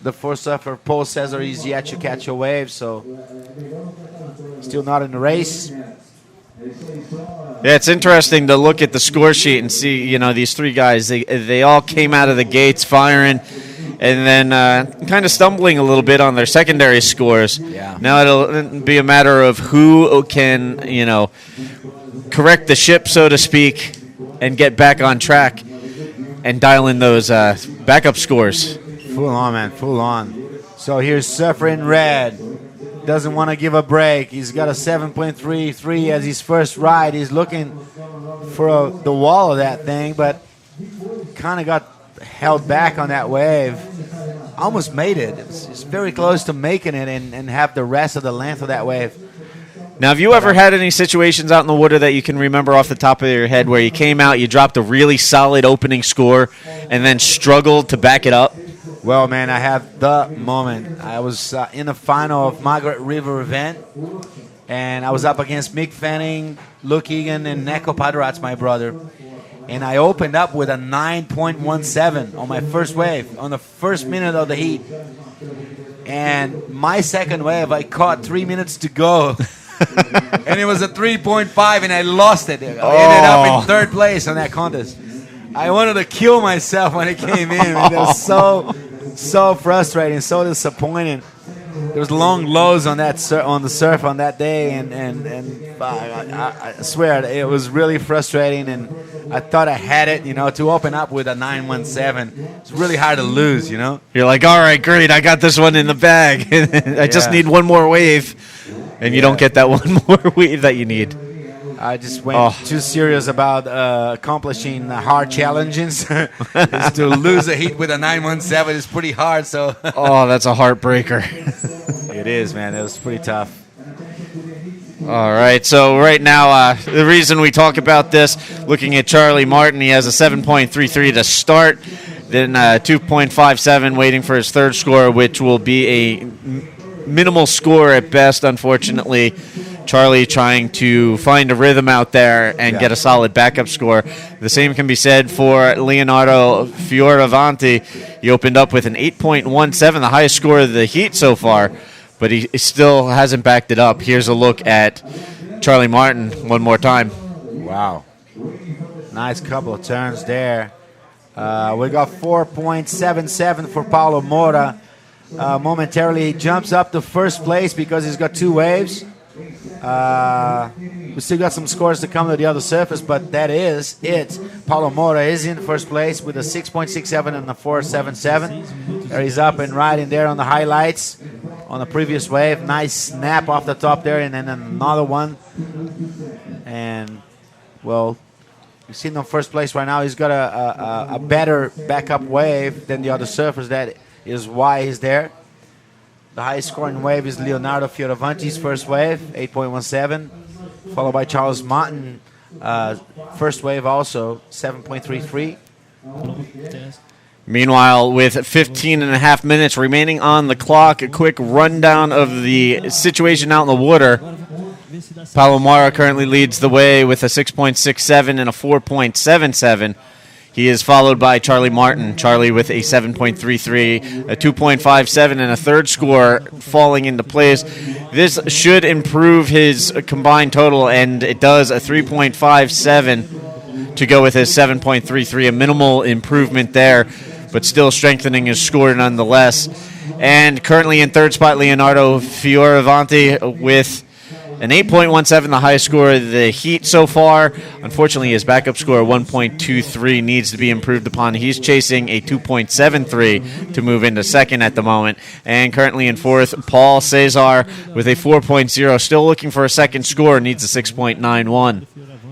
The fourth surfer, Paul Cesar, is yet to catch a wave, so still not in the race. Yeah, it's interesting to look at the score sheet and see, these three guys. They all came out of the gates firing, and then kind of stumbling a little bit on their secondary scores. Yeah. Now it'll be a matter of who can, correct the ship, so to speak, and get back on track and dial in those backup scores. Full on, man, full on. So here's Surfer in red. Doesn't want to give a break. He's got a 7.33 as his first ride. He's looking for the wall of that thing, but kind of got held back on that wave. Almost made it. It's very close to making it and have the rest of the length of that wave. Now, have you ever had any situations out in the water that you can remember off the top of your head where you came out, you dropped a really solid opening score, and then struggled to back it up? Well, man, I have the moment. I was in the final of Margaret River event, and I was up against Mick Fanning, Luke Egan, and Neko Padrats, my brother. And I opened up with a 9.17 on my first wave, on the first minute of the heat. And my second wave, I caught 3 minutes to go. And it was a 3.5, and I lost it. I ended up in third place on that contest. I wanted to kill myself when it came in. It was so frustrating, so disappointing. There was long lows on that on the surf on that day, and I swear it was really frustrating. And I thought I had it, to open up with a 9.17. It's really hard to lose, You're like, all right, great, I got this one in the bag. I just need one more wave, and you don't get that one more wave that you need. I just went too serious about accomplishing hard challenges. Is to lose a heat with a 9.17 is pretty hard. So that's a heartbreaker. It is, man. It was pretty tough. All right, so right now, the reason we talk about this, looking at Charlie Martin, he has a 7.33 to start, then 2.57 waiting for his third score, which will be a minimal score at best, unfortunately. Charlie trying to find a rhythm out there and get a solid backup score. The same can be said for Leonardo Fioravanti. He opened up with an 8.17, the highest score of the heat so far, but he still hasn't backed it up. Here's a look at Charlie Martin one more time. Wow. Nice couple of turns there. We got 4.77 for Paulo Moura. Momentarily, he jumps up to first place because he's got two waves. We still got some scores to come to the other surface, but that is it. Paulo Moura is in first place with a 6.67 and a 4.77. There he's up and riding there on the highlights on the previous wave. Nice snap off the top there, and then another one. And, well, you see him in first place right now. He's got a better backup wave than the other surfers. That is why he's there. The highest scoring wave is Leonardo Fioravanti's first wave, 8.17, followed by Charles Martin, first wave also, 7.33. Meanwhile, with 15 and a half minutes remaining on the clock, a quick rundown of the situation out in the water. Paulo Moura currently leads the way with a 6.67 and a 4.77. He is followed by Charlie Martin. Charlie with a 7.33, a 2.57, and a third score falling into place. This should improve his combined total, and it does, a 3.57 to go with his 7.33, a minimal improvement there, but still strengthening his score nonetheless. And currently in third spot, Leonardo Fioravanti with an 8.17, the highest score of the heat so far. Unfortunately, his backup score, 1.23, needs to be improved upon. He's chasing a 2.73 to move into second at the moment. And currently in fourth, Paul Cesar with a 4.0, still looking for a second score, needs a 6.91.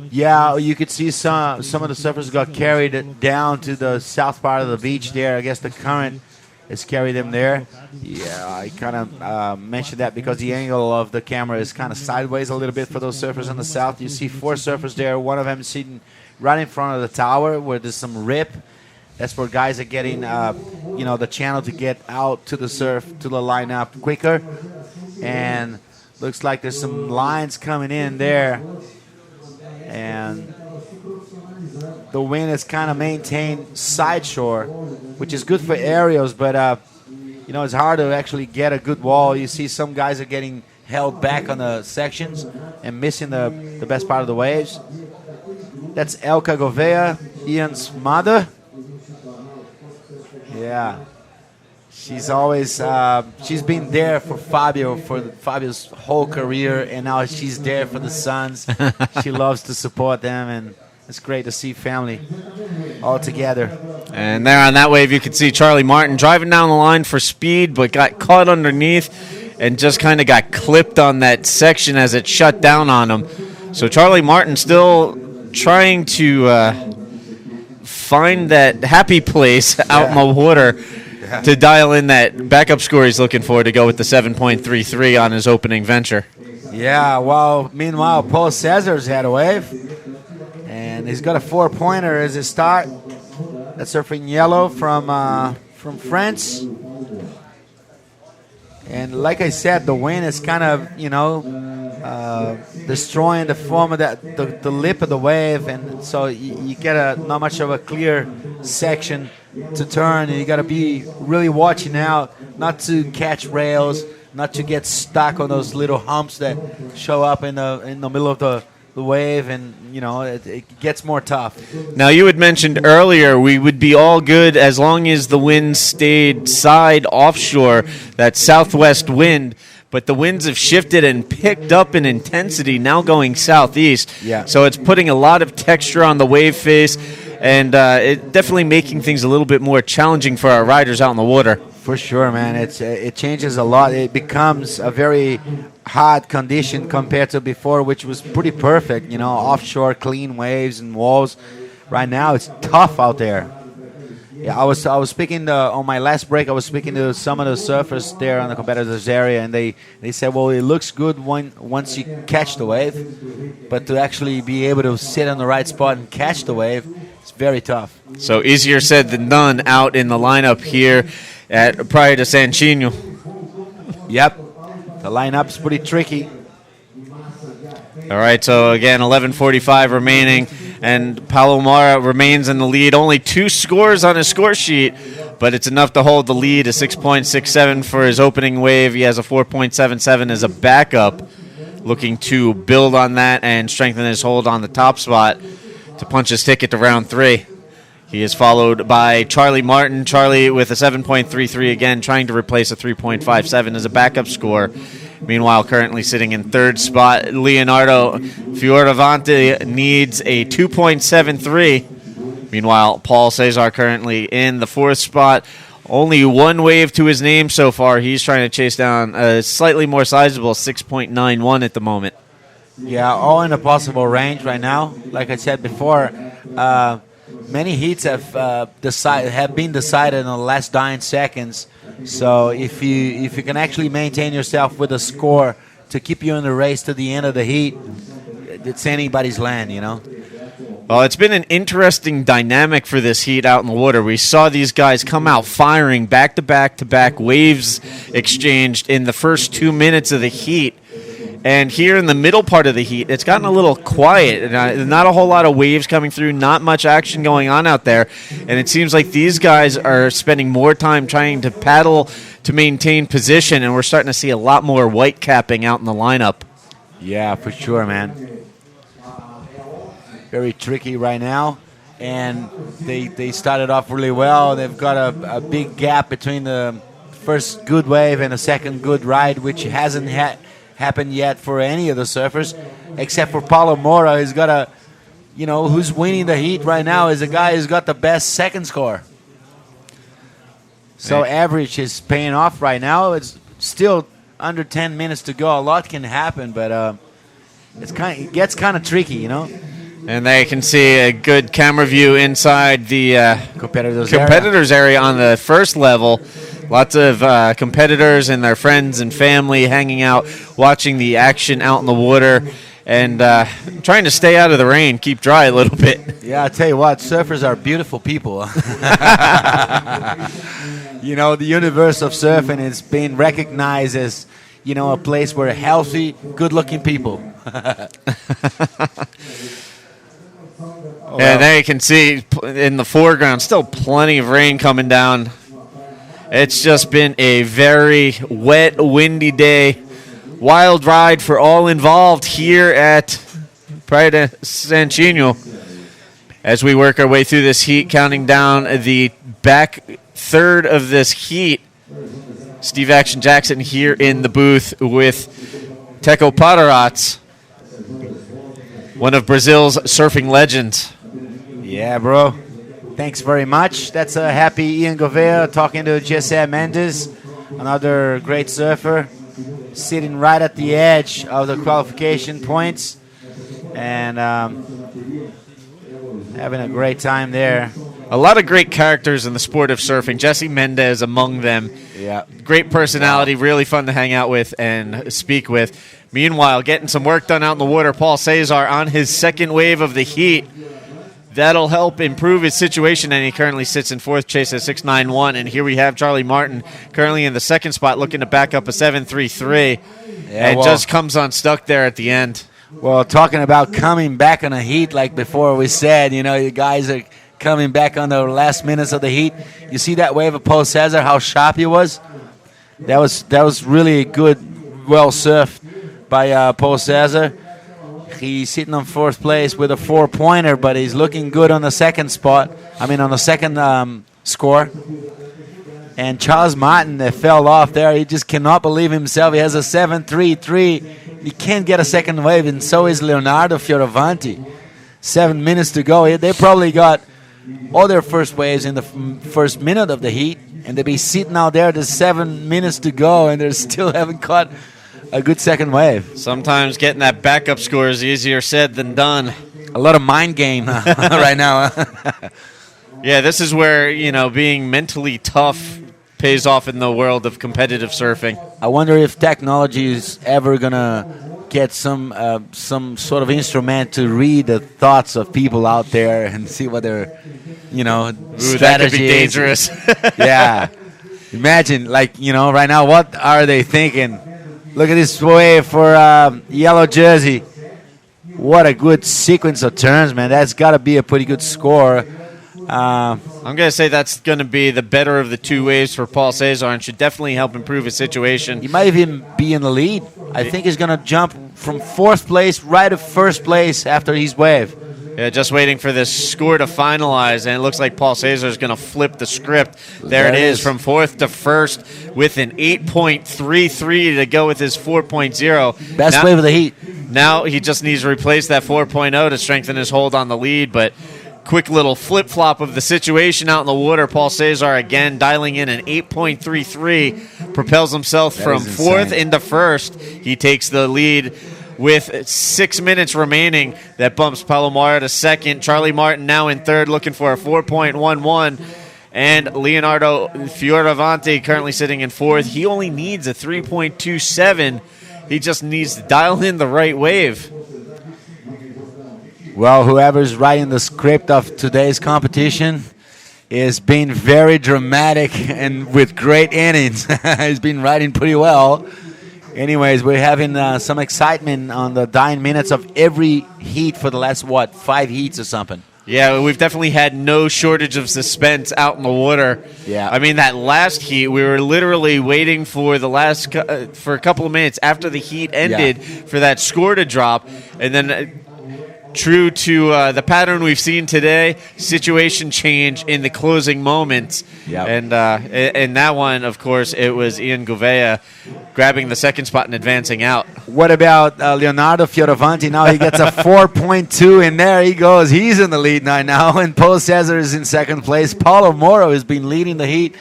Yeah, you could see some of the surfers got carried down to the south part of the beach there. I guess the current has carried them there. Yeah, I kind of mentioned that because the angle of the camera is kind of sideways a little bit for those surfers in the south. You see four surfers there. One of them sitting right in front of the tower where there's some rip. That's where guys are getting, the channel to get out to the surf, to the lineup quicker. And looks like there's some lines coming in there. And the wind is kind of maintained side shore, which is good for aerials, but it's hard to actually get a good wall. You see some guys are getting held back on the sections and missing the best part of the waves. That's Elka Gouveia, Ian's mother. Yeah. She's always she's been there for Fabio's whole career, and now she's there for the sons. She loves to support them, and it's great to see family all together. And there on that wave, you can see Charlie Martin driving down the line for speed, but got caught underneath and just kind of got clipped on that section as it shut down on him. So Charlie Martin still trying to find that happy place out in the water to dial in that backup score he's looking for to go with the 7.33 on his opening venture. Yeah, well, meanwhile, Paul Cesar's had a wave, and he's got a 4-pointer as his start. That's surfing yellow from France. And like I said, the wind is kind of, destroying the form of the lip of the wave, and so you get not much of a clear section to turn, and you got to be really watching out not to catch rails, not to get stuck on those little humps that show up in the middle of the wave, and it gets more tough. Now, you had mentioned earlier we would be all good as long as the wind stayed side offshore, that southwest wind, but the winds have shifted and picked up in intensity, now going southeast. Yeah. So it's putting a lot of texture on the wave face, and it definitely making things a little bit more challenging for our riders out in the water. For sure, man. It changes a lot. It becomes a very hard condition compared to before, which was pretty perfect. Offshore, clean waves and walls. Right now, it's tough out there. Yeah, I was speaking on my last break. I was speaking to some of the surfers there on the competitors area, and they said, well, it looks good once you catch the wave, but to actually be able to sit on the right spot and catch the wave, it's very tough. So easier said than done out in the lineup here at Praia de Santinho. Yep, the lineup's pretty tricky. All right, so again, 11:45 remaining, and Paulo Mara remains in the lead. Only 2 scores on his score sheet, but it's enough to hold the lead. A 6.67 for his opening wave. He has a 4.77 as a backup, looking to build on that and strengthen his hold on the top spot to punch his ticket to round 3. He is followed by Charlie Martin. Charlie with a 7.33 again, trying to replace a 3.57 as a backup score. Meanwhile, currently sitting in 3rd spot, Leonardo Fioravanti needs a 2.73. Meanwhile, Paul Cesar currently in the 4th spot. Only 1 wave to his name so far. He's trying to chase down a slightly more sizable 6.91 at the moment. Yeah, all in a possible range right now. Like I said before, many heats have been decided in the last 9 seconds. So if you can actually maintain yourself with a score to keep you in the race to the end of the heat, it's anybody's land, Well, it's been an interesting dynamic for this heat out in the water. We saw these guys come out firing back-to-back-to-back waves exchanged in the first 2 minutes of the heat. And here in the middle part of the heat, it's gotten a little quiet. Not a whole lot of waves coming through, not much action going on out there. And it seems like these guys are spending more time trying to paddle to maintain position, and we're starting to see a lot more white capping out in the lineup. Yeah, for sure, man. Very tricky right now. And they started off really well. They've got a big gap between the first good wave and the second good ride, which hasn't happened yet for any of the surfers, except for Paulo Mora. He's got who's winning the heat right now is a guy who's got the best second score. So average is paying off right now. It's still under 10 minutes to go. A lot can happen, but it gets kind of tricky, And they can see a good camera view inside the competitors area on the first level. Lots of competitors and their friends and family hanging out, watching the action out in the water, and trying to stay out of the rain, keep dry a little bit. Yeah, I tell you what, surfers are beautiful people. The universe of surfing is being recognized as, a place where healthy, good-looking people. And there you can see in the foreground still plenty of rain coming down. It's just been a very wet, windy day. Wild ride for all involved here at Praia de Santinho. as we work our way through this heat, counting down the back third of this heat. Steve Action Jackson here in the booth with Teco Padarats, one of Brazil's surfing legends. Yeah, bro. Thanks very much. That's a happy Ian Gouveia talking to Jesse Mendes, another great surfer, sitting right at the edge of the qualification points and having a great time there. A lot of great characters in the sport of surfing. Jesse Mendes among them. Yeah. Great personality, really fun to hang out with and speak with. Meanwhile, getting some work done out in the water, Paul Cesar on his second wave of the heat. That'll help improve his situation, and he currently sits in fourth chase at 6.91. And here we have Charlie Martin currently in the second spot looking to back up a 7.33. And just comes unstuck there at the end. Well, talking about coming back on a heat, like before we said, you know, you guys are coming back on the last minutes of the heat. You see that wave of Paul Cesar, how sharp he was? That was really good, well surfed by Paul Cesar. He's sitting on fourth place with a 4-pointer, but he's looking good on the second spot. I mean, on the second score. And Charles Martin, that fell off there, he just cannot believe himself. He has a 7.33. He can't get a second wave, and so is Leonardo Fioravanti. 7 minutes to go. They probably got all their first waves in the first minute of the heat, and they'll be sitting out there. There's 7 minutes to go, and they still haven't caught a good second wave. Sometimes getting that backup score is easier said than done. A lot of mind game right now. Yeah, this is where, you know, being mentally tough pays off in the world of competitive surfing. I wonder if technology is ever going to get some sort of instrument to read the thoughts of people out there and see what their, you know, strategy that could be dangerous. Yeah. Imagine, like, you know, right now, what are they thinking? Look at this wave for yellow jersey. What a good sequence of turns, man. That's got to be a pretty good score. I'm going to say that's going to be the better of the two waves for Paul Cesar and should definitely help improve his situation. He might even be in the lead. I think he's going to jump from fourth place right to first place after his wave. Yeah, just waiting for this score to finalize, and it looks like Paul Cesar is going to flip the script. There it is, from fourth to first with an 8.33 to go with his 4.0. Best wave of the heat. Now he just needs to replace that 4.0 to strengthen his hold on the lead, but quick little flip-flop of the situation out in the water. Paul Cesar again dialing in an 8.33, propels himself from fourth into first. He takes the lead with 6 minutes remaining. That bumps Palomar to second. Charlie Martin now in third, looking for a 4.11. And Leonardo Fioravanti currently sitting in fourth. He only needs a 3.27. He just needs to dial in the right wave. Well, whoever's writing the script of today's competition is being very dramatic and with great innings. He's been writing pretty well. Anyways, we're having some excitement on the dying minutes of every heat for the last, 5 heats or something. Yeah, we've definitely had no shortage of suspense out in the water. Yeah. I mean, that last heat, we were literally waiting for the last for a couple of minutes after the heat ended for that score to drop. And then true to the pattern we've seen today, situation change in the closing moments. Yep. And in that one, of course, it was Ian Gouveia grabbing the second spot and advancing out. What about Leonardo Fioravanti? Now he gets a 4.2, and there he goes. He's in the lead now, and Paul Cesar is in second place. Paulo Moro has been leading the heat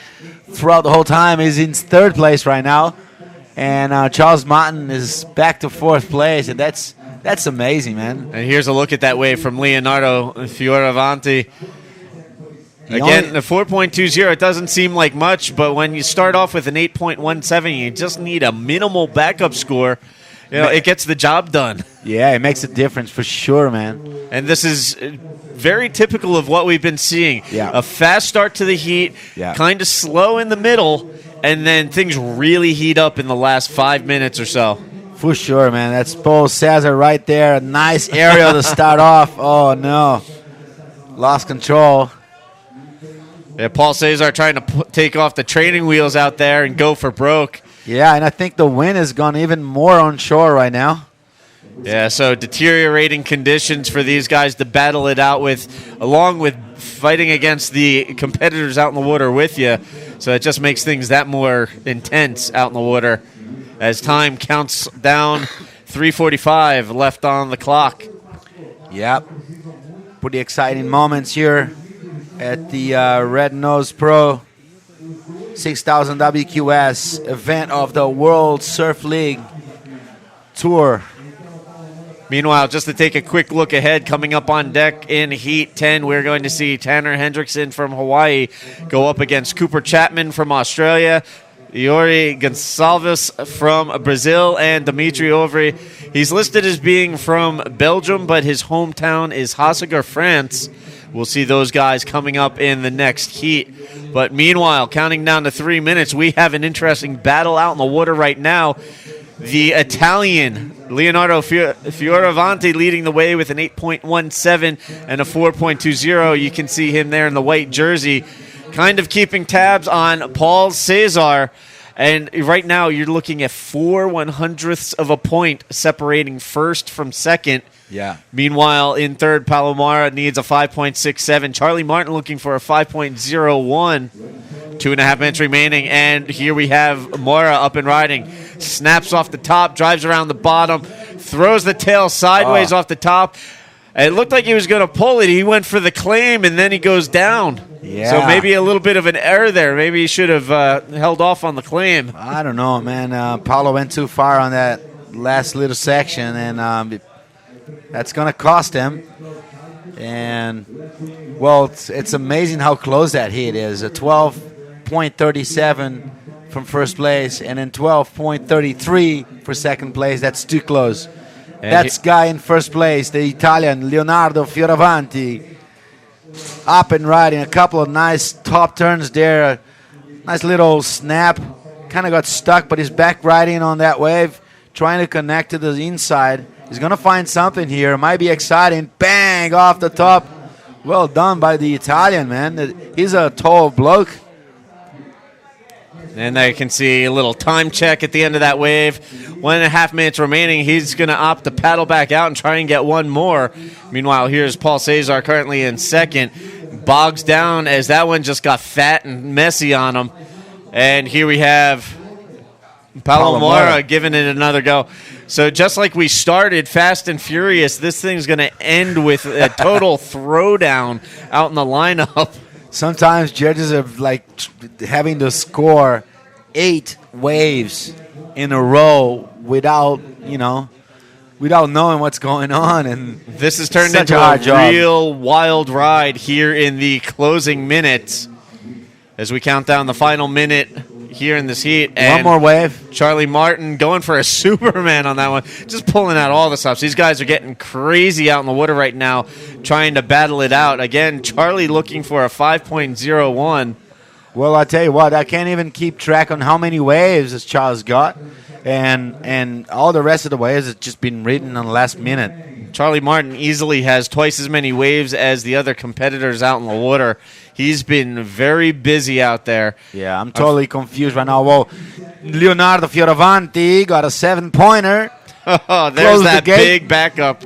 throughout the whole time. He's in third place right now. And Charles Martin is back to fourth place, and that's amazing, man. And here's a look at that wave from Leonardo Fioravanti. Again, the 4.20, it doesn't seem like much, but when you start off with an 8.17, you just need a minimal backup score. You know, it gets the job done. Yeah, it makes a difference for sure, man. And this is very typical of what we've been seeing. Yeah. A fast start to the heat, kind of slow in the middle, and then things really heat up in the last 5 minutes or so. For sure, man. That's Paul Cesar right there. A nice area to start off. Oh, no. Lost control. Yeah, Paul Cesar trying to take off the training wheels out there and go for broke. Yeah, and I think the wind has gone even more on shore right now. Yeah, so deteriorating conditions for these guys to battle it out with, along with fighting against the competitors out in the water with you. So it just makes things that more intense out in the water as time counts down. 3:45 left on the clock. Yep. Pretty exciting moments here at the Red Nose Pro 6000 WQS event of the World Surf League Tour. Meanwhile, just to take a quick look ahead, coming up on deck in Heat 10, we're going to see Tanner Hendrickson from Hawaii go up against Cooper Chapman from Australia, Yuri Gonçalves from Brazil, and Dimitri Ovry. He's listed as being from Belgium, but his hometown is Hossegor, France. We'll see those guys coming up in the next heat. But meanwhile, counting down to 3 minutes, we have an interesting battle out in the water right now. The Italian Leonardo Fioravanti leading the way with an 8.17 and a 4.20. You can see him there in the white jersey, kind of keeping tabs on Paul Cesar. And right now you're looking at 4/100ths of a point separating first from second. Yeah. Meanwhile, in third, Palomara needs a 5.67. Charlie Martin looking for a 5.01. 2.5 minutes remaining, and here we have Mora up and riding. Snaps off the top, drives around the bottom, throws the tail sideways off the top. It looked like he was going to pull it. He went for the claim, and then he goes down. Yeah. So maybe a little bit of an error there. Maybe he should have held off on the claim. I don't know, man. Paulo went too far on that last little section, and that's going to cost him. And, well, it's amazing how close that hit is. A 12.37 from first place, and then 12.33 for second place. That's too close. And That's guy in first place, the Italian Leonardo Fioravanti, up and riding. A couple of nice top turns there. A nice little snap. Kind of got stuck, but he's back riding on that wave, trying to connect to the inside. He's going to find something here. Might be exciting. Bang! Off the top. Well done by the Italian, man. He's a tall bloke. And there you can see a little time check at the end of that wave. 1.5 minutes remaining. He's going to opt to paddle back out and try and get one more. Meanwhile, here's Paul Cesar currently in second. Bogs down as that one just got fat and messy on him. And here we have Palomora giving it another go. So just like we started Fast and Furious, this thing's going to end with a total throwdown out in the lineup. Sometimes judges are like having to score 8 waves in a row without knowing what's going on, and this has turned into a real wild ride here in the closing minutes as we count down the final minute here in this heat. And one more wave. Charlie Martin going for a Superman on that one, just pulling out all the stops. These guys are getting crazy out in the water right now, trying to battle it out. Again, Charlie looking for a 5.01. Well, I tell you what, I can't even keep track on how many waves this Charles got, and all the rest of the waves have just been ridden on the last minute. Charlie Martin easily has twice as many waves as the other competitors out in the water. He's been very busy out there. Yeah, I'm totally confused right now. Well, Leonardo Fioravanti got a 7-pointer. Oh, there's that big backup.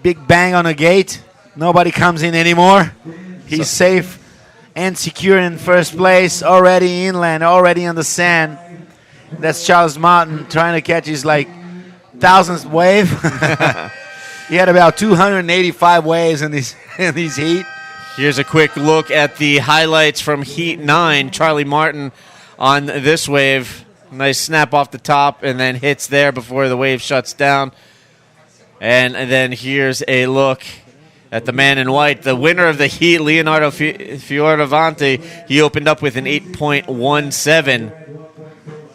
Big bang on the gate. Nobody comes in anymore. He's safe and secure in first place, already inland, already on the sand. That's Charles Martin trying to catch his 1000th wave. He had about 285 waves in these heat. Here's a quick look at the highlights from Heat 9. Charlie Martin on this wave. Nice snap off the top and then hits there before the wave shuts down. And then here's a look at the man in white. The winner of the heat, Leonardo Fioravanti, he opened up with an 8.17.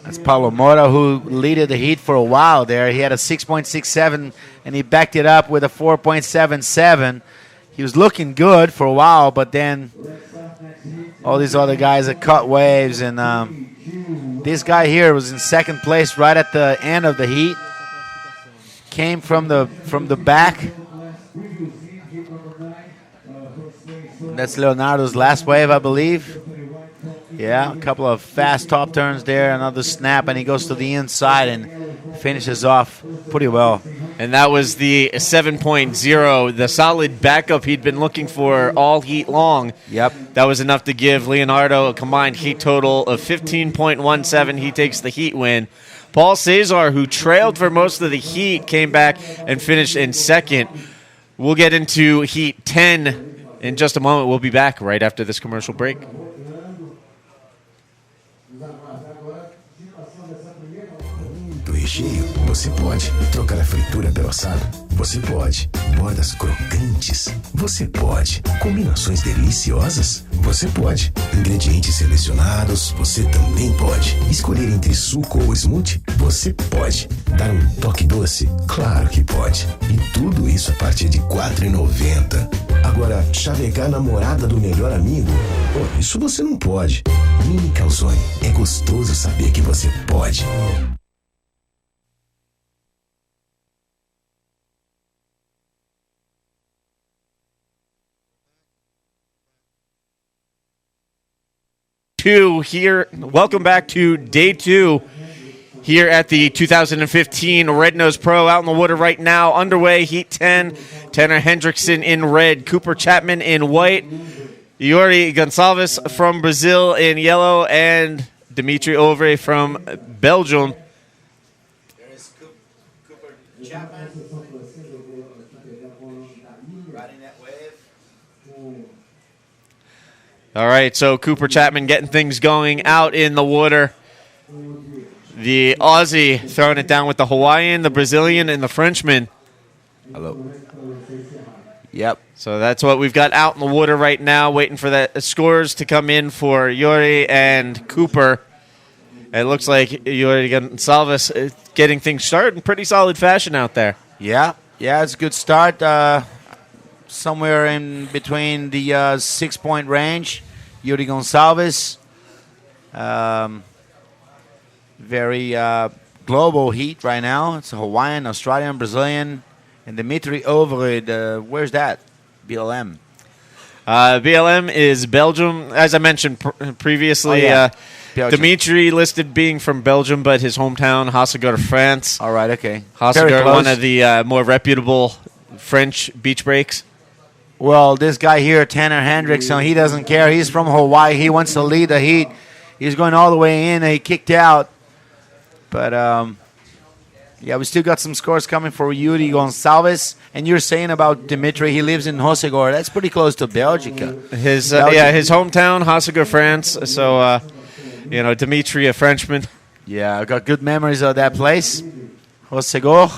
That's Paulo Mora, who leaded the heat for a while there. He had a 6.67, and he backed it up with a 4.77. He was looking good for a while, but then all these other guys had cut waves, and this guy here was in second place right at the end of the heat. Came from the back. That's Leonardo's last wave, I believe. Yeah, a couple of fast top turns there, another snap, and he goes to the inside and finishes off pretty well. And that was the 7.0, the solid backup he'd been looking for all heat long. Yep. That was enough to give Leonardo a combined heat total of 15.17. He takes the heat win. Paul Cesar, who trailed for most of the heat, came back and finished in second. We'll get into heat 10 in just a moment. We'll be back right after this commercial break. Recheio, você pode. Trocar a fritura pelo assado, você pode. Bordas crocantes, você pode. Combinações deliciosas, você pode. Ingredientes selecionados, você também pode. Escolher entre suco ou smoothie, você pode. Dar um toque doce, claro que pode. E tudo isso a partir de R$ 4,90. Agora, chavecar a namorada do melhor amigo? Pô, isso você não pode. Mini Calzone, é gostoso saber que você pode. Here, welcome back to day 2 here at the 2015 Red Nose Pro. Out in the water right now, underway, heat 10. Tanner Hendrickson in red, Cooper Chapman in white, Yuri Gonçalves from Brazil in yellow, and Dimitri Ovre from Belgium. There is Cooper Chapman riding that wave. All right, so Cooper Chapman getting things going out in the water. The Aussie throwing it down with the Hawaiian, the Brazilian, and the Frenchman. Hello. Yep. So that's what we've got out in the water right now, waiting for the scores to come in for Yuri and Cooper. It looks like Yuri Gonçalves is getting things started in pretty solid fashion out there. Yeah, it's a good start. Somewhere in between the 6-point range. Yuri Gonçalves. Very global heat right now. It's a Hawaiian, Australian, Brazilian, and Dimitri Ovre. Where's that? BLM. BLM is Belgium. As I mentioned previously, Dimitri listed being from Belgium, but his hometown, Hossegor, France. All right, okay. Hossegor, one of the more reputable French beach breaks. Well, this guy here, Tanner Hendrickson, he doesn't care. He's from Hawaii. He wants to lead the heat. He's going all the way in. He kicked out. But, we still got some scores coming for Yuri Gonçalves. And you're saying about Dimitri, he lives in Hossegor. That's pretty close to Belgica. His hometown, Hossegor, France. So, Dimitri, a Frenchman. Yeah, I got good memories of that place. Hossegor.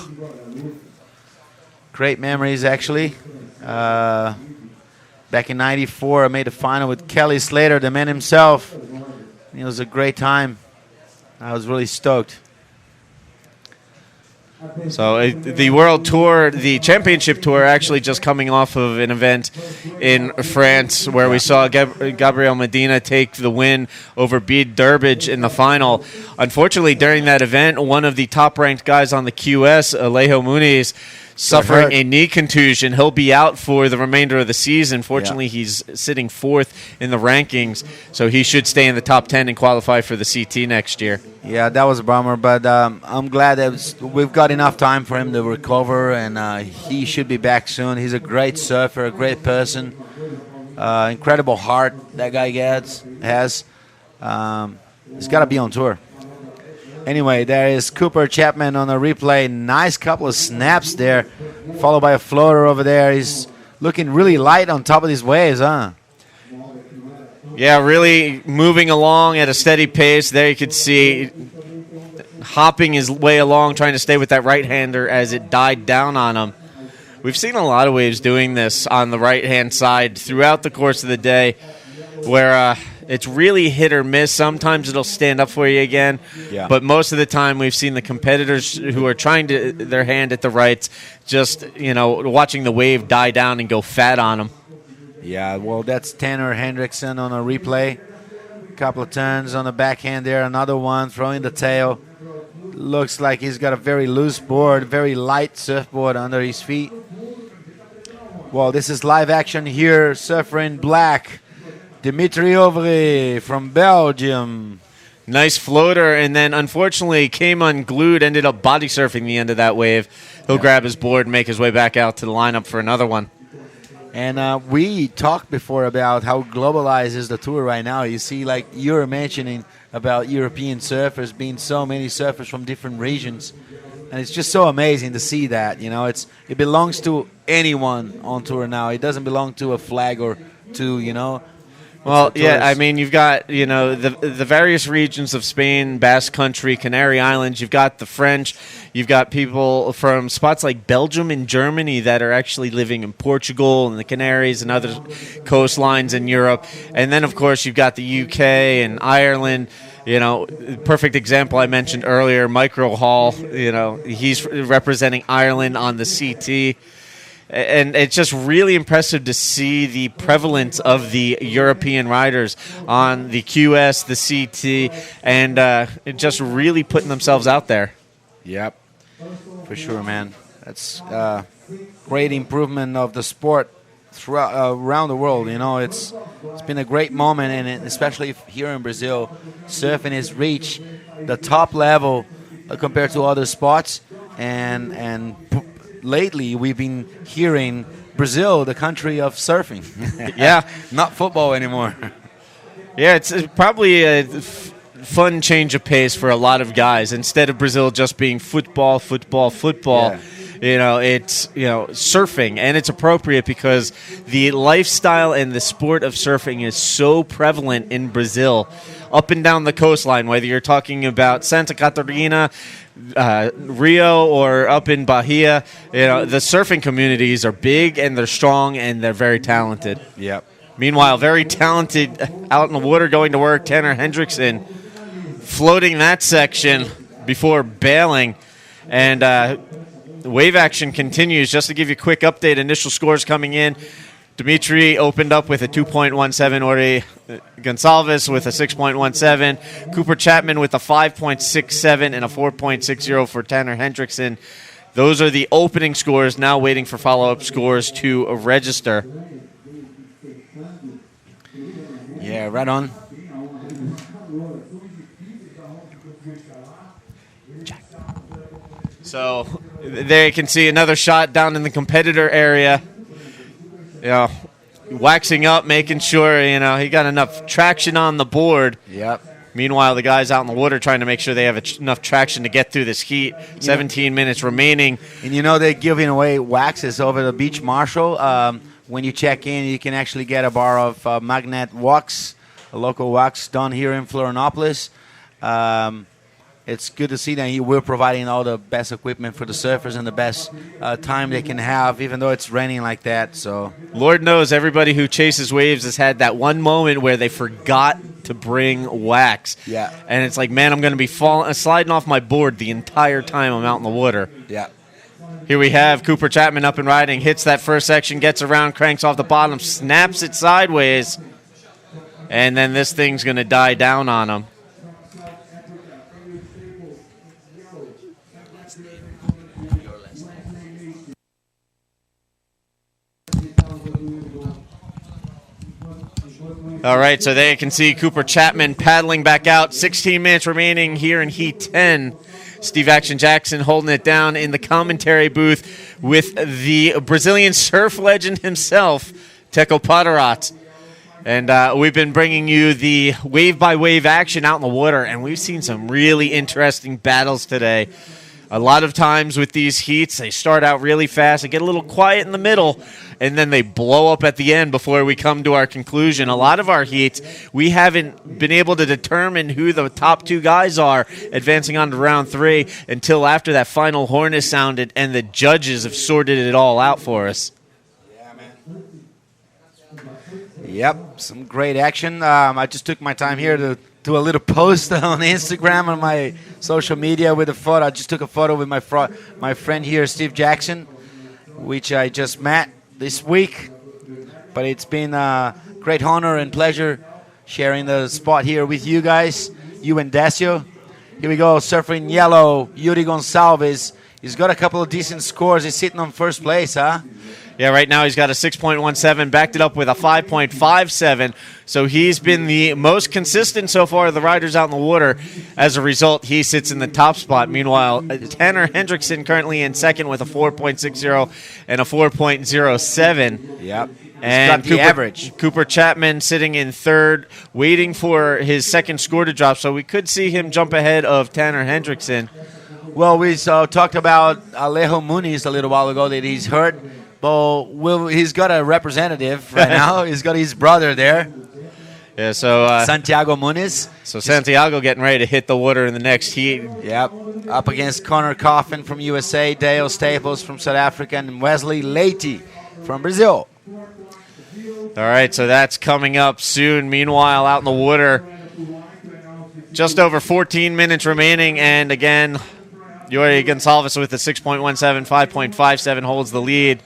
Great memories, actually. Back in '94, I made a final with Kelly Slater, the man himself. It was a great time. I was really stoked. So the World Tour, the Championship Tour, actually just coming off of an event in France where we saw Gabriel Medina take the win over Bede Durbridge in the final. Unfortunately, during that event, one of the top-ranked guys on the QS, Alejo Muniz, suffering a knee contusion. He'll be out for the remainder of the season. Fortunately, he's sitting 4th in the rankings, so he should stay in the top 10 and qualify for the CT next year. Yeah, that was a bummer, but I'm glad that we've got enough time for him to recover, and he should be back soon. He's a great surfer, a great person, incredible heart that guy has. He's got to be on tour. Anyway, there is Cooper Chapman on a replay. Nice couple of snaps there, followed by a floater over there. He's looking really light on top of these waves, huh? Yeah, really moving along at a steady pace. There you could see hopping his way along, trying to stay with that right-hander as it died down on him. We've seen a lot of waves doing this on the right-hand side throughout the course of the day where it's really hit or miss. Sometimes it'll stand up for you again. Yeah. But most of the time we've seen the competitors who are trying their hand at the rights just, watching the wave die down and go fat on them. Yeah, well, that's Tanner Hendrickson on a replay. A couple of turns on the backhand there. Another one throwing the tail. Looks like he's got a very loose board, very light surfboard under his feet. Well, this is live action here. Surfer in black. Dimitri Ovre from Belgium. Nice floater, and then unfortunately came unglued, ended up body surfing the end of that wave. He'll grab his board and make his way back out to the lineup for another one. And we talked before about how globalized is the tour right now. You see, like you were mentioning about European surfers being so many surfers from different regions. And it's just so amazing to see that. You know, it belongs to anyone on tour now. It doesn't belong to a flag or two, you know. Well, yeah, I mean, you've got, you know, the various regions of Spain, Basque Country, Canary Islands. You've got the French. You've got people from spots like Belgium and Germany that are actually living in Portugal and the Canaries and other coastlines in Europe. And then, of course, you've got the UK and Ireland. You know, perfect example I mentioned earlier, Micro Hall. You know, he's representing Ireland on the CT. And it's just really impressive to see the prevalence of the European riders on the QS, the CT, and just really putting themselves out there. Yep, for sure, man. That's great improvement of the sport throughout around the world. You know, it's been a great moment, and especially here in Brazil, surfing has reached the top level compared to other spots, and lately we've been hearing Brazil, the country of surfing. Yeah, not football anymore. Yeah, it's probably a fun change of pace for a lot of guys. Instead of Brazil just being football, Yeah. you know, it's, you know, surfing, and it's appropriate because the lifestyle and the sport of surfing is so prevalent in Brazil, up and down the coastline, whether you're talking about Santa Catarina, Rio, or up in Bahia. You know, the surfing communities are big and they're strong and they're very talented. Yep. Meanwhile, very talented out in the water going to work, Tanner Hendrickson, floating that section before bailing. And wave action continues. Just to give you a quick update, initial scores coming in. Dimitri opened up with a 2.17, Ori Gonçalves with a 6.17, Cooper Chapman with a 5.67 and a 4.60 for Tanner Hendrickson. Those are the opening scores, now waiting for follow-up scores to register. Yeah, right on. So there you can see another shot down in the competitor area. You know, waxing up, making sure, you know, he got enough traction on the board. Yep. Meanwhile, the guys out in the water trying to make sure they have enough traction to get through this heat. 17 minutes remaining. And you know they're giving away waxes over the Beach Marshal. When you check in, you can actually get a bar of Magnet Wax, a local wax done here in Florianopolis. It's good to see that we're providing all the best equipment for the surfers and the best time they can have, even though it's raining like that. So, Lord knows everybody who chases waves has had that one moment where they forgot to bring wax. Yeah. And it's like, man, I'm going to be sliding off my board the entire time I'm out in the water. yeah. Here we have Cooper Chapman up and riding, hits that first section, gets around, cranks off the bottom, snaps it sideways, and then this thing's going to die down on him. All right, so there you can see Cooper Chapman paddling back out. 16 minutes remaining here in Heat 10. Steve Action Jackson holding it down in the commentary booth with the Brazilian surf legend himself, Teco Padarat. And we've been bringing you the wave-by-wave action out in the water, and we've seen some really interesting battles today. A lot of times with these heats, they start out really fast, they get a little quiet in the middle, and then they blow up at the end before we come to our conclusion. A lot of our heats, we haven't been able to determine who the top two guys are advancing on to round 3 until after that final horn is sounded and the judges have sorted it all out for us. Yeah, man. Yep, some great action. I just took my time here to do a little post on Instagram on my social media with a photo. I just took a photo with my friend here, Steve Jackson, which I just met this week. But it's been a great honor and pleasure sharing the spot here with you guys, you and Decio. Here we go, surfing yellow, Yuri Gonçalves. He's got a couple of decent scores. He's sitting on first place, huh? Yeah, right now he's got a 6.17, backed it up with a 5.57. So he's been the most consistent so far of the riders out in the water. As a result, he sits in the top spot. Meanwhile, Tanner Hendrickson currently in second with a 4.60 and a 4.07. Yep. And He's got the average. Cooper Chapman sitting in third, waiting for his second score to drop. So we could see him jump ahead of Tanner Hendrickson. Well, we talked about Alejo Muniz a little while ago that he's hurt. But he's got a representative right now. He's got his brother there. Yeah, so Santiago Muniz. So Santiago getting ready to hit the water in the next heat. Yep. Up against Connor Coffin from USA, Dale Staples from South Africa, and Wesley Leite from Brazil. All right, so that's coming up soon. Meanwhile, out in the water, just over 14 minutes remaining, and again, Yuri Gonsalves with a 6.17, 5.57 holds the lead.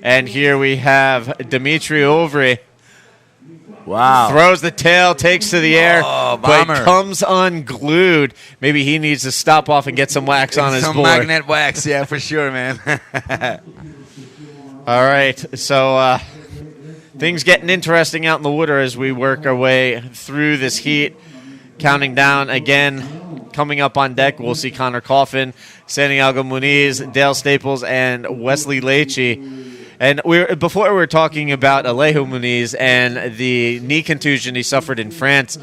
And here we have Dimitri Ovry. Wow. Throws the tail, takes to the air, but comes unglued. Maybe he needs to stop off and get some wax on his board. Some magnet wax, yeah, for sure, man. All right, so things getting interesting out in the water as we work our way through this heat. Counting down again, coming up on deck, we'll see Connor Coffin, Santiago Muniz, Dale Staples, and Wesley Leite. And before we were talking about Alejo Muniz and the knee contusion he suffered in France.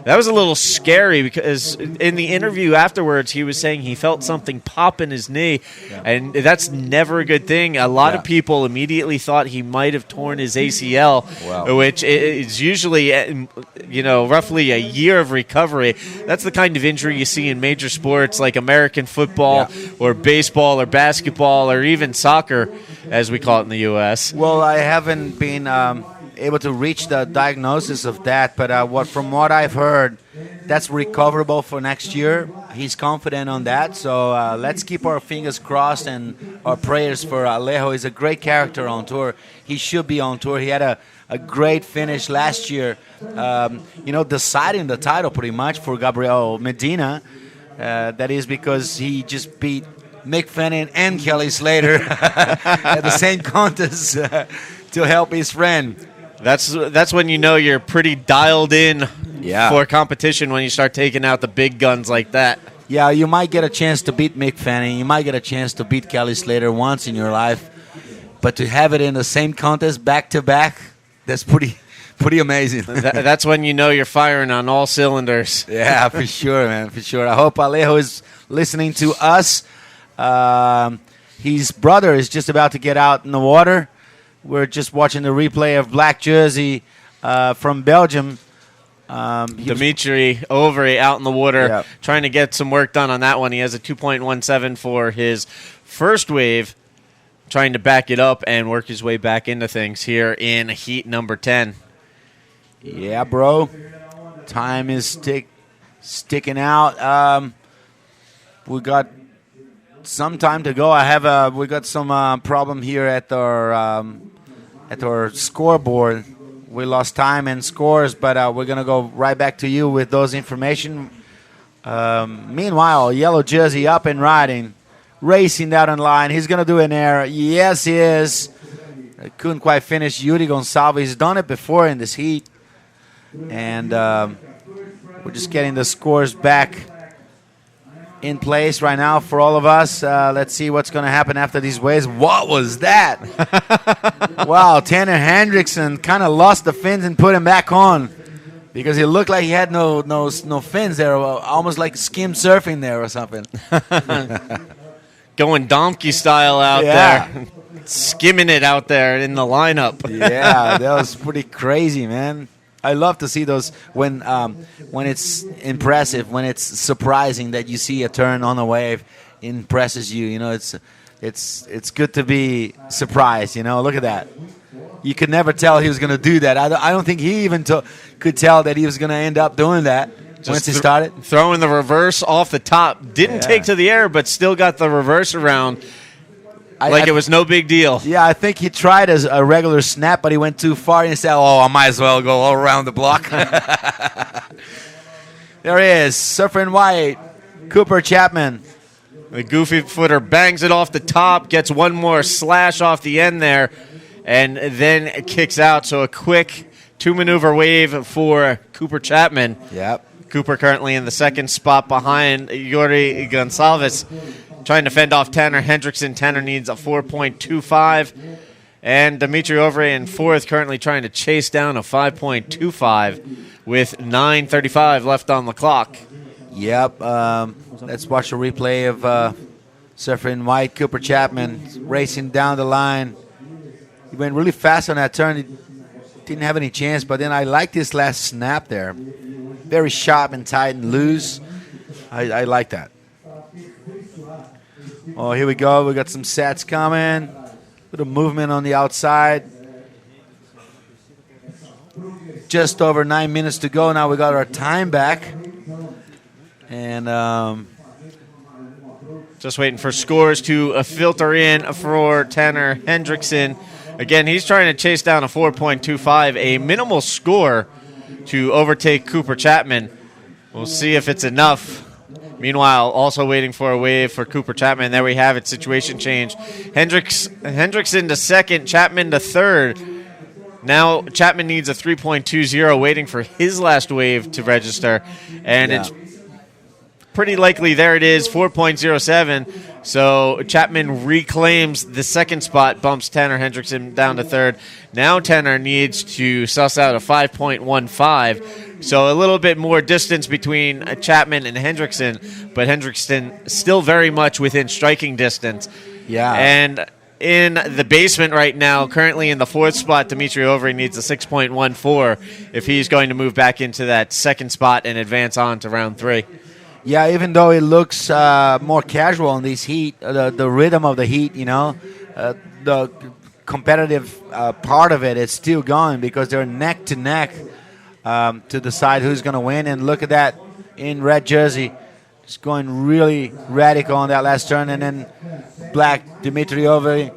That was a little scary because in the interview afterwards, he was saying he felt something pop in his knee, and that's never a good thing. A lot of people immediately thought he might have torn his ACL, which is usually roughly a year of recovery. That's the kind of injury you see in major sports like American football or baseball or basketball or even soccer, as we call it in the U.S. Well, I haven't been able to reach the diagnosis of that, but from what I've heard, that's recoverable for next year. He's confident on that, so let's keep our fingers crossed and our prayers for Alejo. He's a great character on tour. He should be on tour. He had a great finish last year, deciding the title pretty much for Gabriel Medina. That is because he just beat Mick Fanning and Kelly Slater at the same contest to help his friend. That's when you know you're pretty dialed in for competition, when you start taking out the big guns like that. Yeah, you might get a chance to beat Mick Fanning. You might get a chance to beat Kelly Slater once in your life. But to have it in the same contest back-to-back, that's pretty amazing. That's when you know you're firing on all cylinders. Yeah, for sure, man, for sure. I hope Alejo is listening to us. His brother is just about to get out in the water. We're just watching the replay of Black Jersey from Belgium. Dimitri Ovry out in the water, trying to get some work done on that one. He has a 2.17 for his first wave, trying to back it up and work his way back into things here in heat number 10. Yeah, bro. Time is sticking out. We got some time to go. We got some problem here at our scoreboard. We lost time and scores, but we're gonna go right back to you with those information. Meanwhile, yellow jersey up and riding, racing down the line. He's gonna do an error. Yes, he is. Couldn't quite finish. Yuri Gonsalves. He's done it before in this heat, and we're just getting the scores back in place right now for all of us. Let's see what's going to happen after these waves. What was that? Wow, Tanner Hendrickson kind of lost the fins and put him back on because it looked like he had no fins there, almost like skim surfing there or something. Going donkey style out there, skimming it out there in the lineup. Yeah, that was pretty crazy, man. I love to see those when it's impressive, when it's surprising that you see a turn on a wave, it impresses you. You know, it's good to be surprised. You know, look at that. You could never tell he was going to do that. I don't think he even could tell that he was going to end up doing that once he started. Throwing the reverse off the top. Didn't take to the air, but still got the reverse around. It was no big deal. Yeah, I think he tried as a regular snap, but he went too far and he said, I might as well go all around the block. There he is, surfer in white, Cooper Chapman. The goofy footer bangs it off the top, gets one more slash off the end there. and then it kicks out. So a quick 2-maneuver wave for Cooper Chapman. Yep. Cooper currently in the second spot behind Yuri Gonsalves, trying to fend off Tanner Hendrickson. Tanner needs a 4.25. And Dimitri Ovre in fourth, currently trying to chase down a 5.25 with 9:35 left on the clock. Yep. Let's watch a replay of surfer in white, Cooper Chapman racing down the line. He went really fast on that turn. He didn't have any chance, but then I like this last snap there. Very sharp and tight and loose. I like that. Oh, here we go. We got some sets coming. Bit of movement on the outside. Just over 9 minutes to go. Now we got our time back. And just waiting for scores to filter in for Tanner Hendrickson. Again, he's trying to chase down a 4.25, a minimal score to overtake Cooper Chapman. We'll see if it's enough. Meanwhile, also waiting for a wave for Cooper Chapman. There we have it, situation change. Hendrickson to second, Chapman to third. Now Chapman needs a 3.20, waiting for his last wave to register. And it's pretty likely, there it is, 4.07. So Chapman reclaims the second spot, bumps Tanner Hendrickson down to third. Now Tanner needs to suss out a 5.15. So a little bit more distance between Chapman and Hendrickson, but Hendrickson still very much within striking distance. Yeah. And in the basement right now, currently in the fourth spot, Dimitri Ovre needs a 6.14 if he's going to move back into that second spot and advance on to round 3. Yeah, even though it looks more casual in this heat, the rhythm of the heat, the competitive part of it is still going because they're neck to neck to decide who's going to win. And look at that in red jersey, just going really radical on that last turn. And then black Dimitri Ovre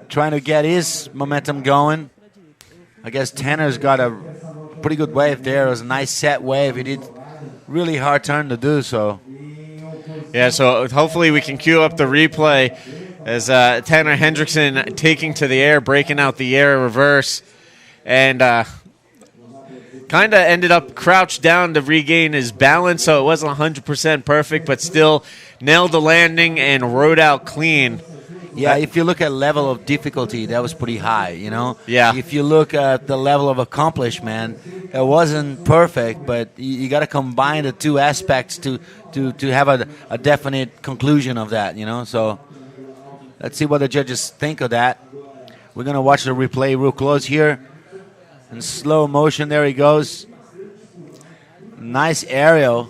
trying to get his momentum going. I guess Tanner's got a pretty good wave there. It was a nice set wave. He did really hard turn to do so. Yeah, so hopefully we can cue up the replay as Tanner Hendrickson taking to the air, breaking out the air reverse, and kind of ended up crouched down to regain his balance, so it wasn't 100% perfect, but still nailed the landing and rode out clean. Yeah, if you look at level of difficulty, that was pretty high, Yeah. If you look at the level of accomplishment, it wasn't perfect, but you got to combine the two aspects to have a definite conclusion of that, So let's see what the judges think of that. We're going to watch the replay real close here. In slow motion, there he goes. Nice aerial.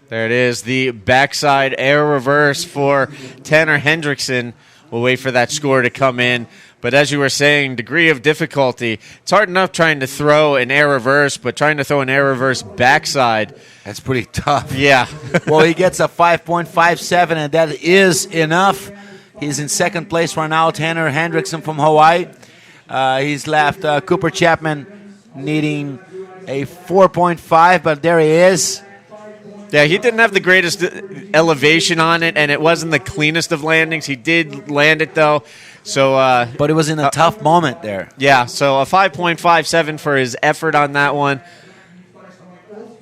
There it is, the backside air reverse for Tanner Hendrickson. We'll wait for that score to come in. But as you were saying, degree of difficulty. It's hard enough trying to throw an air reverse, but trying to throw an air reverse backside. That's pretty tough. Yeah. Well, he gets a 5.57, and that is enough. He's in second place right now, Tanner Hendrickson from Hawaii. He's left Cooper Chapman needing a 4.5, but there he is. Yeah, he didn't have the greatest elevation on it, and it wasn't the cleanest of landings. He did land it, though. So, but it was in a tough moment there. Yeah, so a 5.57 for his effort on that one.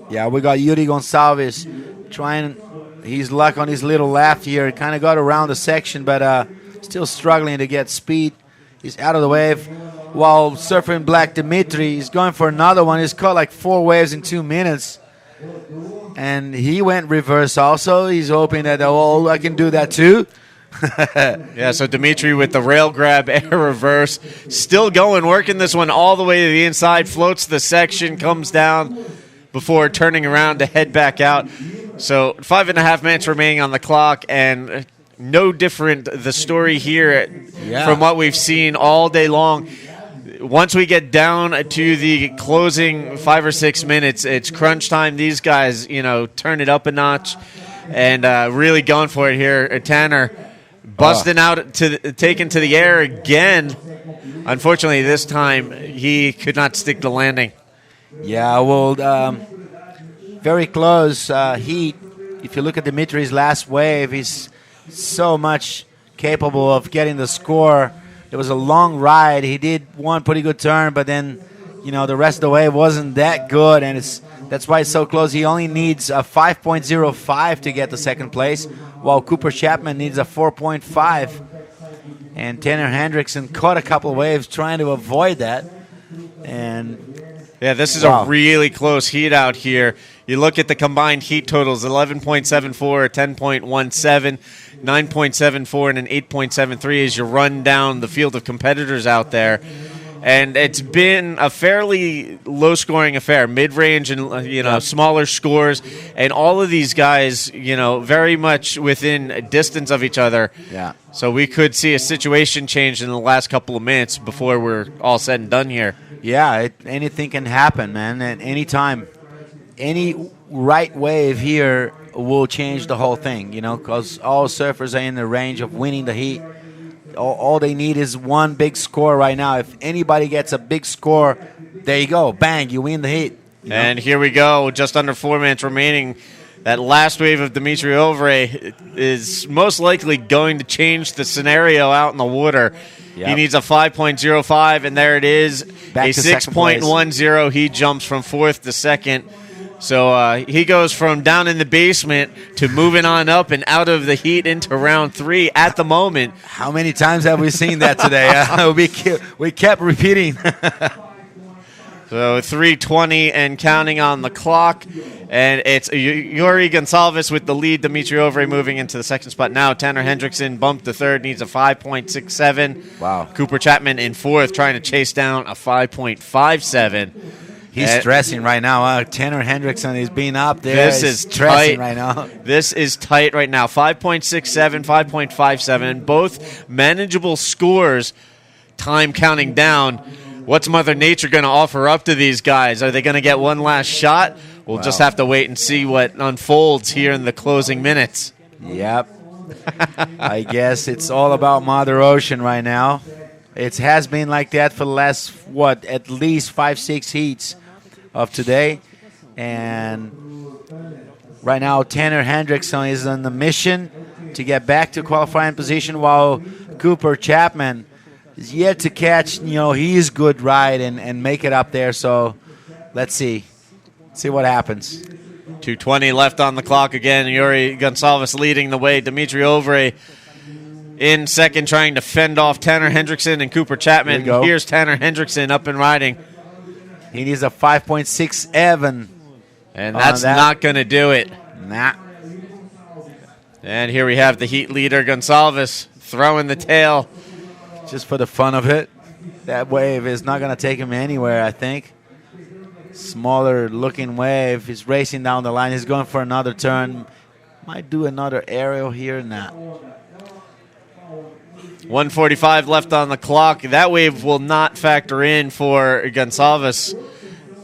Yeah, we got Yuri Gonsalves trying his luck on his little left here. Kind of got around the section, but still struggling to get speed. He's out of the wave. While surfing black Dimitri is going for another one. He's caught like 4 waves in 2 minutes. And he went reverse also. He's hoping that, I can do that too. Yeah, so Dimitri with the rail grab air reverse. Still going, working this one all the way to the inside. Floats the section, comes down before turning around to head back out. So 5.5 minutes remaining on the clock, and no different the story here from what we've seen all day long. Once we get down to the closing 5 or 6 minutes, it's crunch time. These guys, turn it up a notch and really going for it here. Tanner busting out, taken to the air again. Unfortunately, this time he could not stick the landing. Yeah, well, very close heat. If you look at Dimitri's last wave, he's so much capable of getting the score It was a long ride. He did one pretty good turn, but then, the rest of the way wasn't that good, and that's why it's so close. He only needs a 5.05 to get the second place, while Cooper Chapman needs a 4.5. And Tanner Hendrickson caught a couple of waves trying to avoid that. And yeah, this is a really close heat out here. You look at the combined heat totals, 11.74, 10.17, 9.74, and an 8.73 as you run down the field of competitors out there. And it's been a fairly low-scoring affair, mid-range and smaller scores, and all of these guys, very much within a distance of each other. Yeah. So we could see a situation change in the last couple of minutes before we're all said and done here. Yeah, anything can happen, man. At any time, any right wave here will change the whole thing. Because all surfers are in the range of winning the heat. All they need is one big score right now. If anybody gets a big score, there you go. Bang, you win the heat. And here we go, just under 4 minutes remaining. That last wave of Dimitri Ovre is most likely going to change the scenario out in the water. Yep. He needs a 5.05, and there it is. Back a 6.10. He jumps from fourth to second. So he goes from down in the basement to moving on up and out of the heat into round 3 at the moment. How many times have we seen that today? We kept repeating. So 3:20 and counting on the clock. And it's Yuri Gonçalves with the lead. Dimitri Ovre moving into the second spot now. Tanner Hendrickson bumped to third, needs a 5.67. Wow. Cooper Chapman in fourth, trying to chase down a 5.57. He's stressing right now. Tanner Hendrickson is being up there. This is stressing tight right now. This is tight right now. 5.67, 5.57. Both manageable scores. Time counting down. What's Mother Nature going to offer up to these guys? Are they going to get one last shot? We'll just have to wait and see what unfolds here in the closing minutes. Yep. I guess it's all about Mother Ocean right now. It has been like that for the last, at least 5-6 heats of today. And right now, Tanner Hendrickson is on the mission to get back to qualifying position, while Cooper Chapman is yet to catch, his good ride and make it up there. So let's see what happens. 2:20 left on the clock again. Yuri Gonçalves leading the way. Dimitri Ovre in second, trying to fend off Tanner Hendrickson and Cooper Chapman. Here's Tanner Hendrickson up and riding. He needs a 5.67. And that's not going to do it. Nah. And here we have the heat leader, Gonçalves, throwing the tail. Just for the fun of it. That wave is not going to take him anywhere, I think. Smaller looking wave. He's racing down the line. He's going for another turn. Might do another aerial here. Nah. 1:45 left on the clock. That wave will not factor in for Gonçalves.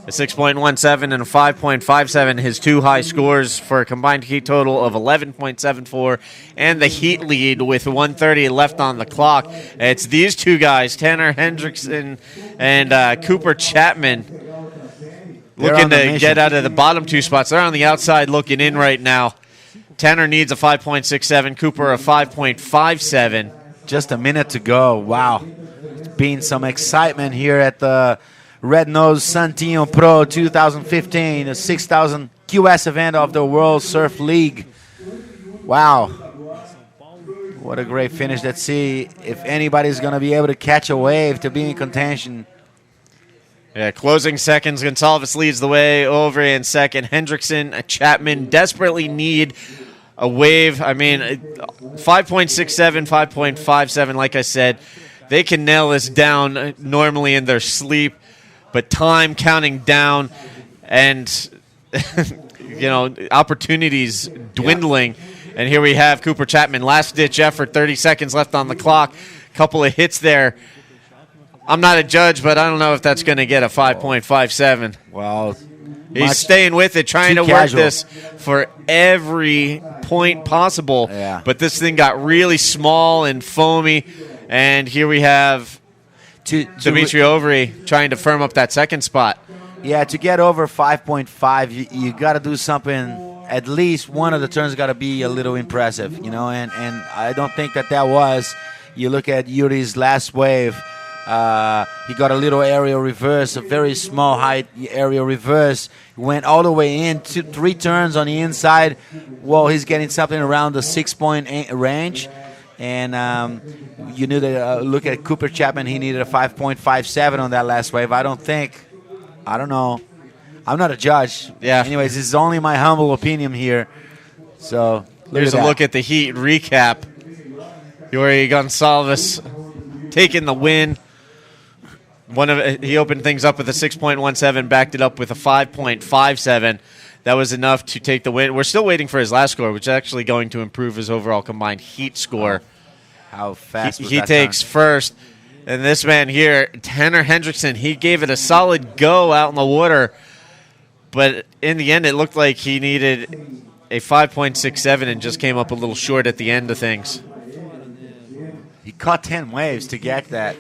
A 6.17 and a 5.57, his two high scores for a combined heat total of 11.74, and the heat lead with 1:30 left on the clock. It's these two guys, Tanner Hendrickson and Cooper Chapman, looking to get out of the bottom two spots. They're on the outside looking in right now. Tanner needs a 5.67, Cooper a 5.57. Just a minute to go. Wow. It's been some excitement here at the Red Nose Santino Pro 2015, the 6,000 QS event of the World Surf League. Wow. What a great finish. Let's see if anybody's going to be able to catch a wave to be in contention. Yeah, closing seconds. Gonçalves leads the way over in second. Hendrickson, Chapman desperately need a wave. I mean, 5.67, 5.57, like I said. They can nail this down normally in their sleep. But time counting down and, opportunities dwindling. Yeah. And here we have Cooper Chapman. Last-ditch effort, 30 seconds left on the clock. Couple of hits there. I'm not a judge, but I don't know if that's going to get a 5.57. Well, he's staying with it, trying to work this for every point possible. Yeah. But this thing got really small and foamy. And here we have Dimitri Ovre trying to firm up that second spot. Yeah, to get over 5.5, you got to do something. At least one of the turns got to be a little impressive, and I don't think that was. You look at Yuri's last wave. He got a little aerial reverse, a very small height aerial reverse. Went all the way in, 3 turns on the inside. Well, he's getting something around the 6-point range. And you knew that, look at Cooper Chapman, he needed a 5.57 on that last wave. I don't know. I'm not a judge. Yeah. Anyways, this is only my humble opinion here. So here's a look at the heat recap. Yuri Gonçalves taking the win. He opened things up with a 6.17, backed it up with a 5.57. That was enough to take the win. We're still waiting for his last score, which is actually going to improve his overall combined heat score. How fast he takes first. And this man here, Tanner Hendrickson, he gave it a solid go out in the water. But in the end, it looked like he needed a 5.67 and just came up a little short at the end of things. He caught 10 waves to get that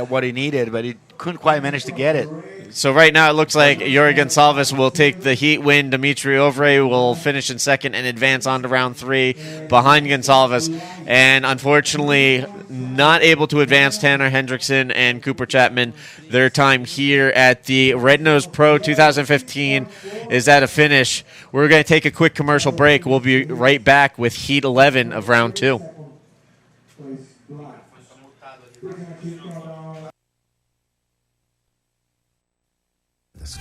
what he needed, but he couldn't quite manage to get it. So right now it looks like Yuri Gonçalves will take the heat win. Dimitri Ovre will finish in second and advance on to round 3 behind Gonçalves. And unfortunately, not able to advance Tanner Hendrickson and Cooper Chapman. Their time here at the Red Nose Pro 2015 is at a finish. We're going to take a quick commercial break. We'll be right back with heat 11 of round 2.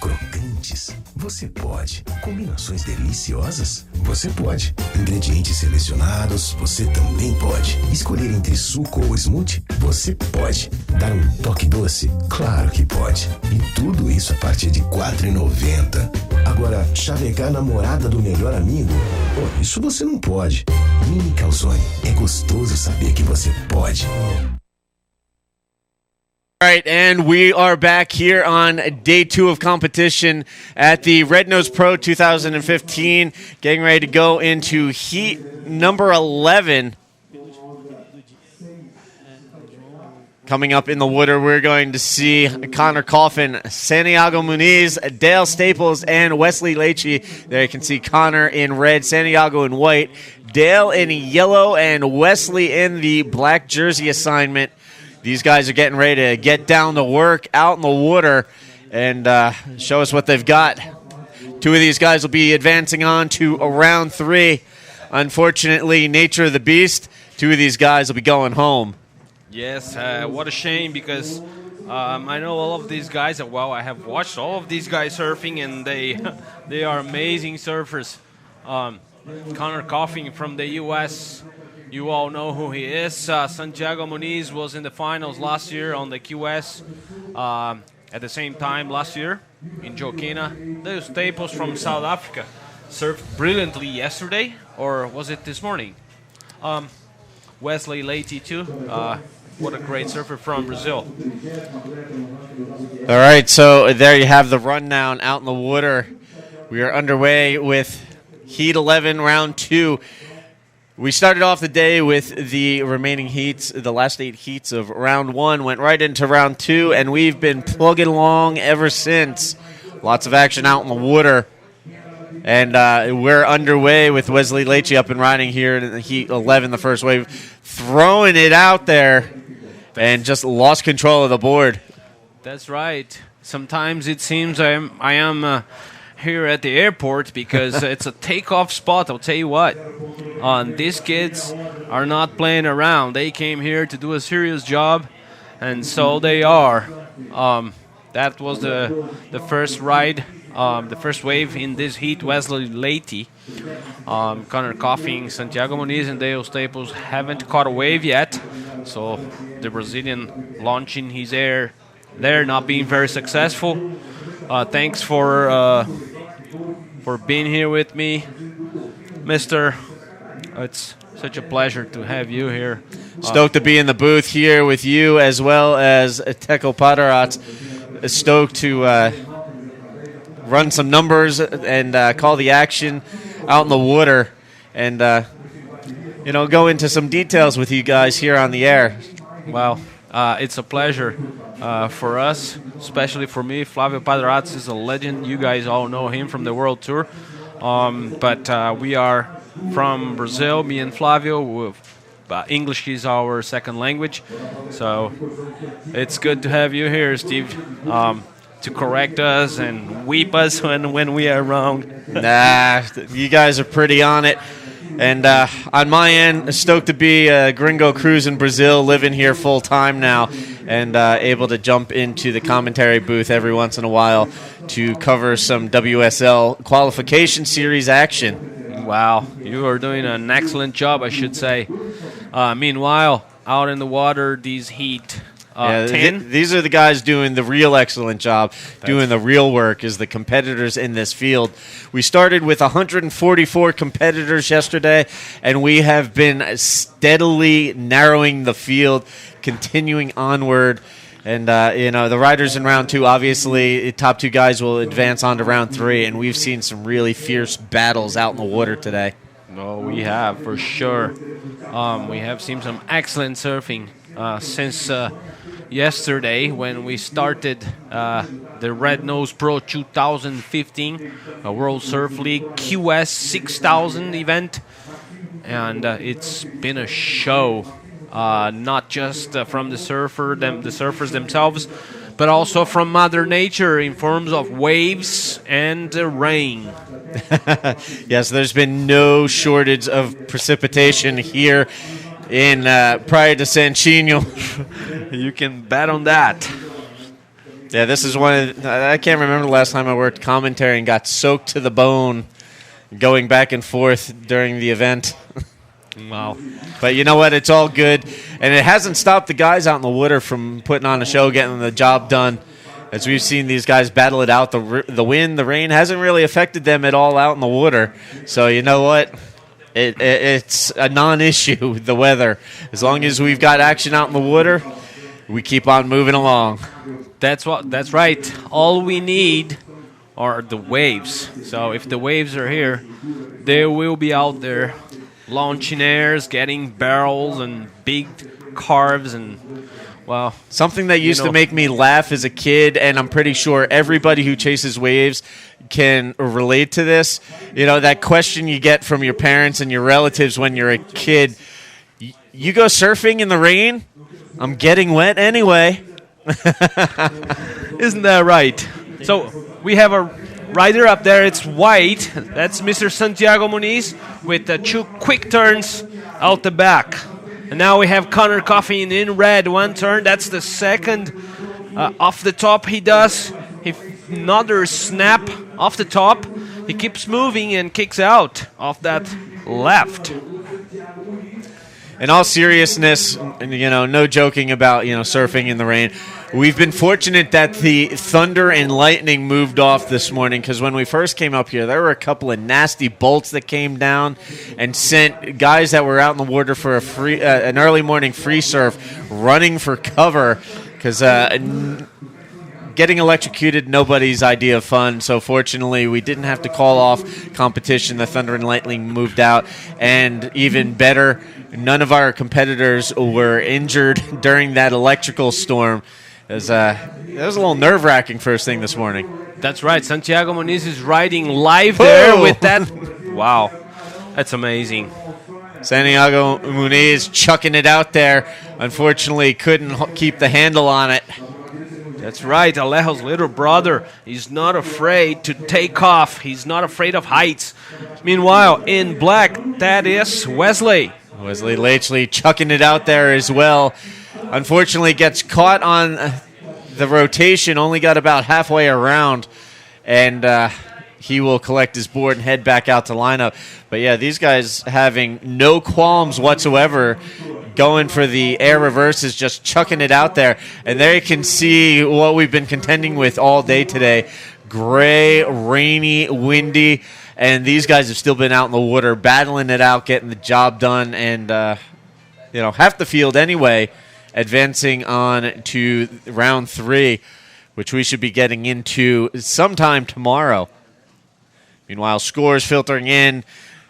Crocantes, você pode. Combinações deliciosas, você pode. Ingredientes selecionados, você também pode. Escolher entre suco ou smoothie, você pode. Dar um toque doce, claro que pode. E tudo isso a partir de R$ 4,90. Agora, chavecar a namorada do melhor amigo? Oh, isso você não pode. Mini Calzone, é gostoso saber que você pode. All right, and we are back here on day 2 of competition at the Red Nose Pro 2015, getting ready to go into heat number 11. Coming up in the water, we're going to see Connor Coffin, Santiago Muniz, Dale Staples, and Wesley Leachy. There you can see Connor in red, Santiago in white, Dale in yellow, and Wesley in the black jersey assignment. These guys are getting ready to get down to work out in the water and show us what they've got. 2 of these guys will be advancing on to round 3. Unfortunately, nature of the beast, 2 of these guys will be going home. Yes, what a shame because I know all of these guys. Well, I have watched all of these guys surfing, and they are amazing surfers. Connor Coffin from the U.S., you all know who he is. Santiago Muniz was in the finals last year on the QS. At the same time last year in Jokina. Those Staples from South Africa surfed brilliantly yesterday, or was it this morning? Wesley Leachy too. What a great surfer from Brazil. All right, so there you have the rundown out in the water. We are underway with Heat 11, Round 2. We started off the day with the remaining heats, the last 8 heats of Round 1, went right into Round 2, and we've been plugging along ever since. Lots of action out in the water. And we're underway with Wesley Leachy up and riding here in Heat 11, the first wave, throwing it out there and just lost control of the board. That's right. Sometimes it seems I am here at the airport because it's a takeoff spot. I'll tell you what. These kids are not playing around. They came here to do a serious job, and so they are. That was the first ride, the first wave in this heat. Wesley Leachy, Connor Coffin, Santiago Muniz, and Dale Staples haven't caught a wave yet. So the Brazilian launching his air there, not being very successful. Thanks for being here with me, Mister. It's such a pleasure to have you here. Stoked to be in the booth here with you, as well as Teko Padarats. Stoked to run some numbers and call the action out in the water, and go into some details with you guys here on the air. Well, it's a pleasure for us, especially for me. Flavio Padarats is a legend. You guys all know him from the World Tour. But we are from Brazil, me and Flavio. but English is our second language. So it's good to have you here, Steve, to correct us and weep us when we are wrong. Nah, you guys are pretty on it. And on my end, stoked to be a gringo cruise in Brazil, living here full time now, and able to jump into the commentary booth every once in a while to cover some WSL qualification series action. Wow, you are doing an excellent job, I should say. Meanwhile, out in the water, these heat 10. These are the guys doing the real excellent job, doing the real work as the competitors in this field. We started with 144 competitors yesterday, and we have been steadily narrowing the field, continuing onward. And, the riders in round 2, obviously, the top 2 guys will advance on to round 3, and we've seen some really fierce battles out in the water today. No, we have, for sure. We have seen some excellent surfing since yesterday when we started the Red Nose Pro 2015 World Surf League QS 6000 event. And it's been a show, not just from the surfers themselves, but also from Mother Nature in forms of waves and rain. Yes, there's been no shortage of precipitation here in Praia de Santinho. You can bet on that. Yeah, this is I can't remember the last time I worked commentary and got soaked to the bone going back and forth during the event. Wow. But you know what? It's all good. And it hasn't stopped the guys out in the water from putting on a show, getting the job done. As we've seen these guys battle it out, the wind, the rain hasn't really affected them at all out in the water. So you know what? It's a non-issue, the weather. As long as we've got action out in the water, we keep on moving along. That's right. All we need are the waves. So if the waves are here, they will be out there launching airs, getting barrels and big carves and, well... Something that used to make me laugh as a kid, and I'm pretty sure everybody who chases waves can relate to this. You know, that question you get from your parents and your relatives when you're a kid. You go surfing in the rain? I'm getting wet anyway. Isn't that right? So we have a rider up there. It's white. That's Mr. Santiago Muniz with 2 quick turns out the back. And now we have Connor Coffin in red. 1 turn. That's the second off the top he does. Another snap off the top. He keeps moving and kicks out off that left. In all seriousness, no joking about, surfing in the rain. We've been fortunate that the thunder and lightning moved off this morning, because when we first came up here, there were a couple of nasty bolts that came down and sent guys that were out in the water for an early morning free surf running for cover, because getting electrocuted, nobody's idea of fun. So fortunately, we didn't have to call off competition. The thunder and lightning moved out, and even better, none of our competitors were injured during that electrical storm. It was a little nerve-wracking first thing this morning. That's right. Santiago Muniz is riding live there with that. Wow. That's amazing. Santiago Muniz chucking it out there. Unfortunately, couldn't keep the handle on it. That's right. Alejo's little brother is not afraid to take off. He's not afraid of heights. Meanwhile, in black, that is Wesley. Wesley Lachley chucking it out there as well. Unfortunately, gets caught on the rotation, only got about halfway around, and he will collect his board and head back out to lineup. But yeah, these guys having no qualms whatsoever, going for the air reverses, just chucking it out there. And there you can see what we've been contending with all day today. Gray, rainy, windy, and these guys have still been out in the water, battling it out, getting the job done, and half the field anyway, advancing on to round 3, which we should be getting into sometime tomorrow. Meanwhile, scores filtering in.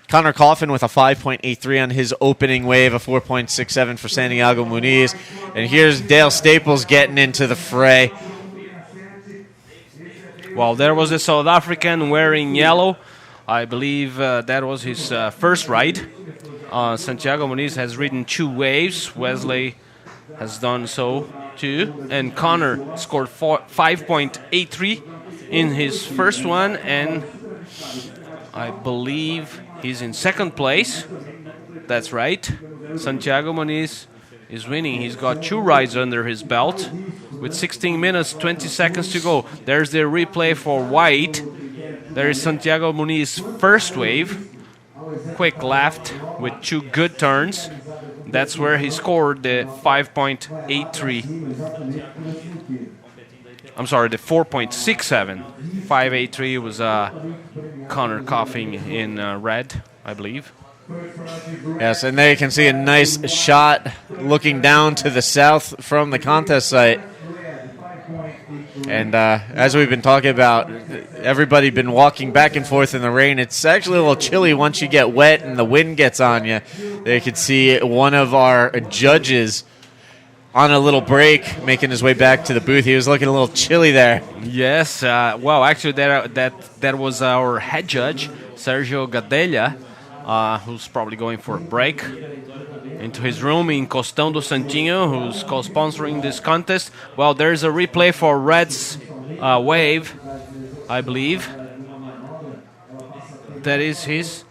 Connor Coffin with a 5.83 on his opening wave, a 4.67 for Santiago Muniz. And here's Dale Staples getting into the fray. Well, there was a South African wearing yellow. I believe that was his first ride. Santiago Muniz has ridden 2 waves. Wesley has done so too. And Connor scored 5.83 in his first one, and I believe he's in second place. That's right. Santiago Muniz is winning. He's got 2 rides under his belt with 16 minutes, 20 seconds to go. There's the replay for white. There is Santiago Muniz's first wave. Quick left with 2 good turns. That's where he scored the 5.83. I'm sorry, the 4.67. 5.83 was Connor Coffin in red, I believe. Yes, and there you can see a nice shot looking down to the south from the contest site. And as we've been talking about, everybody been walking back and forth in the rain. It's actually a little chilly once you get wet and the wind gets on you. There you can see one of our judges on a little break making his way back to the booth. He was looking a little chilly there. Yes, well, actually that was our head judge, Sergio Gadella, who's probably going for a break into his room in Costão do Santinho, who's co-sponsoring this contest. Well, there's a replay for Red's wave, I believe. That is his.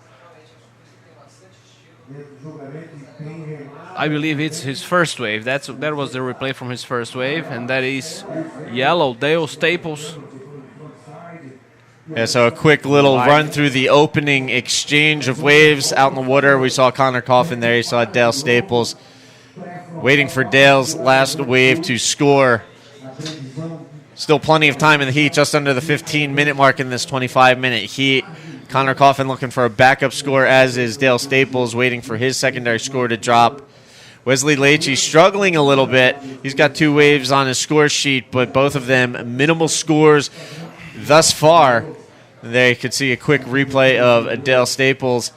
I believe it's his first wave. That was the replay from his first wave, and that is yellow, Dale Staples. Yeah, so a quick little run through the opening exchange of waves out in the water. We saw Connor Coffin there. You saw Dale Staples waiting for Dale's last wave to score. Still plenty of time in the heat, just under the 15-minute mark in this 25-minute heat. Connor Coffin looking for a backup score, as is Dale Staples, waiting for his secondary score to drop. Wesley Leite struggling a little bit. He's got 2 waves on his score sheet, but both of them minimal scores thus far. There you can see a quick replay of Dale Staples.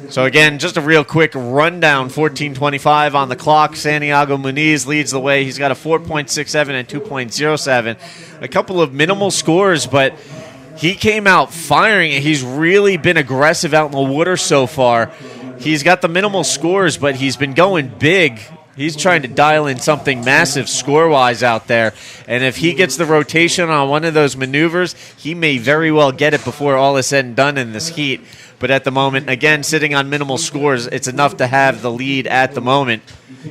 So again, just a real quick rundown. 14:25 on the clock. Santiago Muniz leads the way. He's got a 4.67 and 2.07. A couple of minimal scores, but he came out firing. He's really been aggressive out in the water so far. He's got the minimal scores, but he's been going big. He's trying to dial in something massive score-wise out there. And if he gets the rotation on one of those maneuvers, he may very well get it before all is said and done in this heat. But at the moment, again, sitting on minimal scores, it's enough to have the lead at the moment.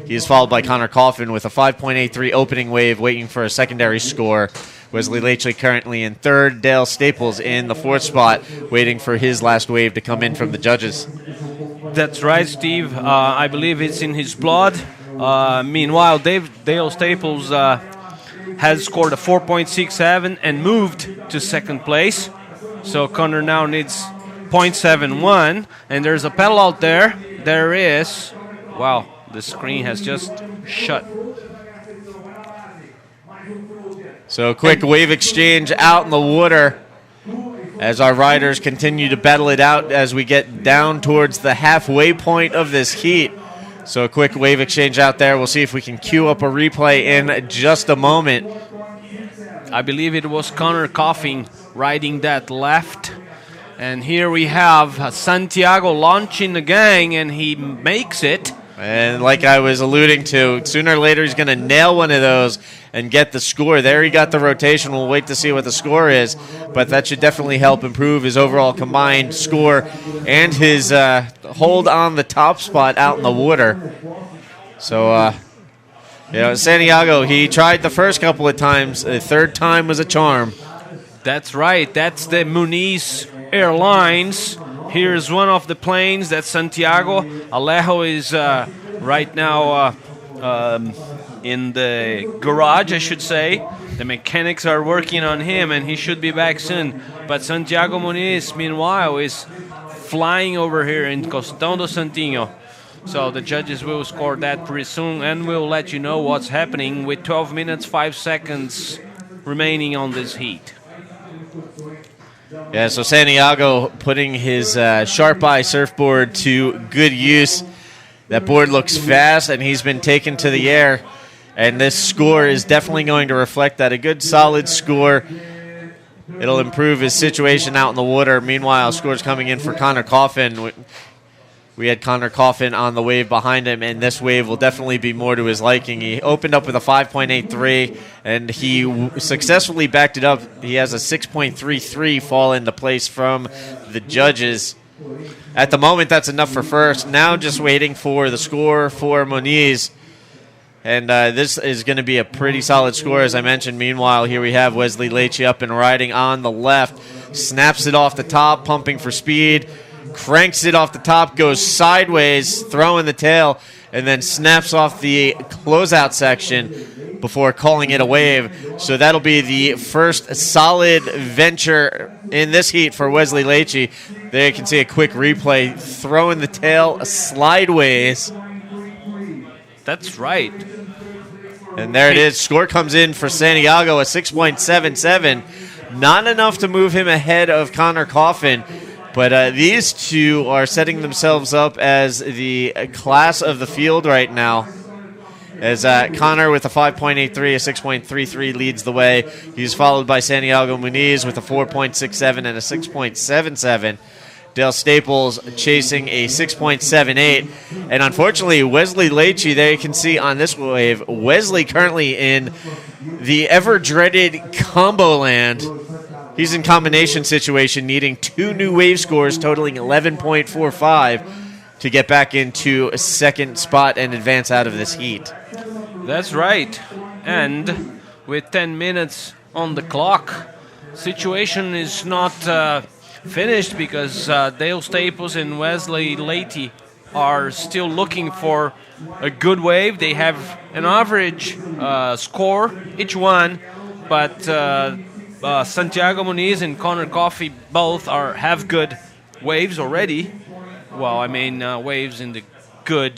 He is followed by Connor Coffin with a 5.83 opening wave, waiting for a secondary score. Wesley Leite currently in third. Dale Staples in the 4th spot, waiting for his last wave to come in from the judges. That's right, Steve. I believe it's in his blood. Meanwhile, Dale Staples has scored a 4.67 and moved to second place. So Connor now needs 0.71. And there's a pedal out there. There is. Wow, the screen has just shut. So a quick wave exchange out in the water as our riders continue to battle it out as we get down towards the halfway point of this heat. So a quick wave exchange out there. We'll see if we can queue up a replay in just a moment. I believe it was Connor Coffin riding that left. And here we have Santiago launching the gang, and he makes it. And like I was alluding to, sooner or later he's going to nail one of those and get the score. There he got the rotation. We'll wait to see what the score is. But that should definitely help improve his overall combined score and his hold on the top spot out in the water. So, Santiago, he tried the first couple of times. The third time was a charm. That's right. That's the Muniz Airlines. Here's one of the planes. That's Santiago. Alejo is right now in the garage, I should say. The mechanics are working on him, and he should be back soon. But Santiago Muniz, meanwhile, is flying over here in Costão do Santinho. So the judges will score that pretty soon, and we'll let you know what's happening with 12 minutes, 5 seconds remaining on this heat. Yeah, so Santiago putting his Sharp Eye surfboard to good use. That board looks fast, and he's been taken to the air. And this score is definitely going to reflect that. A good, solid score. It'll improve his situation out in the water. Meanwhile, scores coming in for Connor Coffin. we had Connor Coffin on the wave behind him, and this wave will definitely be more to his liking. He opened up with a 5.83, and he successfully backed it up. He has a 6.33 fall into place from the judges. At the moment, that's enough for first. Now just waiting for the score for Moniz. And this is going to be a pretty solid score, as I mentioned. Meanwhile, here we have Wesley Leitchi up and riding on the left. Snaps it off the top, pumping for speed. Cranks it off the top, goes sideways, throwing the tail, and then snaps off the closeout section before calling it a wave. So that'll be the first solid venture in this heat for Wesley Leitchi. There you can see a quick replay, throwing the tail slideways. That's right. And there it is. Score comes in for Santiago, a 6.77. Not enough to move him ahead of Connor Coffin. But these two are setting themselves up as the class of the field right now. As Connor with a 5.83, a 6.33 leads the way. He's followed by Santiago Muniz with a 4.67 and a 6.77. Dale Staples chasing a 6.78. And unfortunately, Wesley Leitchi, there you can see on this wave, Wesley currently in the ever-dreaded combo land. He's in combination situation, needing 2 new wave scores totaling 11.45 to get back into a second spot and advance out of this heat. That's right. And with 10 minutes on the clock, situation is not finished because Dale Staples and Wesley Leitchi are still looking for a good wave. They have an average score, each one, but Santiago Muniz and Connor Coffey both have good waves already. Well, I mean waves in the good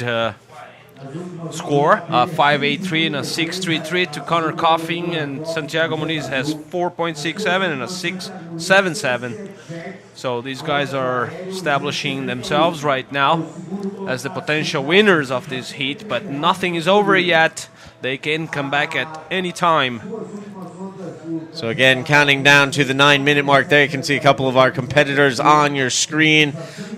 score, 5.83 and a 6.33 to Connor Coffey, and Santiago Muniz has 4.67 and a 6.77. So these guys are establishing themselves right now as the potential winners of this heat, but nothing is over yet. They can come back at any time. So again, counting down to the 9-minute mark there, you can see a couple of our competitors on your screen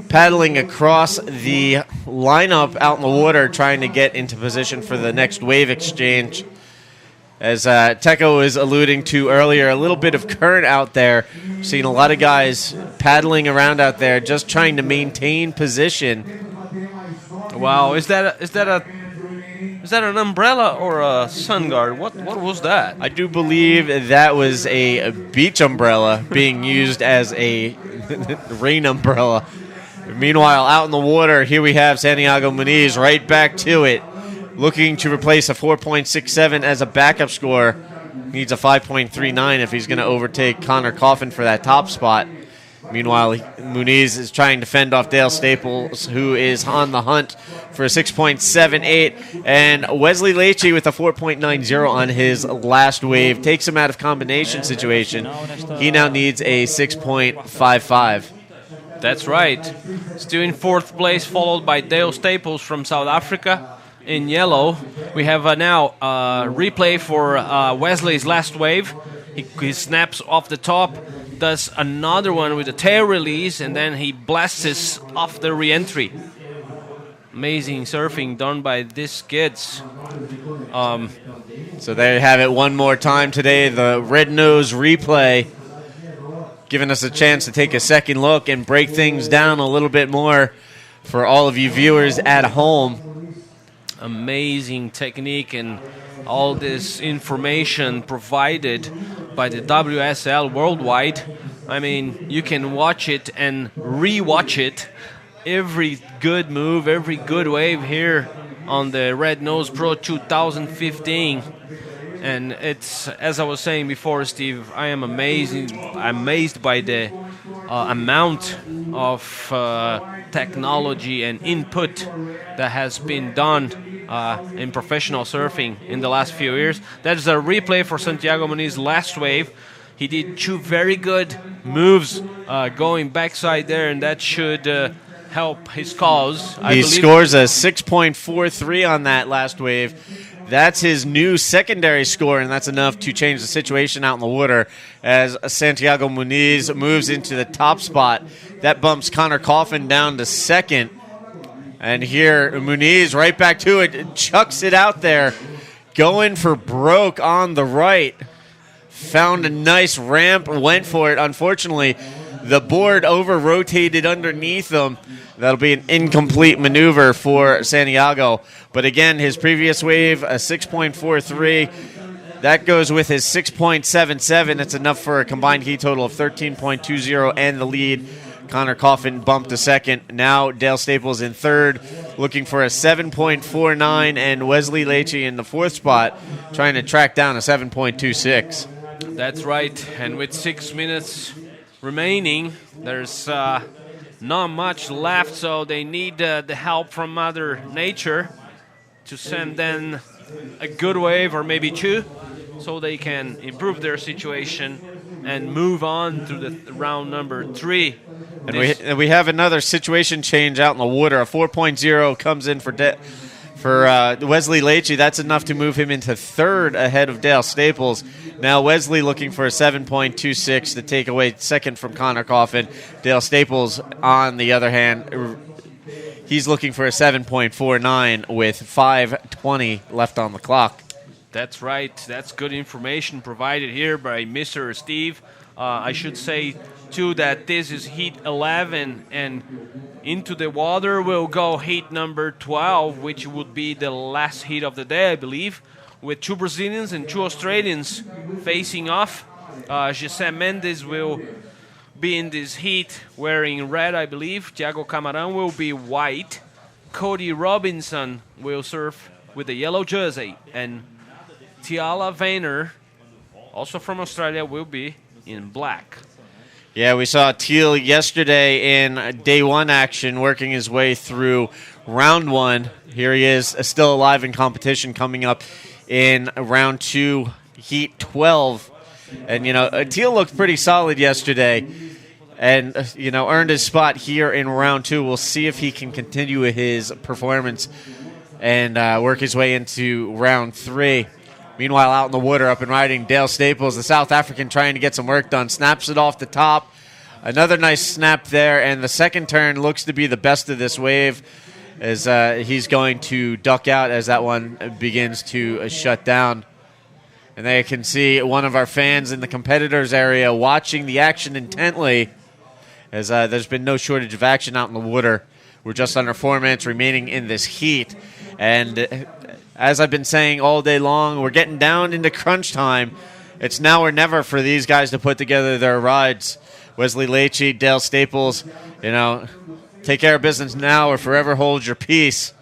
paddling across the lineup out in the water, trying to get into position for the next wave exchange. As Teko was alluding to earlier, a little bit of current out there. Seeing a lot of guys paddling around out there, just trying to maintain position. Wow, is that an umbrella or a sun guard? What was that? I do believe that was a beach umbrella being used as a rain umbrella. Meanwhile, out in the water, here we have Santiago Muniz right back to it, looking to replace a 4.67 as a backup score. Needs a 5.39 if he's going to overtake Connor Coffin for that top spot. Meanwhile, Muniz is trying to fend off Dale Staples, who is on the hunt for a 6.78. And Wesley Leitchi with a 4.90 on his last wave takes him out of combination situation. He now needs a 6.55. That's right. Still in 4th place, followed by Dale Staples from South Africa. In yellow, we have now a replay for Wesley's last wave. He snaps off the top, does another one with a tail release, and then he blasts off the re-entry. Amazing surfing done by these kids. So there you have it one more time today, the Red Nose replay, giving us a chance to take a second look and break things down a little bit more for all of you viewers at home. Amazing technique and all this information provided by the WSL worldwide. I mean, you can watch it and re-watch it. Every good move, every good wave here on the Red Nose Pro 2015. And it's, as I was saying before, Steve, I am amazed by the amount of technology and input that has been done in professional surfing in the last few years. That's a replay for Santiago Muniz's last wave. He did 2 very good moves going backside there, and that should help his cause. He scores a 6.43 on that last wave. That's his new secondary score, and that's enough to change the situation out in the water as Santiago Muniz moves into the top spot. That bumps Connor Coffin down to second. And here, Muniz right back to it, chucks it out there, going for broke on the right. Found a nice ramp, went for it. Unfortunately, the board over-rotated underneath him. That'll be an incomplete maneuver for Santiago. But again, his previous wave, a 6.43. That goes with his 6.77. It's enough for a combined heat total of 13.20 and the lead. Connor Coffin bumped to second. Now Dale Staples in third, looking for a 7.49, and Wesley Leite in the fourth spot, trying to track down a 7.26. That's right. And with 6 minutes remaining, there's not much left, so they need the help from Mother Nature to send them a good wave or maybe two, so they can improve their situation and move on to the round number 3. And we have another situation change out in the water. A 4.0 comes in for Wesley Leite. That's enough to move him into third ahead of Dale Staples. Now Wesley looking for a 7.26 to take away second from Connor Coffin. Dale Staples, on the other hand, he's looking for a 7.49 with 5:20 left on the clock. That's right. That's good information provided here by Mr. Steve. I should say, too, that this is heat 11, and into the water will go heat number 12, which would be the last heat of the day, I believe, with 2 Brazilians and 2 Australians facing off. José Mendes will be in this heat wearing red, I believe. Thiago Camarão will be white. Cody Robinson will surf with the yellow jersey, and Tiala Vayner, also from Australia, will be in black. Yeah, we saw Teal yesterday in day 1 action, working his way through round 1. Here he is, still alive in competition, coming up in round 2, heat 12. And, Teal looked pretty solid yesterday and, earned his spot here in round 2. We'll see if he can continue his performance and work his way into round 3. Meanwhile, out in the water, up and riding, Dale Staples, the South African, trying to get some work done. Snaps it off the top. Another nice snap there, and the second turn looks to be the best of this wave as he's going to duck out as that one begins to shut down. And there you can see one of our fans in the competitors area watching the action intently as there's been no shortage of action out in the water. We're just under 4 minutes remaining in this heat. And as I've been saying all day long, we're getting down into crunch time. It's now or never for these guys to put together their rides. Wesley Leite, Dale Staples, take care of business now or forever hold your peace.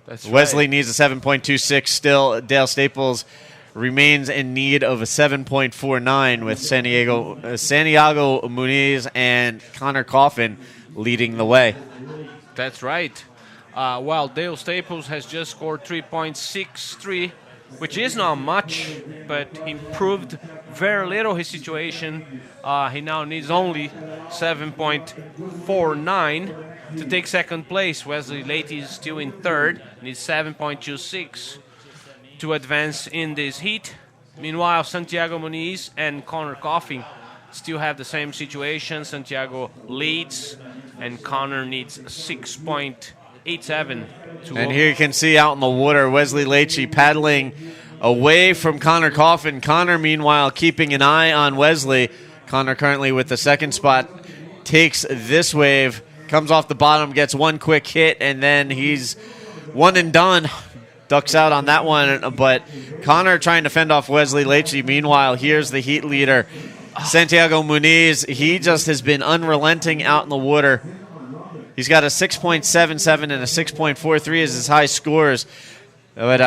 That's Wesley right. needs a 7.26 still. Dale Staples remains in need of a 7.49 with Santiago Muniz and Connor Coffin leading the way. That's right. While Dale Staples has just scored 3.63, which is not much, but improved very little his situation. He now needs only 7.49 to take second place. Wesley Leite is still in third, needs 7.26 to advance in this heat. Meanwhile, Santiago Muniz and Connor Coffin still have the same situation. Santiago leads, and Connor needs 6.87 to And here you can see out in the water, Wesley Leite paddling away from Connor Coffin. Connor, meanwhile, keeping an eye on Wesley. Connor currently with the second spot, takes this wave, comes off the bottom, gets one quick hit, and then he's one and done. Ducks out on that one, but Connor trying to fend off Wesley Leite. Meanwhile, here's the heat leader, Santiago Muniz. He just has been unrelenting out in the water. He's got a 6.77 and a 6.43 as his high scores. But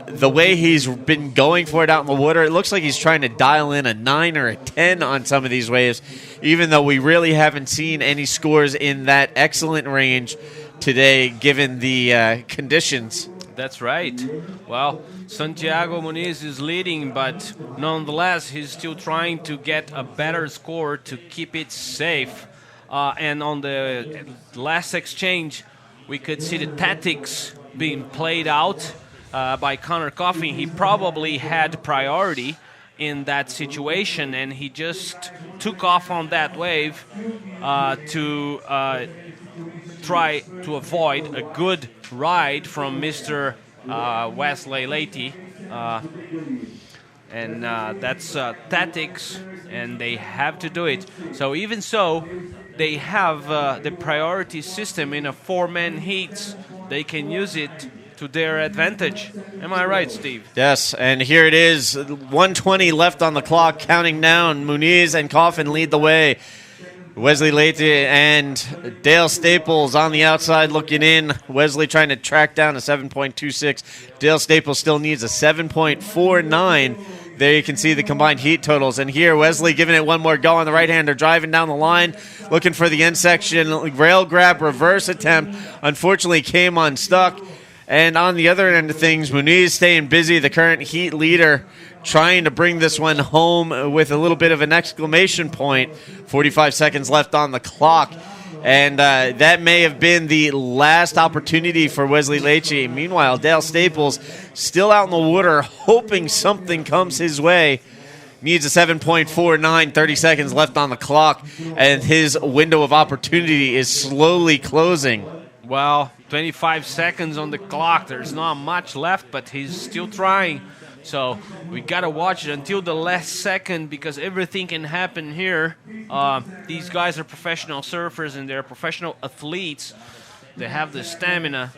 the way he's been going for it out in the water, it looks like he's trying to dial in a 9 or a 10 on some of these waves, even though we really haven't seen any scores in that excellent range today, given the conditions. That's right. Well, Santiago Muniz is leading, but nonetheless, he's still trying to get a better score to keep it safe. And on the last exchange, we could see the tactics being played out by Connor Coffin. He probably had priority in that situation, and he just took off on that wave to try to avoid a good ride from Mr. Wesley Leite. And that's tactics, and they have to do it. So even so, they have the priority system in a 4-man heats. They can use it to their advantage. Am I right, Steve? Yes, and here it is, 1:20 left on the clock, counting down. Muniz and Coffin lead the way. Wesley Leite and Dale Staples on the outside looking in. Wesley trying to track down a 7.26. Dale Staples still needs a 7.49. There you can see the combined heat totals. And here, Wesley giving it one more go on the right-hander, driving down the line, looking for the end section. Rail grab, reverse attempt. Unfortunately, came unstuck. And on the other end of things, Muniz staying busy, the current heat leader, trying to bring this one home with a little bit of an exclamation point. 45 seconds left on the clock. And that may have been the last opportunity for Wesley Leite. Meanwhile, Dale Staples still out in the water, hoping something comes his way. Needs a 7.49, 30 seconds left on the clock, and his window of opportunity is slowly closing. Well, 25 seconds on the clock. There's not much left, but he's still trying. So we got to watch it until the last second, because everything can happen here. These guys are professional surfers and they're professional athletes. They have the stamina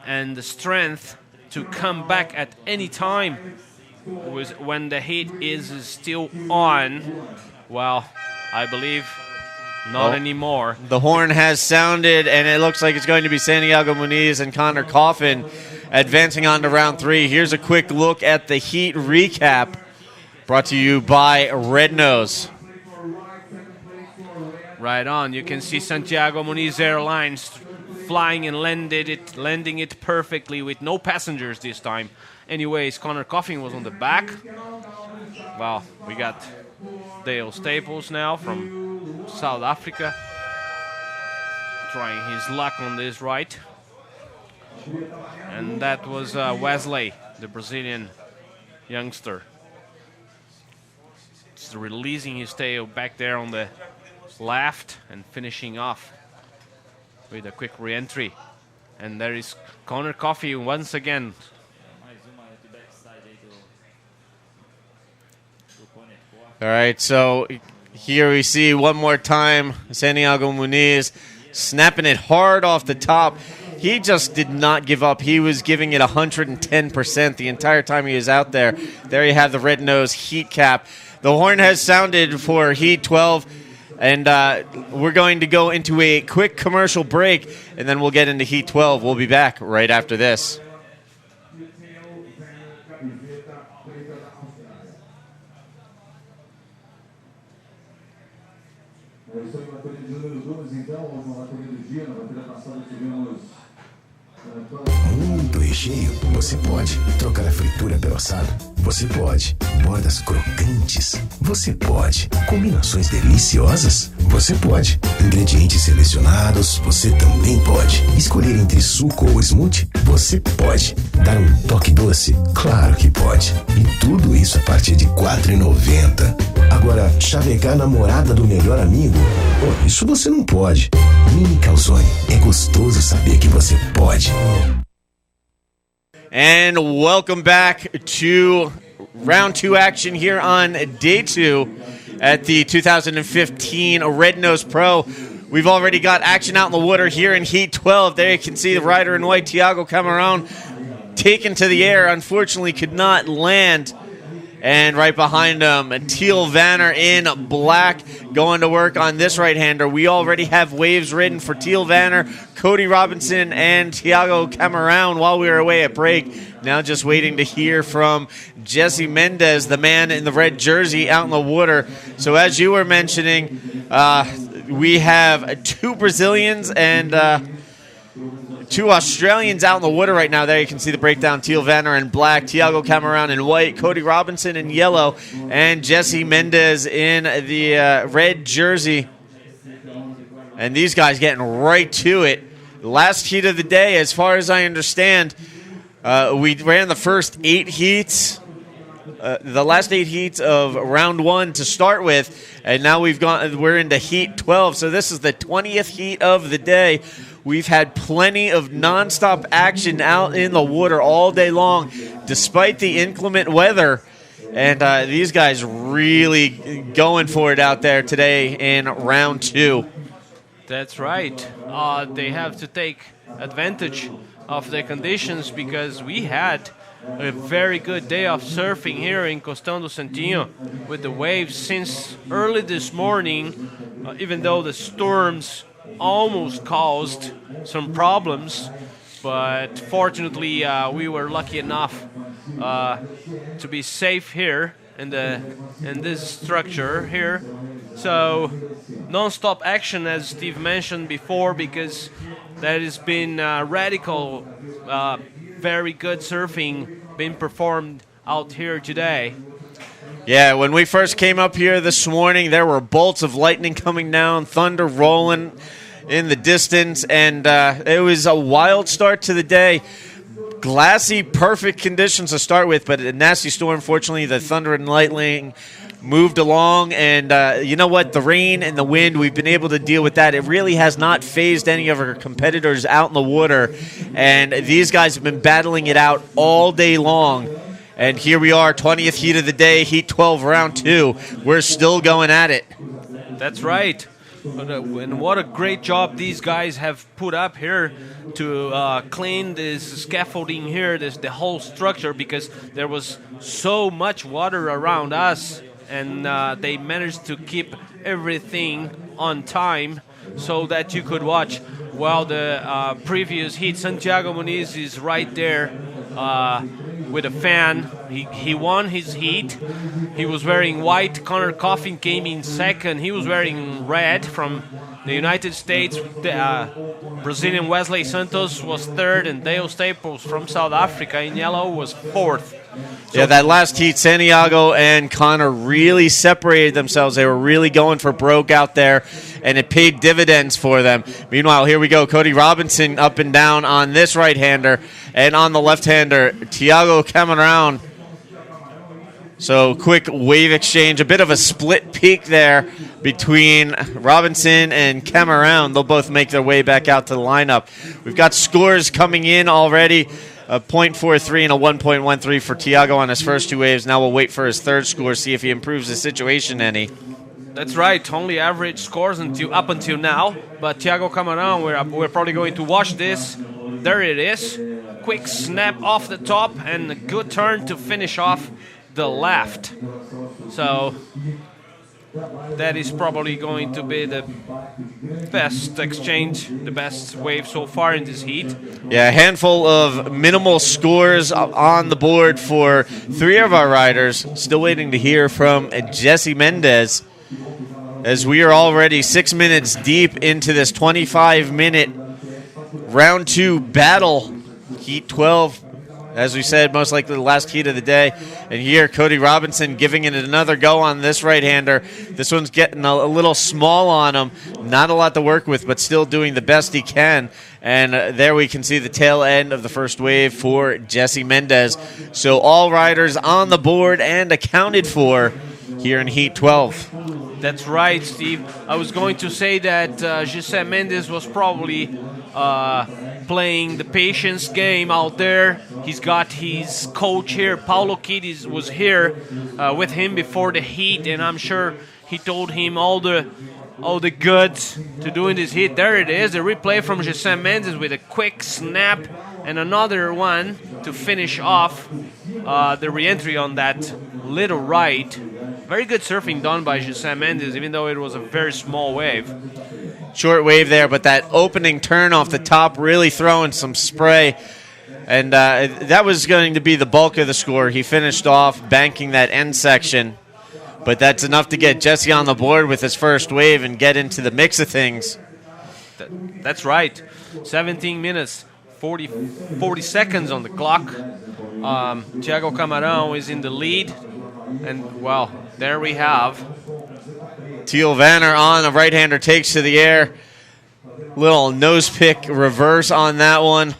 and the strength to come back at any time when the heat is still on. Well, I believe not anymore. The horn has sounded, and it looks like it's going to be Santiago Muniz and Connor Coffin advancing on to round 3. Here's a quick look at the heat recap brought to you by Red Nose. Right on. You can see Santiago Muniz Airlines flying and landing it perfectly with no passengers this time. Anyways, Connor Coffin was on the back. Well, we got Dale Staples now from South Africa trying his luck on this right. And that was Wesley, the Brazilian youngster. Just releasing his tail back there on the left and finishing off with a quick re-entry. And there is Connor Coffin once again. All right, so here we see one more time Santiago Muniz snapping it hard off the top. He just did not give up. He was giving it 110% the entire time he was out there. There you have the Red Nose heat cap. The horn has sounded for Heat 12, and we're going to go into a quick commercial break, and then we'll get into Heat 12. We'll be back right after this. Muito recheio? Você pode. Trocar a fritura pelo assado? Você pode. Bordas crocantes? Você pode. Combinações deliciosas? Você pode. Ingredientes selecionados? Você também pode. Escolher entre suco ou smoothie? Você pode. Dar um toque doce? Claro que pode. E tudo isso a partir de R$ 4,90. Agora, chavecar a namorada do melhor amigo? Oh, isso você não pode. Mini Calzone. É gostoso saber que você pode. And welcome back to round 2 action here on day 2 at the 2015 Red Nose Pro. We've already got action out in the water here in Heat 12. There you can see the rider in white, Thiago Camarão, taken to the air. Unfortunately, could not land. And right behind him, Teal Vanner in black going to work on this right-hander. We already have waves ridden for Teal Vanner, Cody Robinson, and Thiago Camarão while we were away at break. Now just waiting to hear from Jesse Mendez, the man in the red jersey, out in the water. So as you were mentioning, we have 2 Brazilians and 2 Australians out in the water right now. There you can see the breakdown. Teal Vanner in black, Thiago Camarão in white, Cody Robinson in yellow, and Jesse Mendez in the red jersey. And these guys getting right to it. Last heat of the day, as far as I understand, we ran the first 8 heats. the last 8 heats of round 1 to start with, and now we're into heat 12. So this is the 20th heat of the day. We've had plenty of nonstop action out in the water all day long, despite the inclement weather. And these guys really going for it out there today in round 2. That's right. They have to take advantage of the conditions because we had a very good day of surfing here in Costão do Santinho with the waves since early this morning, even though the storms almost caused some problems. But fortunately, we were lucky enough to be safe here in this structure here. So non-stop action, as Steve mentioned before, because that has been radical, very good surfing being performed out here today. Yeah, when we first came up here this morning, there were bolts of lightning coming down, thunder rolling in the distance, and it was a wild start to the day. Glassy, perfect conditions to start with, but a nasty storm. Fortunately, the thunder and lightning moved along, and you know what? The rain and the wind, we've been able to deal with that. It really has not phased any of our competitors out in the water, and these guys have been battling it out all day long. And here we are, 20th heat of the day, heat 12, round 2. We're still going at it. That's right. And what a great job these guys have put up here to clean this scaffolding here, the whole structure, because there was so much water around us, and they managed to keep everything on time so that you could watch. While the previous heat, Santiago Muniz is right there with a fan. He won his heat. He was wearing white. Connor Coffin came in second. He was wearing red from the United States. The Brazilian Wesley Santos was third, and Dale Staples from South Africa in yellow was fourth. Yeah, that last heat, Santiago and Connor really separated themselves. They were really going for broke out there, and it paid dividends for them. Meanwhile, here we go. Cody Robinson up and down on this right-hander, and on the left-hander, Thiago Camarão. So quick wave exchange, a bit of a split peak there between Robinson and Camarão. They'll both make their way back out to the lineup. We've got scores coming in already. A .43 and a 1.13 for Thiago on his first 2 waves. Now we'll wait for his third score, see if he improves the situation any. That's right. Only average scores up until now. But Thiago Camarão, we're probably going to watch this. There it is. Quick snap off the top and a good turn to finish off the left. So that is probably going to be the best exchange, the best wave so far in this heat. Yeah, a handful of minimal scores on the board for 3 of our riders. Still waiting to hear from Jesse Mendez, as we are already 6 minutes deep into this 25-minute round 2 battle. Heat 12, as we said, most likely the last heat of the day. And here, Cody Robinson giving it another go on this right-hander. This one's getting a little small on him. Not a lot to work with, but still doing the best he can. And there we can see the tail end of the first wave for Jesse Mendez. So all riders on the board and accounted for here in Heat 12. That's right, Steve. I was going to say that José Mendes was probably playing the patience game out there. He's got his coach here, Paulo Kidd, was here with him before the heat, and I'm sure he told him all the goods to do in this heat. There it is, the replay from José Mendes with a quick snap and another one to finish off the re-entry on that little right. Very good surfing done by José Mendes, even though it was a very small wave. Short wave there, but that opening turn off the top really throwing some spray. And that was going to be the bulk of the score. He finished off banking that end section. But that's enough to get Jesse on the board with his first wave and get into the mix of things. That's right. 17 minutes, 40 seconds on the clock. Thiago Camarão is in the lead. And, well, there we have. Teal Vanner on the right-hander takes to the air. Little nose pick reverse on that one.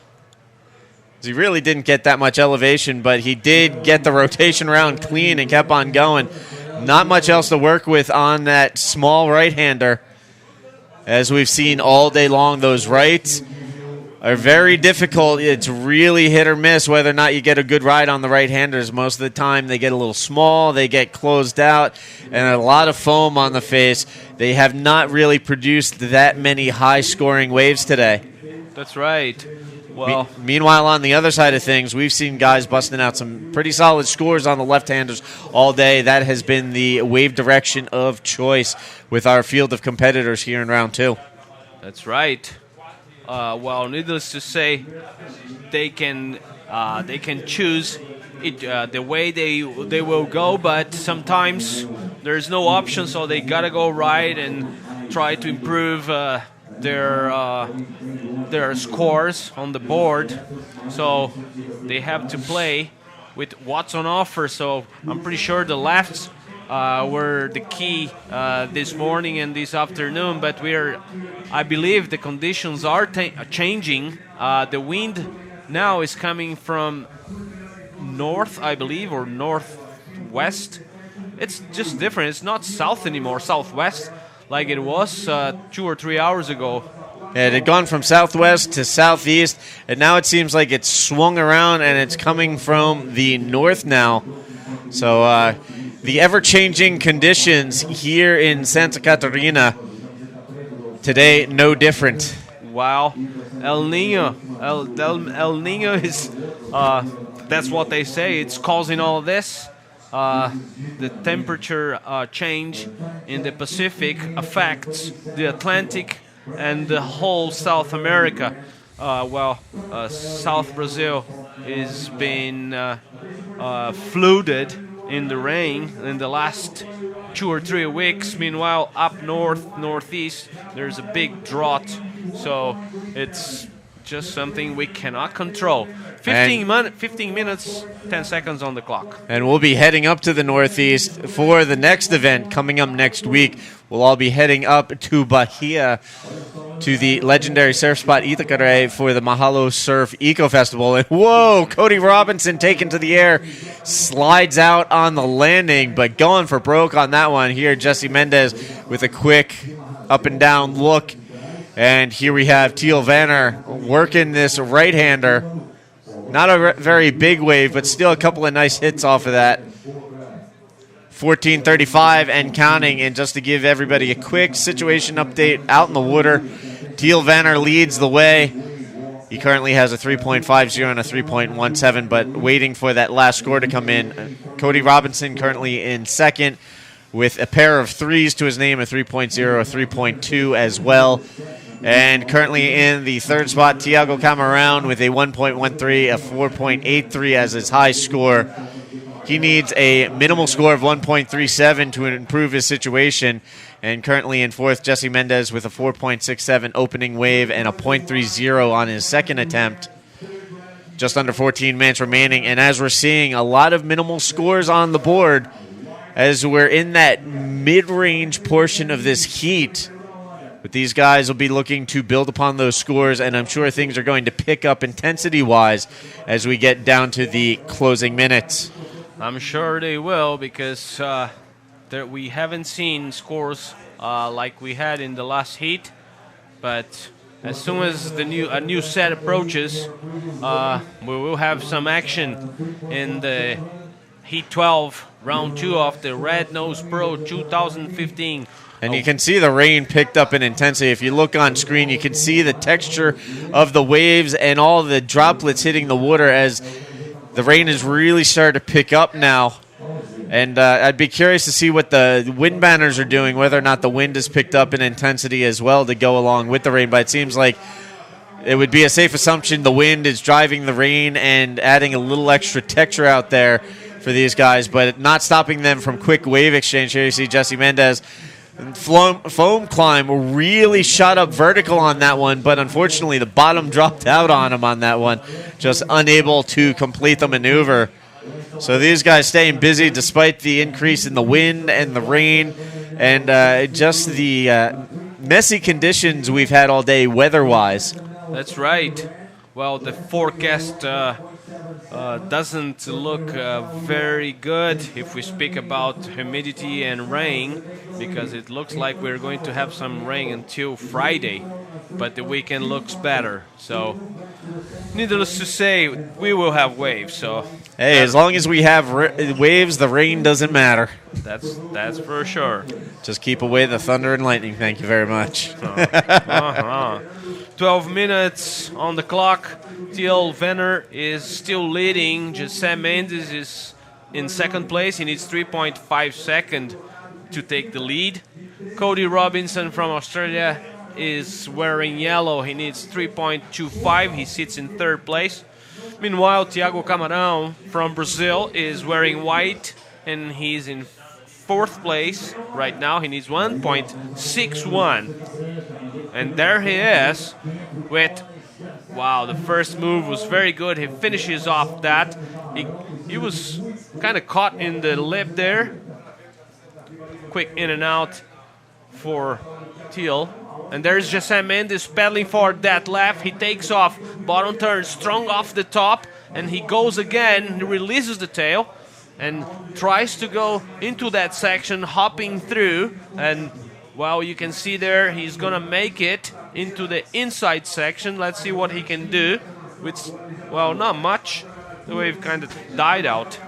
He really didn't get that much elevation, but he did get the rotation round clean and kept on going. Not much else to work with on that small right-hander. As we've seen all day long, those rights are very difficult. It's really hit or miss whether or not you get a good ride on the right-handers. Most of the time they get a little small, they get closed out, and a lot of foam on the face. They have not really produced that many high-scoring waves today. That's right. Well, Meanwhile, on the other side of things, we've seen guys busting out some pretty solid scores on the left-handers all day. That has been the wave direction of choice with our field of competitors here in round 2. that's right. Well, needless to say, they can choose it the way they will go, but sometimes there's no option, so they gotta go right and try to improve their scores on the board. So they have to play with what's on offer. So I'm pretty sure the lefts were the key this morning and this afternoon, but I believe the conditions are changing. The wind now is coming from north, I believe, or northwest. It's just different. It's not south anymore, southwest, like it was 2 or 3 hours ago. Yeah, it had gone from southwest to southeast, and now it seems like it's swung around and it's coming from the north now. So the ever-changing conditions here in Santa Catarina today, no different. Wow. El Nino is, that's what they say, it's causing all this. The temperature change in the Pacific affects the Atlantic and the whole South America. South Brazil is being flooded in the rain in the last 2 or 3 weeks. Meanwhile, up north, northeast, there's a big drought. So it's just something we cannot control. 15 minutes, 10 seconds on the clock. And we'll be heading up to the northeast for the next event coming up next week. We'll all be heading up to Bahia to the legendary surf spot Itacaré for the Mahalo Surf Eco Festival. And whoa, Cody Robinson taken to the air, slides out on the landing, but going for broke on that one. Here, Jesse Mendez with a quick up and down look. And here we have Teal Vanner working this right-hander. Not a very big wave, but still a couple of nice hits off of that. 14:35 and counting. And just to give everybody a quick situation update out in the water, Teal Vanner leads the way. He currently has a 3.50 and a 3.17, but waiting for that last score to come in. Cody Robinson currently in second with a pair of threes to his name, a 3.0, a 3.2 as well. And currently in the third spot, Tiago Camarão with a 1.13, a 4.83 as his high score. He needs a minimal score of 1.37 to improve his situation. And currently in fourth, Jesse Mendez with a 4.67 opening wave and a 0.30 on his second attempt. Just under 14 minutes remaining. And as we're seeing, a lot of minimal scores on the board as we're in that mid-range portion of this heat. But these guys will be looking to build upon those scores, and I'm sure things are going to pick up intensity-wise as we get down to the closing minutes. I'm sure they will, because we haven't seen scores like we had in the last heat. But as soon as a new set approaches, we will have some action in the Heat 12, Round 2 of the Red Nose Pro 2015. And you can see the rain picked up in intensity. If you look on screen, you can see the texture of the waves and all the droplets hitting the water as the rain is really starting to pick up now. And I'd be curious to see what the wind banners are doing, whether or not the wind has picked up in intensity as well to go along with the rain. But it seems like it would be a safe assumption the wind is driving the rain and adding a little extra texture out there for these guys, but not stopping them from quick wave exchange. Here you see Jesse Mendez. Foam climb really shot up vertical on that one, but unfortunately the bottom dropped out on him on that one, just unable to complete the maneuver. So these guys staying busy despite the increase in the wind and the rain and just the messy conditions we've had all day weather-wise. That's right. well, the forecast doesn't look very good if we speak about humidity and rain, because it looks like we're going to have some rain until Friday, but the weekend looks better. So, needless to say, we will have waves. So, hey, as long as we have waves, the rain doesn't matter. That's for sure. Just keep away the thunder and lightning. Thank you very much. 12 minutes on the clock. Till Venner is still leading. José Mendes is in second place. He needs 3.5 seconds to take the lead. Cody Robinson from Australia is wearing yellow. He needs 3.25. He sits in third place. Meanwhile, Thiago Camarão from Brazil is wearing white, and he's in fourth place right now. He needs 1.61. And there he is with, wow, the first move was very good. He finishes off that. He was kind of caught in the lip there. Quick in and out for Teal. And there's José Mendes pedaling for that left. He takes off, bottom turn, strong off the top, and he goes again. He releases the tail and tries to go into that section, hopping through. And, well, you can see there he's going to make it into the inside section. Let's see what he can do. With, well, not much. The wave kind of died out.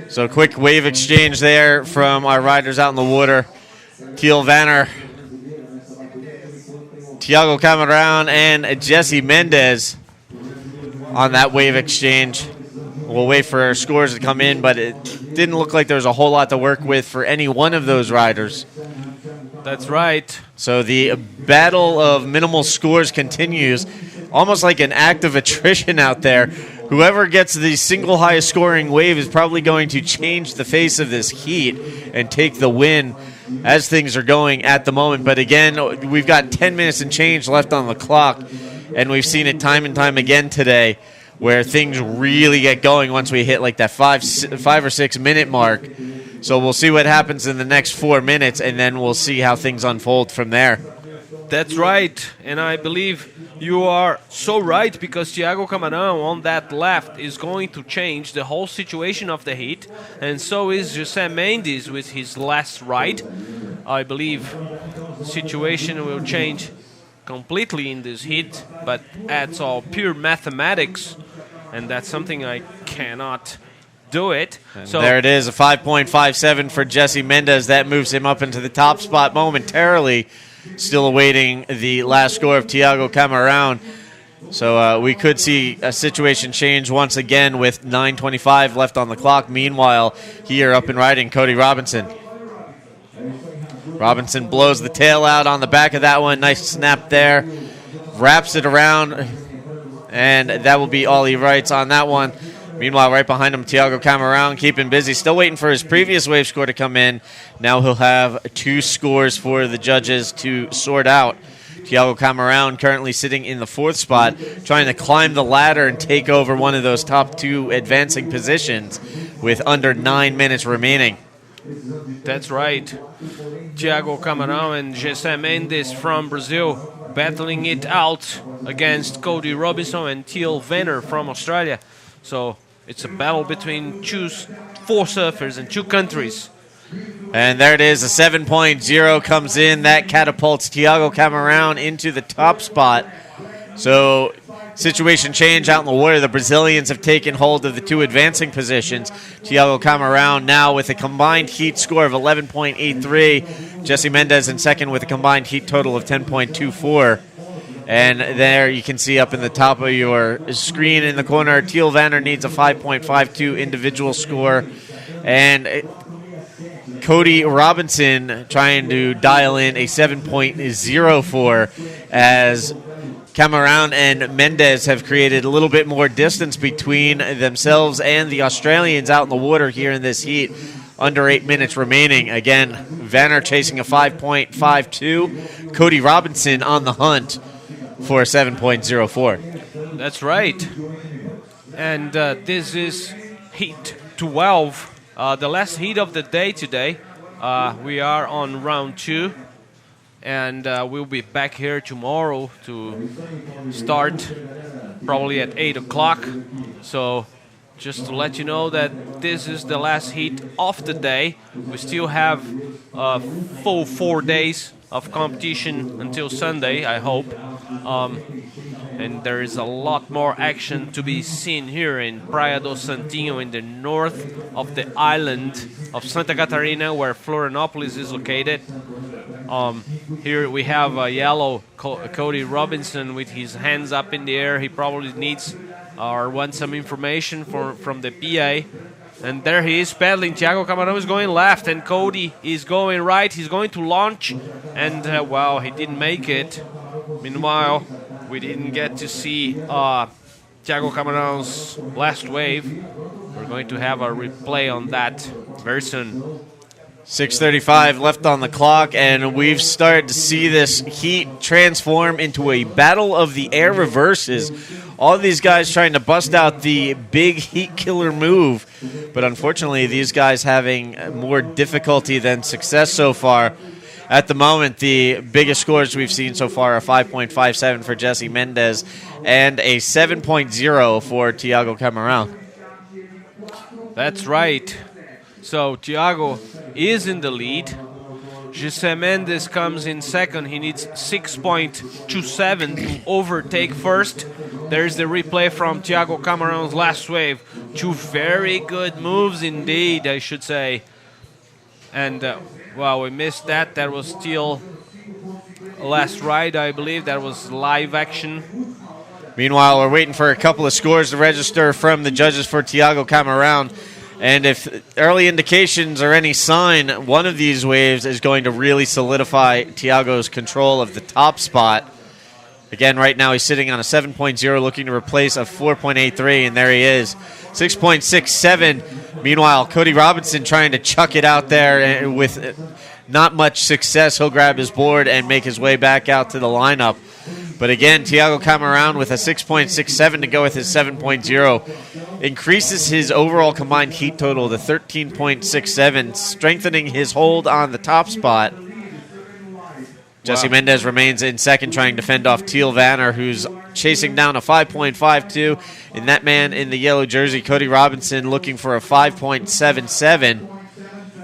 So quick wave exchange there from our riders out in the water. Teal Vanner, Thiago Camarão, and Jesse Mendes on that wave exchange. We'll wait for our scores to come in, but it didn't look like there was a whole lot to work with for any one of those riders. That's right. So the battle of minimal scores continues, almost like an act of attrition out there. Whoever gets the single highest scoring wave is probably going to change the face of this heat and take the win as things are going at the moment. But again, we've got 10 minutes and change left on the clock, and we've seen it time and time again today where things really get going once we hit like that 5 or 6 minute mark. So we'll see what happens in the next 4 minutes, and then we'll see how things unfold from there. That's right, and I believe you are so right, because Thiago Camarão on that left is going to change the whole situation of the heat, and so is José Mendes with his last ride. I believe the situation will change completely in this heat, but that's all pure mathematics, and that's something I cannot do it. So there it is, a 5.57 for Jesse Mendes. That moves him up into the top spot momentarily. Still awaiting the last score of Thiago Camarão. So we could see a situation change once again with 9:25 left on the clock. Meanwhile, here up and riding, Cody Robinson. Robinson blows the tail out on the back of that one. Nice snap there. Wraps it around, and that will be all he writes on that one. Meanwhile, right behind him, Thiago Camarão keeping busy. Still waiting for his previous wave score to come in. Now he'll have 2 scores for the judges to sort out. Thiago Camarão currently sitting in the 4th spot, trying to climb the ladder and take over one of those top 2 advancing positions with under 9 minutes remaining. That's right. Thiago Camarão and José Mendes from Brazil battling it out against Cody Robinson and Teal Venner from Australia. So it's a battle between 4 surfers in 2 countries. And there it is, a 7.0 comes in. That catapults Thiago Camarão into the top spot. So situation change out in the water. The Brazilians have taken hold of the 2 advancing positions. Thiago Camarão now with a combined heat score of 11.83. Jesse Mendes in second with a combined heat total of 10.24. And there you can see up in the top of your screen in the corner, Teal Vanner needs a 5.52 individual score. And Cody Robinson trying to dial in a 7.04 as Camarão and Mendes have created a little bit more distance between themselves and the Australians out in the water here in this heat. Under 8 minutes remaining. Again, Vanner chasing a 5.52. Cody Robinson on the hunt for a 7.04. That's right. And this is heat 12, the last heat of the day today. We are on round 2, and we'll be back here tomorrow to start probably at 8 o'clock. So just to let you know that this is the last heat of the day. We still have a full 4 days of competition until Sunday, I hope. And there is a lot more action to be seen here in Praia do Santinho in the north of the island of Santa Catarina, where Florianopolis is located. Here we have a yellow Cody Robinson with his hands up in the air. He probably needs or wants some information from the PA. And there he is paddling. Thiago Camarão is going left, and Cody is going right. He's going to launch, and well, he didn't make it. Meanwhile, we didn't get to see Thiago Camarão's last wave. We're going to have a replay on that very soon. 6:35 left on the clock, and we've started to see this heat transform into a battle of the air reverses. All of these guys trying to bust out the big heat killer move, but unfortunately these guys having more difficulty than success so far. At the moment, the biggest scores we've seen so far are 5.57 for Jesse Mendez and a 7.0 for Thiago Camarão. That's right. So Thiago is in the lead. José Mendes comes in second. He needs 6.27 to overtake first. There's the replay from Thiago Camarão's last wave. Two very good moves indeed, I should say. And, well, we missed that. That was still last ride, I believe. That was live action. Meanwhile, we're waiting for a couple of scores to register from the judges for Thiago Camarão. And if early indications are any sign, one of these waves is going to really solidify Thiago's control of the top spot. Again, right now he's sitting on a 7.0, looking to replace a 4.83, and there he is, 6.67. Meanwhile, Cody Robinson trying to chuck it out there with not much success. He'll grab his board and make his way back out to the lineup. But again, Thiago Camarão with a 6.67 to go with his 7.0 increases his overall combined heat total to 13.67, strengthening his hold on the top spot. Jesse Mendez remains in second, trying to fend off Teal Vanner, who's chasing down a 5.52. And that man in the yellow jersey, Cody Robinson, looking for a 5.77.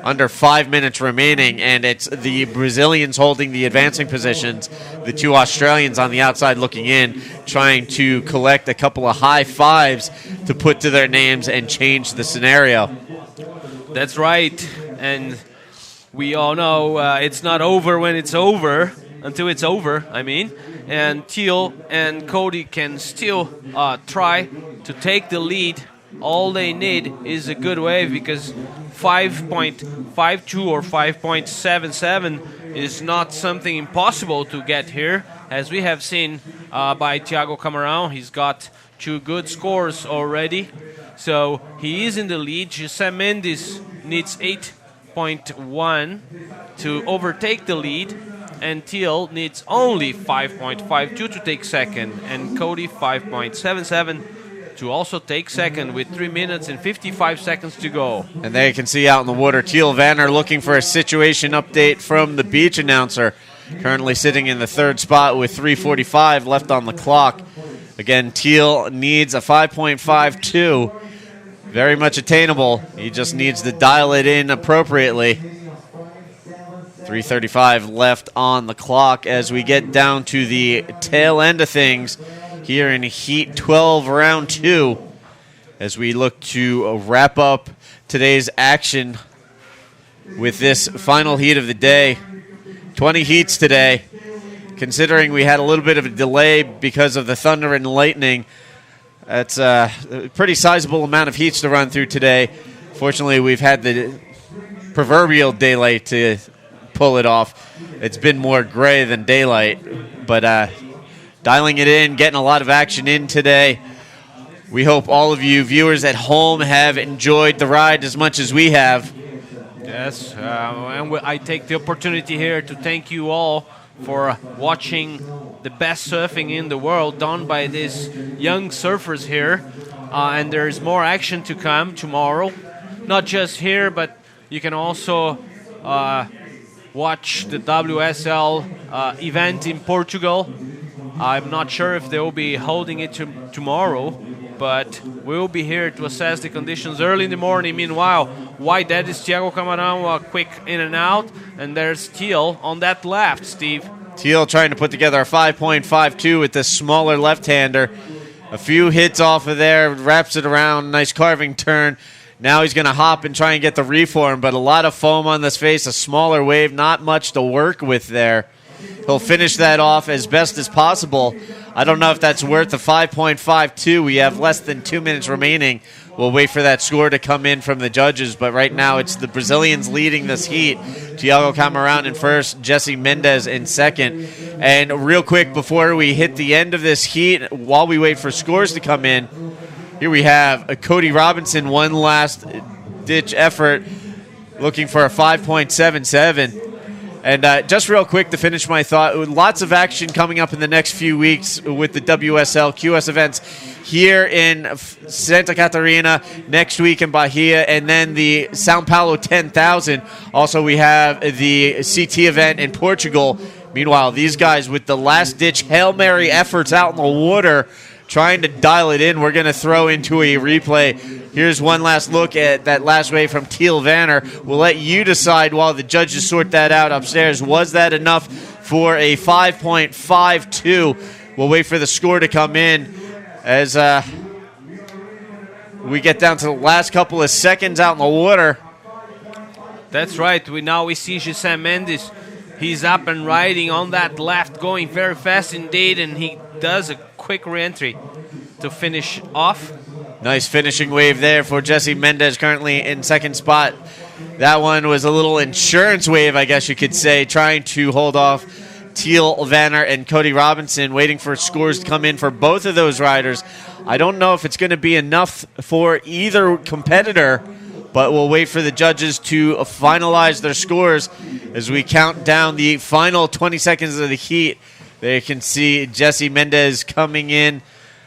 Under 5 minutes remaining, and it's the Brazilians holding the advancing positions, the two Australians on the outside looking in, trying to collect a couple of high fives to put to their names and change the scenario. That's right, and we all know it's not over when it's over, until it's over, I mean. And Teal and Cody can still try to take the lead. All they need is a good wave, because 5.52 or 5.77 is not something impossible to get here. As we have seen by Thiago Camarão, he's got two good scores already. So he is in the lead. José Mendes needs 8.1 to overtake the lead. And Teal needs only 5.52 to take second. And Cody 5.77 to also take second with 3 minutes and 55 seconds to go. And there you can see out in the water, Teal Vanner looking for a situation update from the beach announcer. Currently sitting in the third spot with 3:45 left on the clock. Again, Teal needs a 5.52. Very much attainable. He just needs to dial it in appropriately. 3:35 left on the clock as we get down to the tail end of things here in Heat 12, Round 2, as we look to wrap up today's action with this final heat of the day. 20 heats today. Considering we had a little bit of a delay because of the thunder and lightning, that's a pretty sizable amount of heats to run through today. Fortunately, we've had the proverbial daylight to pull it off. It's been more gray than daylight, but dialing it in, getting a lot of action in today. We hope all of you viewers at home have enjoyed the ride as much as we have. Yes, and I take the opportunity here to thank you all for watching the best surfing in the world done by these young surfers here. And there's more action to come tomorrow. Not just here, but you can also watch the WSL event in Portugal. I'm not sure if they will be holding it tomorrow, but we'll be here to assess the conditions early in the morning. Meanwhile, white, that is Thiago Camarão, a quick in and out, and there's Teal on that left, Steve. Teal trying to put together a 5.52 with the smaller left-hander. A few hits off of there, wraps it around, nice carving turn. Now he's going to hop and try and get the reform, but a lot of foam on this face, a smaller wave, not much to work with there. He'll finish that off as best as possible. I don't know if that's worth the 5.52. We have less than 2 minutes remaining. We'll wait for that score to come in from the judges, but right now it's the Brazilians leading this heat. Thiago Camarão in first, Jesse Mendes in second. And real quick, before we hit the end of this heat, while we wait for scores to come in, here we have Cody Robinson, one last ditch effort, looking for a 5.77. And just real quick to finish my thought, lots of action coming up in the next few weeks with the WSL QS events here in Santa Catarina, next week in Bahia, and then the Sao Paulo 10,000. Also, we have the CT event in Portugal. Meanwhile, these guys with the last-ditch Hail Mary efforts out in the water, trying to dial it in. We're going to throw into a replay. Here's one last look at that last wave from Teal Vanner. We'll let you decide while the judges sort that out upstairs. Was that enough for a 5.52? We'll wait for the score to come in as we get down to the last couple of seconds out in the water. That's right. We see Gisele Mendes. He's up and riding on that left, going very fast indeed, and he does a quick re-entry to finish off. Nice finishing wave there for Jesse Mendes, currently in second spot. That one was a little insurance wave, I guess you could say, trying to hold off Teal Vanner and Cody Robinson, waiting for scores to come in for both of those riders. I don't know if it's going to be enough for either competitor, but we'll wait for the judges to finalize their scores as we count down the final 20 seconds of the heat. There you can see Jesse Mendes coming in.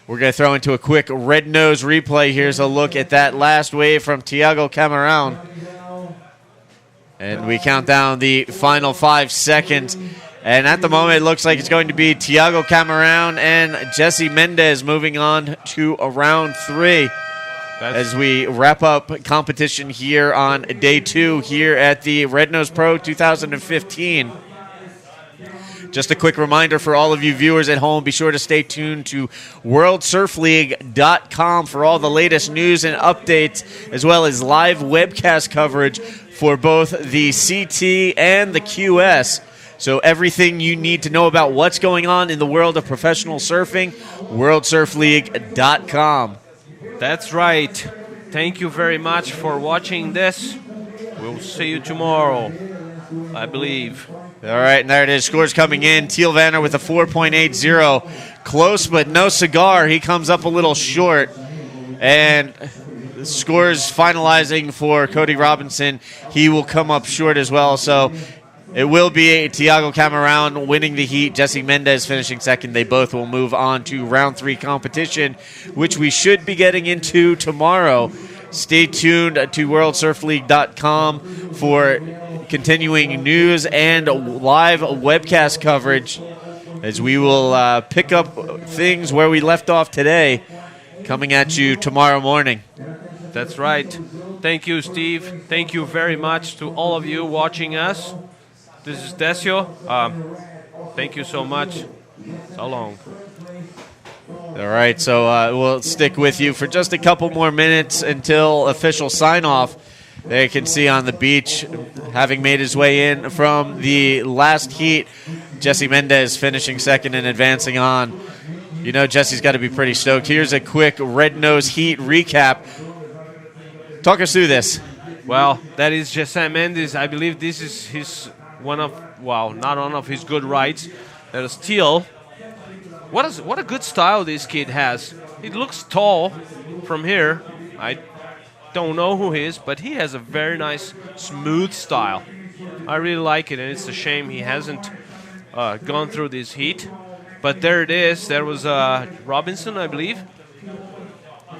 We're going to throw into a quick red nose replay. Here's a look at that last wave from Thiago Camarão. And we count down the final 5 seconds. And at the moment, it looks like it's going to be Thiago Camarão and Jesse Mendes moving on to round 3 as we wrap up competition here on day 2 here at the Red Nose Pro 2015. Just a quick reminder for all of you viewers at home, be sure to stay tuned to WorldSurfLeague.com for all the latest news and updates, as well as live webcast coverage for both the CT and the QS. So everything you need to know about what's going on in the world of professional surfing, WorldSurfLeague.com. That's right. Thank you very much for watching this. We'll see you tomorrow, I believe. All right, and there it is. Scores coming in. Teal Vanner with a 4.80. Close, but no cigar. He comes up a little short. And the scores finalizing for Cody Robinson. He will come up short as well. So it will be Thiago Camarão winning the heat. Jesse Mendes finishing second. They both will move on to round 3 competition, which we should be getting into tomorrow. Stay tuned to WorldSurfLeague.com for continuing news and live webcast coverage as we will pick up things where we left off today, coming at you tomorrow morning. That's right. Thank you, Steve. Thank you very much to all of you watching us. This is Decio. Thank you so much. So long. All right, so we'll stick with you for just a couple more minutes until official sign-off. There you can see on the beach, having made his way in from the last heat, Jesse Mendes finishing second and advancing on. You know Jesse's got to be pretty stoked. Here's a quick Red Nose Heat recap. Talk us through this. Well, that is Jesse Mendes. I believe this is his not one of his good rides. That is Teal. What a good style this kid has. He looks tall from here. I don't know who he is, but he has a very nice, smooth style. I really like it, and it's a shame he hasn't gone through this heat. But there it is. There was Robinson, I believe.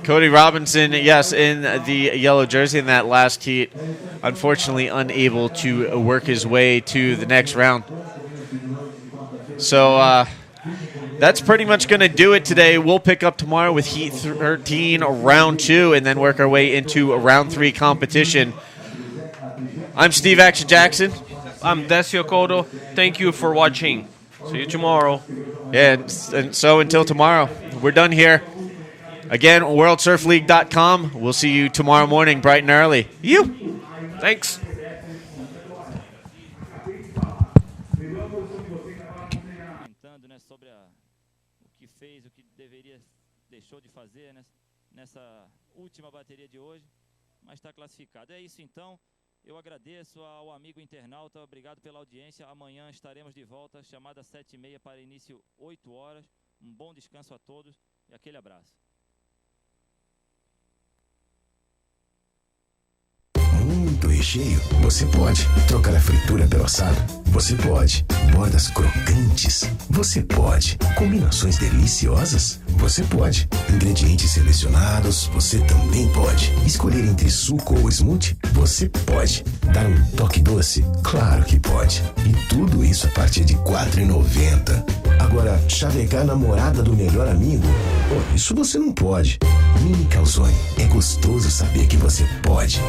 Cody Robinson, yes, in the yellow jersey in that last heat. Unfortunately, unable to work his way to the next round. So that's pretty much going to do it today. We'll pick up tomorrow with Heat 13, round 2, and then work our way into round 3 competition. I'm Steve Action Jackson. I'm Decio Cotto. Thank you for watching. See you tomorrow. Yeah, and so until tomorrow, we're done here. Again, WorldSurfLeague.com. We'll see you tomorrow morning, bright and early. Thanks. Sobre o que fez, o que deixou de fazer nessa última bateria de hoje, mas está classificado. É isso então. Eu agradeço ao amigo internauta, obrigado pela audiência. Amanhã estaremos de volta, chamada 7h30 para início 8 horas. Um bom descanso a todos e aquele abraço. Muito recheio? Você pode. Trocar a fritura pelo assado? Você pode. Bordas crocantes? Você pode. Combinações deliciosas? Você pode. Ingredientes selecionados? Você também pode. Escolher entre suco ou smoothie? Você pode. Dar um toque doce? Claro que pode. E tudo isso a partir de R$ 4,90. Agora, chavecar a namorada do melhor amigo? Isso você não pode. Mini Calzone. É gostoso saber que você pode.